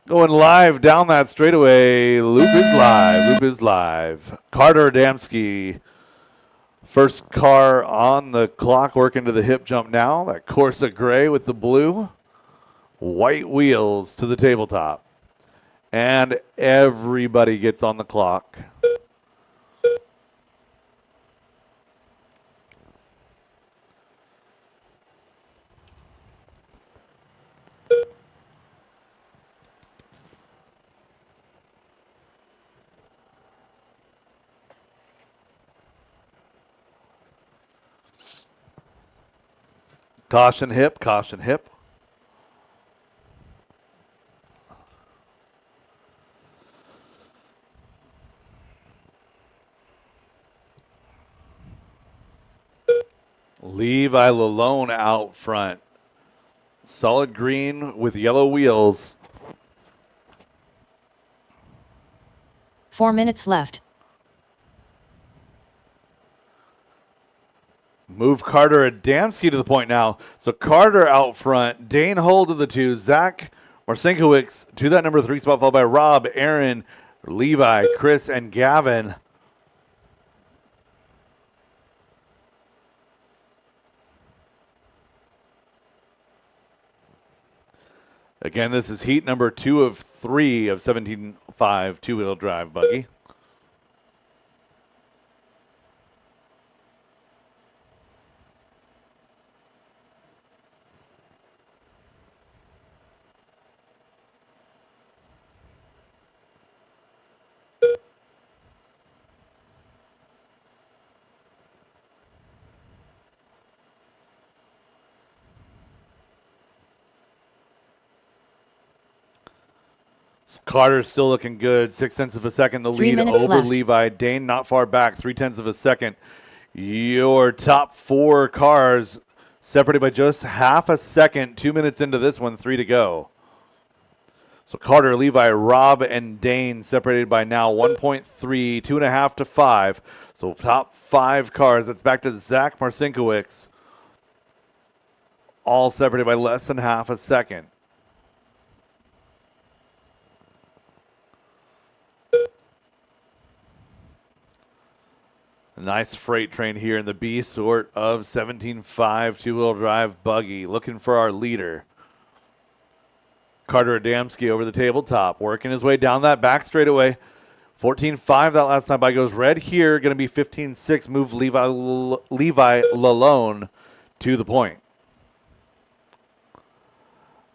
Going live down that straightaway. Loop is live. Loop is live. Carter Adamski. First car on the clock, working to the hip jump now. That Corsa gray with the blue. White wheels to the tabletop. And everybody gets on the clock. Caution hip, caution hip. Levi Lalone out front. Solid green with yellow wheels. 4 minutes left. Move Carter Adamski to the point now. So Carter out front. Dane Hull to the 2. Zach Marcinkiewicz to that number 3 spot, followed by Rob, Aaron, Levi, Chris, and Gavin. Again, this is heat number 2 of 3 of 17.5 two-wheel drive buggy. Carter's still looking good. 0.6 of a second. The 3 lead minutes over left. Levi. Dane not far back. 0.3 of a second. Your top 4 cars separated by just half a second. 2 minutes into this one. 3 to go. So Carter, Levi, Rob, and Dane separated by now 1.3, 2.5 to 5. So top 5 cars. That's back to Zach Marcinkiewicz. All separated by less than half a second. A nice freight train here in the B sort of 17.5 two-wheel drive buggy. Looking for our leader. Carter Adamski over the tabletop, working his way down that back straightaway. 14.5 that last time by goes red here. Going to be 15.6. Move Levi Lalone to the point.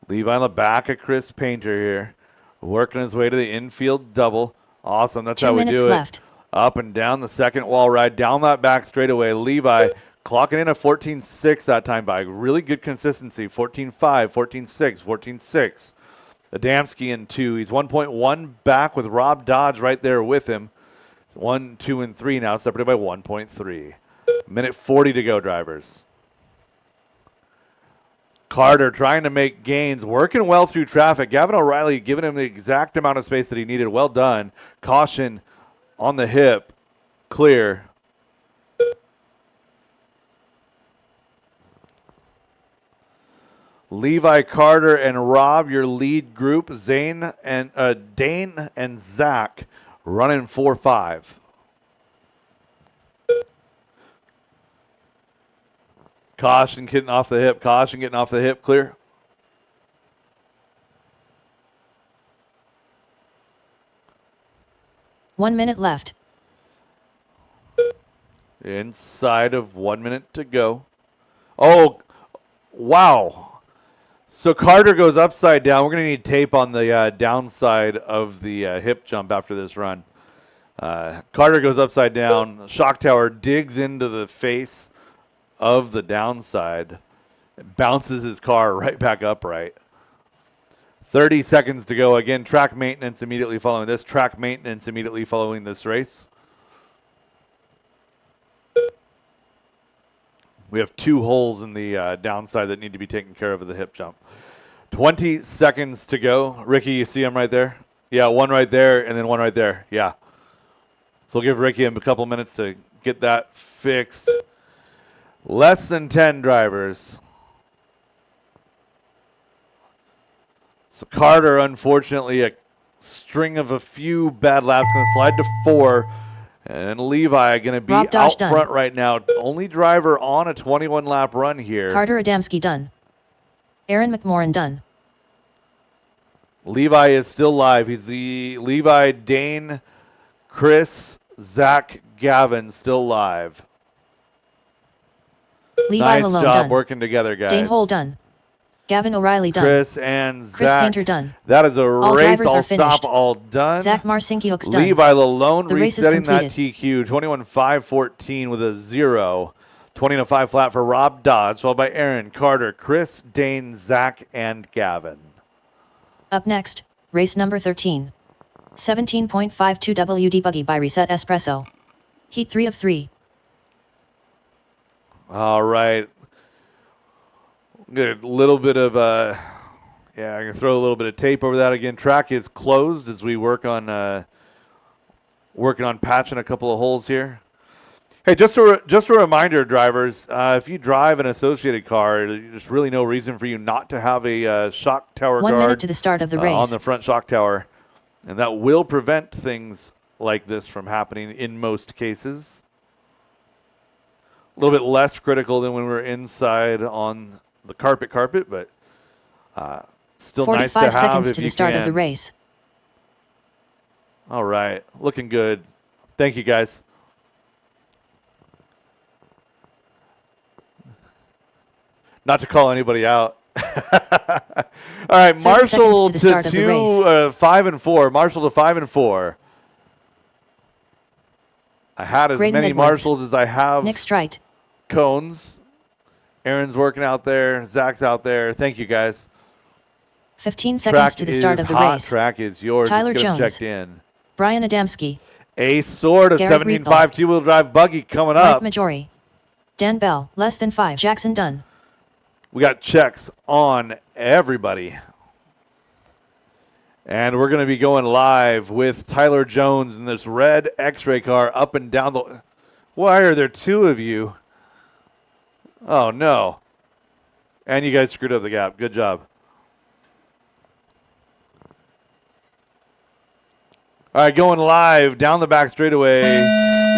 Levi on the back of Chris Painter here. Working his way to the infield double. Awesome. That's 2 how we minutes do it. left. Up and down the second wall ride, down that back straightaway. Levi clocking in a 14.6 that time by. Really good consistency. 14.5, 14.6, 14.6. Adamski in 2. He's 1.1 back with Rob Dodge right there with him. 1, 2, and 3 now separated by 1.3. Minute 40 to go, drivers. Carter trying to make gains, working well through traffic. Gavin O'Reilly giving him the exact amount of space that he needed. Well done. Caution on the hip. Clear. Levi, Carter, and Rob, your lead group. Dane and Zach running 4-5. Caution getting off the hip. Caution getting off the hip. Clear. One minute left. Inside of 1 minute to go. Oh, wow. So Carter goes upside down. We're going to need tape on the downside of the hip jump after this run. Carter goes upside down. Shock tower digs into the face of the downside. Bounces his car right back upright. 30 seconds to go. Again, track maintenance immediately following this. Track maintenance immediately following this race. We have 2 holes in the downside that need to be taken care of the hip jump. 20 seconds to go. Ricky, you see him right there? Yeah, one right there and then one right there. Yeah. So we'll give Ricky a couple minutes to get that fixed. Less than 10 drivers. So Carter, unfortunately, a string of a few bad laps, going to slide to 4. And Levi going to be Rob Dodge out done. front right now. Only driver on a 21-lap run here. Carter Adamski done. Aaron McMorran done. Levi is still live. He's the Levi, Dane, Chris, Zach, Gavin still live. Levi Nice Lalone job done. working together, guys. Dane Hull done. Gavin O'Reilly done. Chris and Chris Zach. Painter done. That is a All race. drivers All are finished. stop, all done. Zach Marcinkiewicz done. Levi Lalone The race is resetting that completed. TQ. 21.514 with a 0. 20 and a 5 flat for Rob Dodge, followed by Aaron, Carter, Chris, Dane, Zach, and Gavin. Up next, race number 13. 17.52 WD Buggy by Reset Espresso. Heat 3 of 3. All right. Good. Little bit of, yeah, I can throw a little bit of tape over that again. Track is closed as we work on working on patching a couple of holes here. Hey, just a reminder, drivers, if you drive an associated car, there's really no reason for you not to have a shock tower 1 guard minute to the start of the race. on the front shock tower. And that will prevent things like this from happening in most cases. A little bit less critical than when we're inside on the carpet, but still nice to 45 have seconds if to you the start can. of the race. All right, looking good. Thank you, guys. Not to call anybody out. All right, 30 Marshall seconds to the start of the race. 5 and 4. Marshall to 5 and 4. I had as Graydon many Edwards. Marshalls as I have Nick Strite. cones. Aaron's working out there. Zach's out there. Thank you, guys. 15 seconds to the start of the hot. race. Track is yours. Tyler Let's get 'em Jones. checked in. Brian Adamski. A Sword of Garrett 17.5 two-wheel drive buggy coming up. Mike Majori. Dan Bell, less than 5. Jackson Dunn. We got checks on everybody. And we're going to be going live with Tyler Jones in this red X-ray car up and down the... Why are there two of you? Oh, no. And you guys screwed up the gap. Good job. All right, going live down the back straightaway.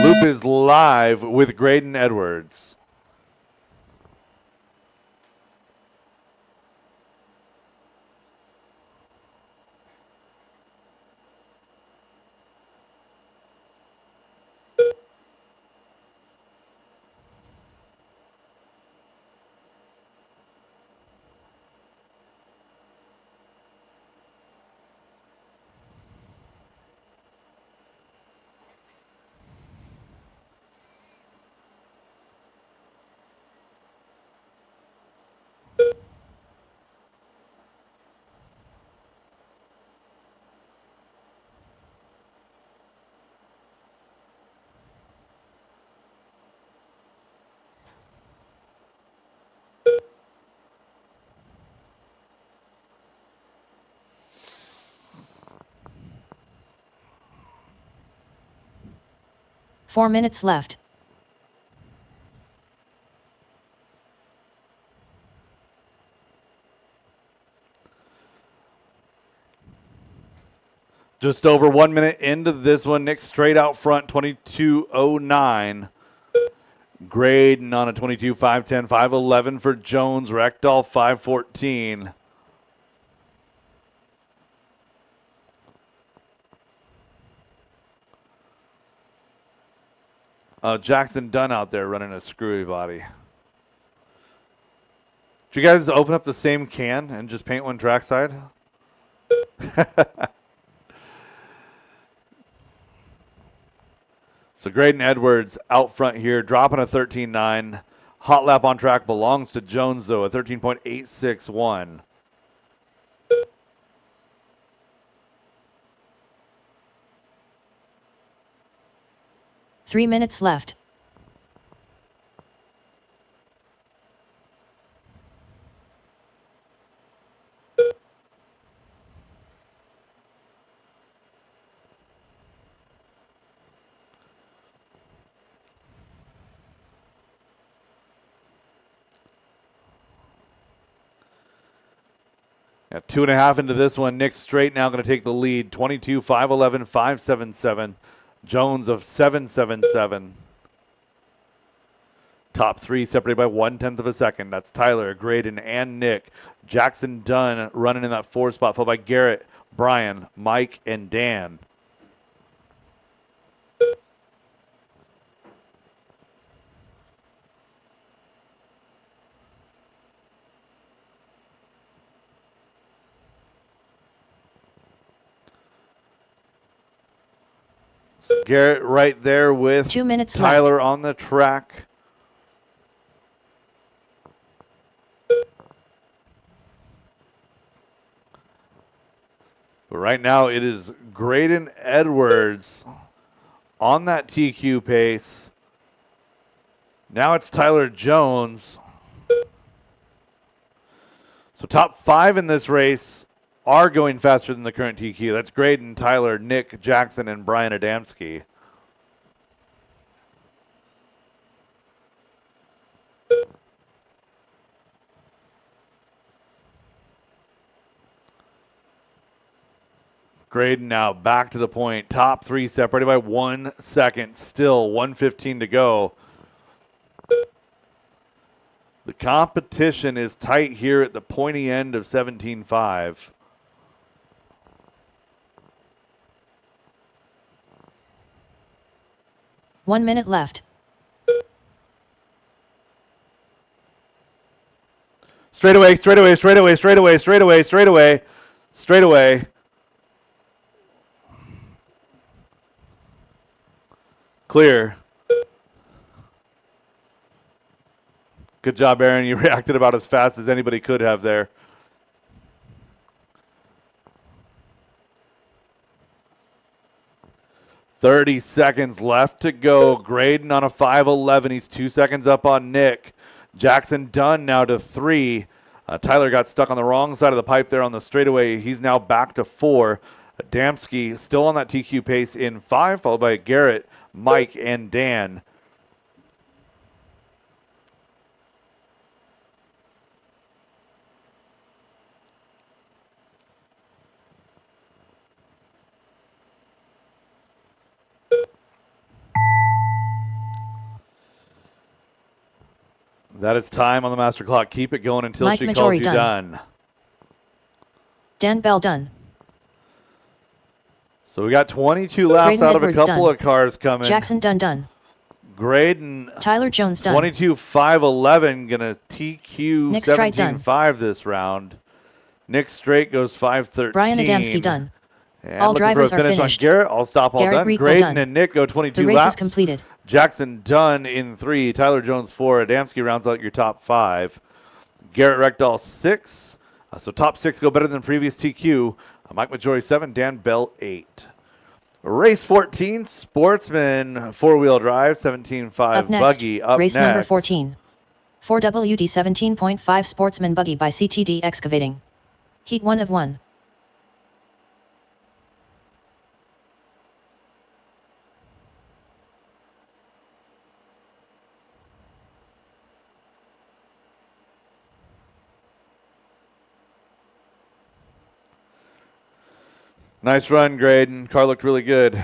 Loop is live with Graydon Edwards. Four minutes left. Just over 1 minute into this one. Nick straight out front, 22.09. Graydon on a 22, 510, 511 for Jones. Rekdal, 514. Jackson Dunn out there running a screwy body. Did you guys open up the same can and just paint one trackside? So Graydon Edwards out front here, dropping a 13.9. Hot lap on track belongs to Jones, though, a 13.861. Three minutes left. At 2.5 into this one, Nick Straight now going to take the lead. 22, 511, 577. Jones of 777. Top three separated by 1/10 of a second. That's Tyler, Graydon, and Nick. Jackson Dunn running in that 4 spot, followed by Garrett, Brian, Mike, and Dan. Garrett right there with 2 minutes Tyler left. on the track. But right now it is Graydon Edwards on that TQ pace. Now it's Tyler Jones. So top 5 in this race are going faster than the current TQ. That's Graydon, Tyler, Nick, Jackson, and Brian Adamski. Graydon now back to the point. Top 3 separated by 1 second. Still 1:15 to go. The competition is tight here at the pointy end of 17.5. One minute left. Straightaway, straightaway, straightaway, straightaway, straightaway, straightaway, straightaway. Clear. Good job, Aaron. You reacted about as fast as anybody could have there. $30 seconds left to go. Graydon on a 5:11. He's 2 seconds up on Nick. Jackson Dunn now to 3. Tyler got stuck on the wrong side of the pipe there on the straightaway. He's now back to 4. Adamski still on that TQ pace in 5, followed by Garrett, Mike, and Dan. That is time on the master clock. Keep it going until Mike she Majori calls you done. done. Dan Bell done. So we got 22 laps Graydon out of a Edwards couple done. of cars coming. Jackson Dunn done. Graydon Tyler Jones done. 22.511, gonna TQ Nick Straight done. 17.5 this round. Nick Straight goes 5:13. Brian Adamski done. And All looking drivers for a are finish finished. on Garrett. I'll stop all Garrett done. Rico Graydon done. and Nick go 22 The race laps. is completed. Jackson Dunn in 3. Tyler Jones 4. Adamski rounds out your top 5. Garrett Reckdahl 6. So top 6 go better than previous TQ. Mike Majori 7. Dan Bell 8. Race 14, Sportsman 4-wheel drive, 17.5 Up next, buggy. Up race next. number 14. 4WD 17.5 Sportsman Buggy by CTD Excavating. Heat 1 of 1. Nice run, Graydon. Car looked really good.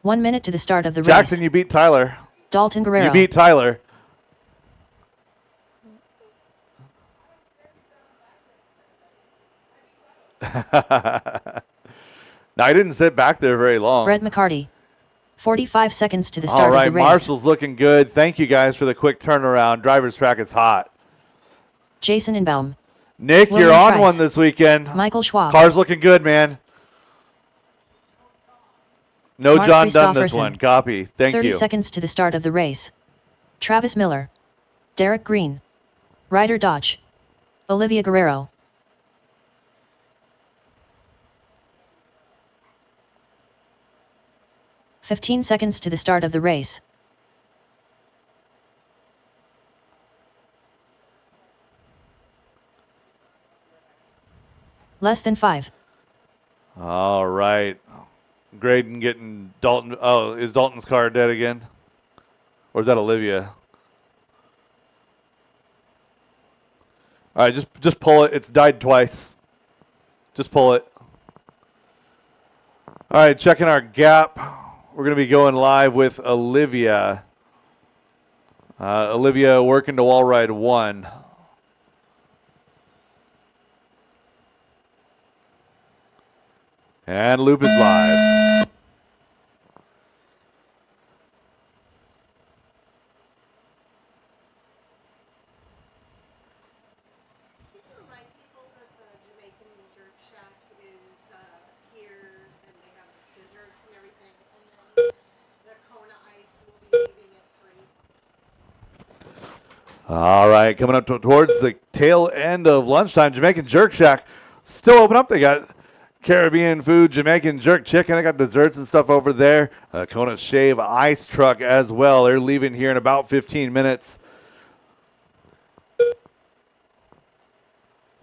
1 minute to the start of the Jackson, race. you beat Tyler. Dalton Guerrero. You beat Tyler. Now, I didn't sit back there very long. Brett McCarty. 45 seconds to the start All of right, the race. Marshall's looking good. Thank you guys for the quick turnaround. Driver's track is hot. Jason Inbaum. Nick, William you're on Trice. one this weekend. Michael Schwab. Car's looking good, man. No Mark John Dunn this Christopherson. one. Copy. Thank 30 you. seconds to the start of the race. Travis Miller. Derek Green. Ryder Dodge. Olivia Guerrero. "15 seconds to the start of the race. Less than 5. All right. Graydon getting Dalton. Oh, is Dalton's car dead again? Or is that Olivia? All right, just pull it. It's died twice. Just pull it. All right, checking our gap. We're going to be going live with Olivia. Olivia working to wall ride 1. And loop is live. Can you remind people that the Jamaican Dessert Shack is here and they have desserts and everything, and then the Kona Ice will be leaving at 3. All right, coming up towards the tail end of lunchtime, Jamaican Jerk Shack still open up. They got Caribbean food, Jamaican jerk chicken. They got desserts and stuff over there. Kona Shave ice truck as well. They're leaving here in about 15 minutes.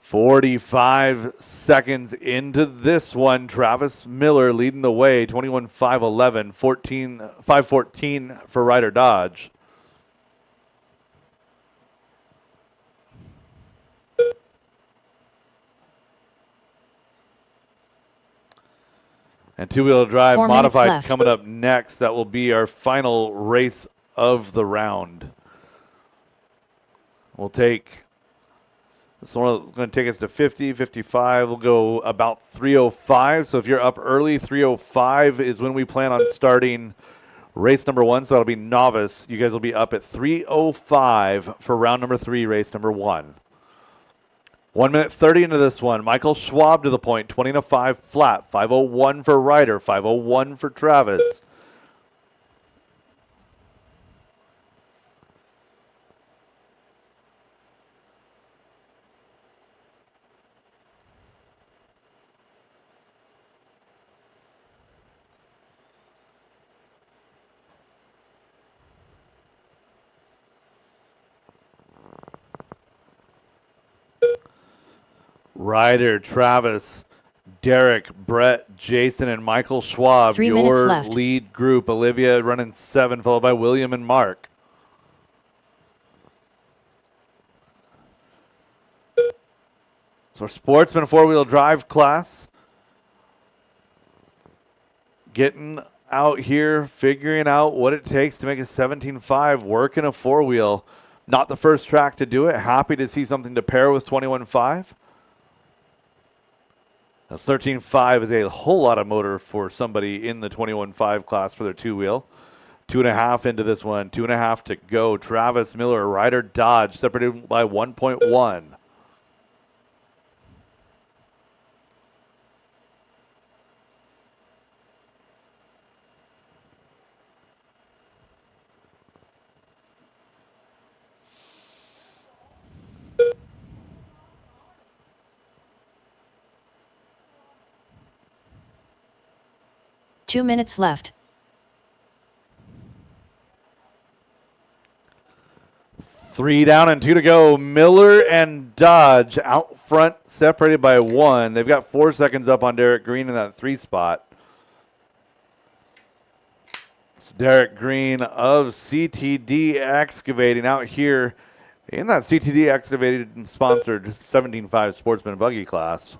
45 seconds into this one. Travis Miller leading the way, 21-5-11, 5-14 for Ryder Dodge. And two-wheel drive 4 minutes modified left. coming up next. That will be our final race of the round. We'll take, this one is going to take us to 50, 55. We'll go about 3:05. So if you're up early, 3:05 is when we plan on starting race number 1. So that'll be novice. You guys will be up at 3:05 for round number 3, race number 1. 1 minute 30 into this one. Michael Schwab to the point, 20-5 flat. 5:01 for Ryder, 5:01 for Travis. Ryder, Travis, Derek, Brett, Jason, and Michael Schwab. 3 minutes your left. lead group. Olivia running 7, followed by William and Mark. So our Sportsman 4-wheel drive class. Getting out here, figuring out what it takes to make a 17.5 work in a 4-wheel. Not the first track to do it. Happy to see something to pair with 21.5. Now, 13.5 is a whole lot of motor for somebody in the 21.5 class for their 2-wheel. 2.5 into this one, 2.5 to go. Travis Miller, Ryder Dodge, separated by 1.1. Two minutes left. 3 down and 2 to go. Miller and Dodge out front, separated by 1. They've got 4 seconds up on Derek Green in that 3 spot. It's Derek Green of CTD Excavating out here in that CTD Excavated sponsored 17.5 Sportsman Buggy class.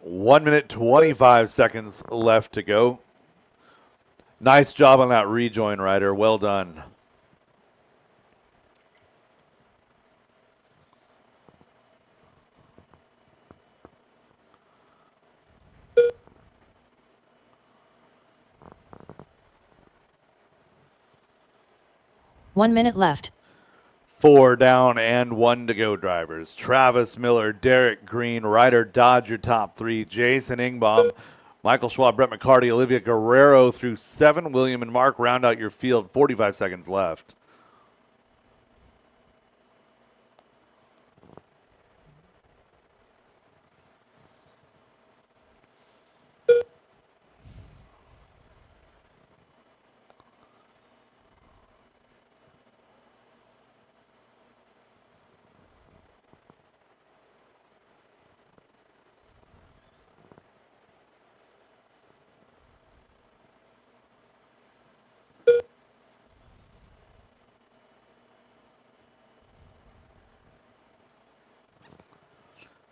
One minute, 25 seconds left to go. Nice job on that rejoin, Ryder. Well done. One minute left. 4 down and 1 to go, drivers. Travis Miller, Derek Green, Ryder Dodge, your top 3. Jason Ingbaum, Michael Schwab, Brett McCarty, Olivia Guerrero through 7. William and Mark round out your field. 45 seconds left.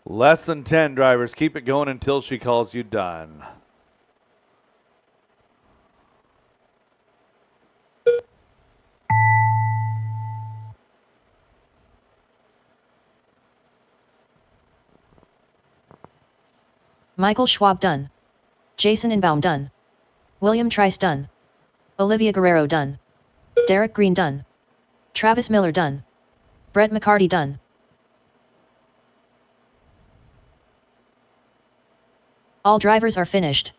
Less than 10, drivers. Keep it going until she calls you done. Michael Schwab done. Jason Inbaum done. William Trice done. Olivia Guerrero done. Derek Green done. Travis Miller done. Brett McCarty done. All drivers are finished.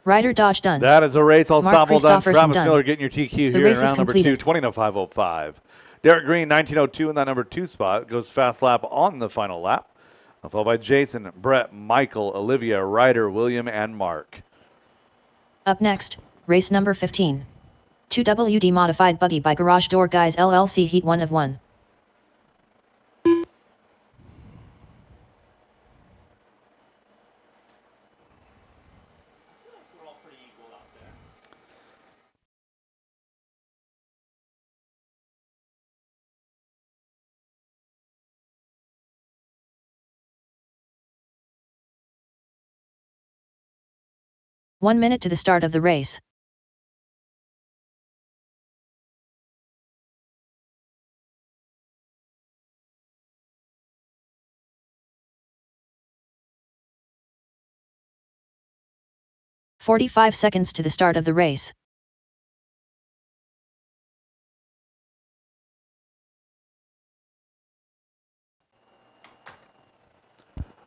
Ryder Dodge done. That is a race all Mark stop all done. Christopherson Travis done. Miller getting your TQ here in race is round number 2, completed. 20.05.05. Derek Green, 19.02 in that number 2 spot. Goes fast lap on the final lap. Followed by Jason, Brett, Michael, Olivia, Ryder, William, and Mark. Up next, race number 15. 2WD Modified Buggy by Garage Door Guys LLC Heat 1 of 1. We're all pretty equal out there. One minute to the start of the race. "45 seconds to the start of the race.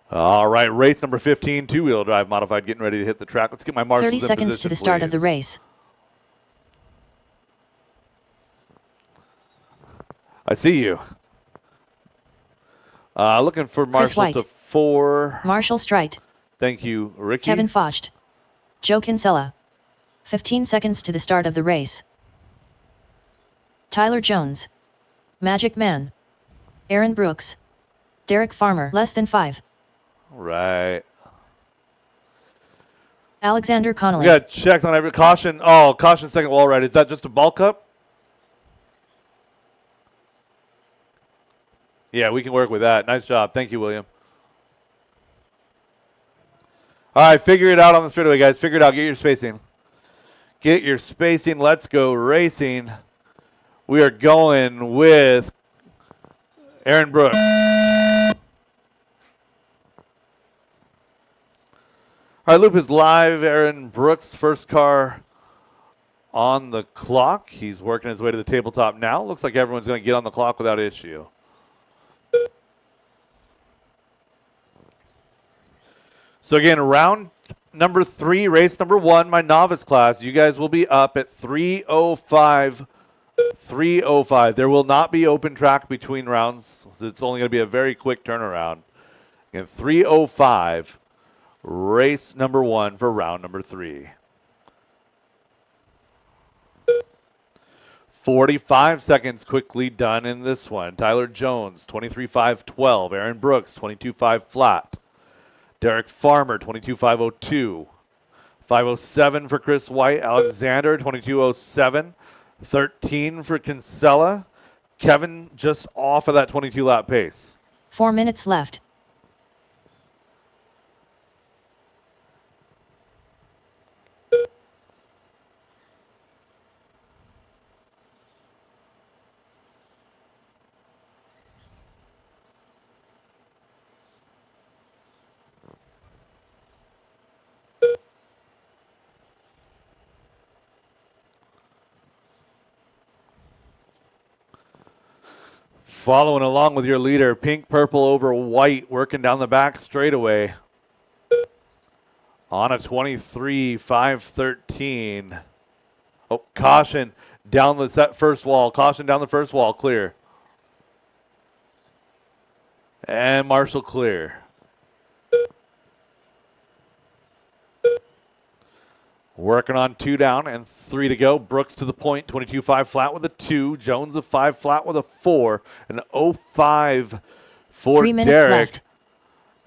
All right, race number 15, two-wheel drive modified, getting ready to hit the track. Let's get my marshals 30 in seconds position, to the start of the please. race. I see you. Looking for Marshall White. to 4. Marshall Strite. Thank you, Ricky. Kevin Focht. Joe Kinsella. 15 seconds to the start of the race. Tyler Jones. Magic Man. Aaron Brooks. Derek Farmer. Less than 5. All right. Alexander We Connolly. got checks on every caution. Oh, caution second wall right. Is that just a bulk up? Yeah, we can work with that. Nice job. Thank you, William. All right, figure it out on the straightaway, guys. Figure it out. Get your spacing. Get your spacing. Let's go racing. We are going with Aaron Brooks. All right, loop is live. Aaron Brooks, first car on the clock. He's working his way to the tabletop now. Looks like everyone's going to get on the clock without issue. So again, round number 3, race number 1, my novice class. You guys will be up at 3:05. 3:05. There will not be open track between rounds, so it's only going to be a very quick turnaround. Again, 3:05. Race number 1 for round number 3. 45 seconds quickly done in this one. Tyler Jones, 23.5.12. Aaron Brooks, 22.5 flat. Derek Farmer, 22.5.02. 5.07 for Chris White. Alexander, 22.07. 13 for Kinsella. Kevin just off of that 22-lap pace. 4 minutes left. Following along with your leader, pink, purple over white, working down the back straightaway. On a 23.5.13. Oh, caution down the first wall. Caution down the first wall, clear. And Marshall clear. Working on 2 down and 3 to go. Brooks to the point, 22.5 flat with a 2. Jones a 5 flat with a 4. An 0.5 for 3 minutes Derek. left.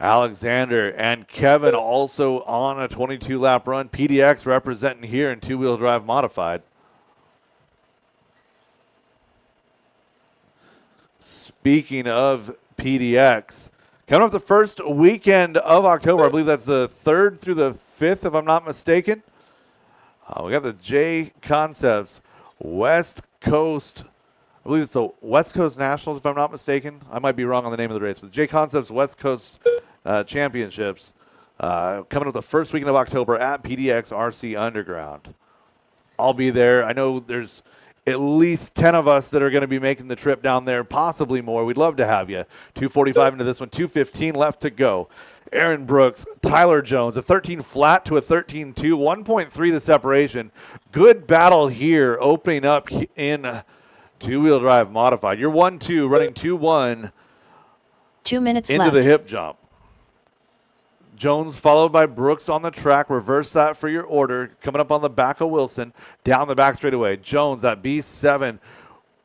Alexander and Kevin also on a 22-lap run. PDX representing here in two-wheel drive modified. Speaking of PDX, coming up the first weekend of October, I believe that's the 3rd through the 5th, if I'm not mistaken. We got the J Concepts West Coast. I believe it's the West Coast Nationals, if I'm not mistaken. I might be wrong on the name of the race, but the J Concepts West Coast Championships coming up the first weekend of October at PDX RC Underground. I'll be there. I know there's at least 10 of us that are going to be making the trip down there, possibly more. We'd love to have you. 2:45 into this one, 2:15 left to go. Aaron Brooks, Tyler Jones, a 13 flat to a 13-2, 1.3 the separation. Good battle here, opening up in two-wheel drive modified. You're 1-2, running 2-1 2 minutes into left. the hip jump. Jones followed by Brooks on the track. Reverse that for your order. Coming up on the back of Wilson. Down the back straightaway. Jones, that B7,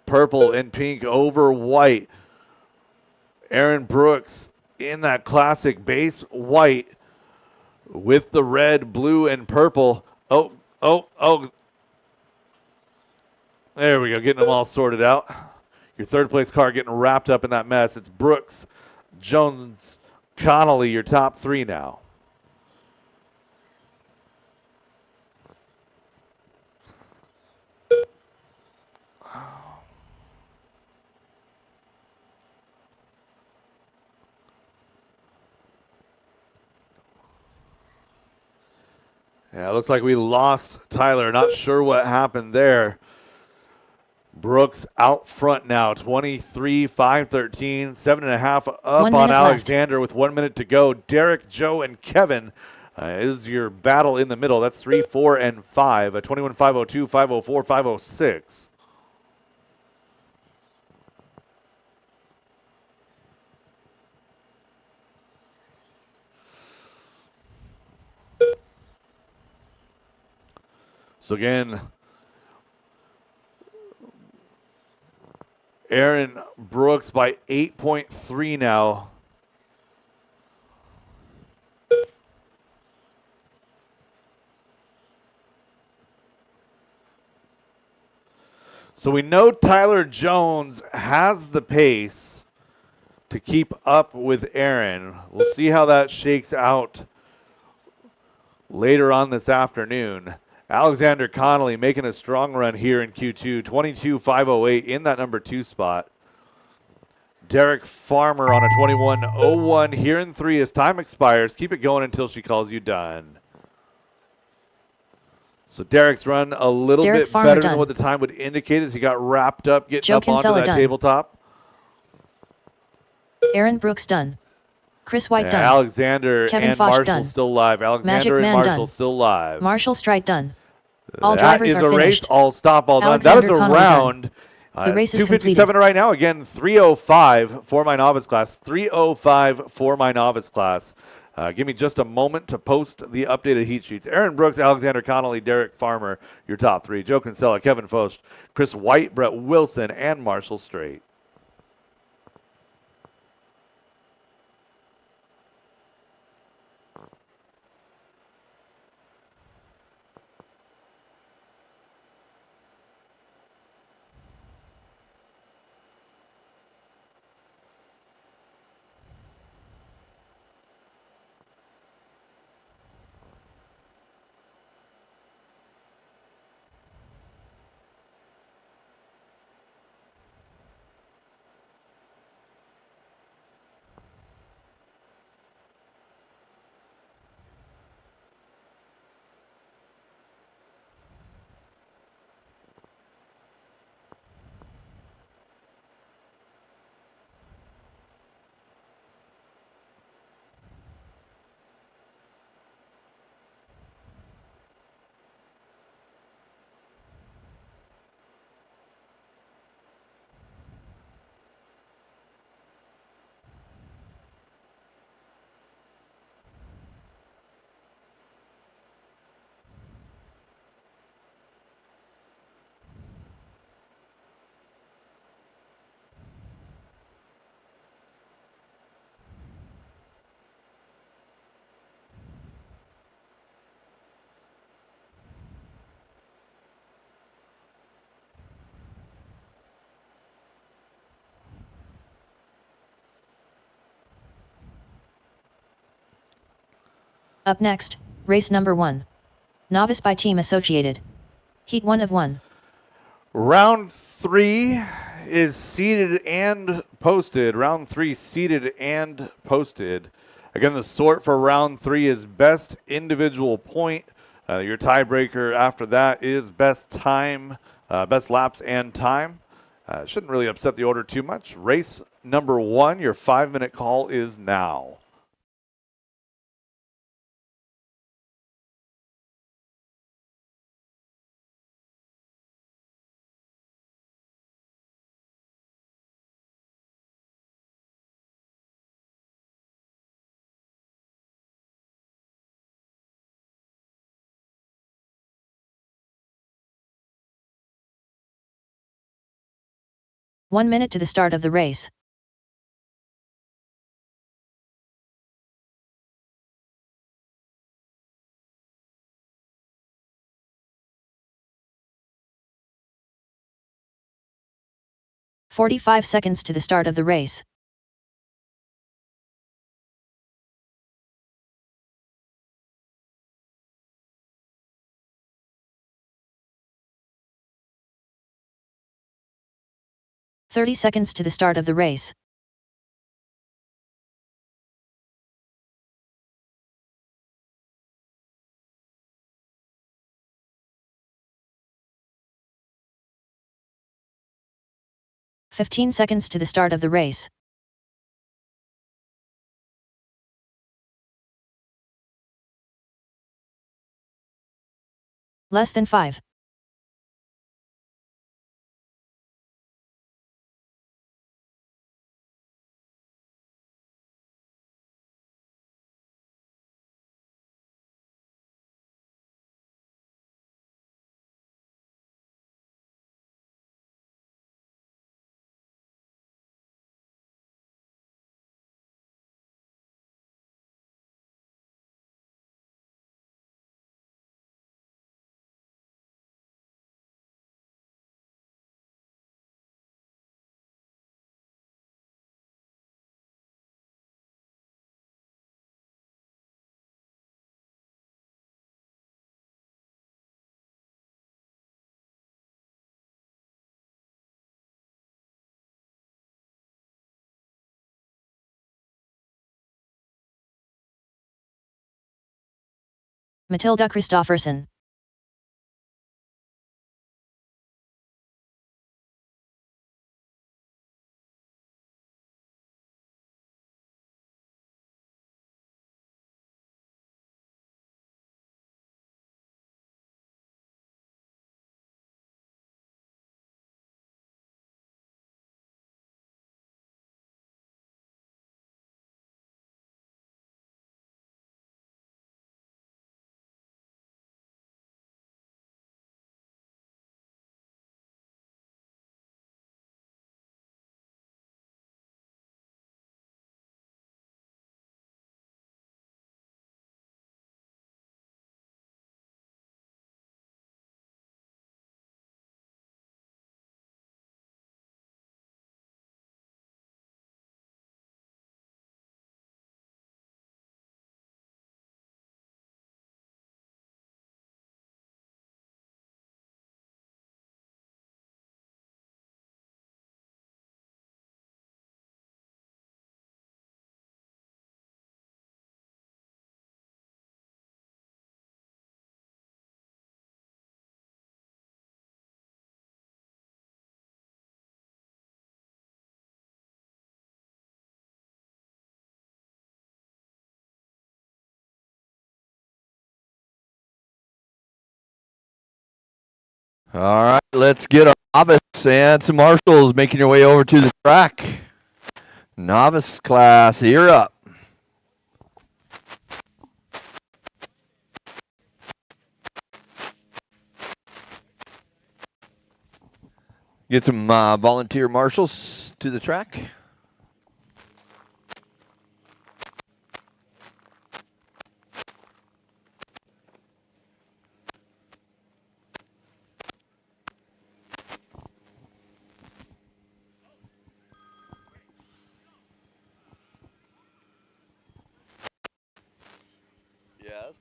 purple and pink over white. Aaron Brooks in that classic base white with the red, blue, and purple. Oh. There we go, getting them all sorted out. Your third place car getting wrapped up in that mess. It's Brooks, Jones, Connolly, your top three now. Yeah, it looks like we lost Tyler. Not sure what happened there. Brooks out front now, 23-5-13, 7.5 up on Alexander with 1 minute to go. Derek, Joe, and Kevin is your battle in the middle. That's 3, 4, and 5. A 21-502, 504, 506. So again, Aaron Brooks by 8.3 now. So we know Tyler Jones has the pace to keep up with Aaron. We'll see how that shakes out later on this afternoon. Alexander Connolly making a strong run here in Q2, 22-508 in that number 2 spot. Derek Farmer on a 21-01 here in 3 as time expires. Keep it going until she calls you done. So Derek's run a little bit better than what the time would indicate as he got wrapped up, getting up onto that tabletop. Aaron Brooks done. Chris White done. Alexander Kevin and Foch Marshall done. still live. Alexander and Marshall still live. Marshall Strite done. All drivers are finished. That is a race. All stop, all done. That is a round. The race is 257 right now. Again, 3:05 for my novice class. 3:05 for my novice class. Give me just a moment to post the updated heat sheets. Aaron Brooks, Alexander Connolly, Derek Farmer, your top 3. Joe Kinsella, Kevin Foch, Chris White, Brett Wilson, and Marshall Straight. Up next, race number 1. Novice by Team Associated. Heat 1 of 1. Round 3 is seeded and posted. Round 3 seeded and posted. Again, the sort for round 3 is best individual point. Your tiebreaker after that is best time, best laps and time. Shouldn't really upset the order too much. Race number 1, your 5-minute call is now. 1 minute to the start of the race. "45 seconds to the start of the race. "30 seconds to the start of the race. "15 seconds to the start of the race. Less than 5. Matilda Christofferson. All right, let's get our novice and some marshals making your way over to the track. Novice class, you're up. Get some volunteer marshals to the track. Yes.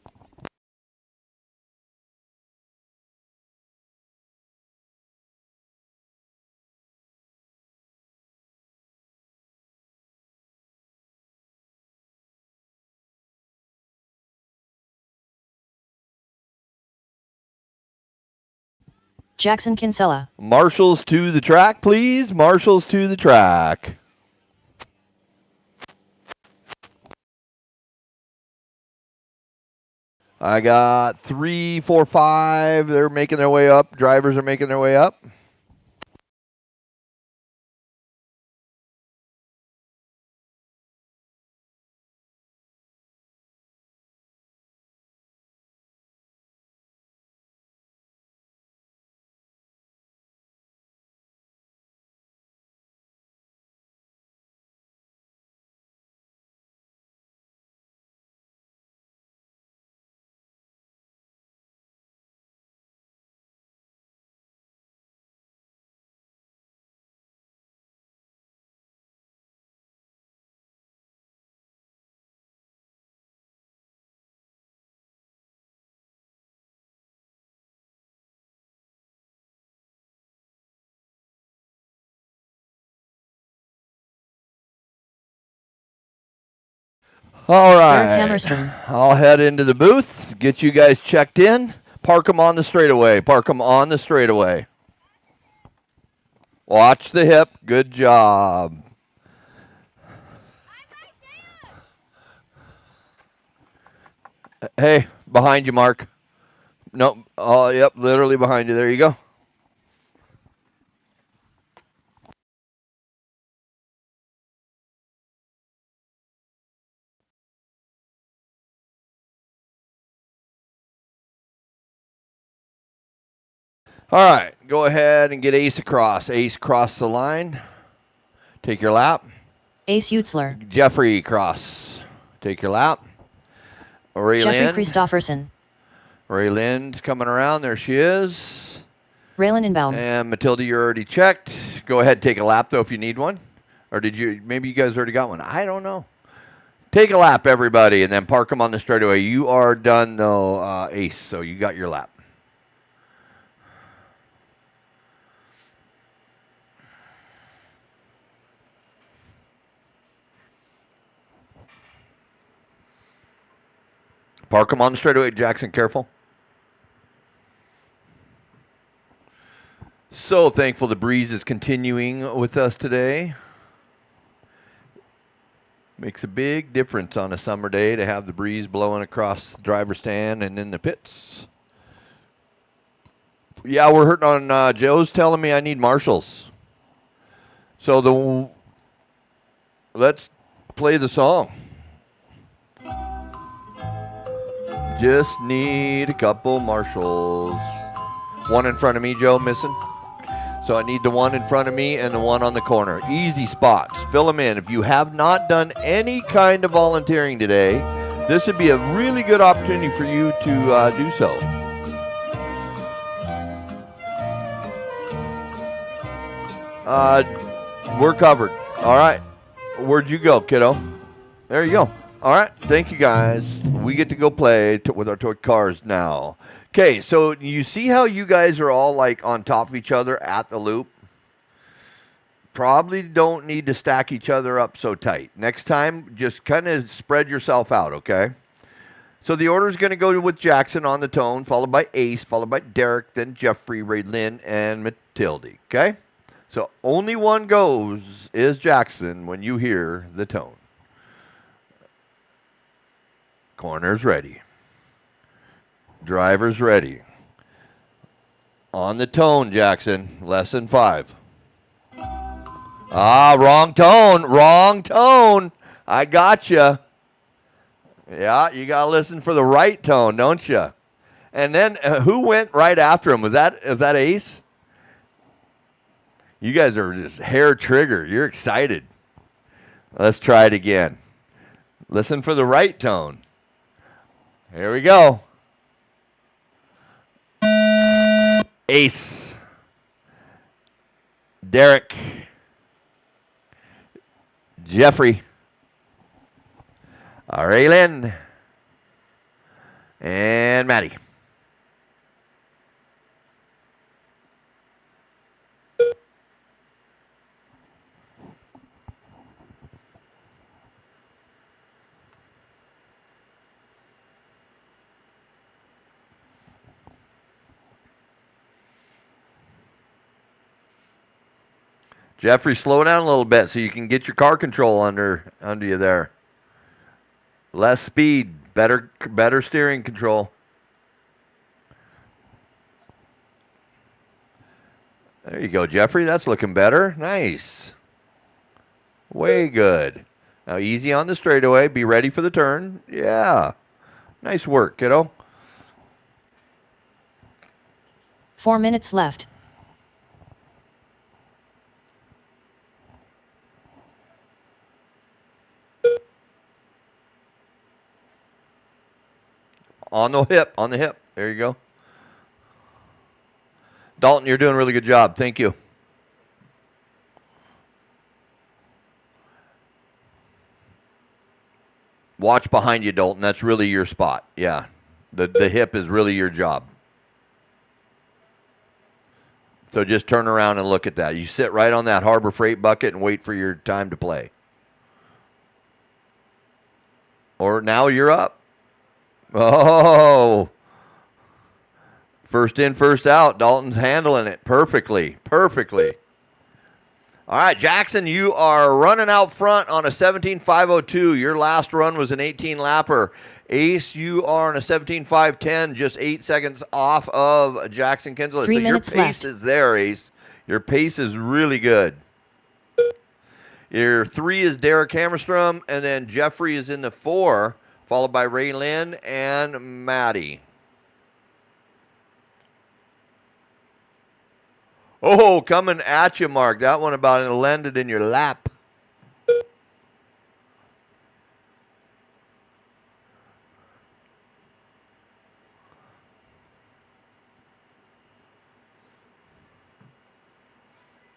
Jackson Kinsella. Marshals to the track, please. Marshals to the track. I got 3, 4, 5. They're making their way up. Drivers are making their way up. All Derek right. Hammerstrom. I'll head into the booth, get you guys checked in. Park them on the straightaway. Park them on the straightaway. Watch the hip. Good job. Hey, behind you, Mark. Nope. Oh, yep, literally behind you. There you go. All right, go ahead and get Ace across. Ace cross the line. Take your lap. Ace Utzler. Jeffrey cross. Take your lap. Ray Jeffrey Lynn. Christofferson. Ray Lynn's coming around. There she is. Raylan Inbaum. And Matilda, you're already checked. Go ahead and take a lap, though, if you need one. Or did you? Maybe you guys already got one. I don't know. Take a lap, everybody, and then park them on the straightaway. You are done, though, Ace, so you got your lap. Park them on the straightaway, Jackson. Careful. So thankful the breeze is continuing with us today. Makes a big difference on a summer day to have the breeze blowing across the driver's stand and in the pits. Yeah, we're hurting on, Joe's telling me I need marshals. So let's play the song. Just need a couple marshals. One in front of me, Joe, missing. So I need the one in front of me and the one on the corner. Easy spots. Fill them in. If you have not done any kind of volunteering today, this would be a really good opportunity for you to do so. We're covered. All right. Where'd you go, kiddo? There you go. All right. Thank you, guys. We get to go play with our toy cars now. Okay, so you see how you guys are all like on top of each other at the loop? Probably don't need to stack each other up so tight. Next time, just kind of spread yourself out, okay? So the order is going to go with Jackson on the tone, followed by Ace, followed by Derek, then Jeffrey, Ray Lynn, and Matilda, okay? So only one goes is Jackson when you hear the tone. Corner's ready. Driver's ready. On the tone, Jackson. Lesson 5. Ah, wrong tone. Wrong tone. I gotcha. Yeah, you got to listen for the right tone, don't you? And then who went right after him? Was that Ace? You guys are just hair trigger. You're excited. Let's try it again. Listen for the right tone. Here we go. Ace, Derek, Jeffrey, Raylin, and Maddie. Jeffrey, slow down a little bit so you can get your car control under you there. Less speed, better steering control. There you go, Jeffrey. That's looking better. Nice. Way good. Now easy on the straightaway. Be ready for the turn. Yeah. Nice work, kiddo. 4 minutes left. On the hip. There you go. Dalton, you're doing a really good job. Thank you. Watch behind you, Dalton. That's really your spot. Yeah. The hip is really your job. So just turn around and look at that. You sit right on that Harbor Freight bucket and wait for your time to play. Or now you're up. Oh. First in, first out. Dalton's handling it perfectly. Perfectly. All right, Jackson, you are running out front on a 17.502. Your last run was an 18-lapper. Ace, you are on a 17.510, just 8 seconds off of Jackson Kinsley. 3 so your minutes pace left. is there, Ace. Your pace is really good. Your 3 is Derek Hammerstrom, and then Jeffrey is in the 4, followed by Ray Lynn and Maddie. Oh, coming at you, Mark. That one about landed in your lap.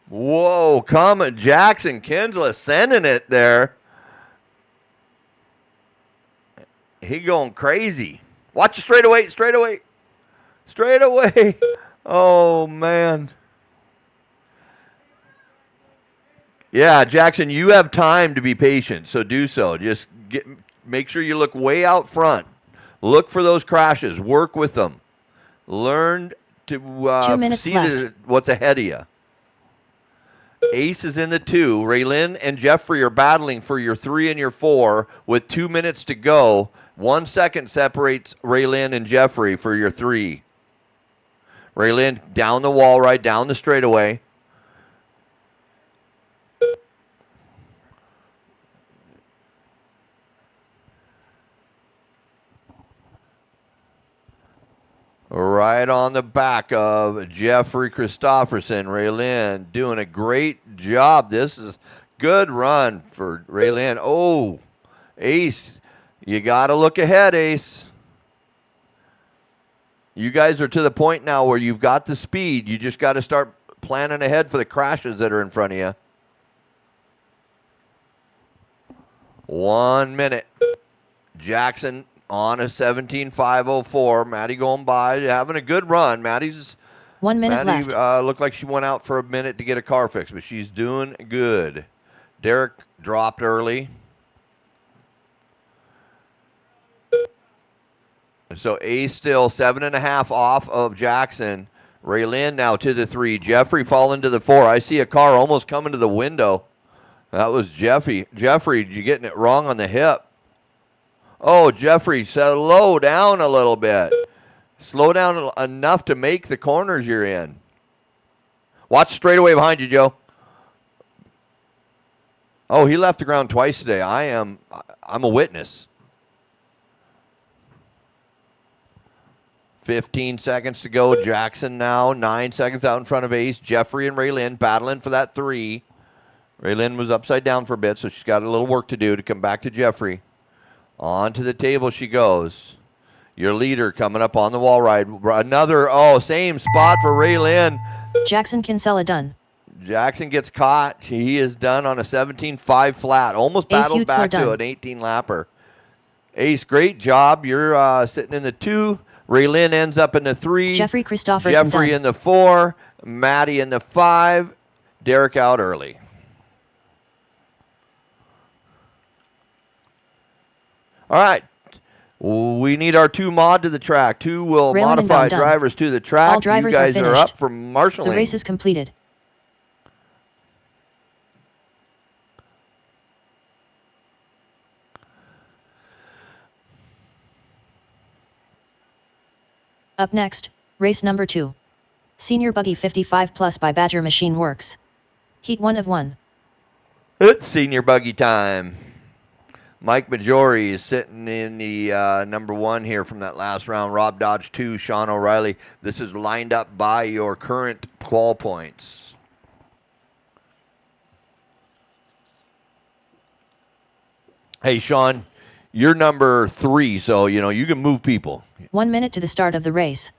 Whoa, coming. Jackson Kinsley sending it there. He going crazy. Watch it straight away, straight away. Straight away. Oh, man. Yeah, Jackson, you have time to be patient, so do so. Just make sure you look way out front. Look for those crashes. Work with them. Learn to 2 minutes see left. what's ahead of you. Ace is in the 2. Raylyn and Jeffrey are battling for your 3 and your 4 with 2 minutes to go. 1 second separates Raylyn and Jeffrey for your 3. Raylyn down the wall, right down the straightaway. Right on the back of Jeffrey Christofferson. Raylyn doing a great job. This is good run for Raylyn. Oh, Ace, you got to look ahead, Ace. You guys are to the point now where you've got the speed. You just got to start planning ahead for the crashes that are in front of you. 1 minute. Jackson on a 17.504. Maddie going by, having a good run. Maddie's 1 minute Maddie, left. looked like she went out for a minute to get a car fixed, but she's doing good. Derek dropped early. So Ace still 7.5 off of Jackson. Raylyn now to the 3. Jeffrey falling to the 4. I see a car almost coming to the window. That was Jeffrey. Jeffrey, you're getting it wrong on the hip. Oh, Jeffrey, slow down a little bit. Slow down enough to make the corners you're in. Watch straight away behind you, Joe. Oh, he left the ground twice today. I'm a witness. 15 seconds to go. Jackson now 9 seconds out in front of Ace. Jeffrey and Raylyn battling for that 3. Raylyn was upside down for a bit, so she's got a little work to do to come back to Jeffrey. On to the table she goes. Your leader coming up on the wall ride. Another, same spot for Raylyn. Jackson Kinsella done. Jackson gets caught. He is done on a 17.5 flat. Almost Ace battled Utes are back to done. an 18-lapper. Ace, great job. You're sitting in the 2. Raylyn ends up in the 3. Jeffrey Christofferson Jeffrey done. in the 4. Maddie in the 5. Derek out early. All right. We need our 2 mod to the track. 2 will Raylyn and modify done. drivers to the track. All drivers you are guys are finished. up for marshalling. The race is completed. Up next, race number 2. Senior Buggy 55 Plus by Badger Machine Works. Heat 1 of 1. It's senior buggy time. Mike Majori is sitting in the number 1 here from that last round. Rob Dodge 2, Sean O'Reilly. This is lined up by your current qual points. Hey, Sean, you're number 3, so, you can move people. 1 minute to the start of the race.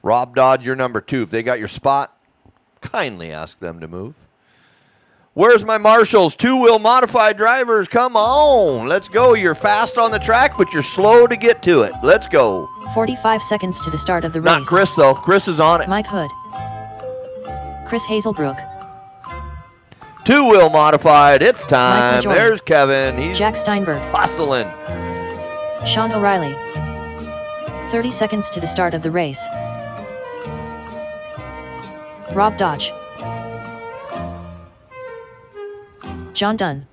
Rob Dodge, you're number 2. If they got your spot, kindly ask them to move. Where's my marshals? 2-wheel modified drivers. Come on. Let's go. You're fast on the track, but you're slow to get to it. Let's go. 45 seconds to the start of the race. Not Chris, though. Chris is on it. Mike Hood. Chris Hazelbrook. 2-wheel modified. It's time. Majori. There's Kevin. He's Jack Steinberg. hustling. Sean O'Reilly. 30 seconds to the start of the race. Rob Dodge. John Dunn.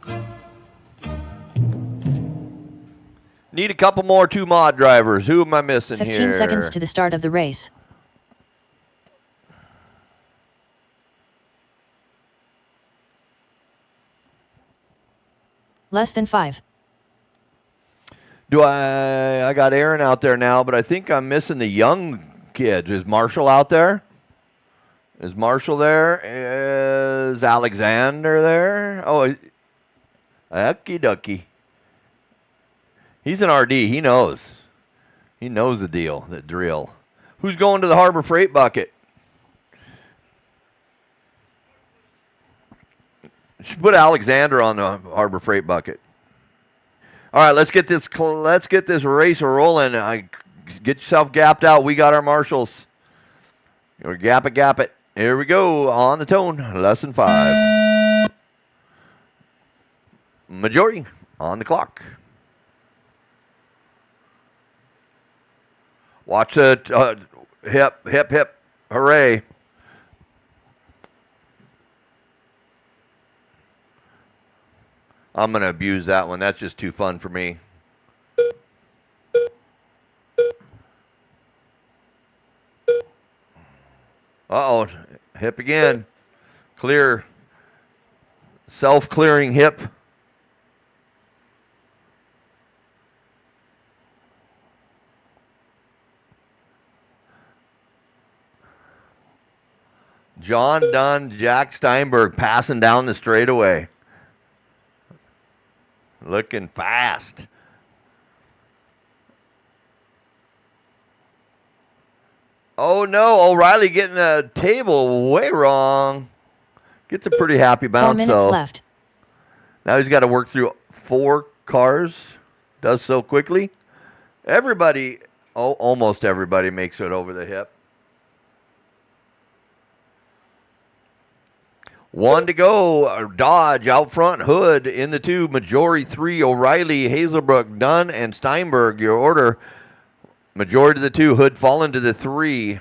Need a couple more 2 mod drivers. Who am I missing 15 here? seconds to the start of the race. Less than 5. I got Aaron out there now, but I think I'm missing the young kids. Is Marshall out there? Is Marshall there? Is Alexander there? Oh, okie dokie. He's an RD. He knows. He knows the deal, the drill. Who's going to the Harbor Freight bucket? Should put Alexander on the Harbor Freight bucket. All right, let's get this race rolling. Get yourself gapped out. We got our marshals. Or gap it. Here we go. On the tone. Lesson 5. Majority on the clock. Watch it. Hip, hip, hip. Hooray. I'm going to abuse that one. That's just too fun for me. Uh-oh. Hip again. Clear. Self-clearing hip. John Dunn, Jack Steinberg passing down the straightaway. Looking fast. Oh no, O'Reilly getting the table way wrong. Gets a pretty happy bounce 4 minutes though. left. Now he's got to work through 4 cars. Does so quickly. Everybody, almost everybody makes it over the hip. 1 to go. Dodge out front. Hood in the 2. Majority 3. O'Reilly, Hazelbrook, Dunn, and Steinberg. Your order. Majority to the 2. Hood falling to the 3.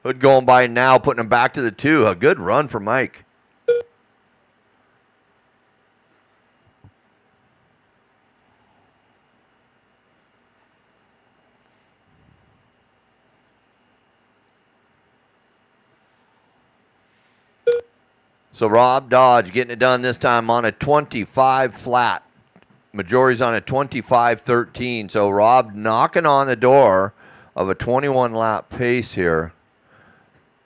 Hood going by now, putting him back to the 2. A good run for Mike. So Rob Dodge getting it done this time on a 25 flat. Majority's on a 25-13. So Rob knocking on the door of a 21 lap pace here.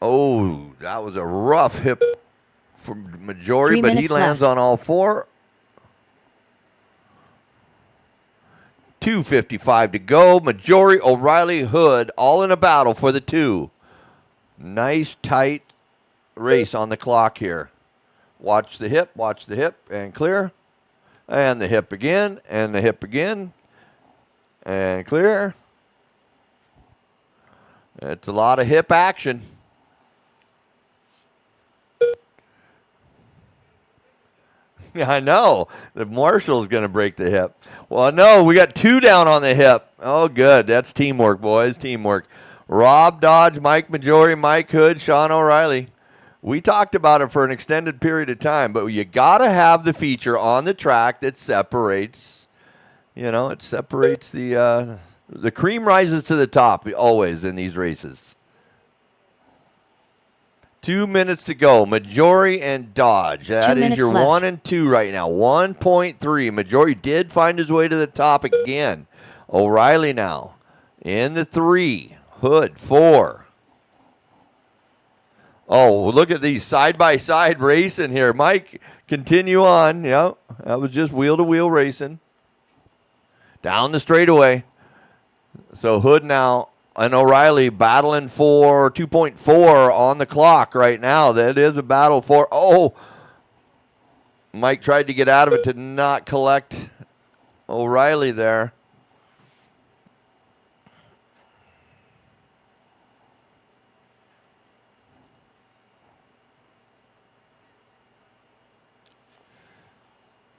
Oh, that was a rough hip for Majority, 3 but he minutes lands left. on all 4. 2:55 to go. Majority, O'Reilly, Hood, all in a battle for the 2. Nice, tight race on the clock here. Watch the hip, and clear. And the hip again, and the hip again. And clear. It's a lot of hip action. Yeah, I know. The Marshall's going to break the hip. Well, no, we got 2 down on the hip. Oh, good. That's teamwork, boys. Teamwork. Rob Dodge, Mike Majority, Mike Hood, Sean O'Reilly. We talked about it for an extended period of time, but you got to have the feature on the track that separates, the cream rises to the top always in these races. 2 minutes to go. Majority and Dodge. That is your left. 1 and 2 right now. 1.3. Majority did find his way to the top again. O'Reilly now in the 3. Hood 4. Oh, look at these side-by-side racing here. Mike, continue on. Yep, that was just wheel-to-wheel racing. Down the straightaway. So Hood now and O'Reilly battling for 2.4 on the clock right now. That is a battle for, Mike tried to get out of it to not collect O'Reilly there.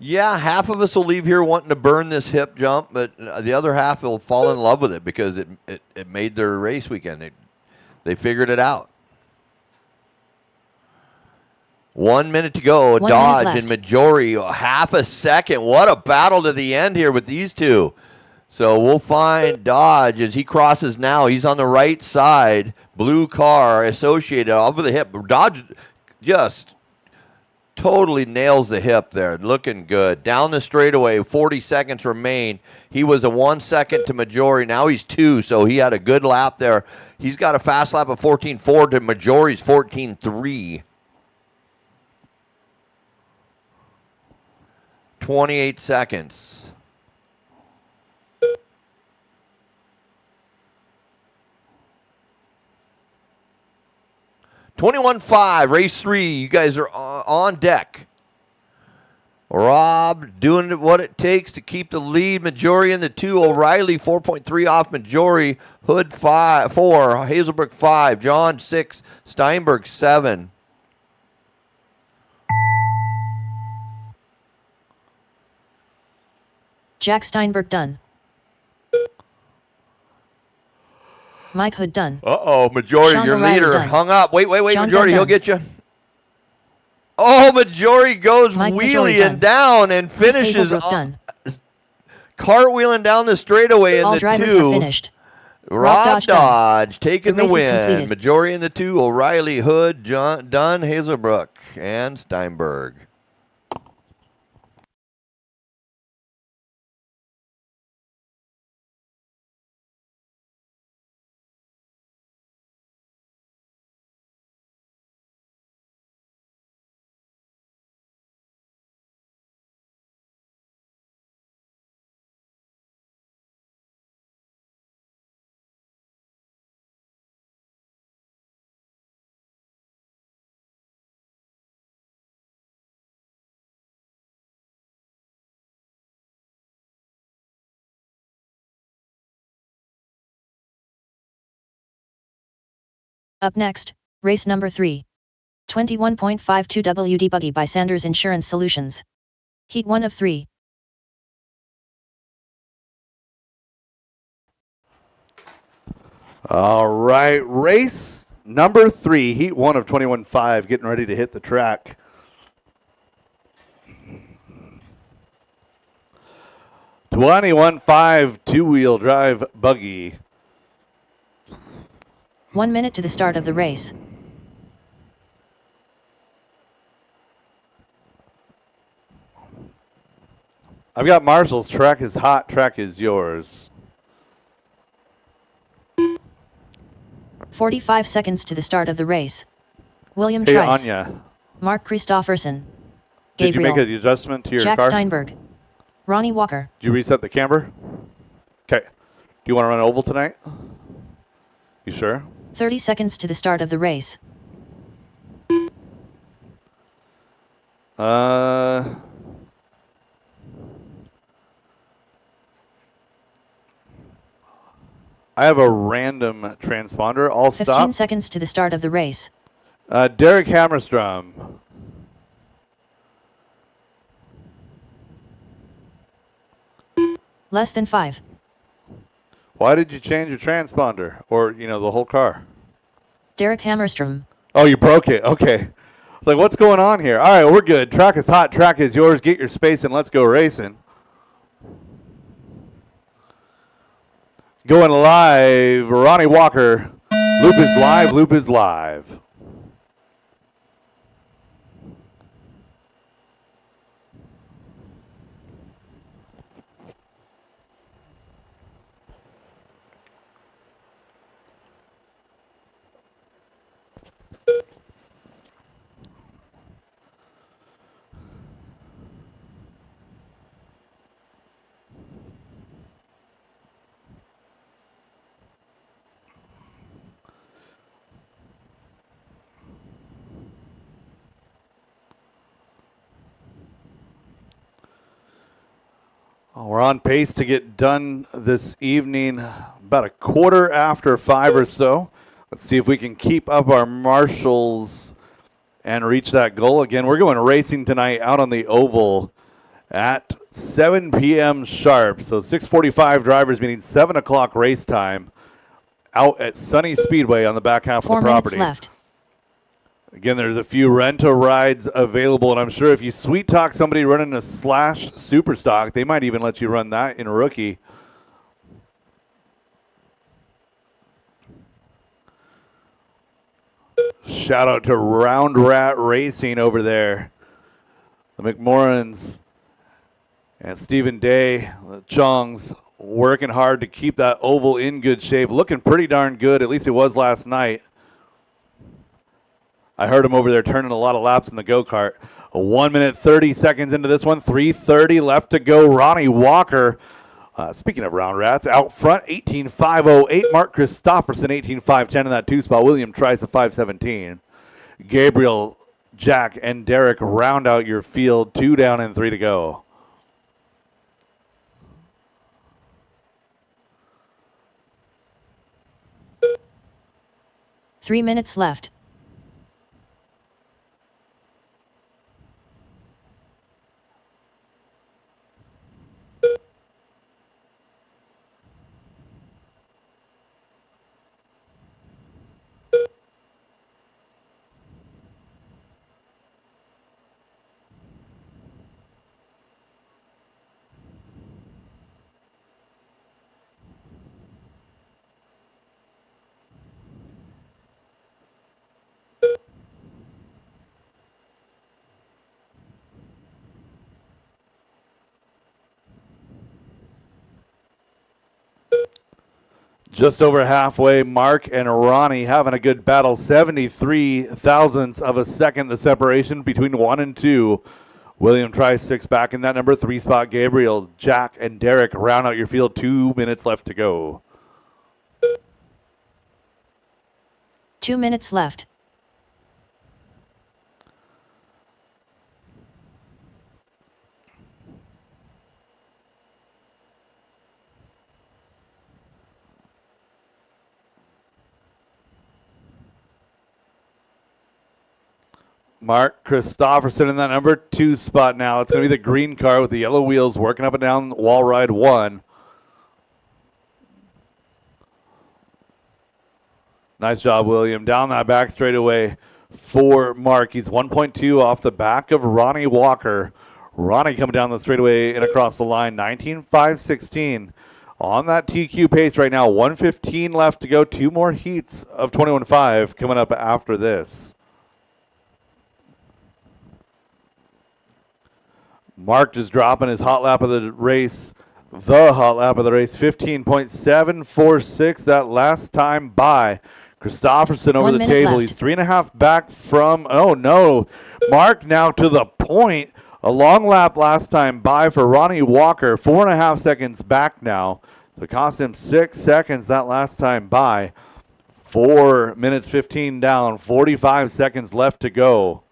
Yeah, half of us will leave here wanting to burn this hip jump, but the other half will fall in love with it because it made their race weekend. They figured it out. 1 minute to go. 1 minute Dodge and left. Majori, half a second. What a battle to the end here with these two. So we'll find Dodge as he crosses now. He's on the right side. Blue car associated over the hip. Dodge just totally nails the hip there. Looking good. Down the straightaway, 40 seconds remain. He was a 1 second to Majori. Now he's 2, so he had a good lap there. He's got a fast lap of 14.4 to Majori's 14.3. 28 seconds. $21.5, race 3. You guys are on deck. Rob doing what it takes to keep the lead. Majori in the 2. O'Reilly 4.3 off Majori. Hood 4. Hazelbrook 5. John 6. Steinberg 7. Jack Steinberg done. Mike Hood done. Uh-oh, Majori, Sean your O'Reilly leader, done. hung up. Wait, John Majori, he'll done. get you. Oh, Majori goes Mike Majori wheeling done. down and Chris finishes Hazelbrook done. cartwheeling down the straightaway in All the drivers 2. have finished. Rob Dodge Dodge taking The the race is win. completed. Majori in the 2. O'Reilly, Hood, John, Dunn, Hazelbrook, and Steinberg. Up next, race number 3. 21.52 WD Buggy by Sanders Insurance Solutions. Heat 1 of 3. All right, race number 3, heat 1 of 21.5, getting ready to hit the track. $21.5 two-wheel drive buggy. 1 minute to the start of the race. I've got Marshall's track is hot, track is yours. 45 seconds to the start of the race. William Hey, Trice. Anya, Mark Christofferson. did you Gabriel. make an adjustment to your Jack car? Steinberg. Ronnie Walker. Did you reset the camber? Okay. Do you want to run oval tonight? You sure? 30 seconds to the start of the race. I have a random transponder. I'll 15 stop. seconds to the start of the race. Derek Hammerstrom. Less than 5. Why did you change your transponder? Or, you know, the whole car? Derek Hammerstrom. Oh, you broke it. Okay. It's like, what's going on here? All right, we're good. Track is hot. Track is yours. Get your space and let's go racing. Going live, Ronnie Walker. Loop is live. Loop is live. We're on pace to get done this evening about a quarter after 5 or so. Let's see if we can keep up our marshals and reach that goal. Again, we're going racing tonight out on the oval at 7 p.m. sharp. So 6:45 drivers, meaning 7 o'clock race time, out at Sunny Speedway on the back half of 4 the minutes property. left. Again, there's a few rental rides available, and I'm sure if you sweet talk somebody running a Slash Super Stock, they might even let you run that in rookie. Shout out to Round Rat Racing over there. The McMorrans and Stephen Day, the Chongs, working hard to keep that oval in good shape. Looking pretty darn good, at least it was last night. I heard him over there turning a lot of laps in the go-kart. 1 minute, 30 seconds into this one. 3:30 left to go. Ronnie Walker, speaking of Round Rats, out front, 18.508. Mark Christopherson, 18.510 in that 2 spot. William tries a 5:17. Gabriel, Jack, and Derek round out your field. 2 down and 3 to go. Three minutes left. Just over halfway, Mark and Ronnie having a good battle. 73 thousandths of a second, the separation between 1 and 2. William tries 6 back in that number 3 spot. Gabriel, Jack, and Derek round out your field. 2 minutes left to go. 2 minutes left. Mark Christopherson in that number 2 spot now. It's going to be the green car with the yellow wheels working up and down wall ride 1. Nice job, William. Down that back straightaway for Mark. He's 1.2 off the back of Ronnie Walker. Ronnie coming down the straightaway and across the line. 19.516 on that TQ pace right now. 1:15 left to go. 2 more heats of 21.5 coming up after this. Mark just dropping his hot lap of the race. The hot lap of the race, 15.746 that last time by. Christopherson over 1 the minute table. left. He's 3.5 back from, oh no. Mark now to the point. A long lap last time by for Ronnie Walker. 4.5 seconds back now. So it cost him 6 seconds that last time by. 4 minutes 15 down. 45 seconds left to go.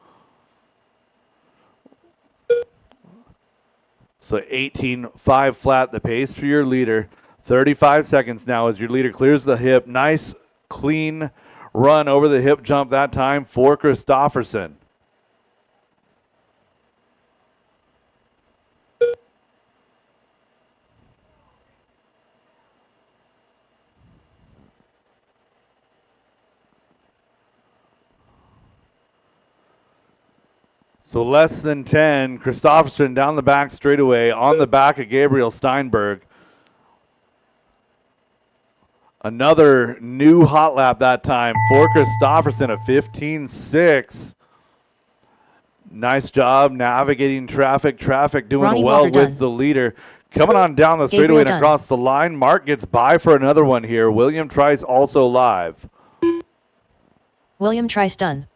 So 18.5 flat, the pace for your leader. 35 seconds now as your leader clears the hip. Nice, clean run over the hip jump that time for Christopherson. So less than 10. Christopherson down the back straightaway on the back of Gabriel Steinberg. Another new hot lap that time for Christopherson, a 15.6. Nice job navigating traffic. Traffic doing Ronnie well Walker with done. the leader. Coming on down the Gabriel straightaway and done. across the line. Mark gets by for another one here. William tries also live. William Trice done.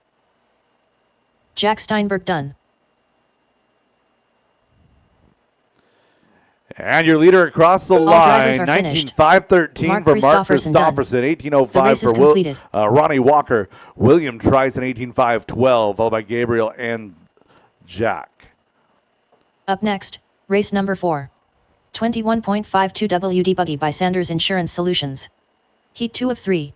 Jack Steinberg done. And your leader across the All drivers line, are finished. 19.513 Mark for Mark Christopherson done. Christopherson, The 18.05 race is for completed. Ronnie Walker. William tries an 18.512, followed by Gabriel and Jack. Up next, race number 4. 21.52 WD Buggy by Sanders Insurance Solutions. Heat 2 of 3.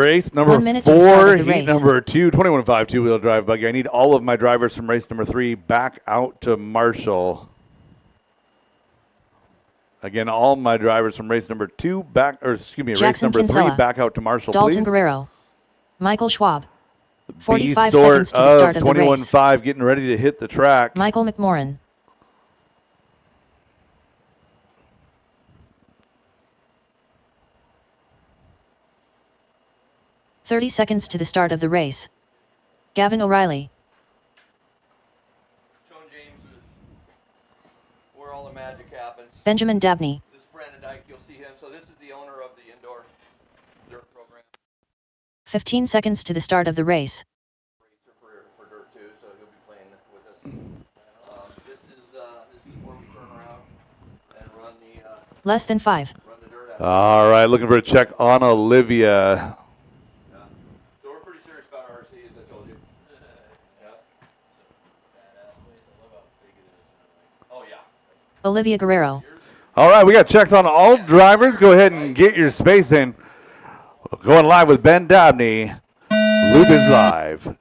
race number 1 minute to the start 4, of the heat race. number 2, 21.5 two-wheel drive buggy. I need all of my drivers from race number 3 back out to Marshall. Again, all my drivers from race number 2 race Jackson number 3 Kinsella, back out to Marshall, Dalton please. Guerrero, Michael Schwab. B 45 sort seconds to the start of the race. 21.5 getting ready to hit the track. Michael McMorran. "30 seconds to the start of the race. Gavin O'Reilly, Showing James where all the magic happens. Benjamin Dabney, This is Brandon Dyke. You'll see him. So this is the owner of the indoor dirt program. 15 seconds to the start of the race. Racer for dirt too, so he'll be playing with us. This is where we turn around and run Less than 5. the dirt out. All right, looking for a check on Olivia. So we're pretty serious about our RC, as I told you. Yeah. Oh yeah. Olivia Guerrero, All right, we got checks on all drivers. Go ahead and get your space in. Going live with Ben Dabney. Loop is live.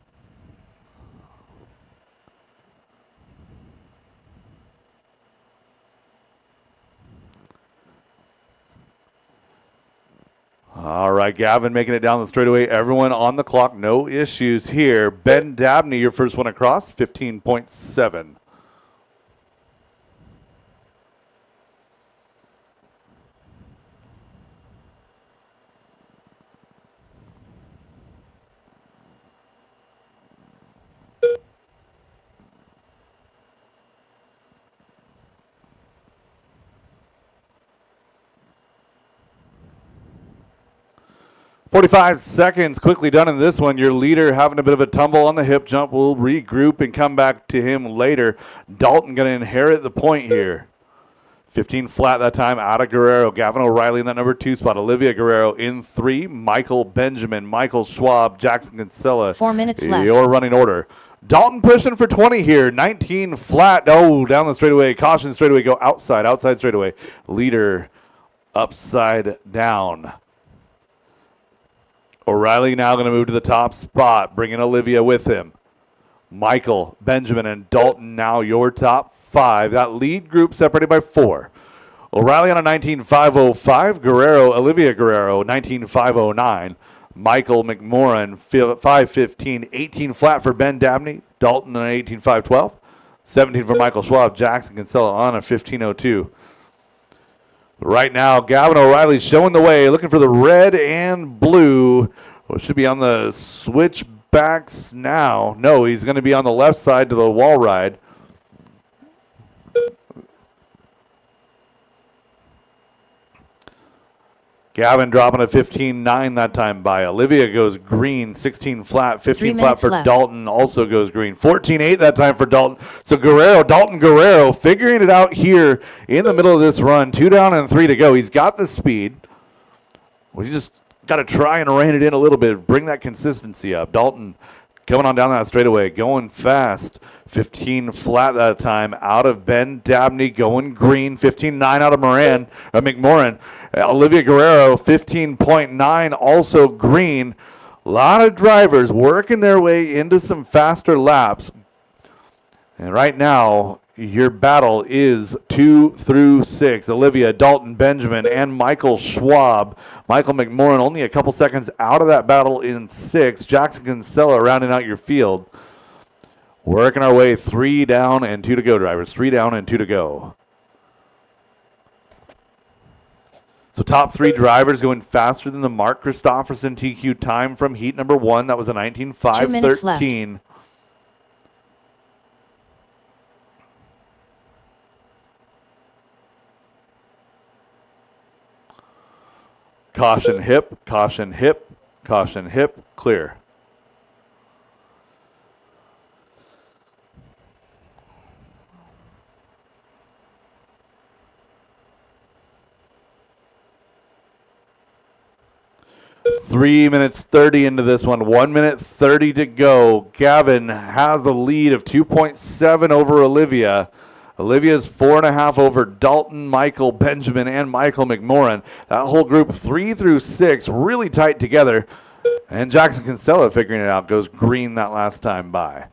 All right, Gavin making it down the straightaway. Everyone on the clock, no issues here. Ben Dabney, your first one across, 15.7. "45 seconds quickly done in this one. Your leader having a bit of a tumble on the hip jump. We'll regroup and come back to him later. Dalton going to inherit the point here. 15 flat that time out of Guerrero. Gavin O'Reilly in that number 2 spot. Olivia Guerrero in 3. Michael Benjamin, Michael Schwab, Jackson Kinsella. 4 minutes left. Your running order. Dalton pushing for 20 here. 19 flat. Oh, down the straightaway. Caution straightaway. Go outside. Outside straightaway. Leader upside down. O'Reilly now going to move to the top spot, bringing Olivia with him. Michael, Benjamin, and Dalton now your top 5. That lead group separated by 4. O'Reilly on a 19.505. Guerrero, Olivia Guerrero, 19.509. Michael McMorran, 5.15. 18 flat for Ben Dabney. Dalton on an 18.512. 17 for Michael Schwab. Jackson Kinsella on a 15.02. Right now, Gavin O'Reilly showing the way, looking for the red and blue. Well, should be on the switchbacks now. No, he's going to be on the left side to the wall ride. Gavin dropping a 15.9 that time by. Olivia goes green, 16 flat, 15 flat minutes for left. Dalton, also goes green. 14.8 that time for Dalton. So Dalton Guerrero figuring it out here in the middle of this run. 2 down and 3 to go. He's got the speed. We just got to try and rein it in a little bit, bring that consistency up. Dalton coming on down that straightaway, going fast. 15 flat that time out of Ben Dabney, going green. 15.9 out of McMorran. Olivia Guerrero, 15.9, also green. A lot of drivers working their way into some faster laps. And right now, your battle is 2 through 6. Olivia, Dalton, Benjamin, and Michael Schwab. Michael McMorran only a couple seconds out of that battle in 6. Jackson Kinsella rounding out your field. Working our way 3 down and 2 to go, drivers. 3 down and 2 to go. So top 3 drivers going faster than the Mark Christopherson TQ time from heat number 1. That was a 2 minutes left. 19.513. Caution hip, caution hip, caution hip, clear. Three minutes 30 into this one. 1 minute 30 to go. Gavin has a lead of 2.7 over Olivia. Olivia's 4.5 over Dalton, Michael, Benjamin, and Michael McMorran. That whole group 3 through 6 really tight together. And Jackson Kinsella figuring it out, goes green that last time by.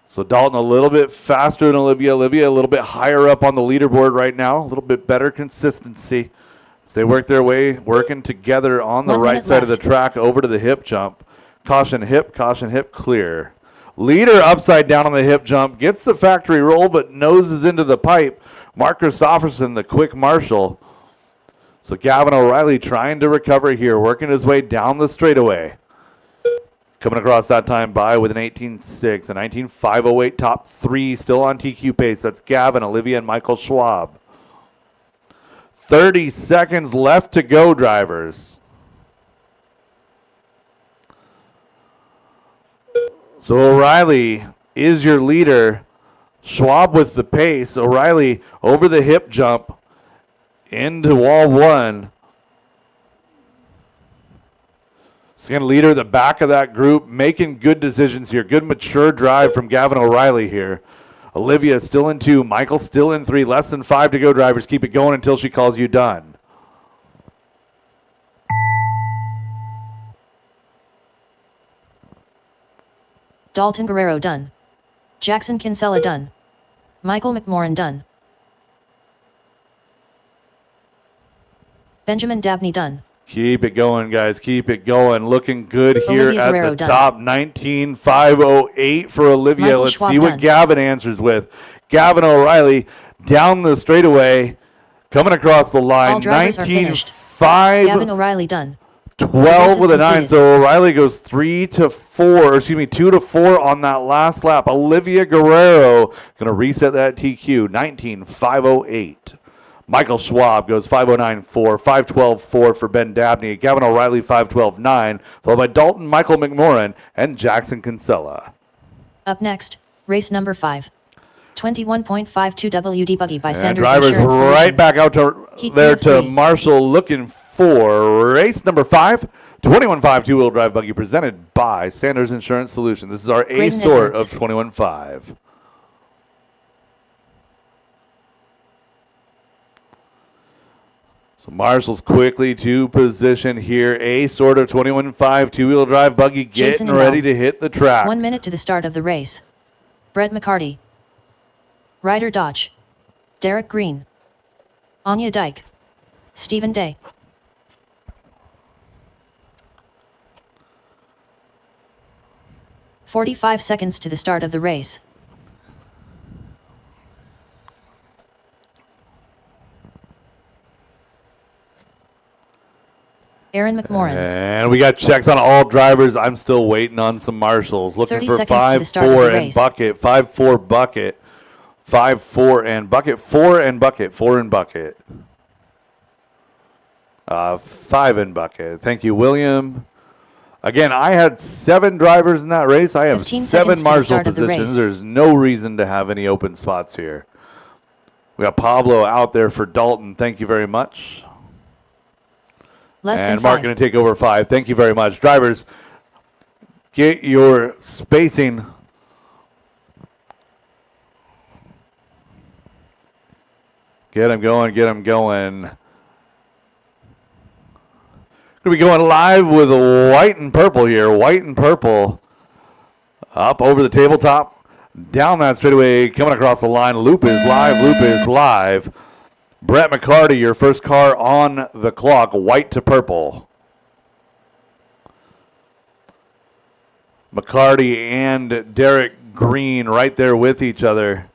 So Dalton a little bit faster than Olivia. Olivia a little bit higher up on the leaderboard right now. A little bit better consistency as they work their way, working together on the 1 right minute side of the left. track over to the hip jump. Caution, hip, clear. Leader upside down on the hip jump, gets the factory roll, but noses into the pipe. Mark Christopherson, the quick marshal. So Gavin O'Reilly trying to recover here, working his way down the straightaway. Coming across that time by with an 18.6, a 19.508 top 3, still on TQ pace. That's Gavin, Olivia, and Michael Schwab. 30 seconds left to go, drivers. So O'Reilly is your leader. Schwab with the pace. O'Reilly over the hip jump into wall 1. Second leader, the back of that group, making good decisions here. Good mature drive from Gavin O'Reilly here. Olivia still in 2. Michael still in 3. Less than 5 to go, drivers. Keep it going until she calls you done. Dalton Guerrero done. Jackson Kinsella done. Michael McMorran done. Benjamin Dabney done. Keep it going, guys. Keep it going. Looking good here Olivia at Guerrero the done. top. 19.508 for Olivia. Michael Let's Schwab see what done. Gavin answers with. Gavin O'Reilly down the straightaway, coming across the line. All drivers are finished. 19.5. Gavin O'Reilly done. 12 Race is with a 9. completed. So O'Reilly goes 2 to 4 on that last lap. Olivia Guerrero going to reset that TQ. 19.508. Michael Schwab goes 5:09.4, 5:12.4 for Ben Dabney. Gavin O'Reilly 5:12.9, followed by Dalton, Michael McMorran, and Jackson Kinsella. Up next, race number 5. 21.52 WD Buggy by And Sanders drivers Insurance right Solutions. back out to Heat there number to 3. Marshall, looking for race number 5. 21.5 two-wheel drive buggy presented by Sanders Insurance Solutions. This is our A Graydon sort Edwards. of 21.5. So Marshall's quickly to position here. A sort of 21.5 two-wheel drive buggy Jason getting ready Inbell. to hit the track. 1 minute to the start of the race. Brett McCarty. Ryder Dodge. Derek Green. Anya Dyke. Stephen Day. "45 seconds to the start of the race. Aaron McMorran. And we got checks on all drivers. I'm still waiting on some marshals. Looking 30 for seconds to the 5, start of 4, the and race. bucket. 5, 4, bucket. 5, 4, and bucket. 4 and bucket. 4 and bucket. 5 and bucket. Thank you, William. Again, I had 7 drivers in that race. I have 15 7 seconds to the marshal start of the positions. race. There's no reason to have any open spots here. We got Pablo out there for Dalton. Thank you very much. Less And than Mark 5. going to take over 5. Thank you very much. Drivers, get your spacing. Get them going, get them going. Going to be going live with white and purple here. White and purple up over the tabletop. Down that straightaway, coming across the line. Loop is live, loop is live. Brett McCarty, your first car on the clock, white to purple. McCarty and Derek Green right there with each other.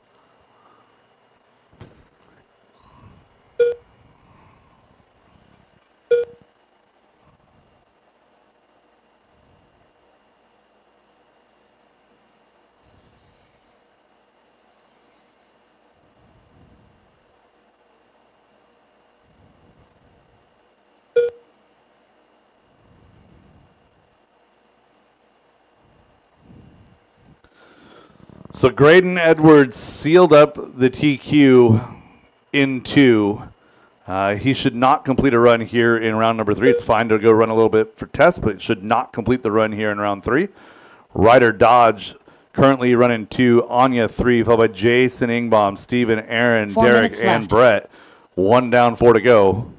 So Graydon Edwards sealed up the TQ in 2. He should not complete a run here in round number 3. It's fine to go run a little bit for test, but should not complete the run here in round 3. Ryder Dodge currently running 2, Anya 3, followed by Jason Ingbaum, Steven, Aaron, 4 Derek, minutes and left. Brett. 1 down, 4 to go.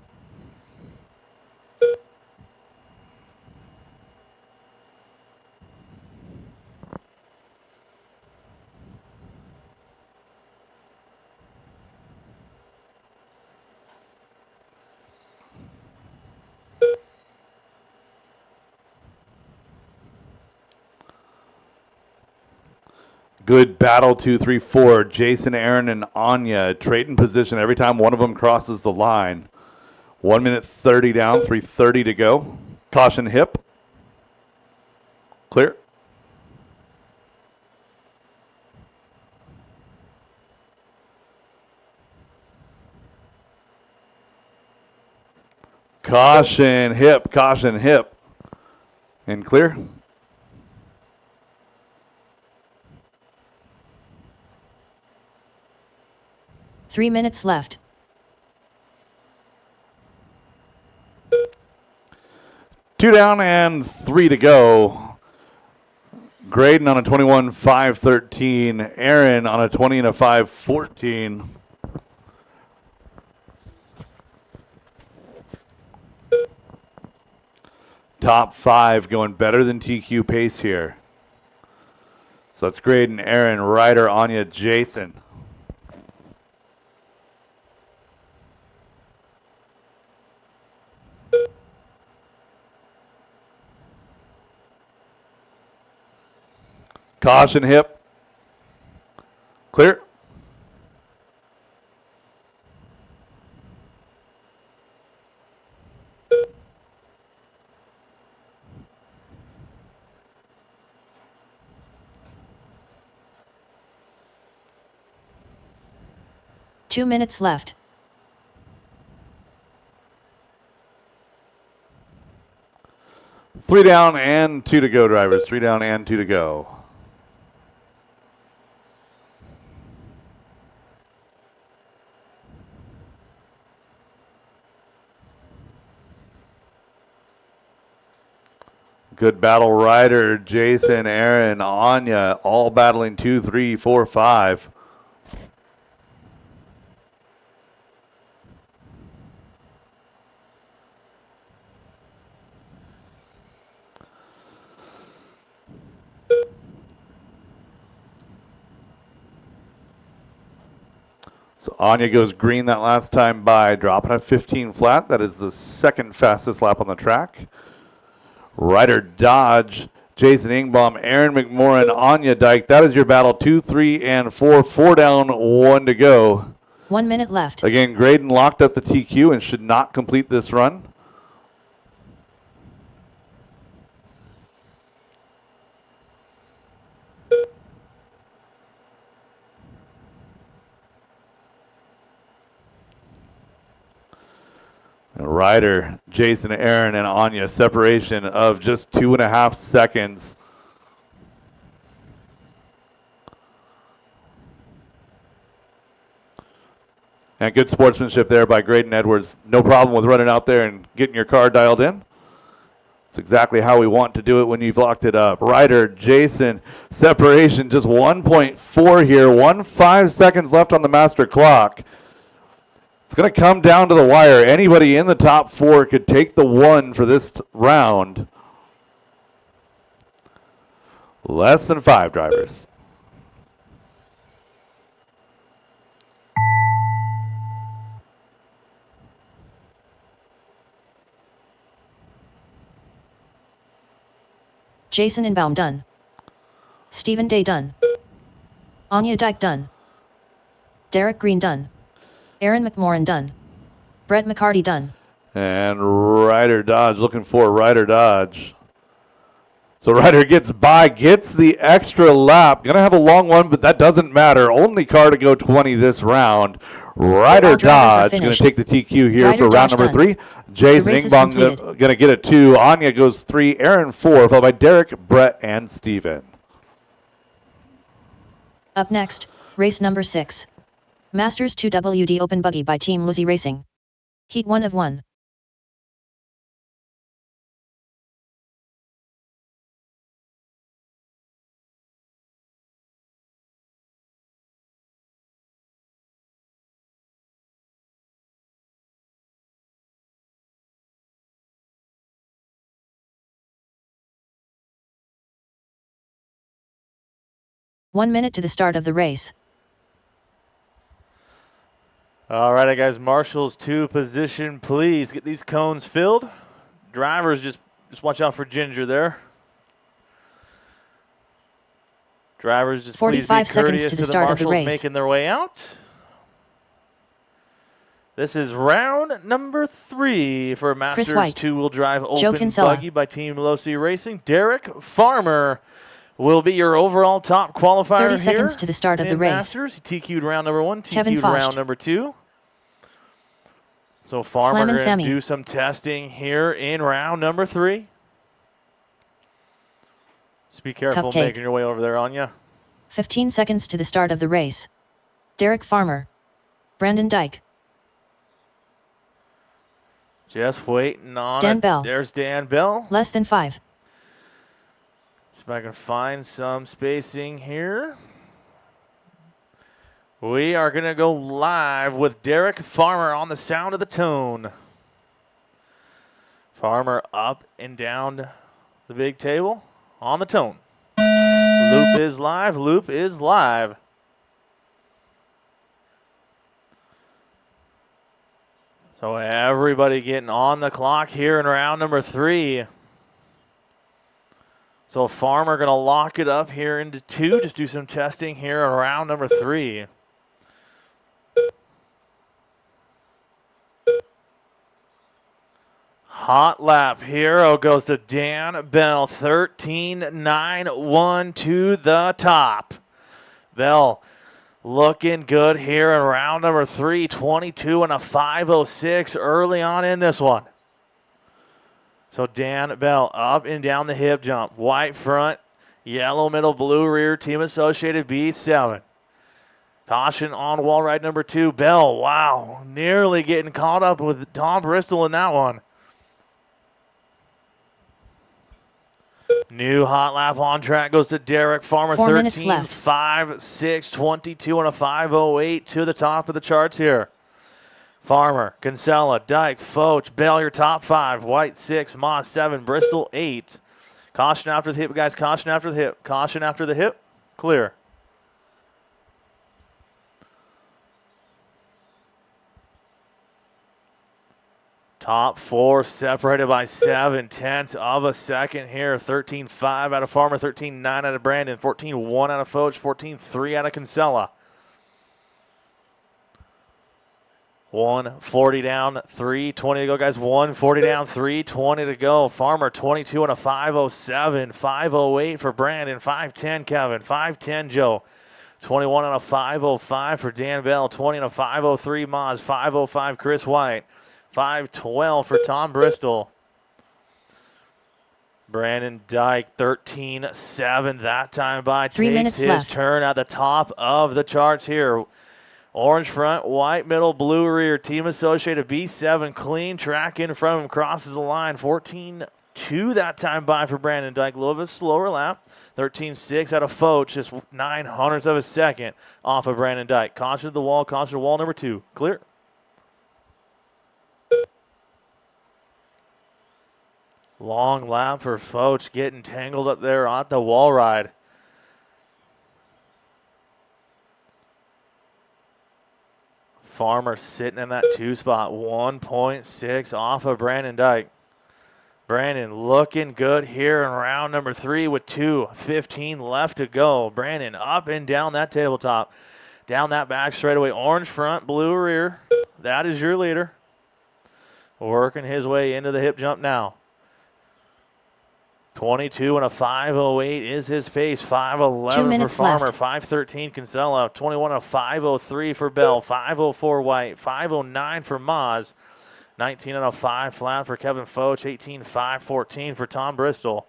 Good battle, 2, 3, 4. Jason, Aaron, and Anya trade in position every time one of them crosses the line. 1 minute 30 down, 3:30 to go. Caution hip. Clear. Caution hip, caution hip. And clear. Three minutes left. Two down and 3 to go. Graydon on a 21-5-13. Aaron on a 20 and a 5-14. Top 5 going better than TQ pace here. So that's Graydon, Aaron, Ryder, Anya, Jason. Caution hip. Clear. Two minutes left. Three down and 2 to go, drivers. 3 down and 2 to go. Good battle, Ryder, Jason, Aaron, Anya, all battling 2, 3, 4, 5. So Anya goes green that last time by dropping a 15 flat. That is the second fastest lap on the track. Ryder Dodge, Jason Ingbaum, Aaron McMorrin, Anya Dyke. That is your battle. 2, 3, and 4. 4 down, 1 to go. 1 minute left. Again, Graydon locked up the TQ and should not complete this run. Ryder, Jason, Aaron, and Anya, separation of just 2.5 seconds. And good sportsmanship there by Graydon Edwards. No problem with running out there and getting your car dialed in. It's exactly how we want to do it when you've locked it up. Ryder, Jason, separation just 1.4 here. 5 seconds left on the master clock. It's going to come down to the wire. Anybody in the top 4 could take the 1 for this round. Less than 5 drivers. Jason Inbaum done. Stephen Day done. Anya Dyke done. Derek Green done. Aaron McMorrin done. Brett McCarty done. And Ryder Dodge, looking for Ryder Dodge. So Ryder gets by, gets the extra lap. Going to have a long one, but that doesn't matter. Only car to go 20 this round. Ryder Dodge going to take the TQ here Ryder for round Dodge number done. 3. Jason Ingbaum going to get a 2. Anya goes 3. Aaron 4, followed by Derek, Brett, and Steven. Up next, race number 6. Masters 2 WD Open Buggy by Team Lizzie Racing. Heat 1 of 1. One minute to the start of the race. All right, guys, marshals to position, please. Get these cones filled. Drivers, just watch out for Ginger there. Drivers, just please 45 be seconds courteous to the the start of the marshals race. making their way out. This is round number 3 for Masters White, two-wheel drive Joe open Kinsella. buggy by Team Losi Racing. Derek Farmer will be your overall top qualifier 30 here seconds to the start of the in race. Masters. He TQ'd round number 1, Kevin TQ'd Focht. round number 2. So Farmer Slammin' going to Sammy. do some testing here in round number 3. Just be careful Cupcake. making your way over there, Anya. 15 seconds to the start of the race. Derek Farmer. Brandon Dyke. Just waiting on Dan it. Bell. There's Dan Bell. Less than 5. See if I can find some spacing here. We are going to go live with Derek Farmer on the sound of the tone. Farmer up and down the big table on the tone. Loop is live. Loop is live. So everybody getting on the clock here in round number 3. So Farmer going to lock it up here into 2. Just do some testing here in round number 3. Hot lap here goes to Dan Bell. 13.91 to the top. Bell looking good here in round number 3. 22 and a 5:06 early on in this one. So Dan Bell up and down the hip jump. White front, yellow middle, blue rear. Team Associated B7. Caution on wall ride number 2. Bell, wow, nearly getting caught up with Tom Bristol in that one. New hot lap on track goes to Derek Farmer. 4 minutes 13, left. 5, 6, 22 and a 5:08 to the top of the charts here. Farmer, Kinsella, Dyke, Foch, Bell, your top 5. White 6, Moss 7, Bristol 8. Caution after the hip, guys. Caution after the hip. Caution after the hip. Clear. Top 4 separated by 0.7 of a second here. 13.5 out of Farmer, 13.9 out of Brandon, 14.1 out of Foch, 14.3 out of Kinsella. 140 down, 3:20 to go, guys. 140 down, 3:20 to go. Farmer 22 and a 5:07, 5:08 for Brandon, 5:10 Kevin, 5:10 Joe, 21 and a 5:05 for Dan Bell, 20 and a 5:03 Maz, 5:05 Chris White, 5:12 for Tom Bristol. Brandon Dyke 13.7 that time by. 3 takes minutes his left. turn at the top of the charts here. Orange front, white middle, blue rear. Team Associated B7 clean track in front of him, crosses the line. 14.2 that time by for Brandon Dyke. A little bit slower lap. 13.6 out of Foch, just 0.09 of a second off of Brandon Dyke. Caution to the wall number 2. Clear. Long lap for Foch, getting tangled up there on the wall ride. Farmer sitting in that 2 spot, 1.6 off of Brandon Dyke. Brandon looking good here in round number 3 with 2:15 left to go. Brandon up and down that tabletop, down that back straightaway. Orange front, blue rear. That is your leader. Working his way into the hip jump now. 22 and a 5:08 is his pace. 2 5:11 for minutes Farmer. left. 5:13 Kinsella. 21 and a 5:03 for Bell. 5:04 White. 5:09 for Maz. 19 and a 5 flat for Kevin Foch. 18.514 for Tom Bristol.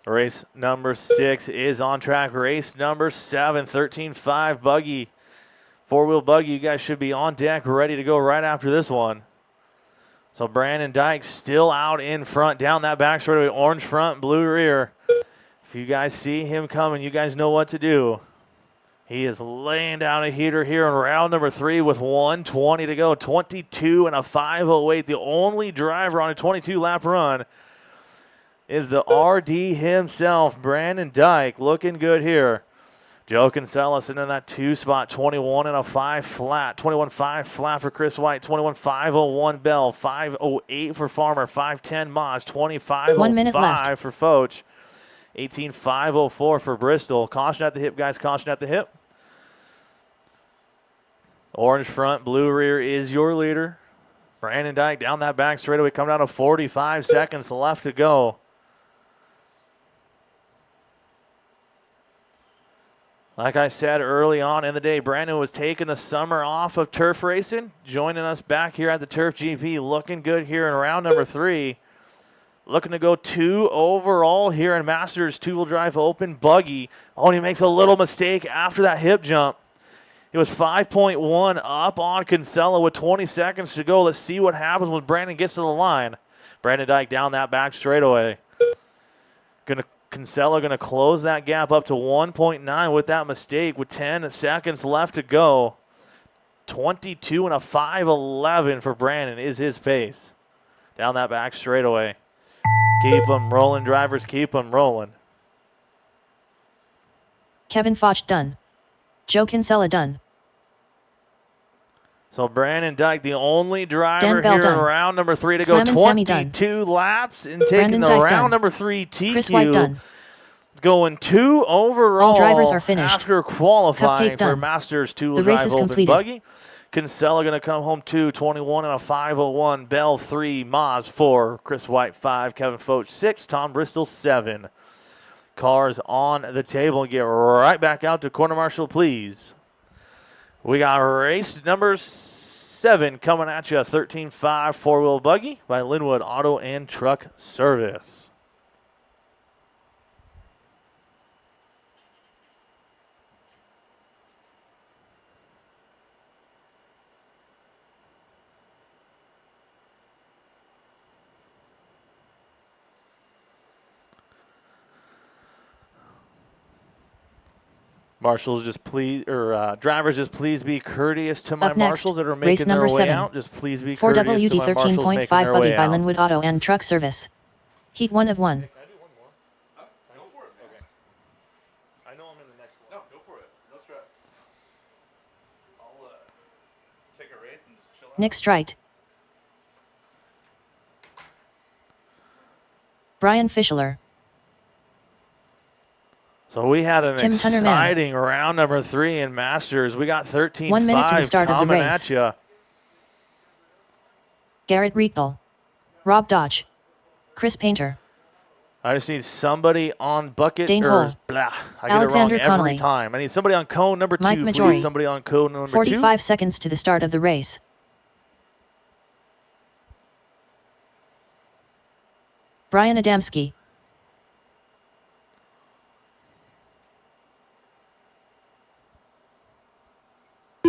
Race number 6 is on track. Race number 7, 13.5 buggy. 4-wheel buggy. You guys should be on deck, ready to go right after this one. So Brandon Dyke still out in front, down that back straightaway, orange front, blue rear. If you guys see him coming, you guys know what to do. He is laying down a heater here in round number 3 with 1:20 to go. 22 and a 5:08. The only driver on a 22-lap run is the RD himself, Brandon Dyke, looking good here. Joe Kinsella sitting in that 2 spot, 21 and a 5 flat. 21.5 flat for Chris White. 21.501 Bell. 508 for Farmer. 510 Moz. 1 minute left. 25.05 for Foch. 18.504 for Bristol. Caution at the hip, guys. Caution at the hip. Orange front, blue rear is your leader. Brandon Dyke down that back straightaway. Come down to 45 seconds left to go. Like I said early on in the day, Brandon was taking the summer off of turf racing, joining us back here at the Turf GP, looking good here in round number 3. Looking to go 2 overall here in Masters 2-wheel drive open buggy. Oh, and he makes a little mistake after that hip jump. It was 5.1 up on Kinsella with 20 seconds to go. Let's see what happens when Brandon gets to the line. Brandon Dyke down that back straightaway. Kinsella going to close that gap up to 1.9 with that mistake with 10 seconds left to go. 22 and a 5.11 for Brandon is his pace. Down that back straightaway. Keep them rolling, drivers. Keep them rolling. Kevin Foch done. Joe Kinsella done. So Brandon Dyke, the only driver Dan Bell here done. in round number 3 to Slam go and Sammy done. 22 laps and taking Brandon the Dyke round done. number 3 Chris White TQ. done. Going 2 overall. All drivers are finished. After qualifying Cupcake for done. Masters 2-wheel The race drive is open completed. buggy. Kinsella going to come home 2, 21 and a 5.01. Bell 3, Moz 4, Chris White 5, Kevin Foch 6, Tom Bristol 7. Cars on the table. Get right back out to corner marshal, please. We got race number 7 coming at you. 13.5 4-wheel buggy by Linwood Auto and Truck Service. Marshals, just please, or drivers, just please be courteous to my Up next, marshals that are race making their number way 7. out. Just please be For courteous to WD my marshals making 13.5 their buggy way by out. Linwood Auto and Truck Service. Heat 1 of 1. Go for it. Okay. I know I'm in the next one. No, go for it. No stress. I'll take a race and just chill out. Next right. Brian Fischler. So we had an Tim Tunnerman. exciting round number 3 in Masters. We got 13.5 1 minute to the start of the coming race. at you. Garrett Riedel. Rob Dodge. Chris Painter. I just need somebody on bucket Dane or Hull. blah. I Alexander get it wrong every Connolly. time. I need somebody on cone number 2, Mike please. Majori. Somebody on cone number 2. 45 seconds to the start of the race. Brian Adamski.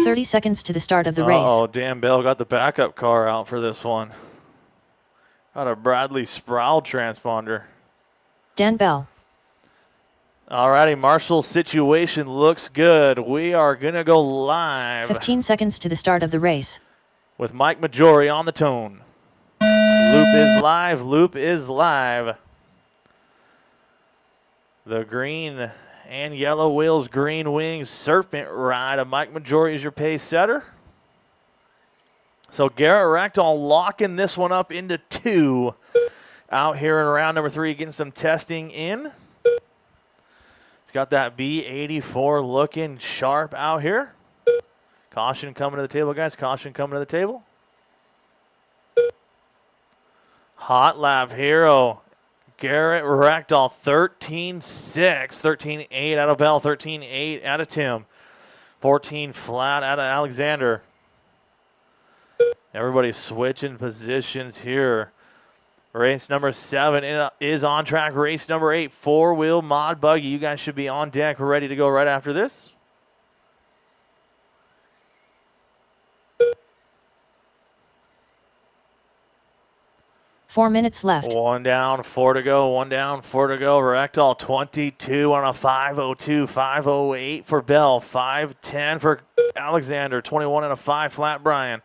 "30 seconds to the start of the race. Oh, Dan Bell got the backup car out for this one. Got a Bradley Sproul transponder. Dan Bell. Alrighty, Marshall's situation looks good. We are going to go live 15 seconds to the start of the race. with Mike Majori on the tone. Loop is live. Loop is live. The green and yellow wheels, green wings, serpent ride of Mike Majori is your pace setter. So Garrett Rechtel locking this one up into 2 out here in round number 3, getting some testing in. He's got that B84 looking sharp out here. Caution coming to the table, guys. Caution coming to the table. Hot lap hero. Garrett Rechtel, 13.6, 13.8 out of Bell, 13.8 out of Tim, 14 flat out of Alexander. Everybody's switching positions here. Race number 7 is on track. Race number 8, 4-wheel mod buggy. You guys should be on deck, ready to go right after this. Four minutes left. 1 down, 4 to go. 1 down, 4 to go. Rechtel 22 on a 5.02, 5.08 for Bell, 5.10 for Alexander, 21 and a 5 flat Brian,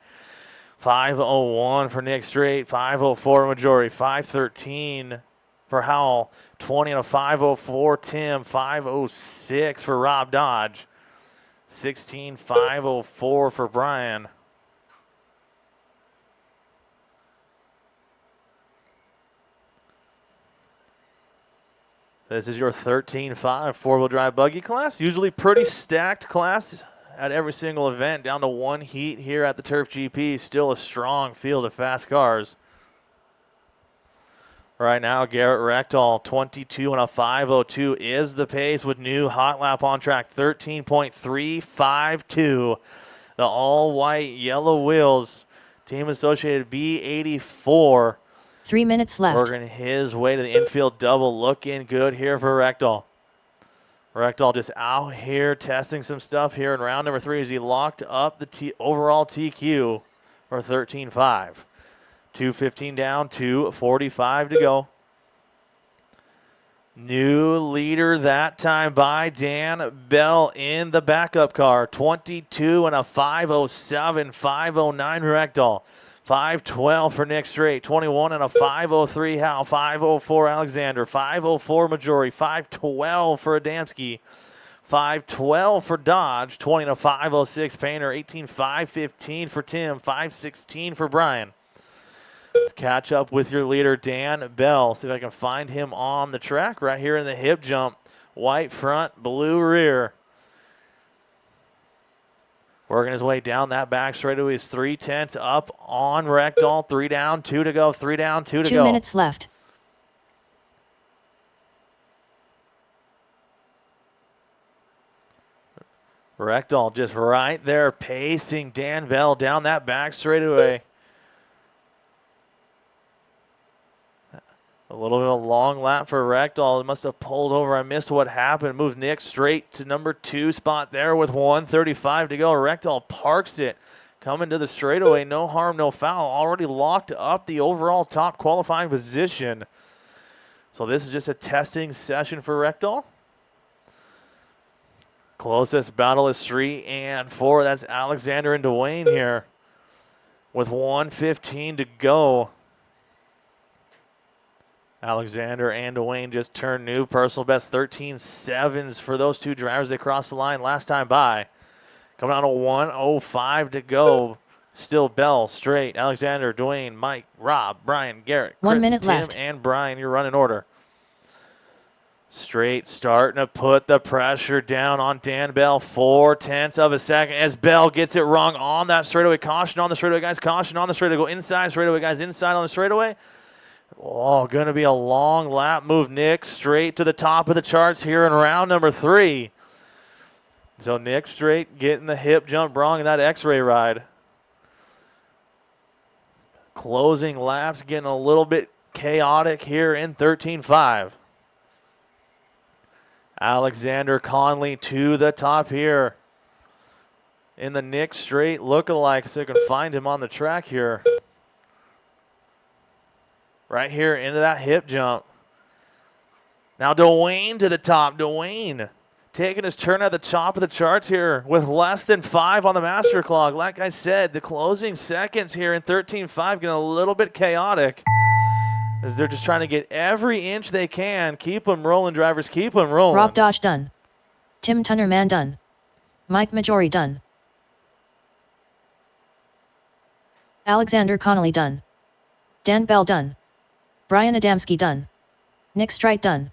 5.01 for Nick Straight, 5.04 Majori, 5.13 for Howell. 20 and a 5:04. Tim, 5:06 for Rob Dodge. 16, 5:04 for Brian. This is your 13.5 four-wheel drive buggy class. Usually pretty stacked class at every single event. Down to one heat here at the Turf GP. Still a strong field of fast cars. Right now, Garrett Rectal, 22 and a 5:02 is the pace with new hot lap on track, 13.352. The all-white yellow wheels, Team Associated B84. 3 minutes left. Working his way to the infield double, looking good here for Rectal. Rectal just out here testing some stuff here in round number 3 as he locked up the overall TQ for 13.5. 2:15 down, 2:45 to go. New leader that time by Dan Bell in the backup car. 22 and a 5:07, 5:09 Rectal. 5:12 for Nick Strait. 21 and a 5:03 Hal. 5:04 Alexander. 5:04 Majori. 5:12 for Adamski. 5:12 for Dodge. 20 and a 5:06 Painter. 18.515 for Tim. 5:16 for Brian. Let's catch up with your leader, Dan Bell. See if I can find him on the track right here in the hip jump. White front, blue rear. Working his way down that back straightaway. He's 3/10 up on Rectal. 3 down, 2 to go. 3 down, 2 to go. 2 minutes left. Rectal just right there pacing Dan Bell down that back straightaway. A little bit of a long lap for Rectal. It must have pulled over. I missed what happened. Moved Nick straight to number 2 spot there with 1:35 to go. Rectal parks it. Coming to the straightaway. No harm, no foul. Already locked up the overall top qualifying position. So this is just a testing session for Rectal. Closest battle is 3 and 4. That's Alexander and Dwayne here with 1:15 to go. Alexander and Dwayne just turned new personal best 13.7s for those two drivers. They crossed the line last time by. Coming out of 1:05 to go. Still Bell, Straight, Alexander, Dwayne, Mike, Rob, Brian, Garrett, Chris, 1 minute Tim, left. and Brian. Your running order. Straight starting to put the pressure down on Dan Bell. 0.4 of a second as Bell gets it wrong on that straightaway. Caution on the straightaway, guys. Caution on the straightaway. Go inside straightaway, guys. Inside on the straightaway. Oh, going to be a long lap move. Nick straight to the top of the charts here in round number 3. So Nick straight getting the hip jump wrong in that X-ray ride. Closing laps getting a little bit chaotic here in 13.5. Alexander Conley to the top here in the Nick straight lookalike, so you can find him on the track here. Right here into that hip jump. Now Dwayne to the top. Dwayne taking his turn at the top of the charts here with less than 5 on the master clock. Like I said, the closing seconds here in 13.5 getting a little bit chaotic as they're just trying to get every inch they can. Keep them rolling, drivers. Keep them rolling. Rob Dodge done. Tim Tunnerman done. Mike Majori done. Alexander Connolly done. Dan Bell done. Brian Adamski done. Nick Strite done.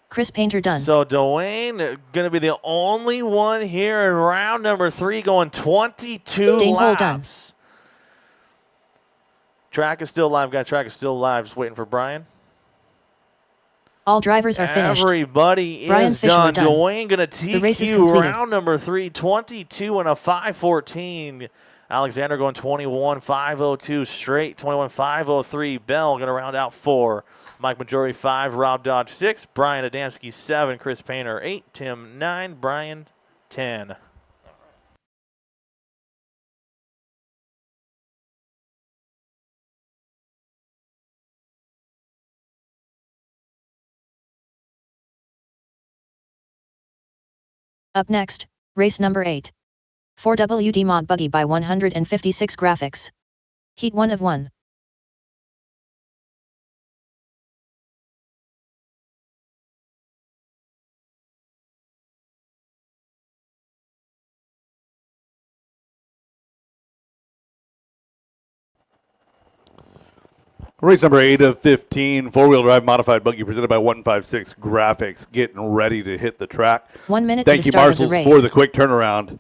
Chris Painter done. So Dwayne going to be the only one here in round number 3 going 22 Dane Hole done. laps. Track is still live, guys. Track is still live. Just waiting for Brian. All drivers are finished. Everybody Brian is Fisher done. done. Dwayne going to The race is TQ completed. round number 3, 22 and a 5:14. Alexander going 21.502 straight, 21.503. Bell going to round out 4. Mike Majori 5, Rob Dodge 6, Brian Adamski 7, Chris Painter 8, Tim 9, Brian 10. Up next, race number 8. 4WD Mod Buggy by 156 Graphics. Heat 1 of 1. Race number 8 of 15, four-wheel drive modified buggy presented by 156 Graphics, getting ready to hit the track. 1 minute to Thank the you, start of the Marshals, race. for the quick turnaround.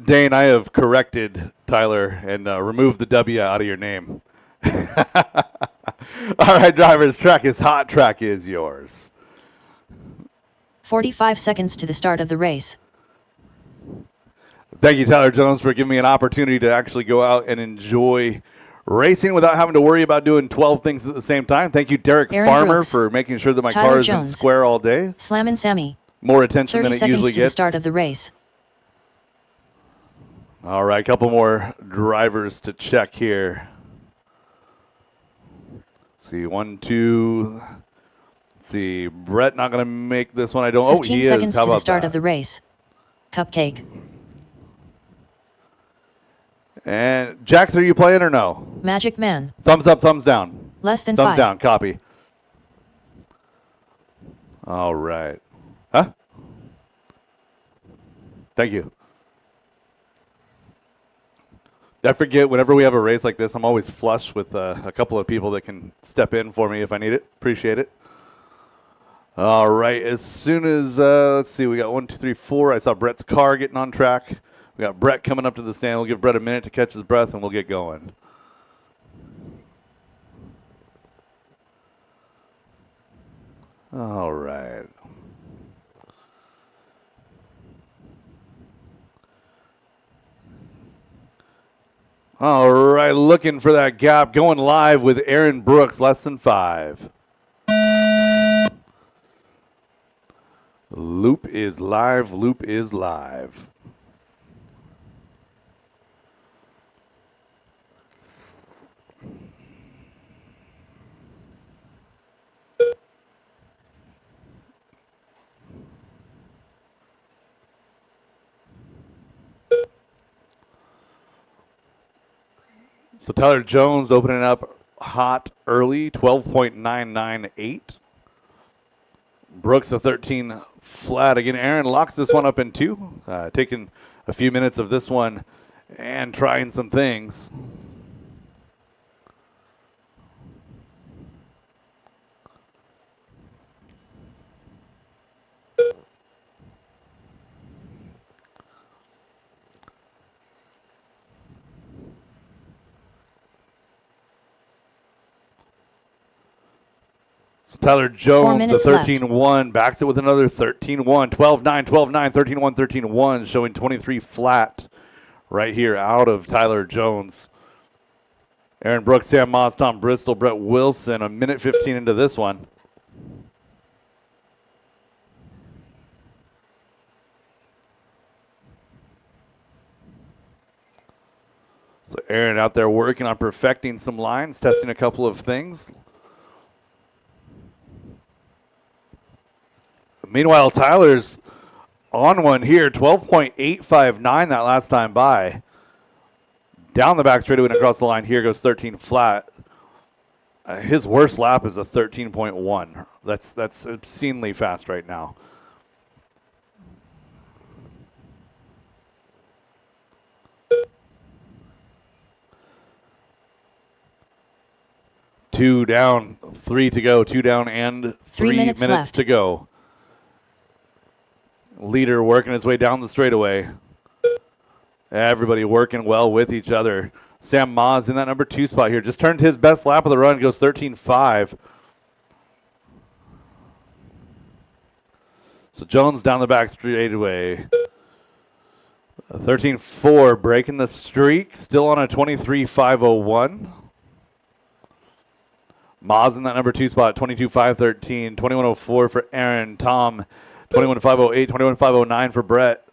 Dane, I have corrected Tyler and removed the W out of your name. All right, drivers, track is hot, track is yours. 45 seconds to the start of the race. Thank you, Tyler Jones, for giving me an opportunity to actually go out and enjoy racing without having to worry about doing 12 things at the same time. Thank you, Derek Aaron Farmer, Brooks, for making sure that my Tyler car has been Jones, square all day. Slammin' Sammy. More attention 30 than it seconds usually to the gets. start of the race. All right, a couple more drivers to check here. Let's see, 1, 2. Let's see, Brett not going to make this one. I don't. 15 Oh, he is. seconds How to the about start that? of the race. Cupcake. And Jax, are you playing or no? Magic Man. Thumbs up, thumbs down. Less than Thumbs 5. down, copy. All right. Huh? Thank you. I forget, whenever we have a race like this, I'm always flush with a couple of people that can step in for me if I need it. Appreciate it. All right, as soon as, let's see, we got 1, 2, 3, 4. I saw Brett's car getting on track. We got Brett coming up to the stand. We'll give Brett a minute to catch his breath, and we'll get going. All right. All right, looking for that gap. Going live with Aaron Brooks, less than 5. Loop is live. Loop is live. So Tyler Jones opening up hot early, 12.998. Brooks a 13 flat. Again, Aaron locks this one up in 2. Taking a few minutes of this one and trying some things. So Tyler Jones, a 13-1, backs it with another 13-1, 12-9, 12-9, 13-1, 13-1, showing 23 flat right here out of Tyler Jones. Aaron Brooks, Sam Moss, Tom Bristol, Brett Wilson, a minute 15 into this one. So Aaron out there working on perfecting some lines, testing a couple of things. Meanwhile, Tyler's on one here, 12.859 that last time by. Down the back straightaway and across the line here goes 13 flat. His worst lap is a 13.1. That's obscenely fast right now. Two down, 3 to go. 2 down and 3 minutes left to go. Leader working his way down the straightaway. Everybody working well with each other. Sam Moz in that number 2 spot here. Just turned his best lap of the run, goes 13.5. So Jones down the back straightaway. 13.4, breaking the streak. Still on a 23.501. Moz in that number 2 spot, 22.513. 21.04 for Aaron. Tom, 21.508. 21.509 for Brett.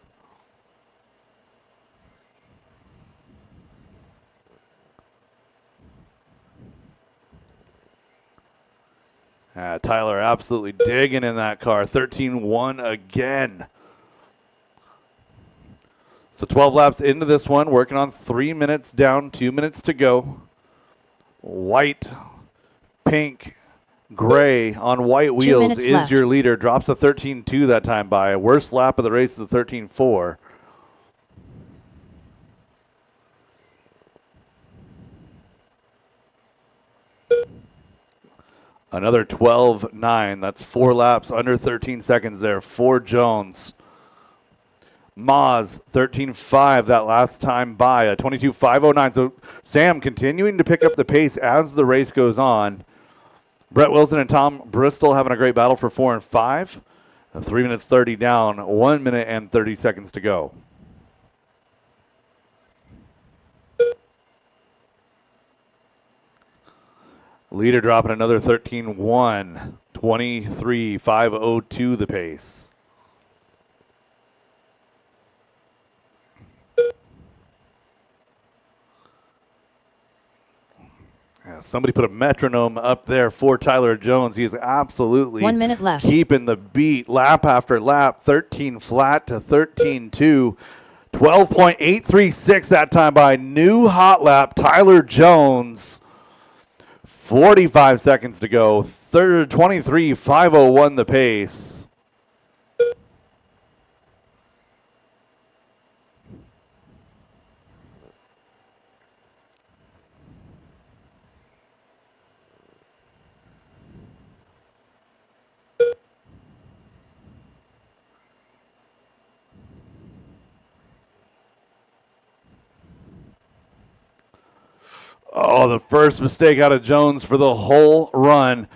Tyler absolutely digging in that car. 13.1 again. So 12 laps into this one, working on 3 minutes down, 2 minutes to go. White, pink, gray on white wheels is left. your leader. Drops a 13.2 that time by. Worst lap of the race is a 13.4. Another 12.9. That's 4 laps under 13 seconds there for Jones. Moz 13.5 that last time by a 22.509. So Sam continuing to pick up the pace as the race goes on. Brett Wilson and Tom Bristol having a great battle for 4 and 5. 3 minutes 30 down, 1 minute and 30 seconds to go. Leader dropping another 13.1, 23.502 the pace. Yeah, somebody put a metronome up there for Tyler Jones. He is absolutely 1 minute left. Keeping the beat lap after lap, 13 flat to 13.2. 12.836 that time by new hot lap, Tyler Jones. 45 seconds to go. 23.501 the pace. Oh, the first mistake out of Jones for the whole run.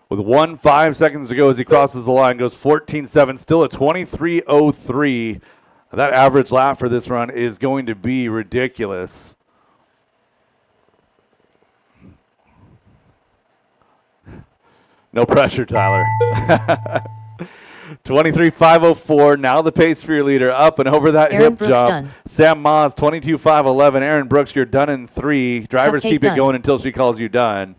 With 5 seconds to go as he crosses the line, goes 14.7, still a 23.03. That average lap for this run is going to be ridiculous. No pressure, Tyler. 23.504. Now the pace for your leader. Up and over that Aaron hip Brooks jump. done. Sam Moz, 22.511. Aaron Brooks, you're done in 3. Drivers Cupcake keep it done. going until she calls you done.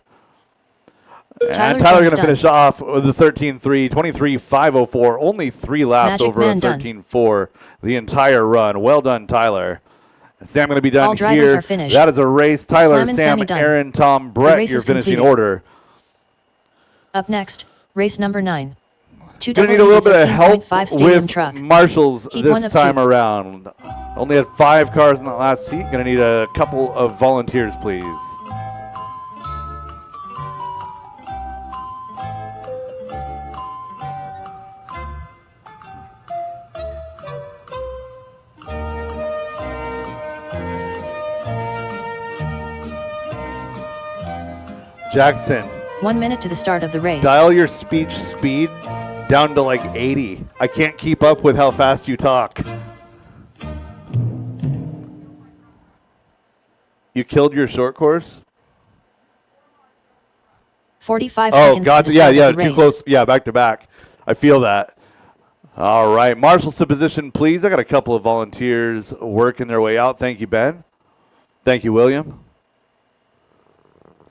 Tyler And Tyler's Jones going to finish off with the 13.3, 23.504. Only 3 laps Magic over Man a done. 13.4 the entire run. Well done, Tyler. And Sam going to be done All drivers here. are finished. That is a race. Tyler, Slam and Sam, Sammy done. Aaron, Tom, Brett, race your is finishing completed. order. Up next, race number 9. Two Going to double need a little bit of 15.5 help stadium with truck. marshals Heat one this of time 2. around. Only had 5 cars in the last heat. Going to need a couple of volunteers, please. Jackson, 1 minute to the start of the race. dial your speech speed down to like 80. I can't keep up with how fast you talk. You killed your short course? 45 Oh, seconds to gotcha. the Yeah, start yeah, of the too race. close. Yeah, back to back. I feel that. All right, marshals to position, please. I got a couple of volunteers working their way out. Thank you, Ben. Thank you, William.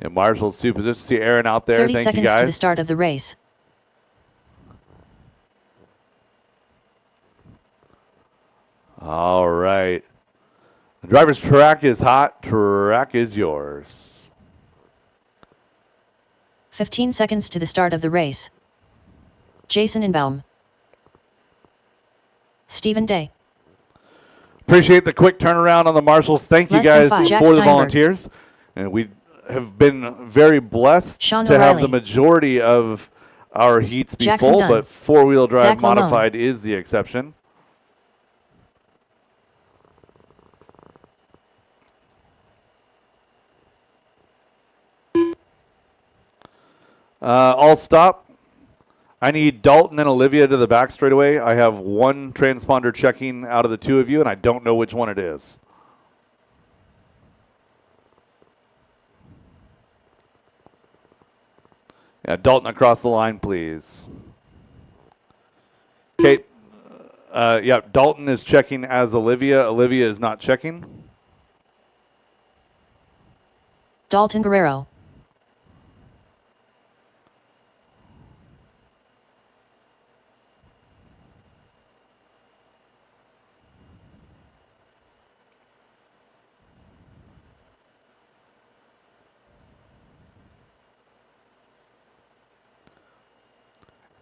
Yeah, marshals to position. See Aaron out there. 30 Thank you, seconds guys. to the start of the race. All right. The driver's track is hot. Track is yours. 15 seconds to the start of the race. Jason Inbaum. Stephen Day. Appreciate the quick turnaround on the marshals. Thank you Less than guys 5. Jack for the Steinberg. volunteers. And we have been very blessed Sean to have O'Reilly. the majority of our heats be Jackson full, Dunn. but four-wheel drive Zach Malone. modified is the exception. I'll stop. I need Dalton and Olivia to the back straightaway. I have one transponder checking out of the 2 of you, and I don't know which one it is. Yeah, Dalton across the line, please. Okay. Yeah, Dalton is checking as Olivia. Olivia is not checking. Dalton Guerrero.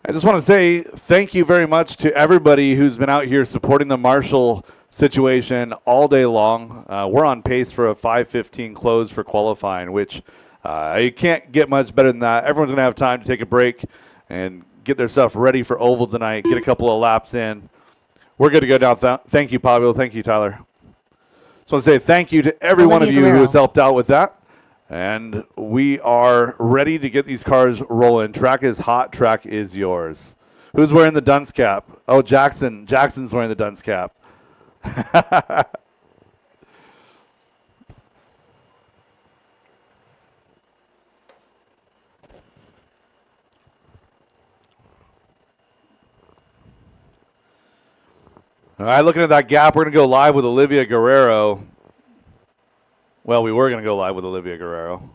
I just want to say thank you very much to everybody who's been out here supporting the Marshall situation all day long. We're on pace for a 5:15 close for qualifying, which You can't get much better than that. Everyone's going to have time to take a break and get their stuff ready for Oval tonight, get a couple of laps in. We're good to go now. Thank you, Pablo. Thank you, Tyler. So I want to say thank you to every one of you who has helped out with that. And we are ready to get these cars rolling. Track is hot. Track is yours. Who's wearing the dunce cap? Oh, Jackson. Jackson's wearing the dunce cap. All right, looking at that gap, we're going to go live with Olivia Guerrero. Well, we were going to go live with Olivia Guerrero.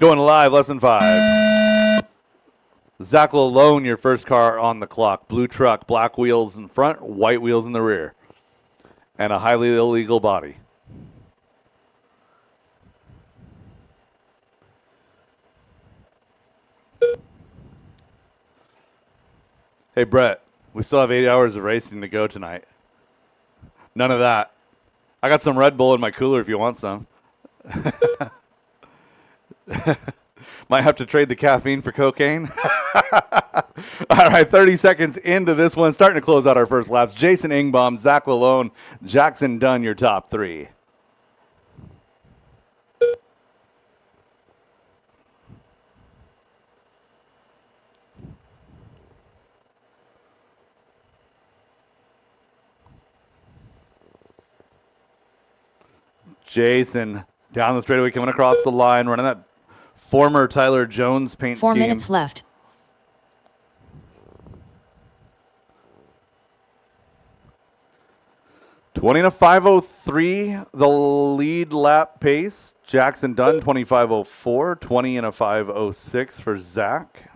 Going live, less than 5. Zach Lalone, your first car on the clock. Blue truck, black wheels in front, white wheels in the rear. And a highly illegal body. Hey, Brett, we still have 8 hours of racing to go tonight. None of that. I got some Red Bull in my cooler if you want some. Might have to trade the caffeine for cocaine. All right, 30 seconds into this one, starting to close out our first laps. Jason Ingbaum, Zach Lalone, Jackson Dunn, your top 3. Jason down the straightaway, coming across the line, running that former Tyler Jones paint 4 scheme. minutes left. $20 to 503, the lead lap pace. Jackson Dunn, 25:04, 20 and a 5:06 for Zach.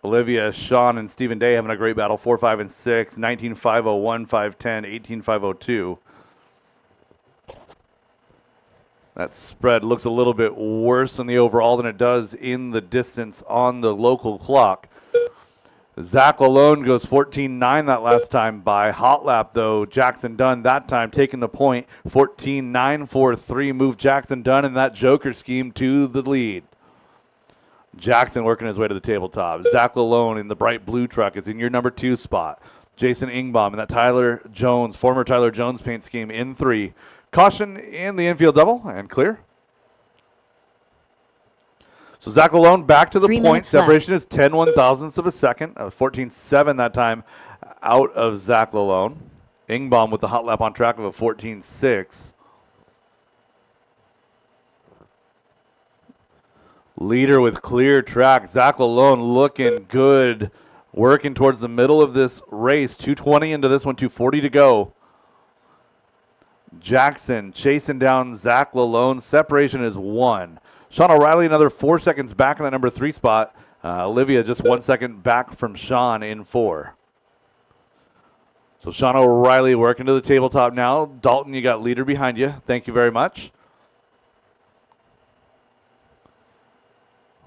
Olivia, Sean, and Stephen Day having a great battle, 4, 5, and 6, 19:501, 5:10, 18:502. That spread looks a little bit worse in the overall than it does in the distance on the local clock. Zach Lalone goes 14.9 that last time by hot lap, though. Jackson Dunn that time taking the point. 14.943 moved Jackson Dunn in that Joker scheme to the lead. Jackson working his way to the tabletop. Zach Lalone in the bright blue truck is in your number 2 spot. Jason Ingbaum in that Tyler Jones, former Tyler Jones paint scheme in 3. Caution in the infield double and clear. So Zach Lalone back to the 3 point. minutes Separation is 10 1/1000ths of a second. 14.7 that time out of Zach Lalone. Ingbaum with the hot lap on track of a 14.6. Leader with clear track. Zach Lalone looking good. Working towards the middle of this race. 2:20 into this one, 2:40 to go. Jackson chasing down Zach Lalone. Separation is 1. Sean O'Reilly another 4 seconds back in the number 3 spot. Olivia just 1 second back from Sean in 4. So Sean O'Reilly working to the tabletop now. Dalton, you got leader behind you. Thank you very much.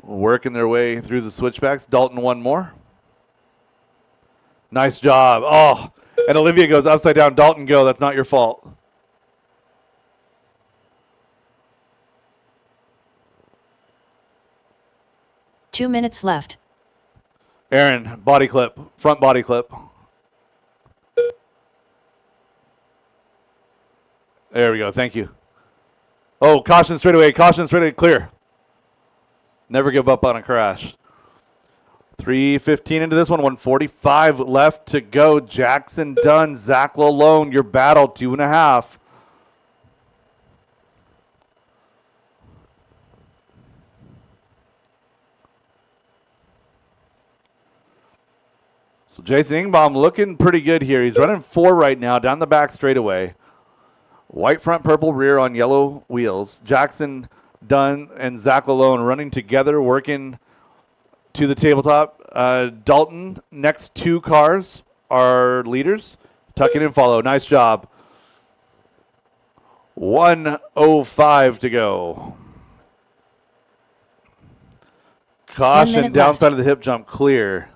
Working their way through the switchbacks. Dalton one more. Nice job. Oh, and Olivia goes upside down. Dalton, go. That's not your fault. Two minutes left. Aaron, body clip. Front body clip. There we go. Thank you. Oh, caution straightaway. Caution straightaway. Clear. Never give up on a crash. 3:15 into this one. 1:45 left to go. Jackson Dunn, Zach Lalone, your battle, 2.5. So Jason Ingbaum looking pretty good here. He's running 4 right now down the back straightaway. White front, purple rear on yellow wheels. Jackson Dunn and Zach Lalone running together, working to the tabletop. Dalton, next 2 cars are leaders. Tuck it and follow. Nice job. 1:05 to go. Caution downside of the hip jump clear.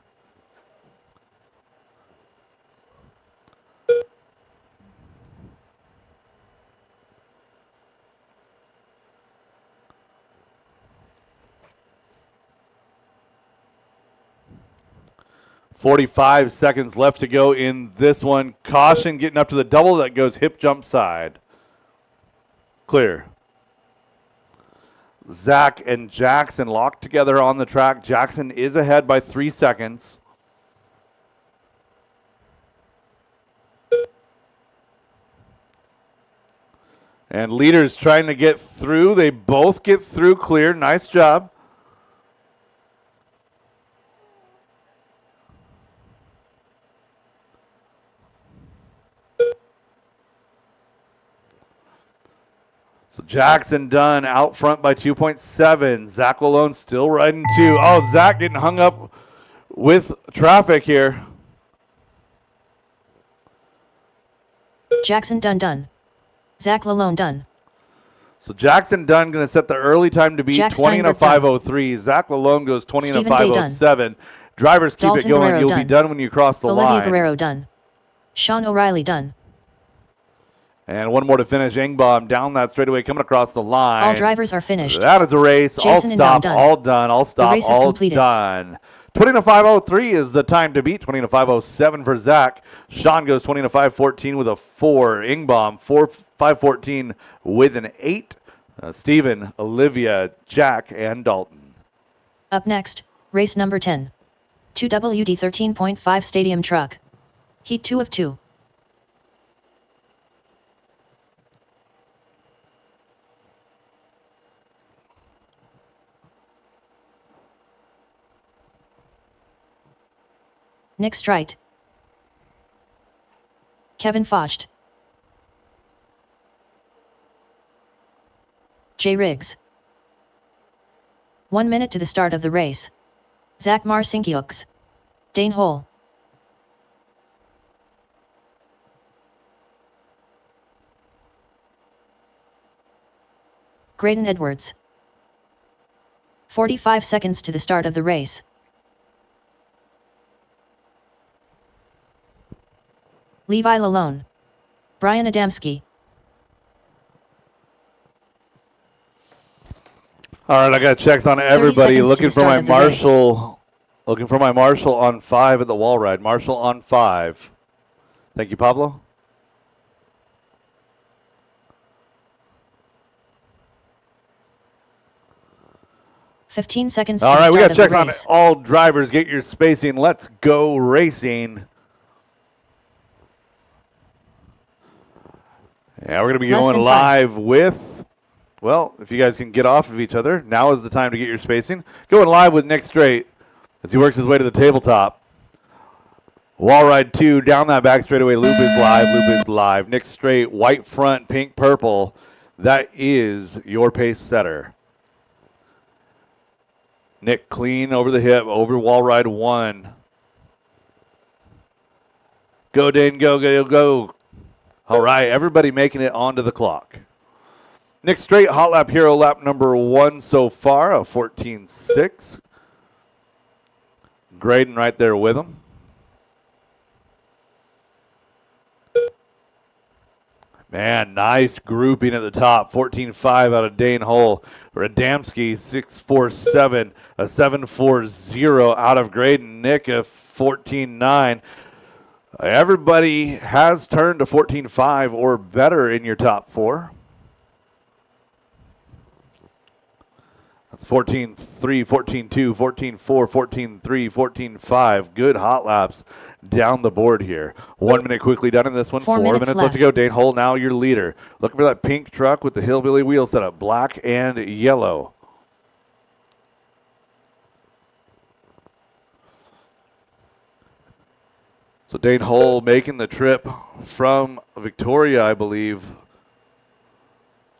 45 seconds left to go in this one. Caution getting up to the double. That goes hip jump side. Clear. Zach and Jackson locked together on the track. Jackson is ahead by 3 seconds. And leaders trying to get through. They both get through clear. Nice job. So Jackson done out front by 2.7. Zach Lalone still riding 2. Oh, Zach getting hung up with traffic here. Jackson done. Zach Lalone done. So Jackson Dunn going to set the early time to beat Jack 20 and a Steinberg 5:03. Zach Lalone goes 20 and a Stephen Day done. 5:07. Drivers keep Dalton it going. Guerrero You'll done. be done when you cross the Olivia line. Guerrero done. Sean O'Reilly done. And one more to finish. Engbaum down that straightaway, coming across the line. All drivers are finished. That is a race. Jason All and stop, done. all done, all stop, race is all completed. done. 20 and a 5:03 is the time to beat. 20 and a 5:07 for Zach. Sean goes 20 and a 5:14 with a 4. Engbaum 5:14 with an 8. Steven, Olivia, Jack, and Dalton. Up next, race number 10. 2WD 13.5 Stadium Truck. Heat 2 of 2. Nick Strite. Kevin Focht. Jay Riggs. 1 minute to the start of the race. Zach Marcinkiux. Dane Hole. Graydon Edwards. 45 seconds to the start of the race. Levi Lalone. Brian Adamski. All right, I got checks on everybody. seconds to Looking the for start my of the race. marshal. Looking for my marshal on 5 at the wall ride. Marshal on 5. Thank you, Pablo. $15 seconds All to right, the we start got of the checks on race. all drivers. Get your spacing. Let's go racing. Yeah, we're going to be Less going than live with, well, if you guys can get off of each other, now is the time to get your spacing. Going live with Nick Straight as he works his way to the tabletop. Wall ride 2, down that back straightaway. Loop is live. Nick Straight, white front, pink, purple. That is your pace setter. Nick clean over the hip, over wall ride 1. Go, Dane, go, go, go. All right, everybody making it onto the clock. Nick Straight, hot lap hero, lap number 1 so far, a 14.6. Graydon right there with him. Man, nice grouping at the top. 14.5 out of Dane Hull. Radamski, 6.47. A 7.40 out of Graydon. Nick, a 14.9. Everybody has turned to 14.5 or better in your top 4. That's 14.3, 14.2, 14.4, 14.3, 14.5. Good hot laps down the board here. 1 minute quickly done in this one. 4 minutes left to go. Dane Hull now your leader. Looking for that pink truck with the hillbilly wheel setup, black and yellow. So Dane Hull making the trip from Victoria, I believe.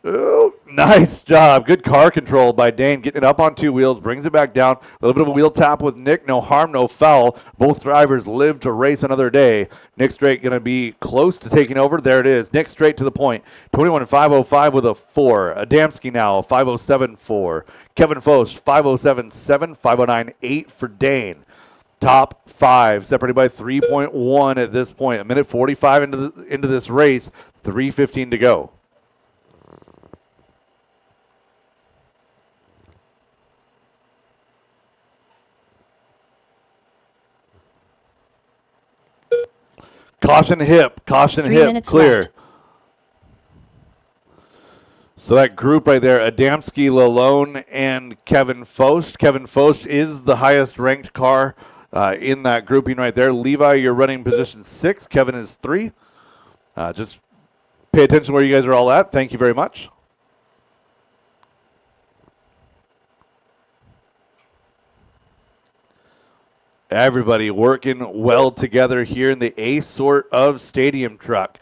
Oh, nice job. Good car control by Dane. Getting it up on 2 wheels, brings it back down. A little bit of a wheel tap with Nick. No harm, no foul. Both drivers live to race another day. Nick Straight going to be close to taking over. There it is. Nick Straight to the point. 21.505 with a 4. Adamski now, 507.4. Kevin Foch, 507.7. 509.8 for Dane. Top 5, separated by 3.1 at this point. 1:45 into this race. 3:15 to go. Caution hip. Caution 3 hip. minutes Clear. left. So that group right there, Adamski, Lalone, and Kevin Focht. Kevin Focht is the highest ranked car in that grouping right there. Levi, you're running position 6. Kevin is 3. Just pay attention where you guys are all at. Thank you very much. Everybody working well together here in the A sort of stadium truck.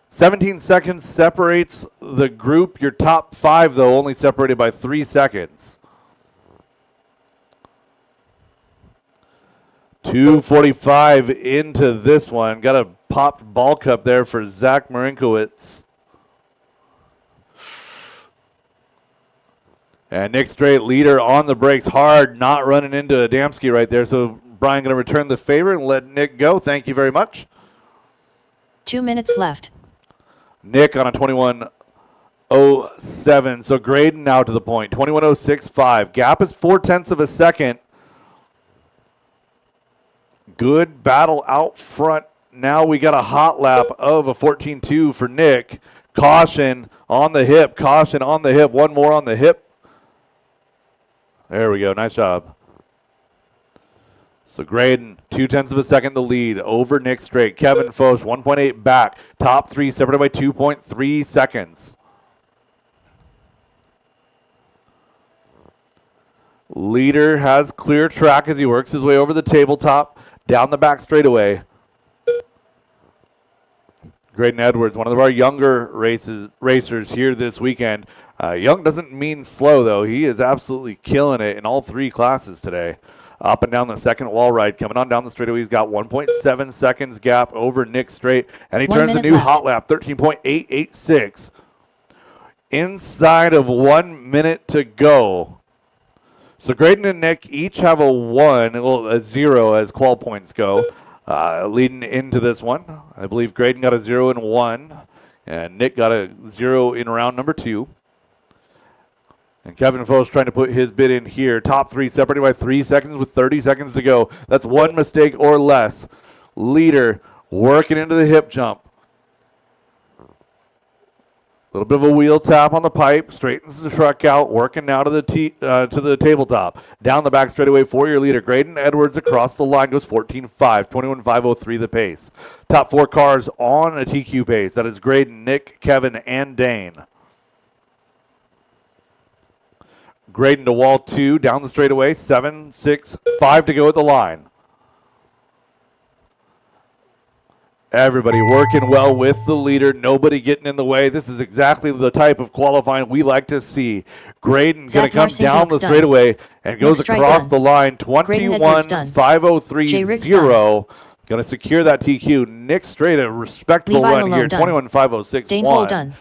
17 seconds separates the group. Your top 5, though, only separated by 3 seconds. 2:45 into this one. Got a popped ball cup there for Zach Marinkowitz. And Nick Strait, leader on the brakes hard, not running into Adamski right there. So Brian going to return the favor and let Nick go. Thank you very much. 2 minutes left. Nick on a 21:07. So Graydon now to the point. 21:06.5. Gap is 0.4 of a second. Good battle out front. Now we got a hot lap of a 14.2 for Nick. Caution on the hip. Caution on the hip. One more on the hip. There we go. Nice job. So Graydon, 0.2 of a second the lead over Nick Strait. Kevin Focht, 1.8 back. Top 3 separated by 2.3 seconds. Leader has clear track as he works his way over the tabletop, down the back straightaway. Graydon Edwards, one of our younger racers here this weekend. Young doesn't mean slow, though. He is absolutely killing it in all 3 classes today. Up and down the second wall ride. Coming on down the straightaway, he's got 1.7 seconds gap over Nick Strait. And he 1 turns a minute new left. hot lap, 13.886. Inside of 1 minute to go. So Graydon and Nick each have a 1, well, a 0 as qual points go, leading into this one. I believe Graydon got a 0 in 1, and Nick got a 0 in round number 2. And Kevin Focht trying to put his bid in here. Top 3 separated by 3 seconds with 30 seconds to go. That's 1 mistake or less. Leader working into the hip jump. A little bit of a wheel tap on the pipe. Straightens the truck out. Working now to the tabletop. Down the back straightaway for your leader. Graydon Edwards across the line goes 14.5. 21.503 the pace. Top 4 cars on a TQ pace. That is Graydon, Nick, Kevin, and Dane. Graydon to wall 2, down the straightaway, 7, 6, 5 to go at the line. Everybody working well with the leader, nobody getting in the way. This is exactly the type of qualifying we like to see. Graydon going to come down the straightaway and goes across the line, 21.503.0. Going to secure that TQ. Nick Strait, a respectable run here, 21.506.1.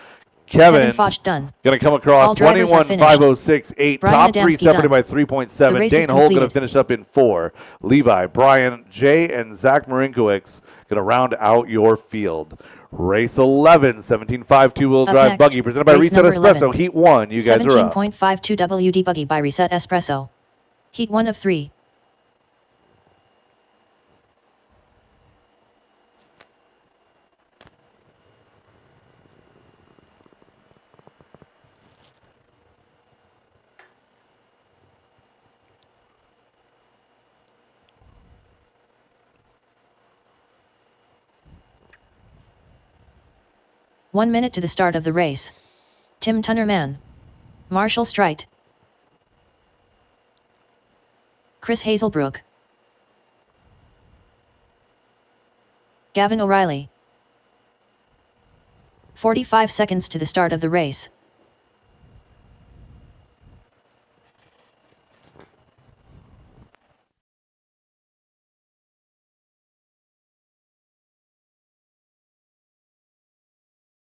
Kevin Focht done. Going to come across 21.506.8. Top 3 separated by 3.7. Dane Holt going to finish up in 4. Levi, Brian, Jay, and Zach Marinkowicz going to round out your field. Race 11, 17.5 two-wheel drive buggy presented by Reset Espresso. Heat 1, you guys are up. 17.52 WD buggy by Reset Espresso. Heat 1 of 3. One minute to the start of the race. Tim Tunnerman. Marshall Streit. Chris Hazelbrook. Gavin O'Reilly. 45 seconds to the start of the race.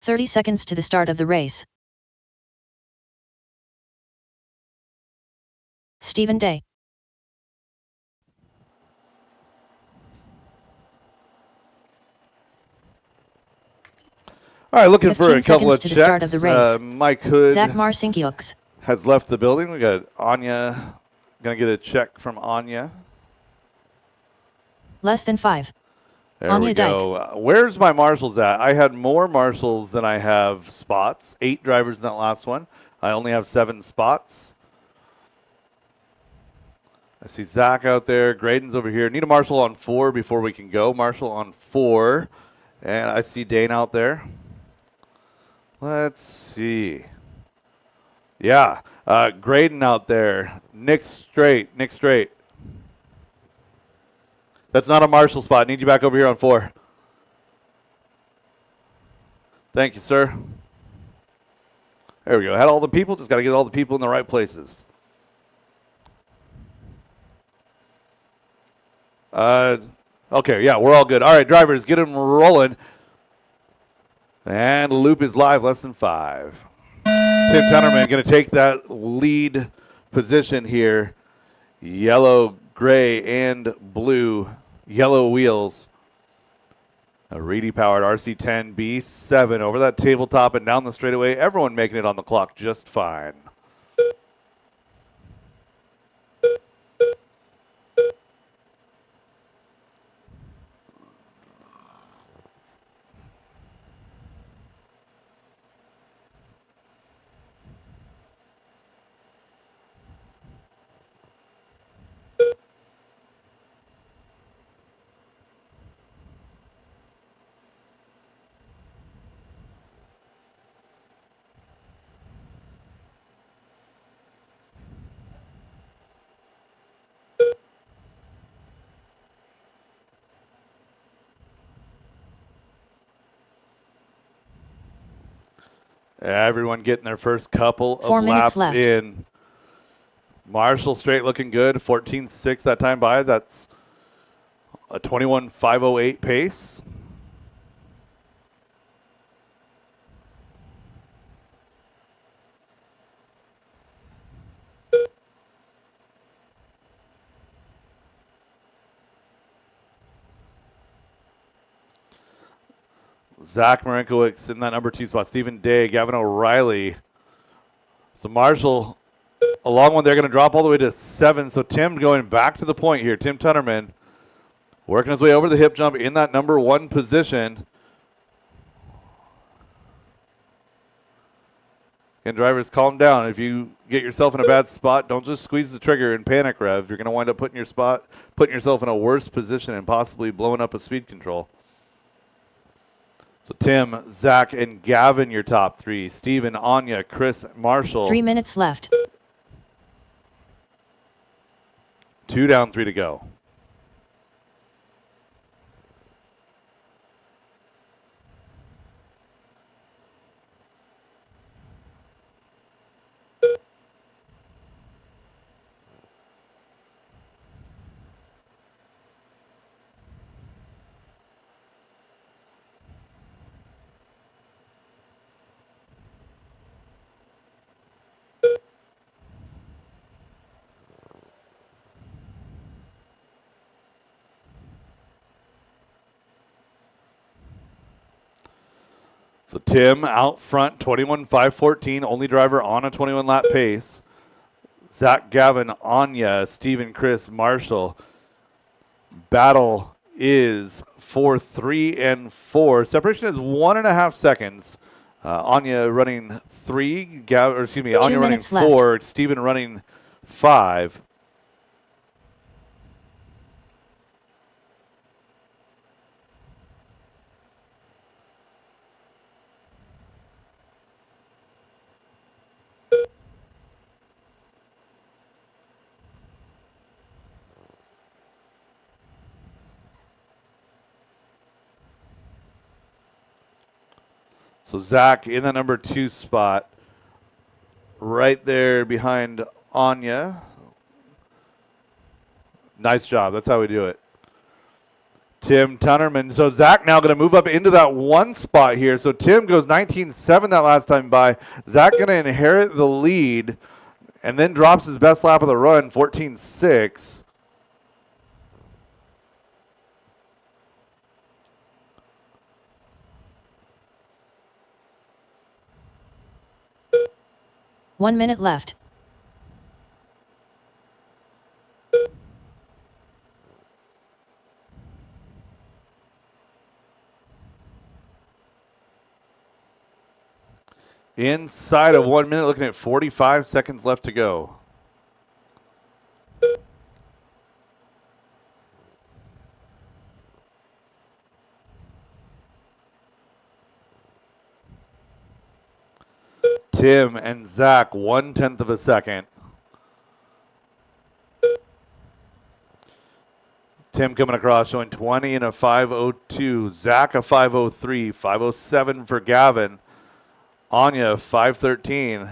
"30 seconds to the start of the race. Stephen Day. All right, looking for a 15 couple of seconds to the start of checks. the race. Mike Hood Zach Marcinkiewicz. has left the building. We got Anya. Going to get a check from Anya. Less than 5. There Anya we go. Where's my marshals at? I had more marshals than I have spots. 8 drivers in that last one. I only have 7 spots. I see Zach out there. Graydon's over here. Need a marshal on 4 before we can go. Marshal on 4. And I see Dane out there. Let's see. Yeah. Graydon out there. Nick straight. Nick straight. That's not a marshal spot. Need you back over here on 4. Thank you, sir. There we go. Had all the people. Just got to get all the people in the right places. Okay, yeah, we're all good. All right, drivers, get them rolling. And loop is live, less than 5. Tim Tennerman going to take that lead position here. Yellow, gray, and blue. Yellow wheels. A Reedy-powered RC10 B7 over that tabletop and down the straightaway. Everyone making it on the clock just fine. Everyone getting their first couple of 4 minutes laps left. in. Marshall straight looking good. 14.6 that time by. That's a 21.508 pace. Zach Marinkovic in that number 2 spot. Stephen Day, Gavin O'Reilly. So Marshall, a long one, they're going to drop all the way to 7. So Tim going back to the point here. Tim Tunnerman working his way over the hip jump in that number 1 position. And drivers, calm down. If you get yourself in a bad spot, don't just squeeze the trigger and panic rev. You're going to wind up putting yourself in a worse position and possibly blowing up a speed control. So Tim, Zach, and Gavin, your top 3. Steven, Anya, Chris, Marshall. 3 minutes left. 2 down, 3 to go. So Tim out front, 21.514, only driver on a 21 lap pace. Zach, Gavin, Anya, Steven, Chris, Marshall. Battle is 4, 3, and 4. Separation is 1.5 seconds. Anya running 3, Anya running 4, left. Steven running 5. So Zach in the number 2 spot, right there behind Anya. Nice job. That's how we do it. Tim Tunnerman. So Zach now going to move up into that 1 spot here. So Tim goes 19.7 that last time by. Zach going to inherit the lead and then drops his best lap of the run, 14.6. One minute left. Inside of 1 minute, looking at 45 seconds left to go. Tim and Zach, 1/10 of a second. Tim coming across showing 20 and a 5:02. Zach a 5:03. 5:07 for Gavin. Anya 5:13.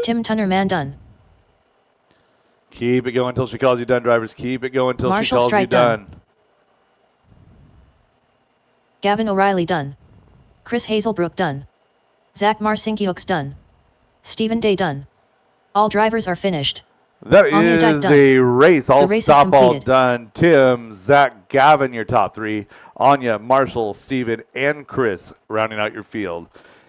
Tim Tunnerman done. Keep it going until she calls you done, drivers. Keep it going until she Marshall calls you Strite done. done. Gavin O'Reilly done. Chris Hazelbrook done. Zach Marcinkiewicz done. Stephen Day done. All drivers are finished. That Anya Dyke is done. a race. All The race is stop, all completed. done. Tim, Zach, Gavin, your top three. Anya, Marshall, Steven, and Chris rounding out your field.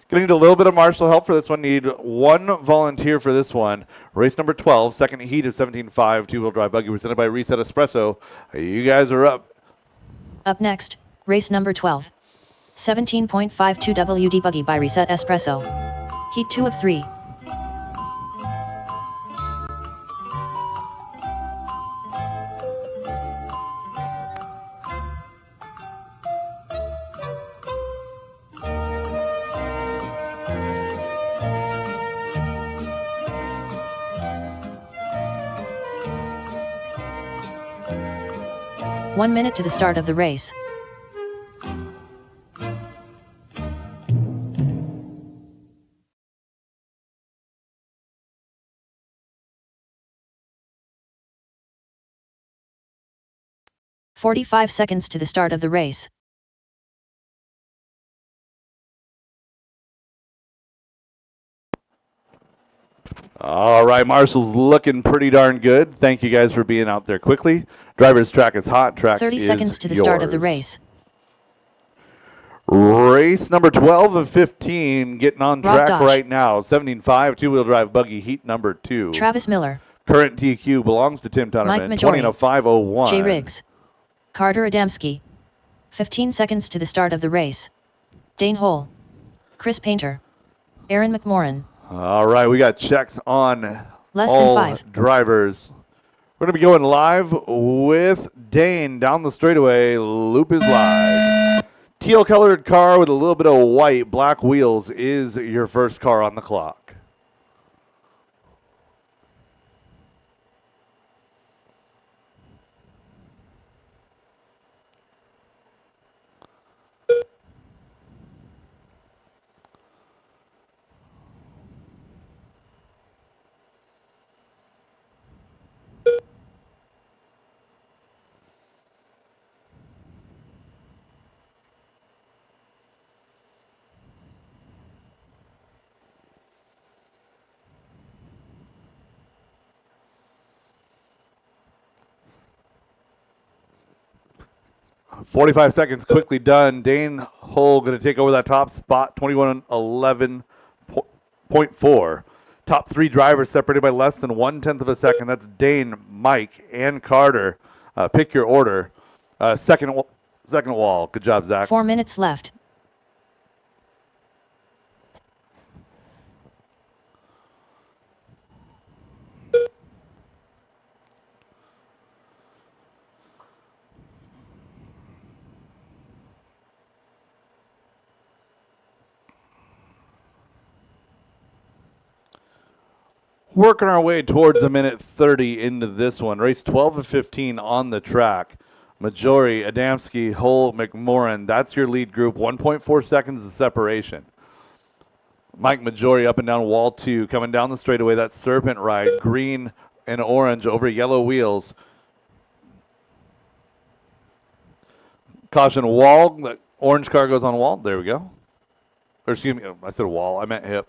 Gonna need a little bit of Marshall help for this one. Need one volunteer for this one. Race number 12, second heat of 17.5, two-wheel drive buggy presented by Reset Espresso. You guys are up. Up next, race number 12. 17.52 WD Buggy by Reset Espresso. Heat 2 of 3. One minute to the start of the race. "45 seconds to the start of the race. All right, Marshall's looking pretty darn good. Thank you guys for being out there quickly. Driver's track is hot. Track 30 is seconds to the start of the yours. race. Race number 12 of 15 getting on Rob track Dodge. right now. 17.5 two-wheel drive buggy heat number 2. Travis Miller, Current TQ belongs to Tim Mike Tunnerman. 20 and a Majori, 5:01. Jay Riggs, Carter Adamski. 15 seconds to the start of the race. Dane Hole, Chris Painter, Aaron McMorran. All right, we got checks on Less than all 5. drivers. We're going to be going live with Dane down the straightaway. Loop is live. Teal colored car with a little bit of white, black wheels is your first car on the clock. .45 seconds quickly done. Dane Hull going to take over that top spot, 21:11.4. Top 3 drivers separated by less than 1/10 of a second. That's Dane, Mike, and Carter. Pick your order. Second wall. Good job, Zach. 4 minutes left. Working our way towards a minute 30 into this one. Race 12 of 15 on the track. Majori, Adamski, Hull, McMorran. That's your lead group. 1.4 seconds of separation. Mike Majori up and down wall 2. Coming down the straightaway. That serpent ride. Green and orange over yellow wheels. Caution wall. The orange car goes on wall. There we go. Or excuse me. I said wall. I meant hip.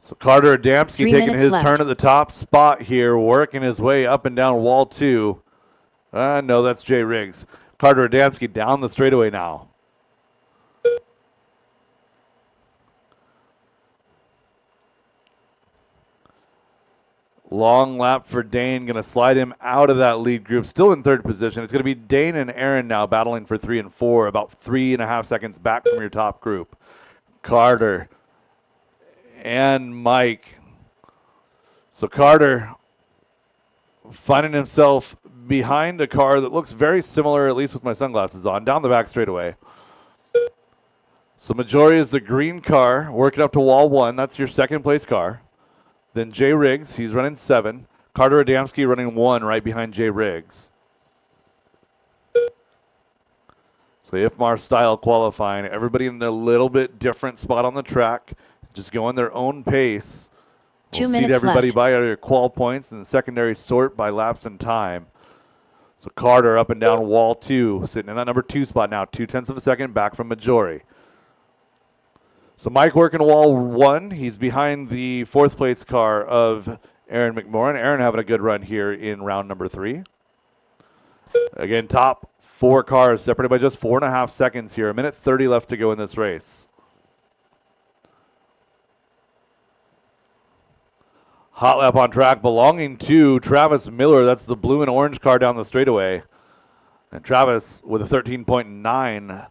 So Carter Adamski 3 taking minutes his left. turn at the top spot here, working his way up and down wall 2. No, that's Jay Riggs. Carter Adamski down the straightaway now. Long lap for Dane, going to slide him out of that lead group. Still in third position. It's going to be Dane and Aaron now battling for 3 and 4, about 3.5 seconds back from your top group. Carter and Mike. So Carter finding himself behind a car that looks very similar, at least with my sunglasses on, down the back straightaway. So Majori is the green car, working up to wall 1. That's your second place car. Then Jay Riggs, he's running 7. Carter Adamski running 1 right behind Jay Riggs. So IFMAR style qualifying, everybody in a little bit different spot on the track, just going their own pace. 2 We'll minutes seed everybody left. by either qual points and the secondary sort by laps and time. So Carter up and down wall 2, sitting in that number 2 spot now, 0.2 of a second back from Majori. So Mike working wall 1. He's behind the 4th place car of Aaron McMorrin. Aaron having a good run here in round number 3. Again, top 4 cars separated by just 4.5 seconds here. 1:30 left to go in this race. Hot lap on track belonging to Travis Miller. That's the blue and orange car down the straightaway. And Travis with a 13.9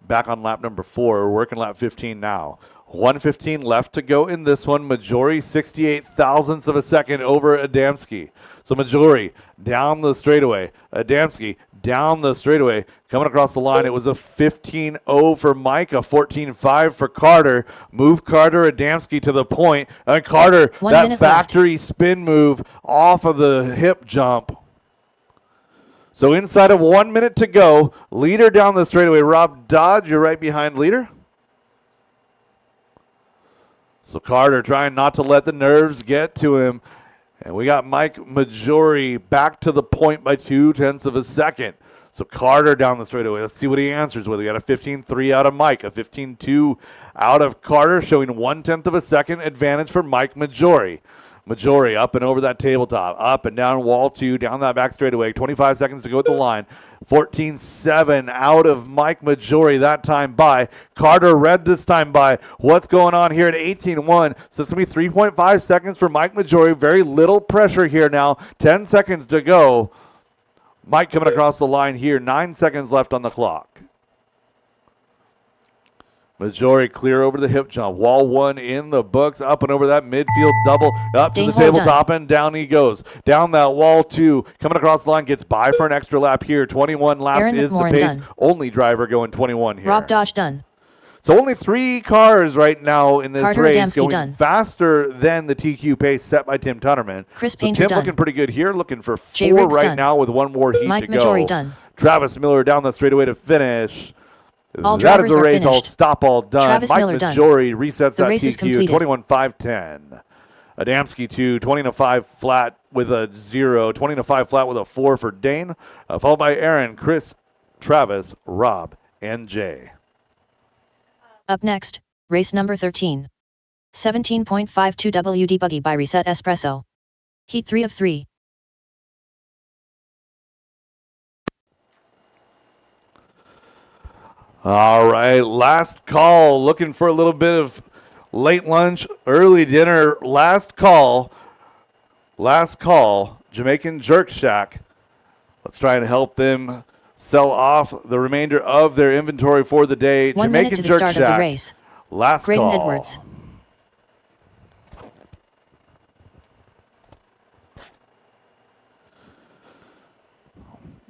back on lap number 4. We're working lap 15 now. 1:15 left to go in this one. Majori 68 thousandths of a second over Adamski. So Majori down the straightaway. Adamski down the straightaway. Coming across the line, it was a 15.0 for Mike, a 14.5 for Carter. Move Carter Adamski to the point. And Carter, 1 that minute factory spin move off of the hip jump. So inside of 1 minute to go, leader down the straightaway. Rob Dodge, you're right behind leader. So Carter trying not to let the nerves get to him. And we got Mike Majori back to the point by 0.2 of a second. So Carter down the straightaway. Let's see what he answers with. We got a 15.3 out of Mike, a 15.2 out of Carter, showing 1/10 of a second advantage for Mike Majori. Majori up and over that tabletop, up and down wall 2, down that back straightaway. 25 seconds to go at the line. 14.7 out of Mike Majori that time by. Carter Red this time by. What's going on here at 18.1? So it's going to be 3.5 seconds for Mike Majori. Very little pressure here now. 10 seconds to go. Mike coming across the line here. 9 seconds left on the clock. Majori clear over the hip jump. Wall 1 in the books. Up and over that midfield double. Up to the tabletop and down he goes. Down that wall 2. Coming across the line. Gets by for an extra lap here. 21 laps Aaron is the McMorrin pace. done. Only driver going 21 here. Rob Dodge done. So only 3 cars right now in this Carter race Adamski going done. faster than the TQ pace set by Tim Tunnerman. Chris So Painter Tim done. looking pretty good here. Looking for Jay 4 Riggs right done. now with 1 more heat Mike to go. Majori done. Travis Miller down the straightaway to finish. All That is drivers the are race. All finished. stop, all done. Travis Mike Miller done. Majori resets The that race is TQ completed. 21.510. Adamski 2, 20.5 flat with a 0, 20.5 flat with a 4 for Dane, followed by Aaron, Chris, Travis, Rob, and Jay. Up next, race number 13. 17.52 WD Buggy by Reset Espresso. Heat 3 of 3. All right, last call. Looking for a little bit of late lunch, early dinner. Last call. Last call. Jamaican Jerk Shack. Let's try and help them sell off the remainder of their inventory for the day. 1 Jamaican minute to the Jerk start Shack. of the race. Last Graydon call. Edwards.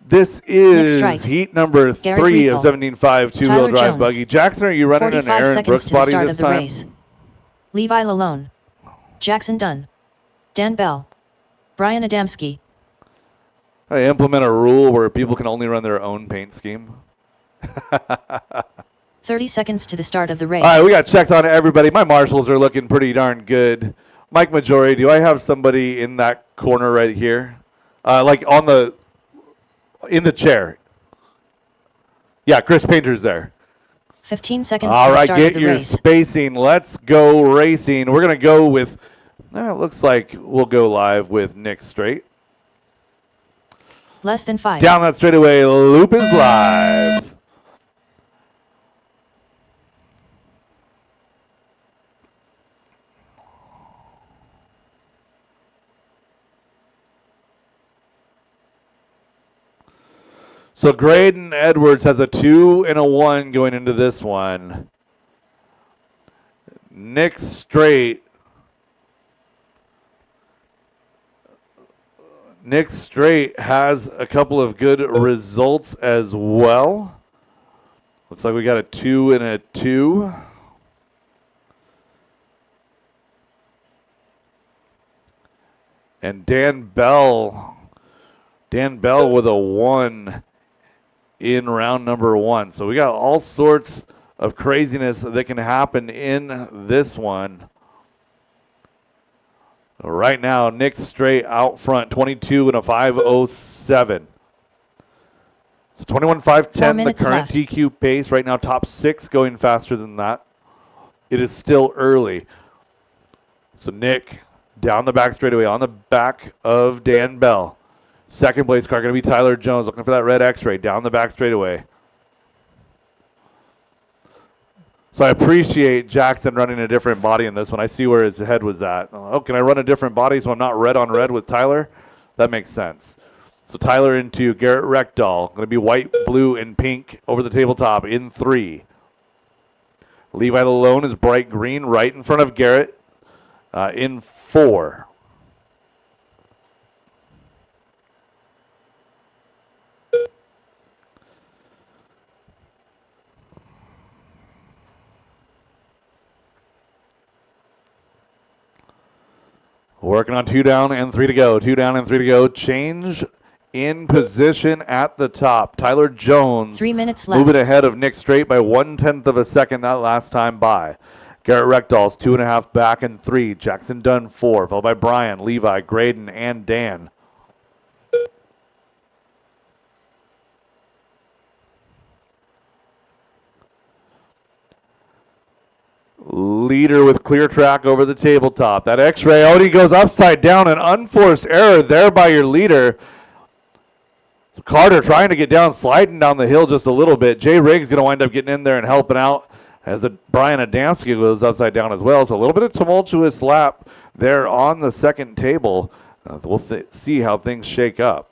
This Next is strike. heat number Gary 3 of Riepel. 17.5 two-wheel Tyler drive Jones. buggy. Jackson, are you running an 45 Aaron seconds Brooks to the body start this of the time? race. Levi Lalone. Jackson Dunn. Dan Bell. Brian Adamski. I implement a rule where people can only run their own paint scheme. 30 seconds to the start of the race. All right, we got checks on everybody. My marshals are looking pretty darn good. Mike Majori, do I have somebody in that corner right here? Like in the chair. Yeah, Chris Painter's there. 15 seconds All to the right, start of get the your race. spacing. Let's go racing. We're going to go with, it looks like we'll go live with Nick Straight. Less than 5. Down that straightaway, loop is live. So Graydon Edwards has a 2 and a 1 going into this one. Nick Straight. Nick Straight has a couple of good results as well. Looks like we got a 2 and a 2. And Dan Bell with a 1 in round number 1. So we got all sorts of craziness that can happen in this one. Right now, Nick Straight out front, 22 and a 5:07. So 21.510, the current left. TQ pace. Right now, top 6 going faster than that. It is still early. So Nick down the back straightaway on the back of Dan Bell. Second place car going to be Tyler Jones, looking for that red X-ray down the back straightaway. So I appreciate Jackson running a different body in this one. I see where his head was at. Oh, can I run a different body so I'm not red on red with Tyler? That makes sense. So Tyler into Garrett Reckdahl. Going to be white, blue, and pink over the tabletop in 3. Levi Lalone is bright green right in front of Garrett in 4. Working on 2 down and 3 to go. 2 down and 3 to go. Change in position at the top. Tyler Jones 3 minutes left. moving ahead of Nick Straight by 1/10 of a second that last time by. Garrett Reckdahl's 2.5 back and 3. Jackson Dunn 4, followed by Brian, Levi, Graydon, and Dan. Leader with clear track over the tabletop. That X-ray, he goes upside down. An unforced error there by your leader. So Carter trying to get down, sliding down the hill just a little bit. Jay Riggs going to wind up getting in there and helping out as Brian Adamski goes upside down as well. So a little bit of tumultuous lap there on the second table. We'll see how things shake up.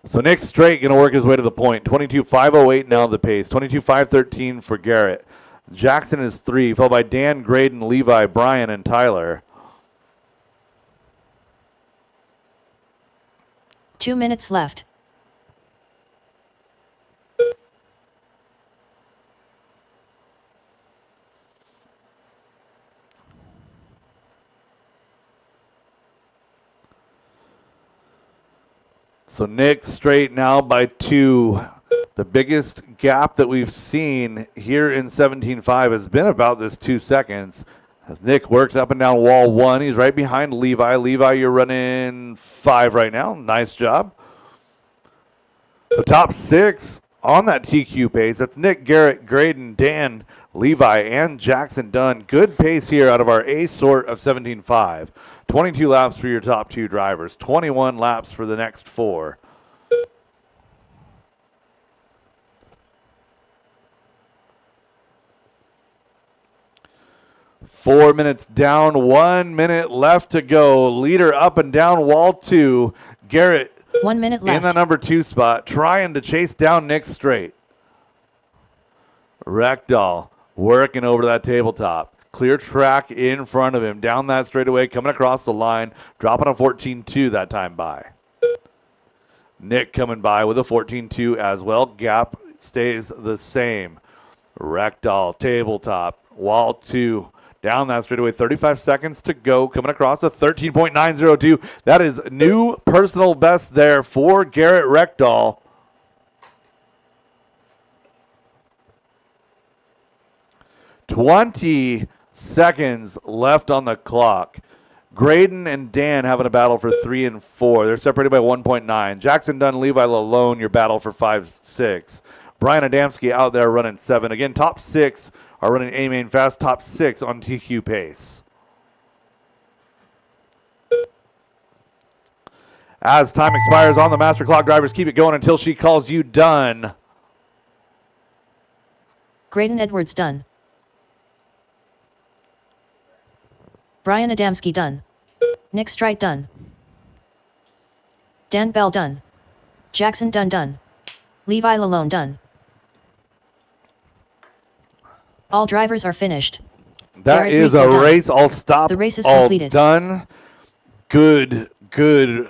So Nick Straight going to work his way to the point. 22.508 now the pace. 22.513 for Garrett. Jackson is 3, followed by Dan, Graydon, Levi, Brian, and Tyler. 2 minutes left. So Nick Straight now by 2. The biggest gap that we've seen here in 17.5 has been about this 2 seconds. As Nick works up and down wall 1, he's right behind Levi. Levi, you're running 5 right now. Nice job. So top 6 on that TQ pace. That's Nick, Garrett, Graydon, Dan, Levi, and Jackson Dunn. Good pace here out of our A sort of 17.5. 22 laps for your top 2 drivers. 21 laps for the next 4. Four minutes down, 1 minute left to go. Leader up and down wall 2. Garrett 1 minute left. in the number 2 spot, trying to chase down Nick Straight. Reckdahl working over that tabletop. Clear track in front of him. Down that straightaway, coming across the line. Dropping a 14.2 that time by. Nick coming by with a 14.2 as well. Gap stays the same. Reckdahl, tabletop, wall 2. Down that straightaway, 35 seconds to go. Coming across a 13.902. That is new personal best there for Garrett Reckdahl. .20 seconds left on the clock. Graydon and Dan having a battle for 3 and 4. They're separated by 1.9. Jackson Dunn, Levi Lalone, your battle for 5, 6. Brian Adamski out there running 7. Again, top 6 are running A-Main fast. Top 6 on TQ pace. As time expires on the master clock, drivers keep it going until she calls you done. Graydon Edwards done. Brian Adamski done. Nick Strite done. Dan Bell done. Jackson Dunn done. Levi Lalone done. All drivers are finished. That Garrett is Rico a done. race. All stop. The race is all completed. done. Good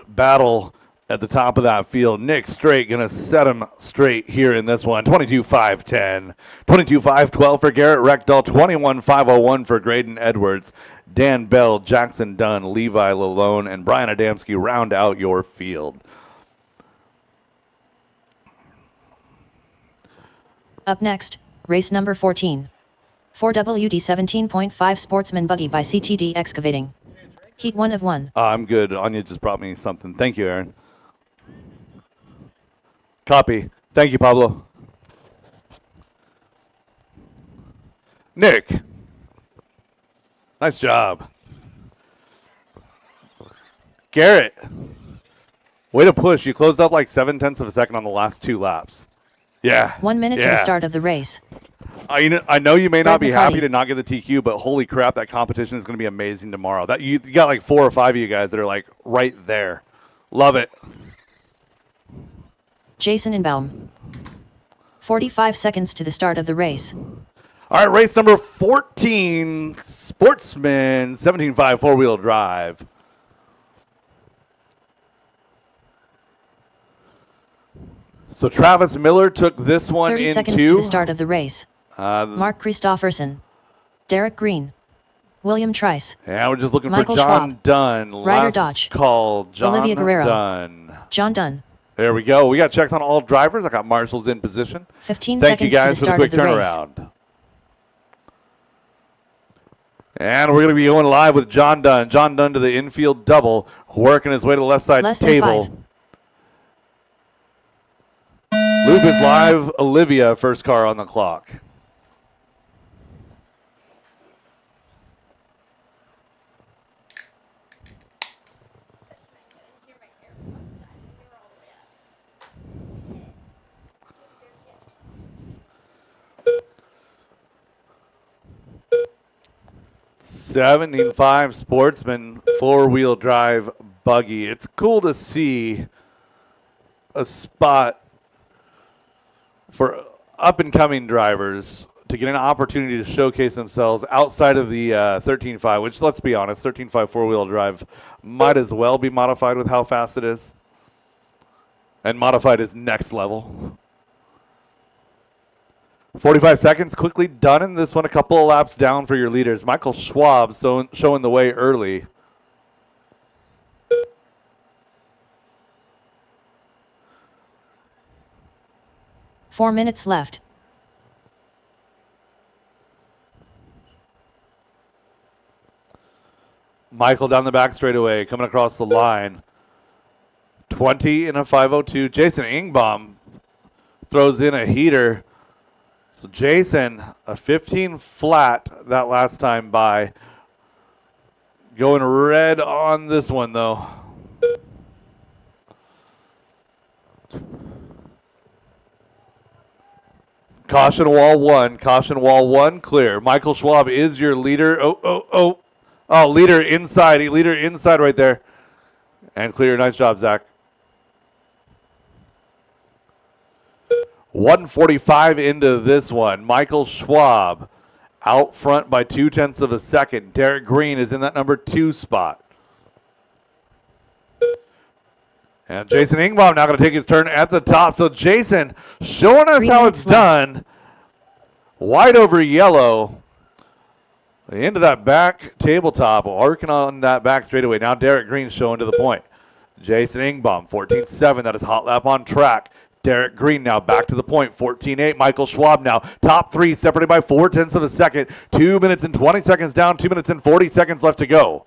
battle at the top of that field. Nick Straight going to set him straight here in this one. 22-5-10. 22-5-12 for Garrett Reckdahl. 21-5-01 for Graydon Edwards. Dan Bell, Jackson Dunn, Levi Lalone, and Brian Adamski round out your field. Up next, race number 14. 4WD 17.5 Sportsman Buggy by CTD Excavating. Heat 1 of 1. I'm good. Anya just brought me something. Thank you, Aaron. Copy. Thank you, Pablo. Nick. Nice job. Garrett. Way to push. You closed up like 0.7 of a second on the last 2 laps. Yeah. 1 minute to the start of the race. I know you may not Greg be happy McCarty. to not get the TQ, but holy crap, that competition is going to be amazing tomorrow. That you got like 4 or 5 of you guys that are like right there. Love it. Jason Inbaum. 45 seconds to the start of the race. All right, race number 14, Sportsman 17.5 four-wheel drive. So Travis Miller took this one 30 into seconds to the start of the race. Mark Christofferson. Derek Green. William Trice. Yeah, we're just looking Michael for John Schwab. Dunn. Ryder Last Dodge. call, John Olivia Guerrero. Dunn. John Dunn. There we go. We got checks on all drivers. I got marshals in position. 15 Thank you seconds to the guys for the start quick of the race. turnaround. And we're going to be going live with John Dunn. John Dunn to the infield double, working his way to the left side Less than table. 5. Loop is live. Olivia, first car on the clock. $17.5 Sportsman four-wheel drive buggy. It's cool to see a spot for up-and-coming drivers to get an opportunity to showcase themselves outside of the 13.5, which, let's be honest, 13.5 four-wheel drive might as well be modified with how fast it is. And modified is next level. 45 seconds, quickly done in this one. A couple of laps down for your leaders. Michael Schwab showing the way early. Four minutes left. Michael down the back straightaway, coming across the line. 20 in a 5:02. Jason Ingbaum throws in a heater. So Jason, a 15 flat that last time by. Going red on this one, though. Caution wall one, clear. Michael Schwab is your leader. Oh, leader inside right there. And clear, nice job, Zach. 1:45 into this one. Michael Schwab out front by 0.2 of a second. Derek Green is in that number 2 spot. And Jason Ingbaum now going to take his turn at the top. So Jason showing us 3 how minutes it's done. White over yellow. Into that back tabletop, working on that back straightaway. Now Derek Green showing to the point. Jason Ingbaum, 14.7. That is hot lap on track. Derek Green now back to the point, 14.8. Michael Schwab now top 3, separated by 0.4 of a second. 2 minutes and 20 seconds down, 2 minutes and 40 seconds left to go.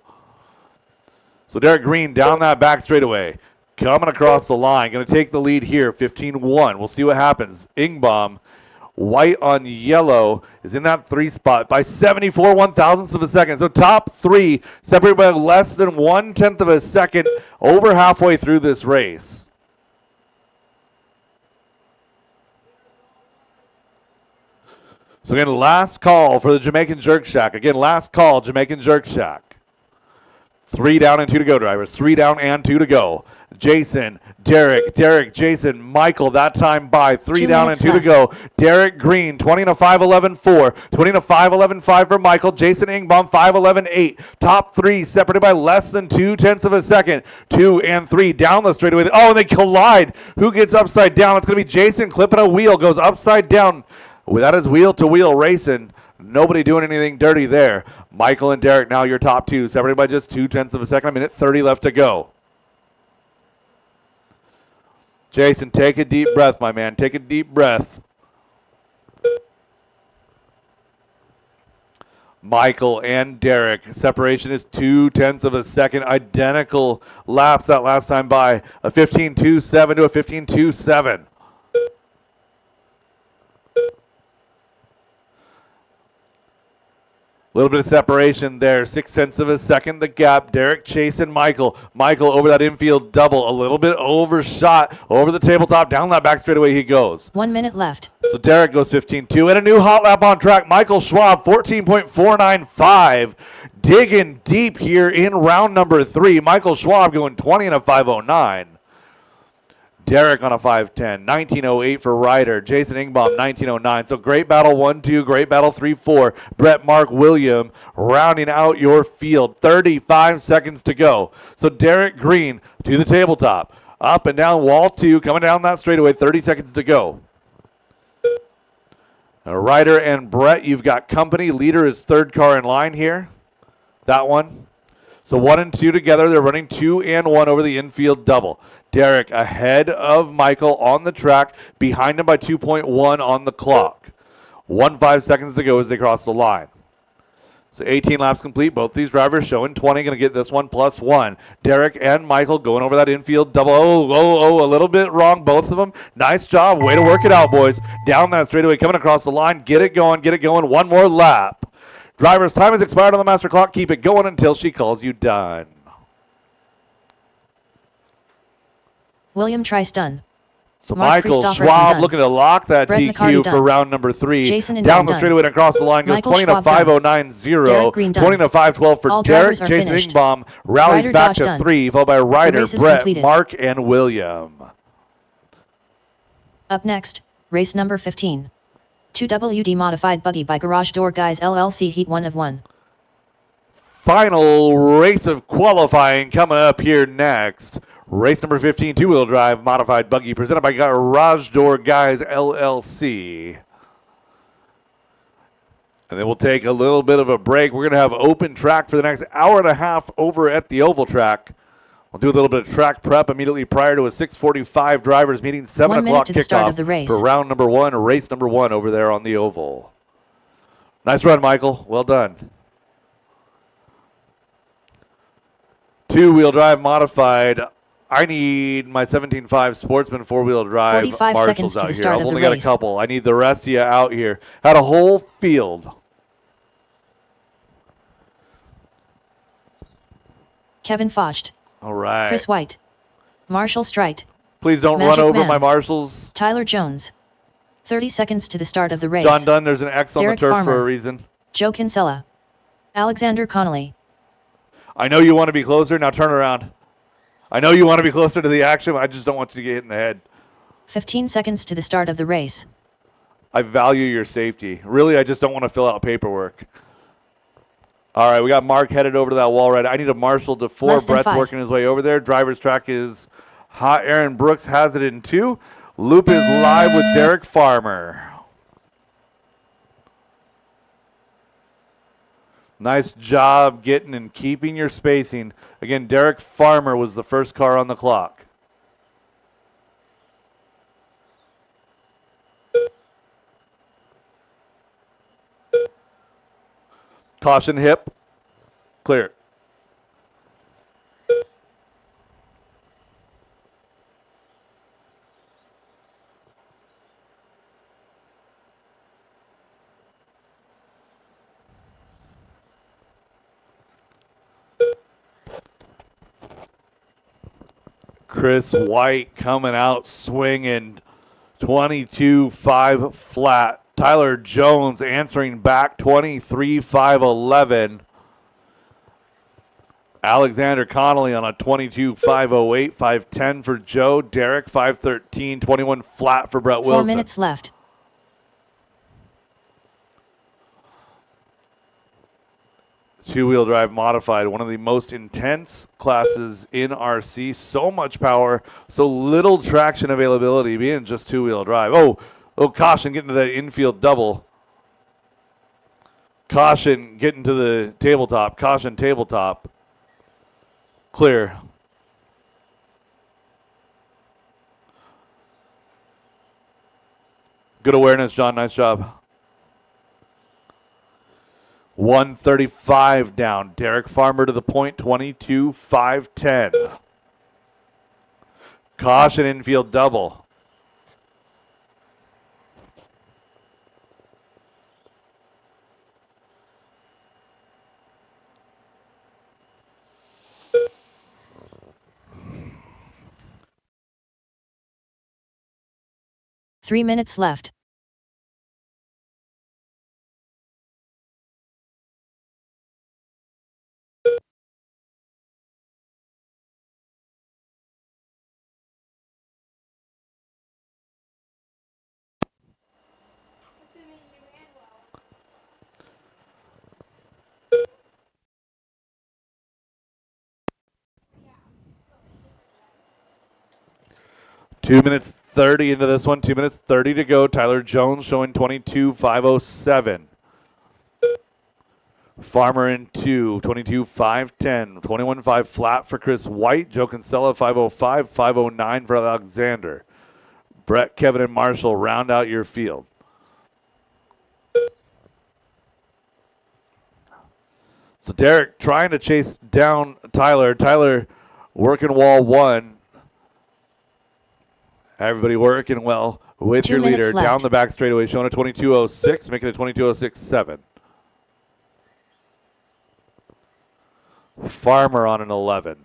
So Derek Green down that back straightaway. Coming across the line. Going to take the lead here, 15-1. We'll see what happens. Ingbaum, white on yellow, is in that 3 spot by 74 one-thousandths of a second. So top 3 separated by less than 1/10 of a second over halfway through this race. So again, last call for the Jamaican Jerk Shack. Again, last call, Jamaican Jerk Shack. 3 down and 2 to go, drivers. 3 down and 2 to go. Jason, Derek, Jason, Michael, that time by 3 down and 2 to go. Derek Green, 20 to 5:11.4. 20 to 5:11.5 for Michael. Jason Ingbaum, 5:11.8. Top 3 separated by less than 2/10 of a second. 2 and 3 down the straightaway. Oh, and they collide. Who gets upside down? It's going to be Jason clipping a wheel, goes upside down. That is wheel-to-wheel racing. Nobody doing anything dirty there. Michael and Derek now your top 2, separated by just 2/10 of a second. A minute 30 left to go. Jason, take a deep breath, my man. Take a deep breath. Michael and Derek. Separation is 2/10 of a second. Identical laps that last time by. A 15.27 to a 15.27. A little bit of separation there. 0.6 of a second, the gap. Derek chasing Michael. Michael over that infield double. A little bit overshot over the tabletop. Down that back straightaway he goes. 1 minute left. So Derek goes 15.2. And a new hot lap on track. Michael Schwab, 14.495. Digging deep here in round number 3. Michael Schwab going 20 and a 5:09. Derek on a 5:10, 19:08 for Ryder. Jason Ingbaum, 19:09. So great battle 1-2, great battle 3-4. Brett, Mark, William rounding out your field. 35 seconds to go. So Derek Green to the tabletop. Up and down wall 2, coming down that straightaway. 30 seconds to go. Now Ryder and Brett, you've got company. Leader is 3rd car in line here. That one. So 1 and 2 together. They're running 2 and 1 over the infield double. Derek ahead of Michael on the track, behind him by 2.1 on the clock. 1.5 seconds to go as they cross the line. So 18 laps complete. Both these drivers showing 20, going to get this one +1. Derek and Michael going over that infield double. Oh, a little bit wrong, both of them. Nice job. Way to work it out, boys. Down that straightaway, coming across the line. Get it going. One more lap. Driver's time has expired on the master clock. Keep it going until she calls you done. William Trice done. So Mark Michael Christopherson Schwab done. looking to lock that Brett TQ McCarty for done. round number 3. Jason and Down Dan the done. straightaway and across the line goes Michael 20 to Schwab done. 5:09.0. Derek Green done. 20 to 5:12 for All Derek. drivers are Jason finished. Ingbaum rallies Ryder back Dodge to done. 3, followed by Ryder, race is Brett, completed. Mark, and William. Up next, race number 15. 2WD modified buggy by Garage Door Guys LLC Heat 1 of 1. Final race of qualifying coming up here next. Race number 15, 2-wheel drive modified buggy presented by Garage Door Guys LLC. And then we'll take a little bit of a break. We're going to have open track for the next hour and a half over at the oval track. We'll do a little bit of track prep immediately prior to a 6:45 drivers meeting, 7 1 minute o'clock to the start kickoff of the race. for round number 1, race number 1 over there on the oval. Nice run, Michael. Well done. 2-wheel drive modified. I need my 17.5 Sportsman 4-wheel drive 45 seconds marshals to out the here. start I've of the only got a race. couple. I need the rest of you out here. Had a whole field. Kevin Focht. All right. Chris White. Marshall Strite. Please don't Magic run over Man. my marshals. Tyler Jones. 30 seconds to the start of the race. John Dunn, there's an X on Derek the turf Farmer. for a reason. Joe Kinsella. Alexander Connolly. I know you want to be closer. Now turn around. I know you want to be closer to the action. I just don't want you to get hit in the head. 15 seconds to the start of the race. I value your safety. Really, I just don't want to fill out paperwork. All right, we got Mark headed over to that wall right. I need a marshal to 4. Less than Brett's 5. working his way over there. Driver's track is hot. Aaron Brooks has it in 2. Loop is live with Derek Farmer. Nice job getting and keeping your spacing. Again, Derek Farmer was the first car on the clock. Caution hip. Clear. Chris White coming out swinging 22-5 flat. Tyler Jones answering back 23-5-11. Alexander Connolly on a 22-5-08, 5-10 for Joe. Derek 5-13, 21 flat for Brett Wilson. 4 minutes left. Two-wheel drive modified, one of the most intense classes in RC. So much power, so little traction availability, being just two-wheel drive. Oh, caution, getting to that infield double. Caution, getting to the tabletop. Caution, tabletop. Clear. Good awareness, John. Nice job. 135 down. Derek Farmer to the point, 22-5-10. Caution, infield double. Three minutes left. Assuming you ran well. 2 minutes 30 into this one. 2 minutes 30 to go. Tyler Jones showing 22-5-07. Farmer in 2, 22-5-10. 21-5 flat for Chris White. Joe Kinsella 5-05, 5-09 for Alexander. Brett, Kevin, and Marshall round out your field. So Derek trying to chase down Tyler. Tyler working wall one. Everybody working well with 2 your minutes leader. left. Down the back straightaway, showing a 22.06, making it 22.06.7. Farmer on an 11.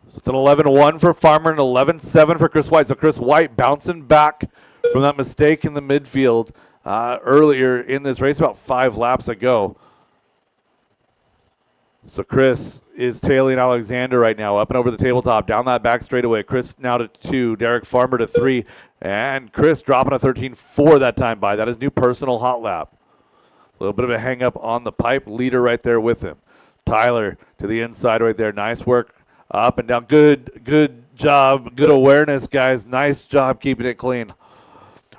So it's an 11-1 for Farmer and 11-7 for Chris White. So Chris White bouncing back from that mistake in the midfield earlier in this race, about 5 laps ago. So Chris is tailing Alexander right now, up and over the tabletop, down that back straightaway. Chris now to 2, Derek Farmer to 3, and Chris dropping a 13.4 that time by. That is new personal hot lap. A little bit of a hang up on the pipe, leader right there with him. Tyler to the inside right there. Nice work up and down. Good job. Good awareness, guys. Nice job keeping it clean.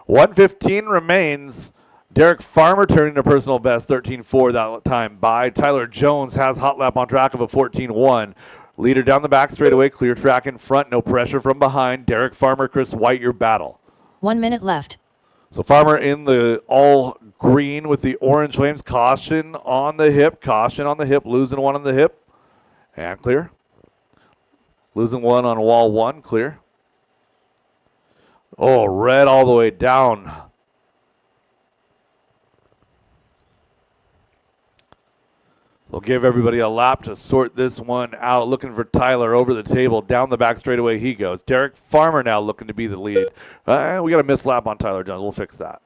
1:15 remains. Derek Farmer turning to personal best, 13.4 that time by. Tyler Jones has hot lap on track of a 14.1. Leader down the back straightaway, clear track in front, no pressure from behind. Derek Farmer, Chris White, your battle. 1 minute left. So Farmer in the all green with the orange flames. Caution on the hip, losing one on the hip. And clear. Losing one on wall one, clear. Oh, red all the way down. We'll give everybody a lap to sort this one out. Looking for Tyler over the table. Down the back straightaway he goes. Derek Farmer now looking to be the lead. We got a missed lap on Tyler Jones. We'll fix that.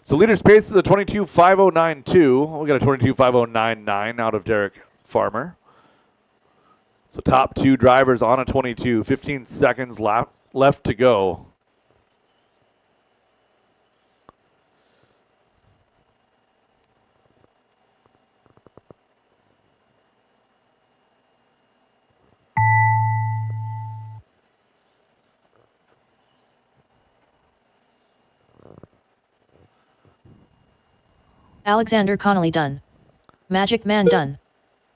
So leader's pace is a 22.5092. We got a 22.5099 out of Derek Farmer. So top 2 drivers on a 22. 15 seconds left to go. Alexander Connolly done. Magic Man done.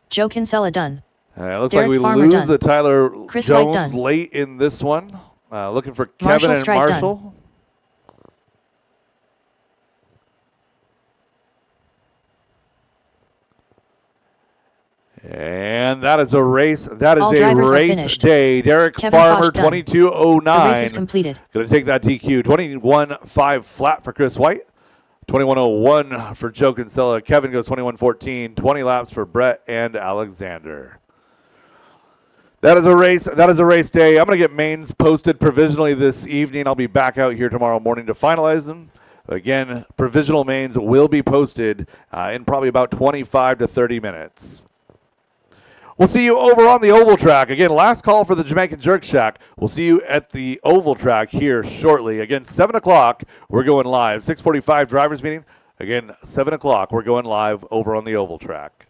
Joe Kinsella done. It looks Derek like we Farmer lose done. a Tyler Chris White Jones done. late in this one. Looking for Kevin Marshall and Strike done. Marshall. And that is a race. That is All a drivers are race finished. day. Derek Kevin Farmer, Fosh done. 22.09. The race is completed. Going to take that DQ. 21.5 flat for Chris White. 21:01 for Joe Kinsella. Kevin goes 21:14. 20 laps for Brett and Alexander. That is a race. That is a race day. I'm going to get mains posted provisionally this evening. I'll be back out here tomorrow morning to finalize them. Again, provisional mains will be posted in probably about 25 to 30 minutes. We'll see you over on the oval track. Again, last call for the Jamaican Jerk Shack. We'll see you at the oval track here shortly. Again, 7 o'clock, we're going live. 6:45 drivers meeting. Again, 7 o'clock, we're going live over on the oval track.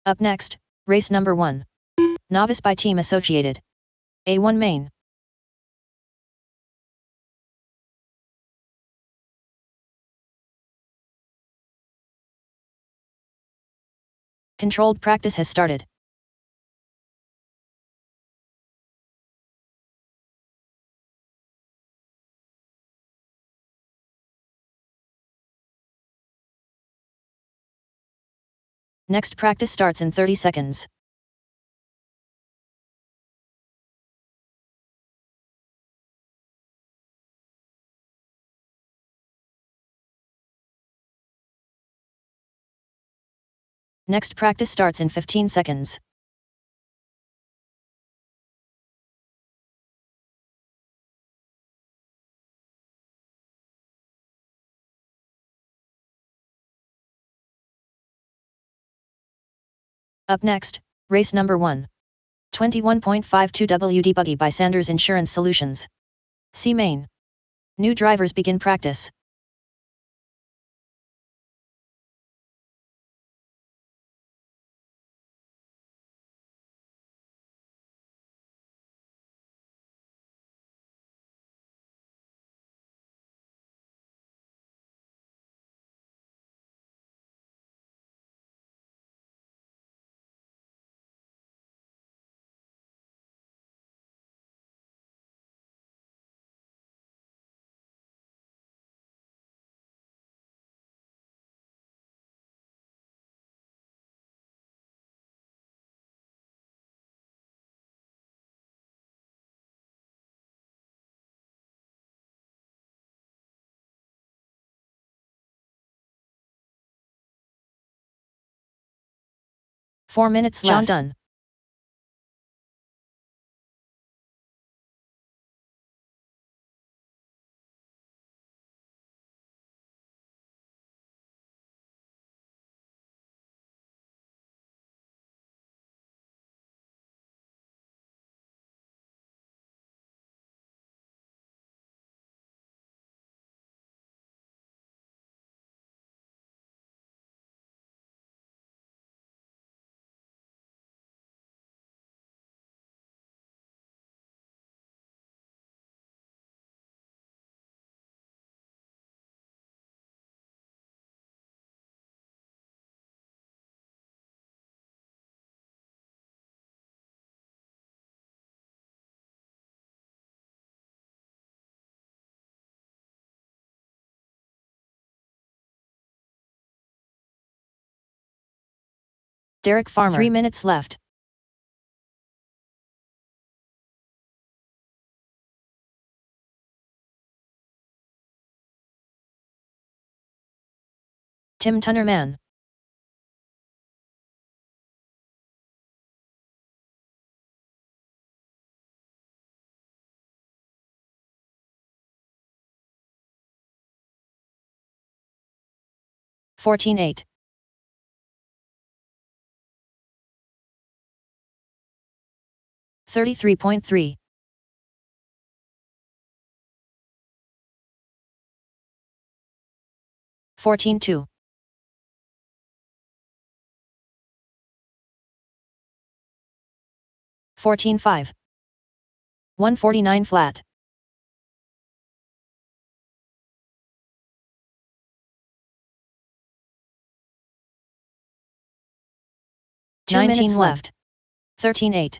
Up next, race number 1. Novice by Team Associated. A1 main. Controlled practice has started. Next practice starts in 30 seconds. Next practice starts in 15 seconds. Up next, race number 1. 21.52 WD Buggy by Sanders Insurance Solutions. C main. New drivers begin practice. Four minutes John left. done. Derek Farmer. 3 minutes left. Tim Tunnerman. $14.8. 33.3. 14.2. 14.5. 149 flat. Two 19 minutes one. left. 13.8.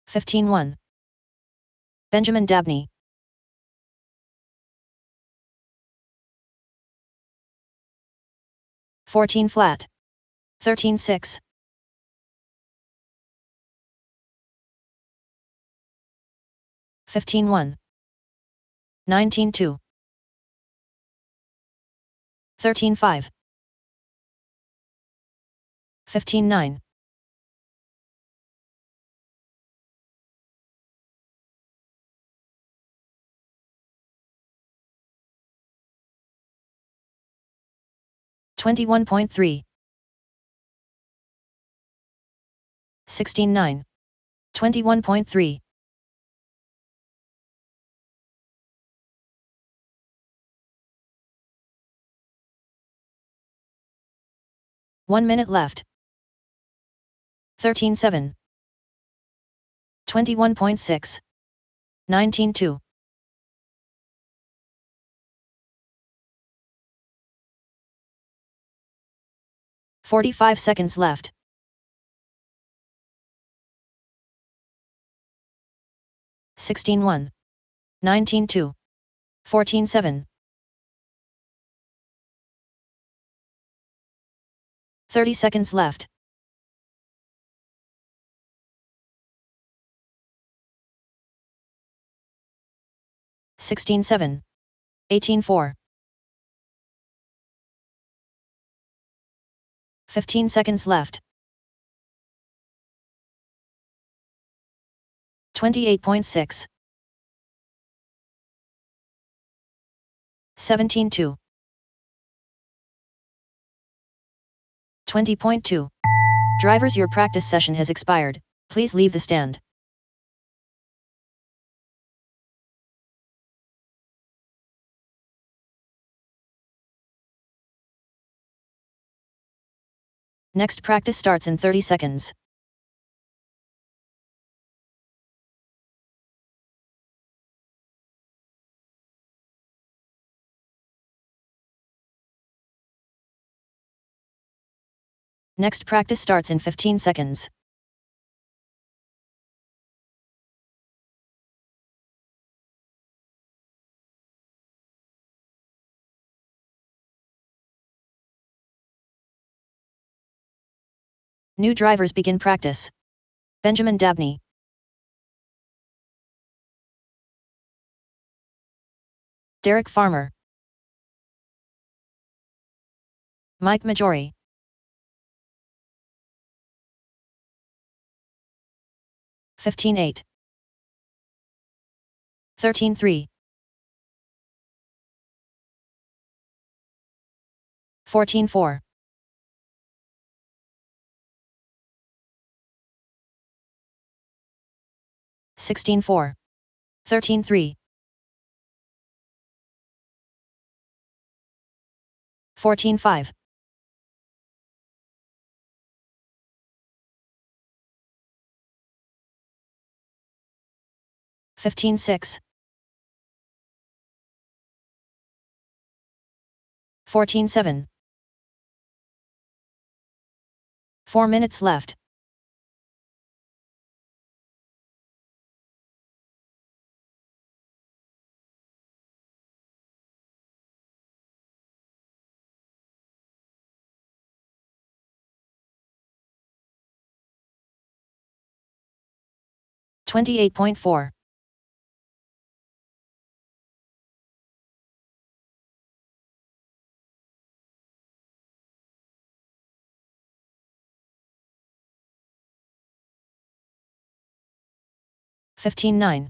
15.1. Benjamin Dabney. $14 flat. 13.6. 15.1. 19.2. 13.5. 15.9. 21.3. 16.9. 21.3. 1 minute left. 13.7. 21.6. 19.2. 45 seconds left. 16-1. 19-2. 14-7. 30 seconds left. 16-7. 18-4. 15 seconds left. 28.6. 17-2. 20.2. Drivers, your practice session has expired. Please leave the stand. Next practice starts in 30 seconds. Next practice starts in 15 seconds. New drivers begin practice. Benjamin Dabney, Derek Farmer, Mike Majori, (15-8), 13-3, 14-4, 16-4, 13-3, 14-5, 15-6, 14-7. 4 minutes left. $28.4. $15.9.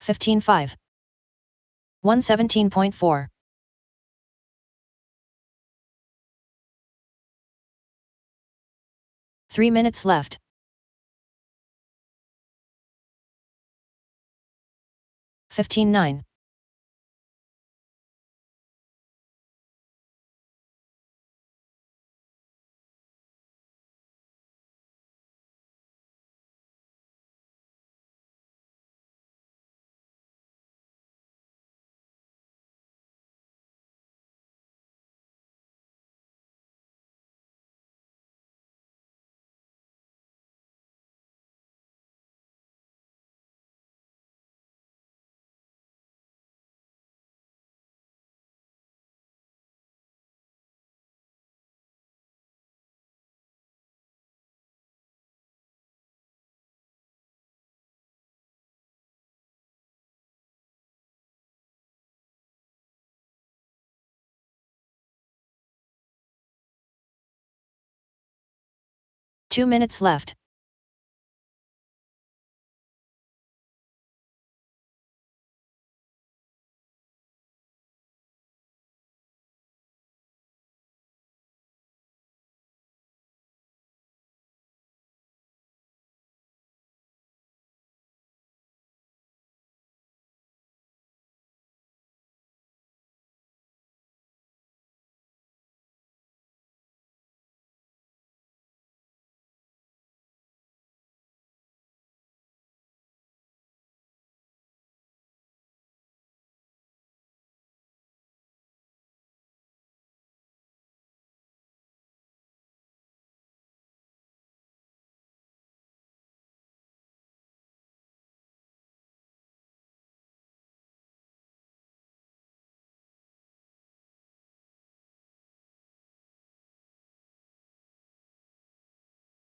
$15.5. 117.4. 3 minutes left. $15.9. Two minutes left.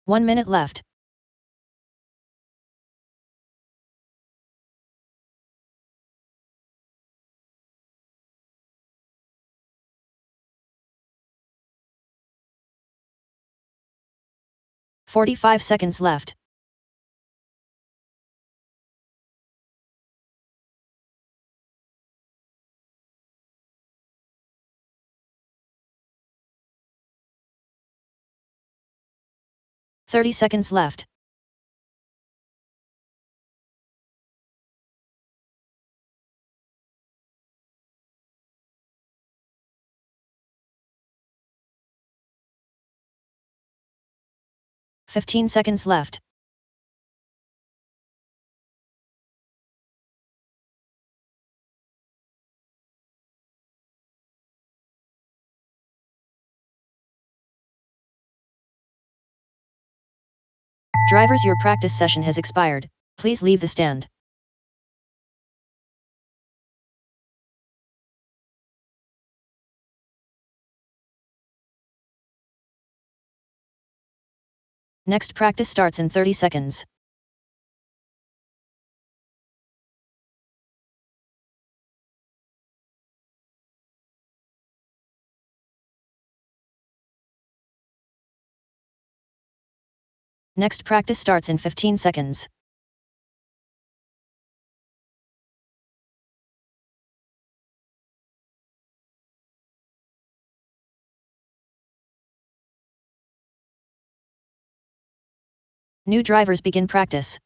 1 minute left. "45 seconds left. "30 seconds left. "15 seconds left. Drivers, your practice session has expired. Please leave the stand. Next practice starts in 30 seconds. Next practice starts in 15 seconds. New drivers begin practice.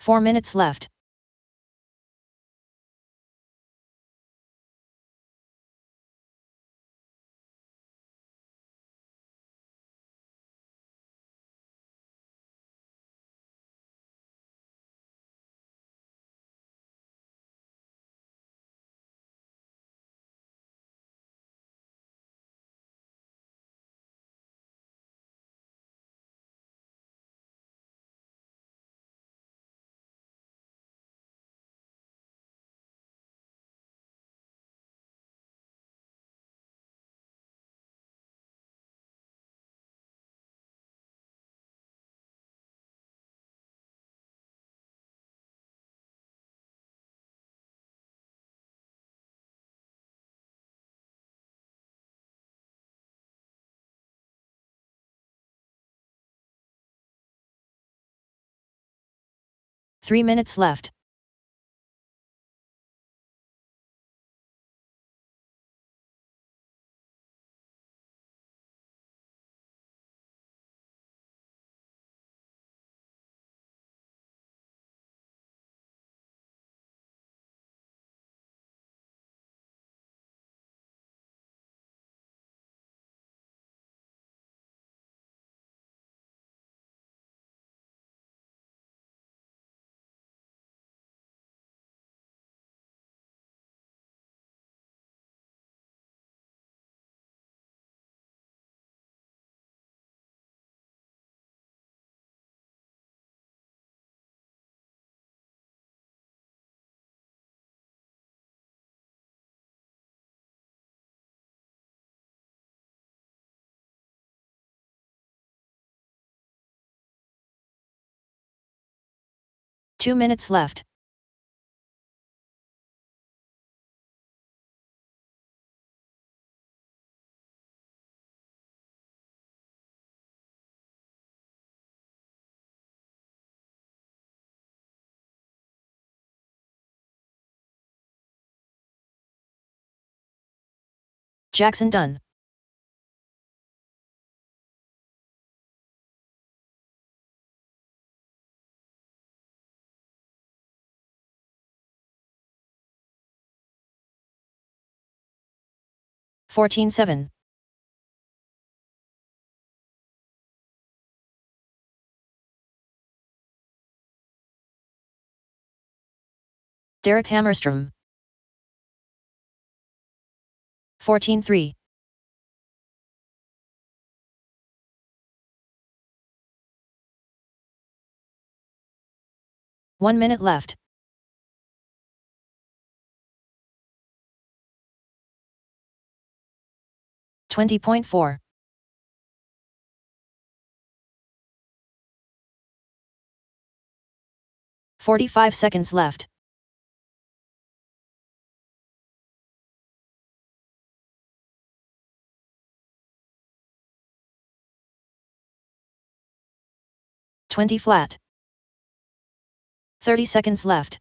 Four minutes left. Three minutes left. Two minutes left. Jackson done. $14.7. Derek Hammerstrom. 14.3. 1 minute left. $20.4. 45 seconds left. $20 flat. 30 seconds left.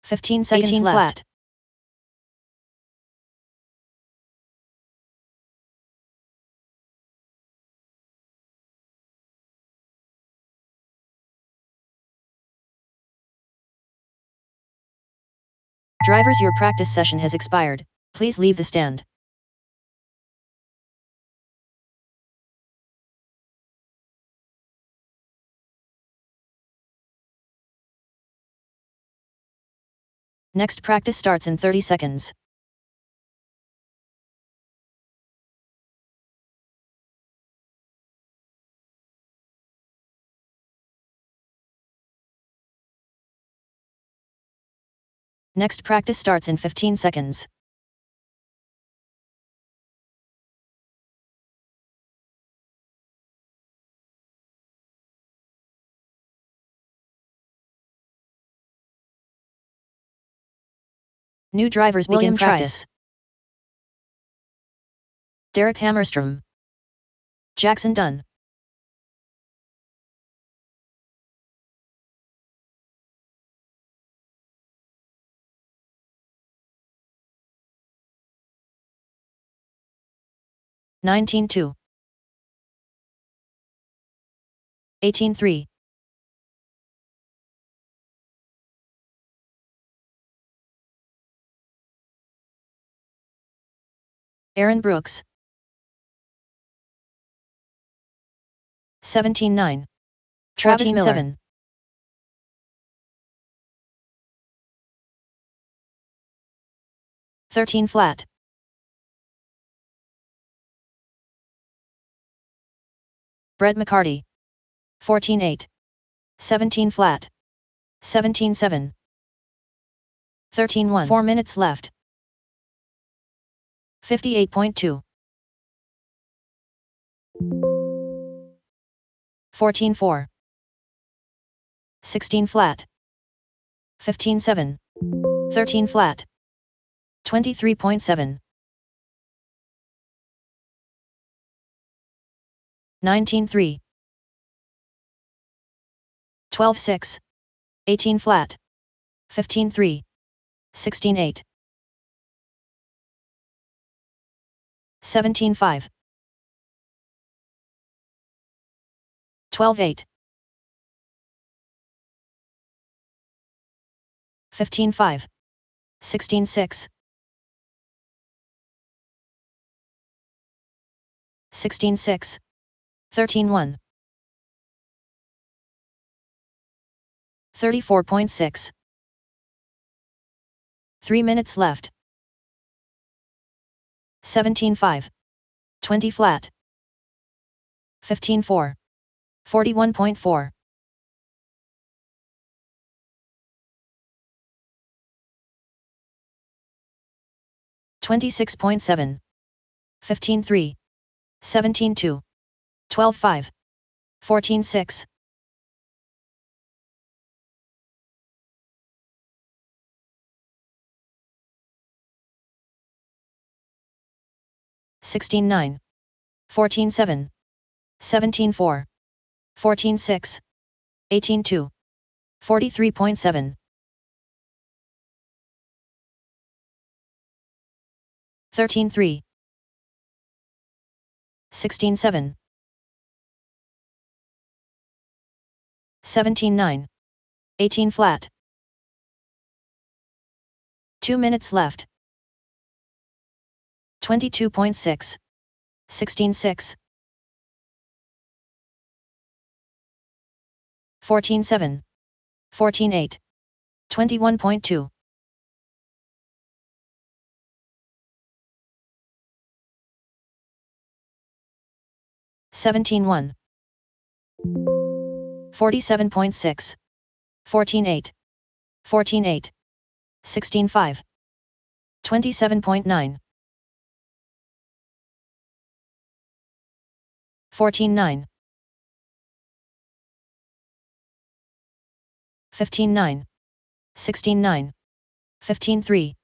$15 seconds 18 left. Flat. Drivers, your practice session has expired. Please leave the stand. Next practice starts in 30 seconds. Next practice starts in 15 seconds. New drivers begin practice. Derek Hammerstrom. Jackson done. $19.2. 18.3. Aaron Brooks. 17.9. Travis Miller. 7. $13 flat. Brett McCarty. 14.8. 17 flat. 17.7. 13.1. 4 minutes left. 58.2. 14.4. 16 flat. 15.7. 13 flat. 23.7. 19.3. 12.6. 18 flat. 15.3. 16.8. 17.5. 12.8. 15.5. 16.6. 16.6. 13.1. 34.6. 3 minutes left. 17.5. 20 flat. 15.4. 41.4. 26.7. 15.3. 17.2. 12.5. 14.6. 16.9. 14-7. 17-4. 14-6. 18-2. 43.7. 13-3. 16-7. 17-9. 18 flat. 2 minutes left. 22.6. 16-6. 14-7. 14-8. 21.2. 17-1. 47.6. 14-8. 14-8. 16-5. 27.9. 14-9. 15-9. 16-9. 15-3.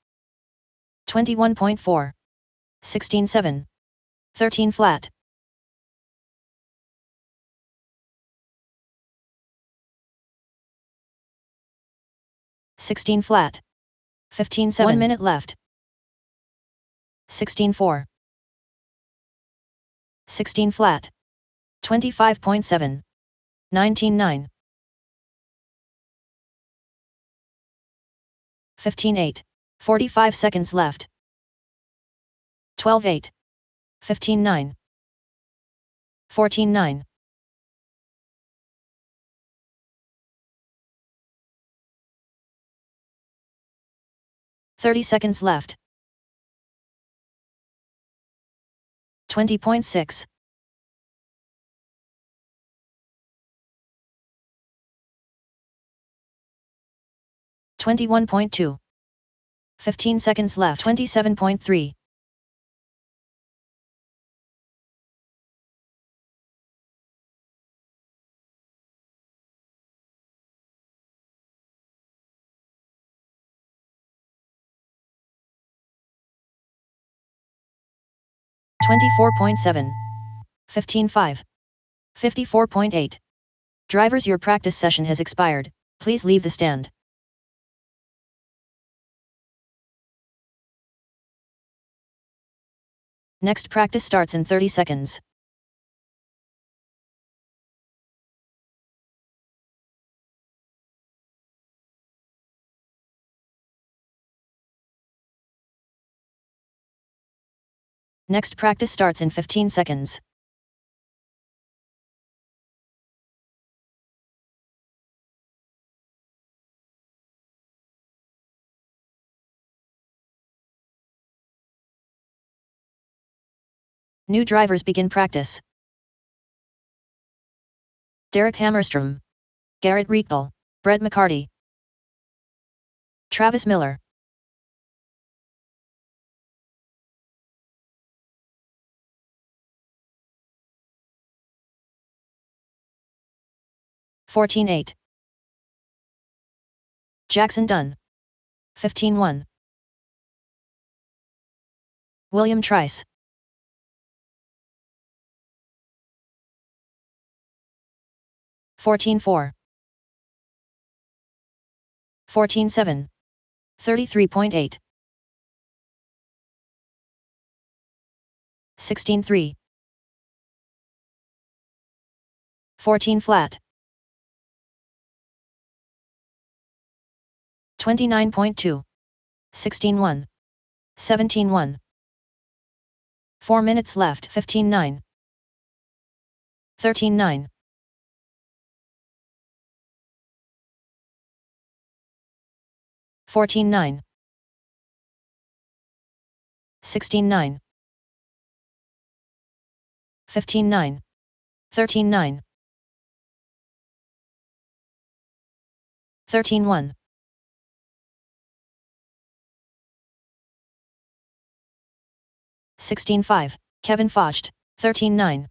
21.4. 16-7. 13 flat. 16 flat. 15-7. 1 minute left. 16-4. 16 flat. 25.7. 19-9. 15-8. 45 seconds left. 12-8. 15-9. 14-9. 30 seconds left. 20.6. 21.2. 15 seconds left. 27.3. 24.7. 15-5. 54.8. Drivers, your practice session has expired. Please leave the stand. Next practice starts in 30 seconds. Next practice starts in 15 seconds. New drivers begin practice. Derek Hammerstrom. Garrett Riechel. Brett McCarty. Travis Miller. (14-8). Jackson Dunn. 15-1. William Trice. 14-4. 14-7. 33.8. 16-3. 14 flat. 29.2. 16-1. 17-1. 4 minutes left. 15-9. 13-9. 14-9. 16-9. 15-9. 13-9. 13-1. 16-5. Kevin Focht. 13-9.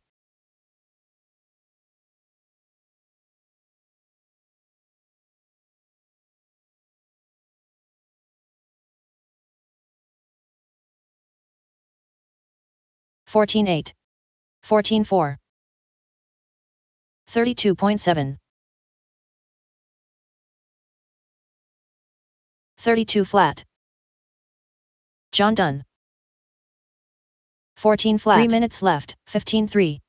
14-8. 14-4. 32.7. 32 flat. John done. 14 flat. 3 minutes left. 15-3.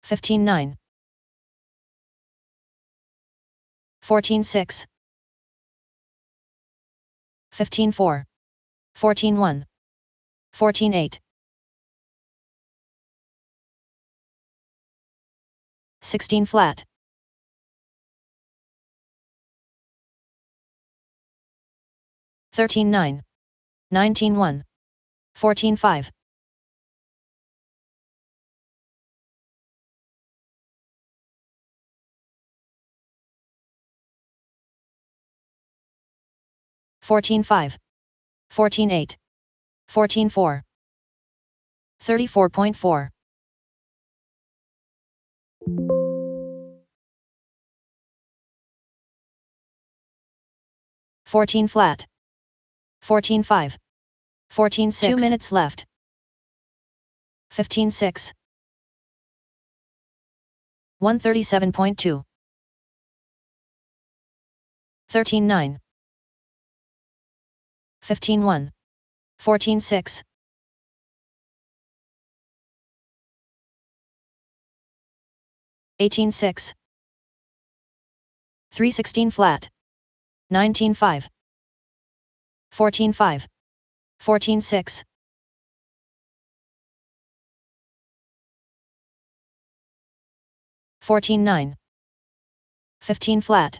15-9. 14-6. 15-4. 14-1. 14-8. 16 flat. 13-9. 19-1. 14-5. 14-5. 14-8. 14-4. 34.4. 14 flat. 14-5. 14-6. 2 minutes left. 15-6. 137.2. 13-9. 15-1. 14-6. 18-6. 3-16 flat. 19-5. 14-5. 14-6. 14-9. 15 flat.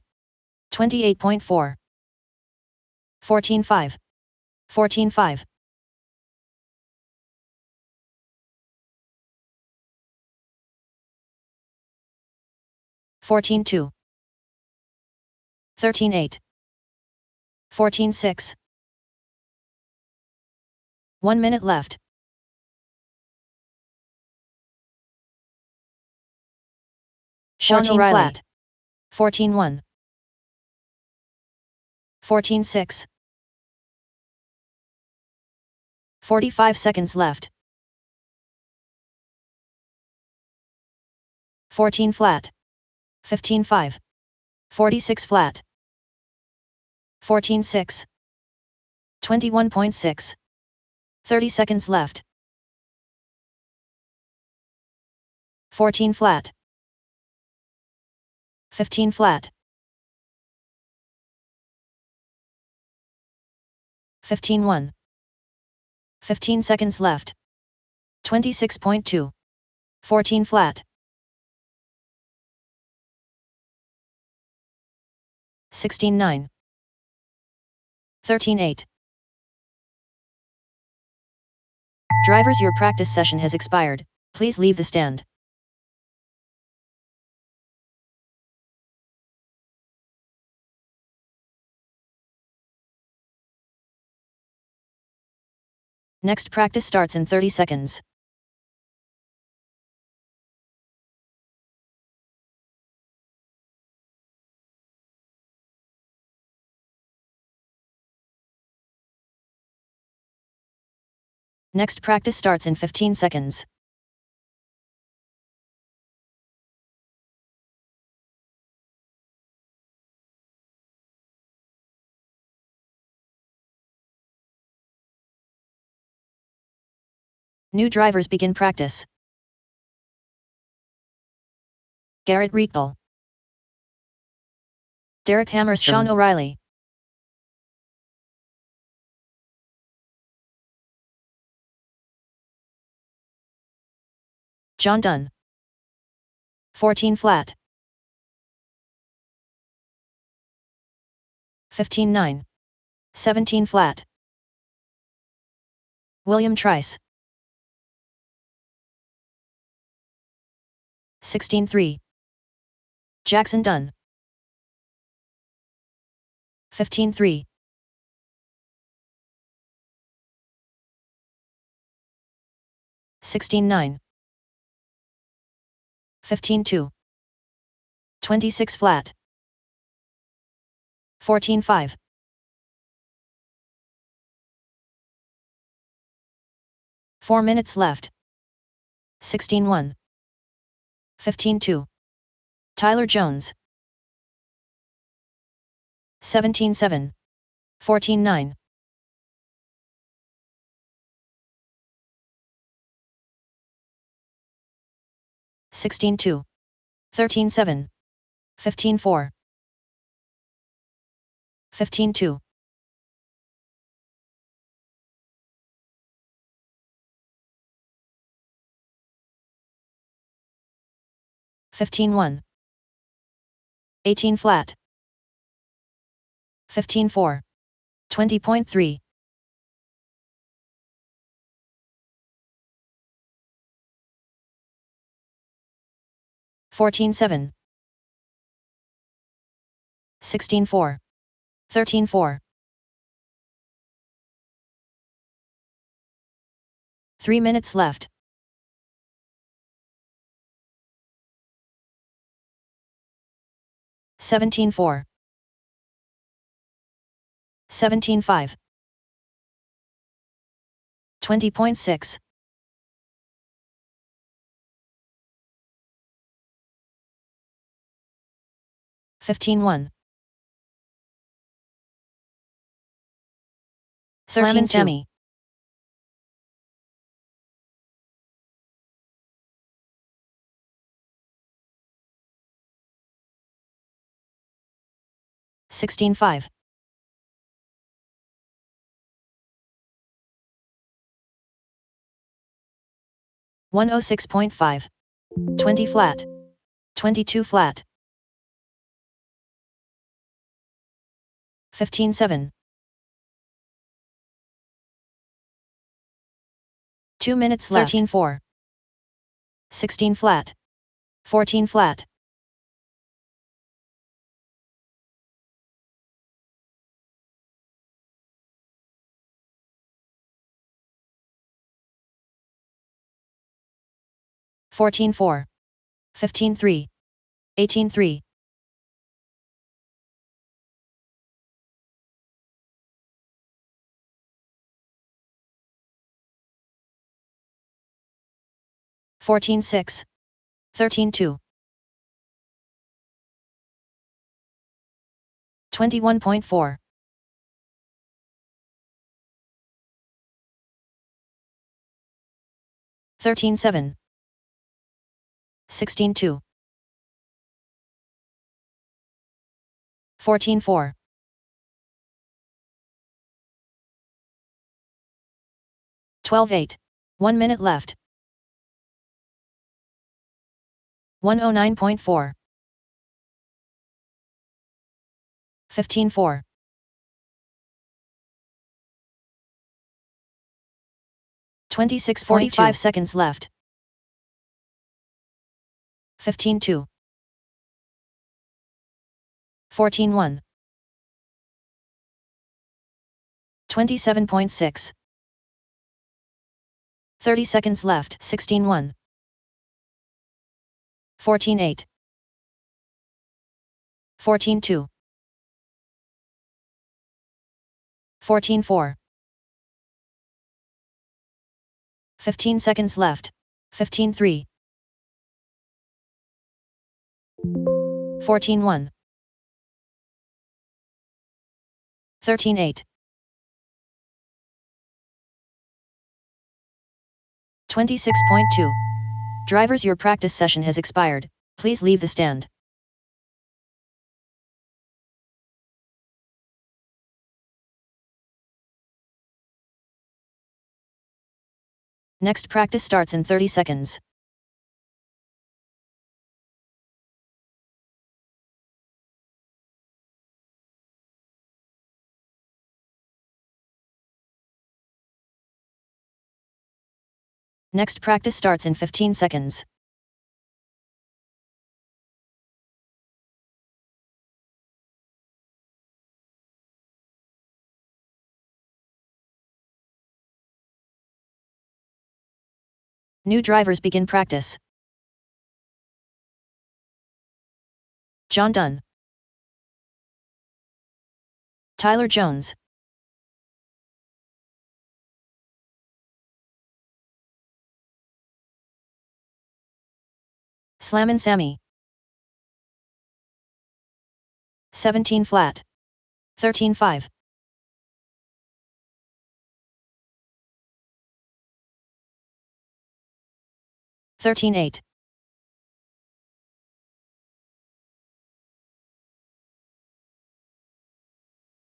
28.4. 14-5. 14-5. 14-2. 13-8. 14-6. 1 minute left. Sean O'Reilly. Flat. 14-1. 14-6. 45 seconds left. 14 flat. 15-5. 46 flat. 14-6. 21.6. 30 seconds left. 14 flat. 15 flat. 15-1. 15 seconds left. 26.2. 14 flat. 16-9. 13-8. Drivers, your practice session has expired. Please leave the stand. Next practice starts in 30 seconds. Next practice starts in 15 seconds. New drivers begin practice. Garrett Riekdal. Derek Hammers. Sean O'Reilly. John Dunn. 14 flat. 15-9. 17 flat. William Trice. 16-3. Jackson Dunn. 15-3. 16-9. 15-2. 26 flat. 14-5. 4 minutes left. 16-1. 15-2. Tyler Jones. 17-7. 14-9. 16-2. 13-7. 15-4. 15-2. 15-1. 18 flat. 15-4. 20.3. 14-7. 16-4. 13-4. 3 minutes left. 17-4. 17-5. 20.6. 15-1. Slamming Tammy. 16-5. 106.5. 20 flat. 22 flat. 15-7. 2 minutes left. 13-4. 16 flat. 14 flat. 14-4. 15-3. 18-3. 14-6. 13-2. 21.4. 13-7. 16-2. 14-4. 12-8. 1 minute left. 109.4. 15-4. 26.45 seconds left. 15-2. 14-1. 27.6. 30 seconds left. 16-1. 14-8. 14-2. 14-4. 15 seconds left. 15-3. 14-1. 13-8. 26.2. Drivers, your practice session has expired. Please leave the stand. Next practice starts in 30 seconds. Next practice starts in 15 seconds. New drivers begin practice. John Dunn. Tyler Jones. Slammin' Sammy. 17 flat. 13-5. 13-8.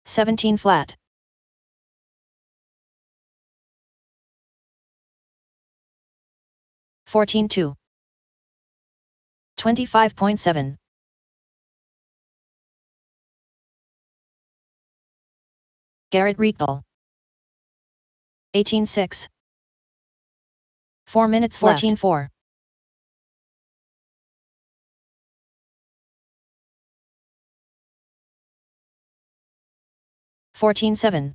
17 flat. 14-2. 25.7. Garrett Riegel. 18-6. 4 minutes 14-4. 14-7.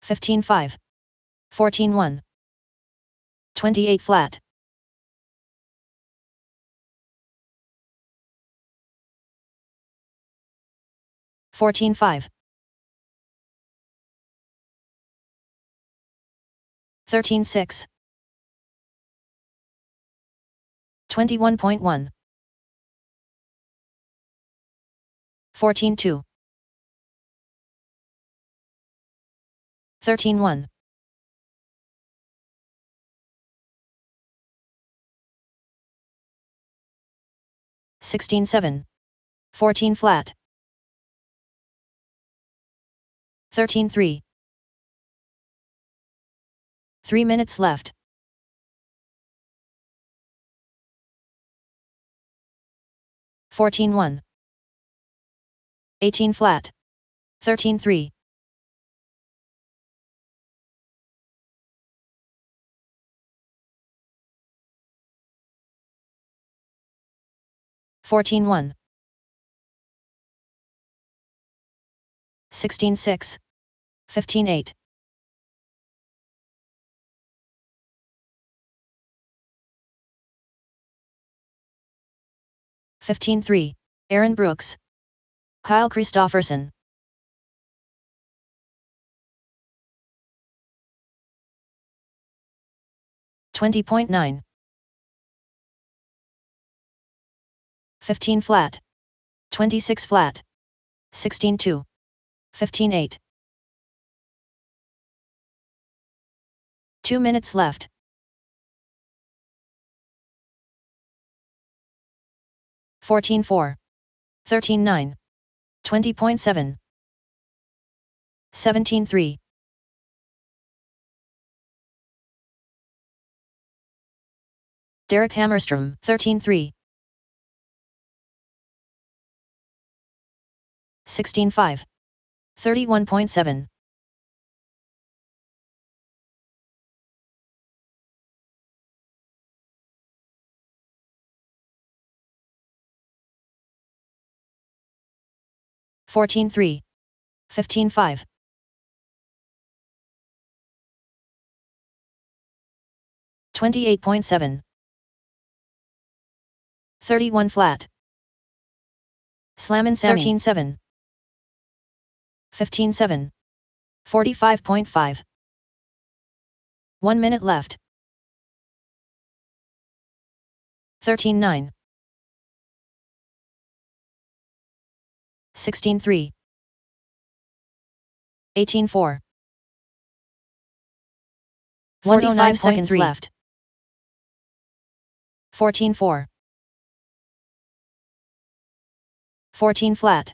15-5. 14-1. 28 flat. 14-5. 13-6. 21.1. 14-2. 13-1. 16-7. 14 flat. 13-3. 3 minutes left. 14-1. 18 flat. 13-3. 14-1. 16-6. 15-8. 15-3. Aaron Brooks. Kyle Christofferson. 20.9. 15 flat. 26 flat. 16-2. 15-8. 2 minutes left. 14-4. 13-9. 20.7. 17-3. 'Derek Hammerstrom, 13-3. 16-5. 31.7. 14-3. 15-5. 28.7. 31 flat. Slammin' Sammy. 13-7. 15-7. 45.5. 1 minute left. 13-9. 16-3. 18-4. 109 seconds left. 14-4. 14 flat.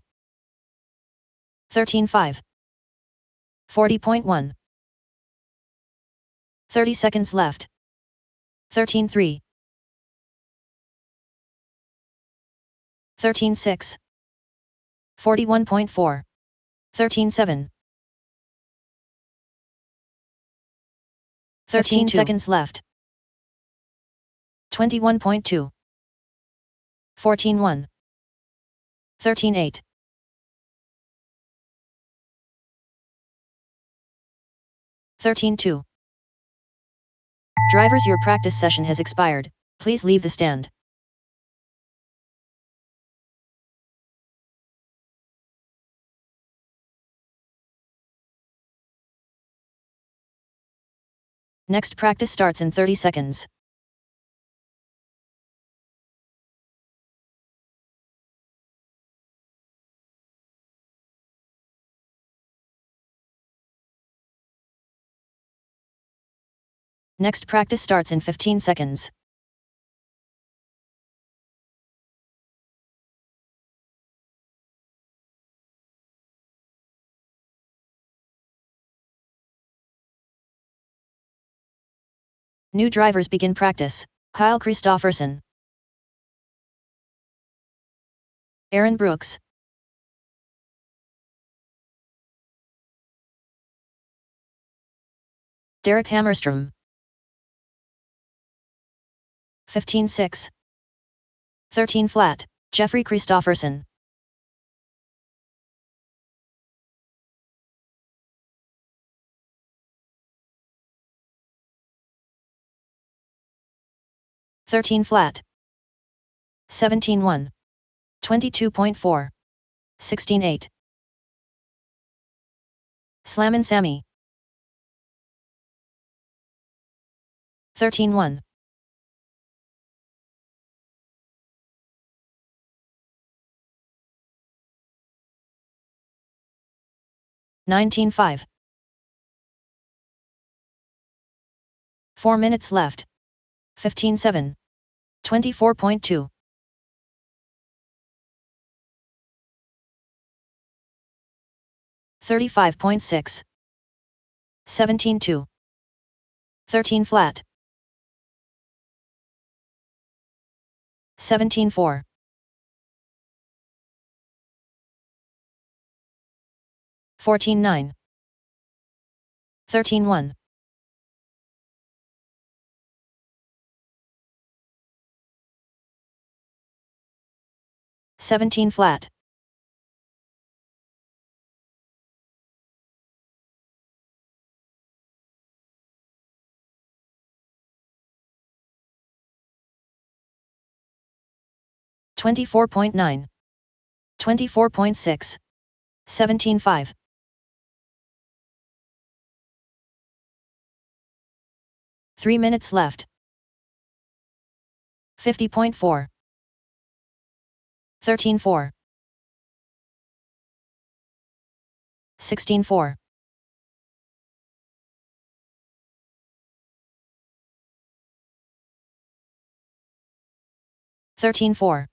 13-5. 40.1. 30 seconds left. 13-3. 13-6. 41.4. 13-7. 13 seconds left. 21.2. 14-1. 13-8. 13-2. Drivers, your practice session has expired. Please leave the stand. Next practice starts in 30 seconds. Next practice starts in 15 seconds. New drivers begin practice. Kyle Christofferson, Aaron Brooks, Derek Hammerstrom. 15-6. 13 flat, Jeffrey Christofferson. "13 flat. 17-1. 22.4. 16-8. Slammin' Sammy. 13-1. 19-5. 4 minutes left. 15-7. 24.2. 35.6. 17-2. 13 flat. 17-4. 14-9. 13-1. 17 flat. 24.9. 24.6. 17-5. 3 minutes left. 50.4. 13-4. 16-4. 13-4.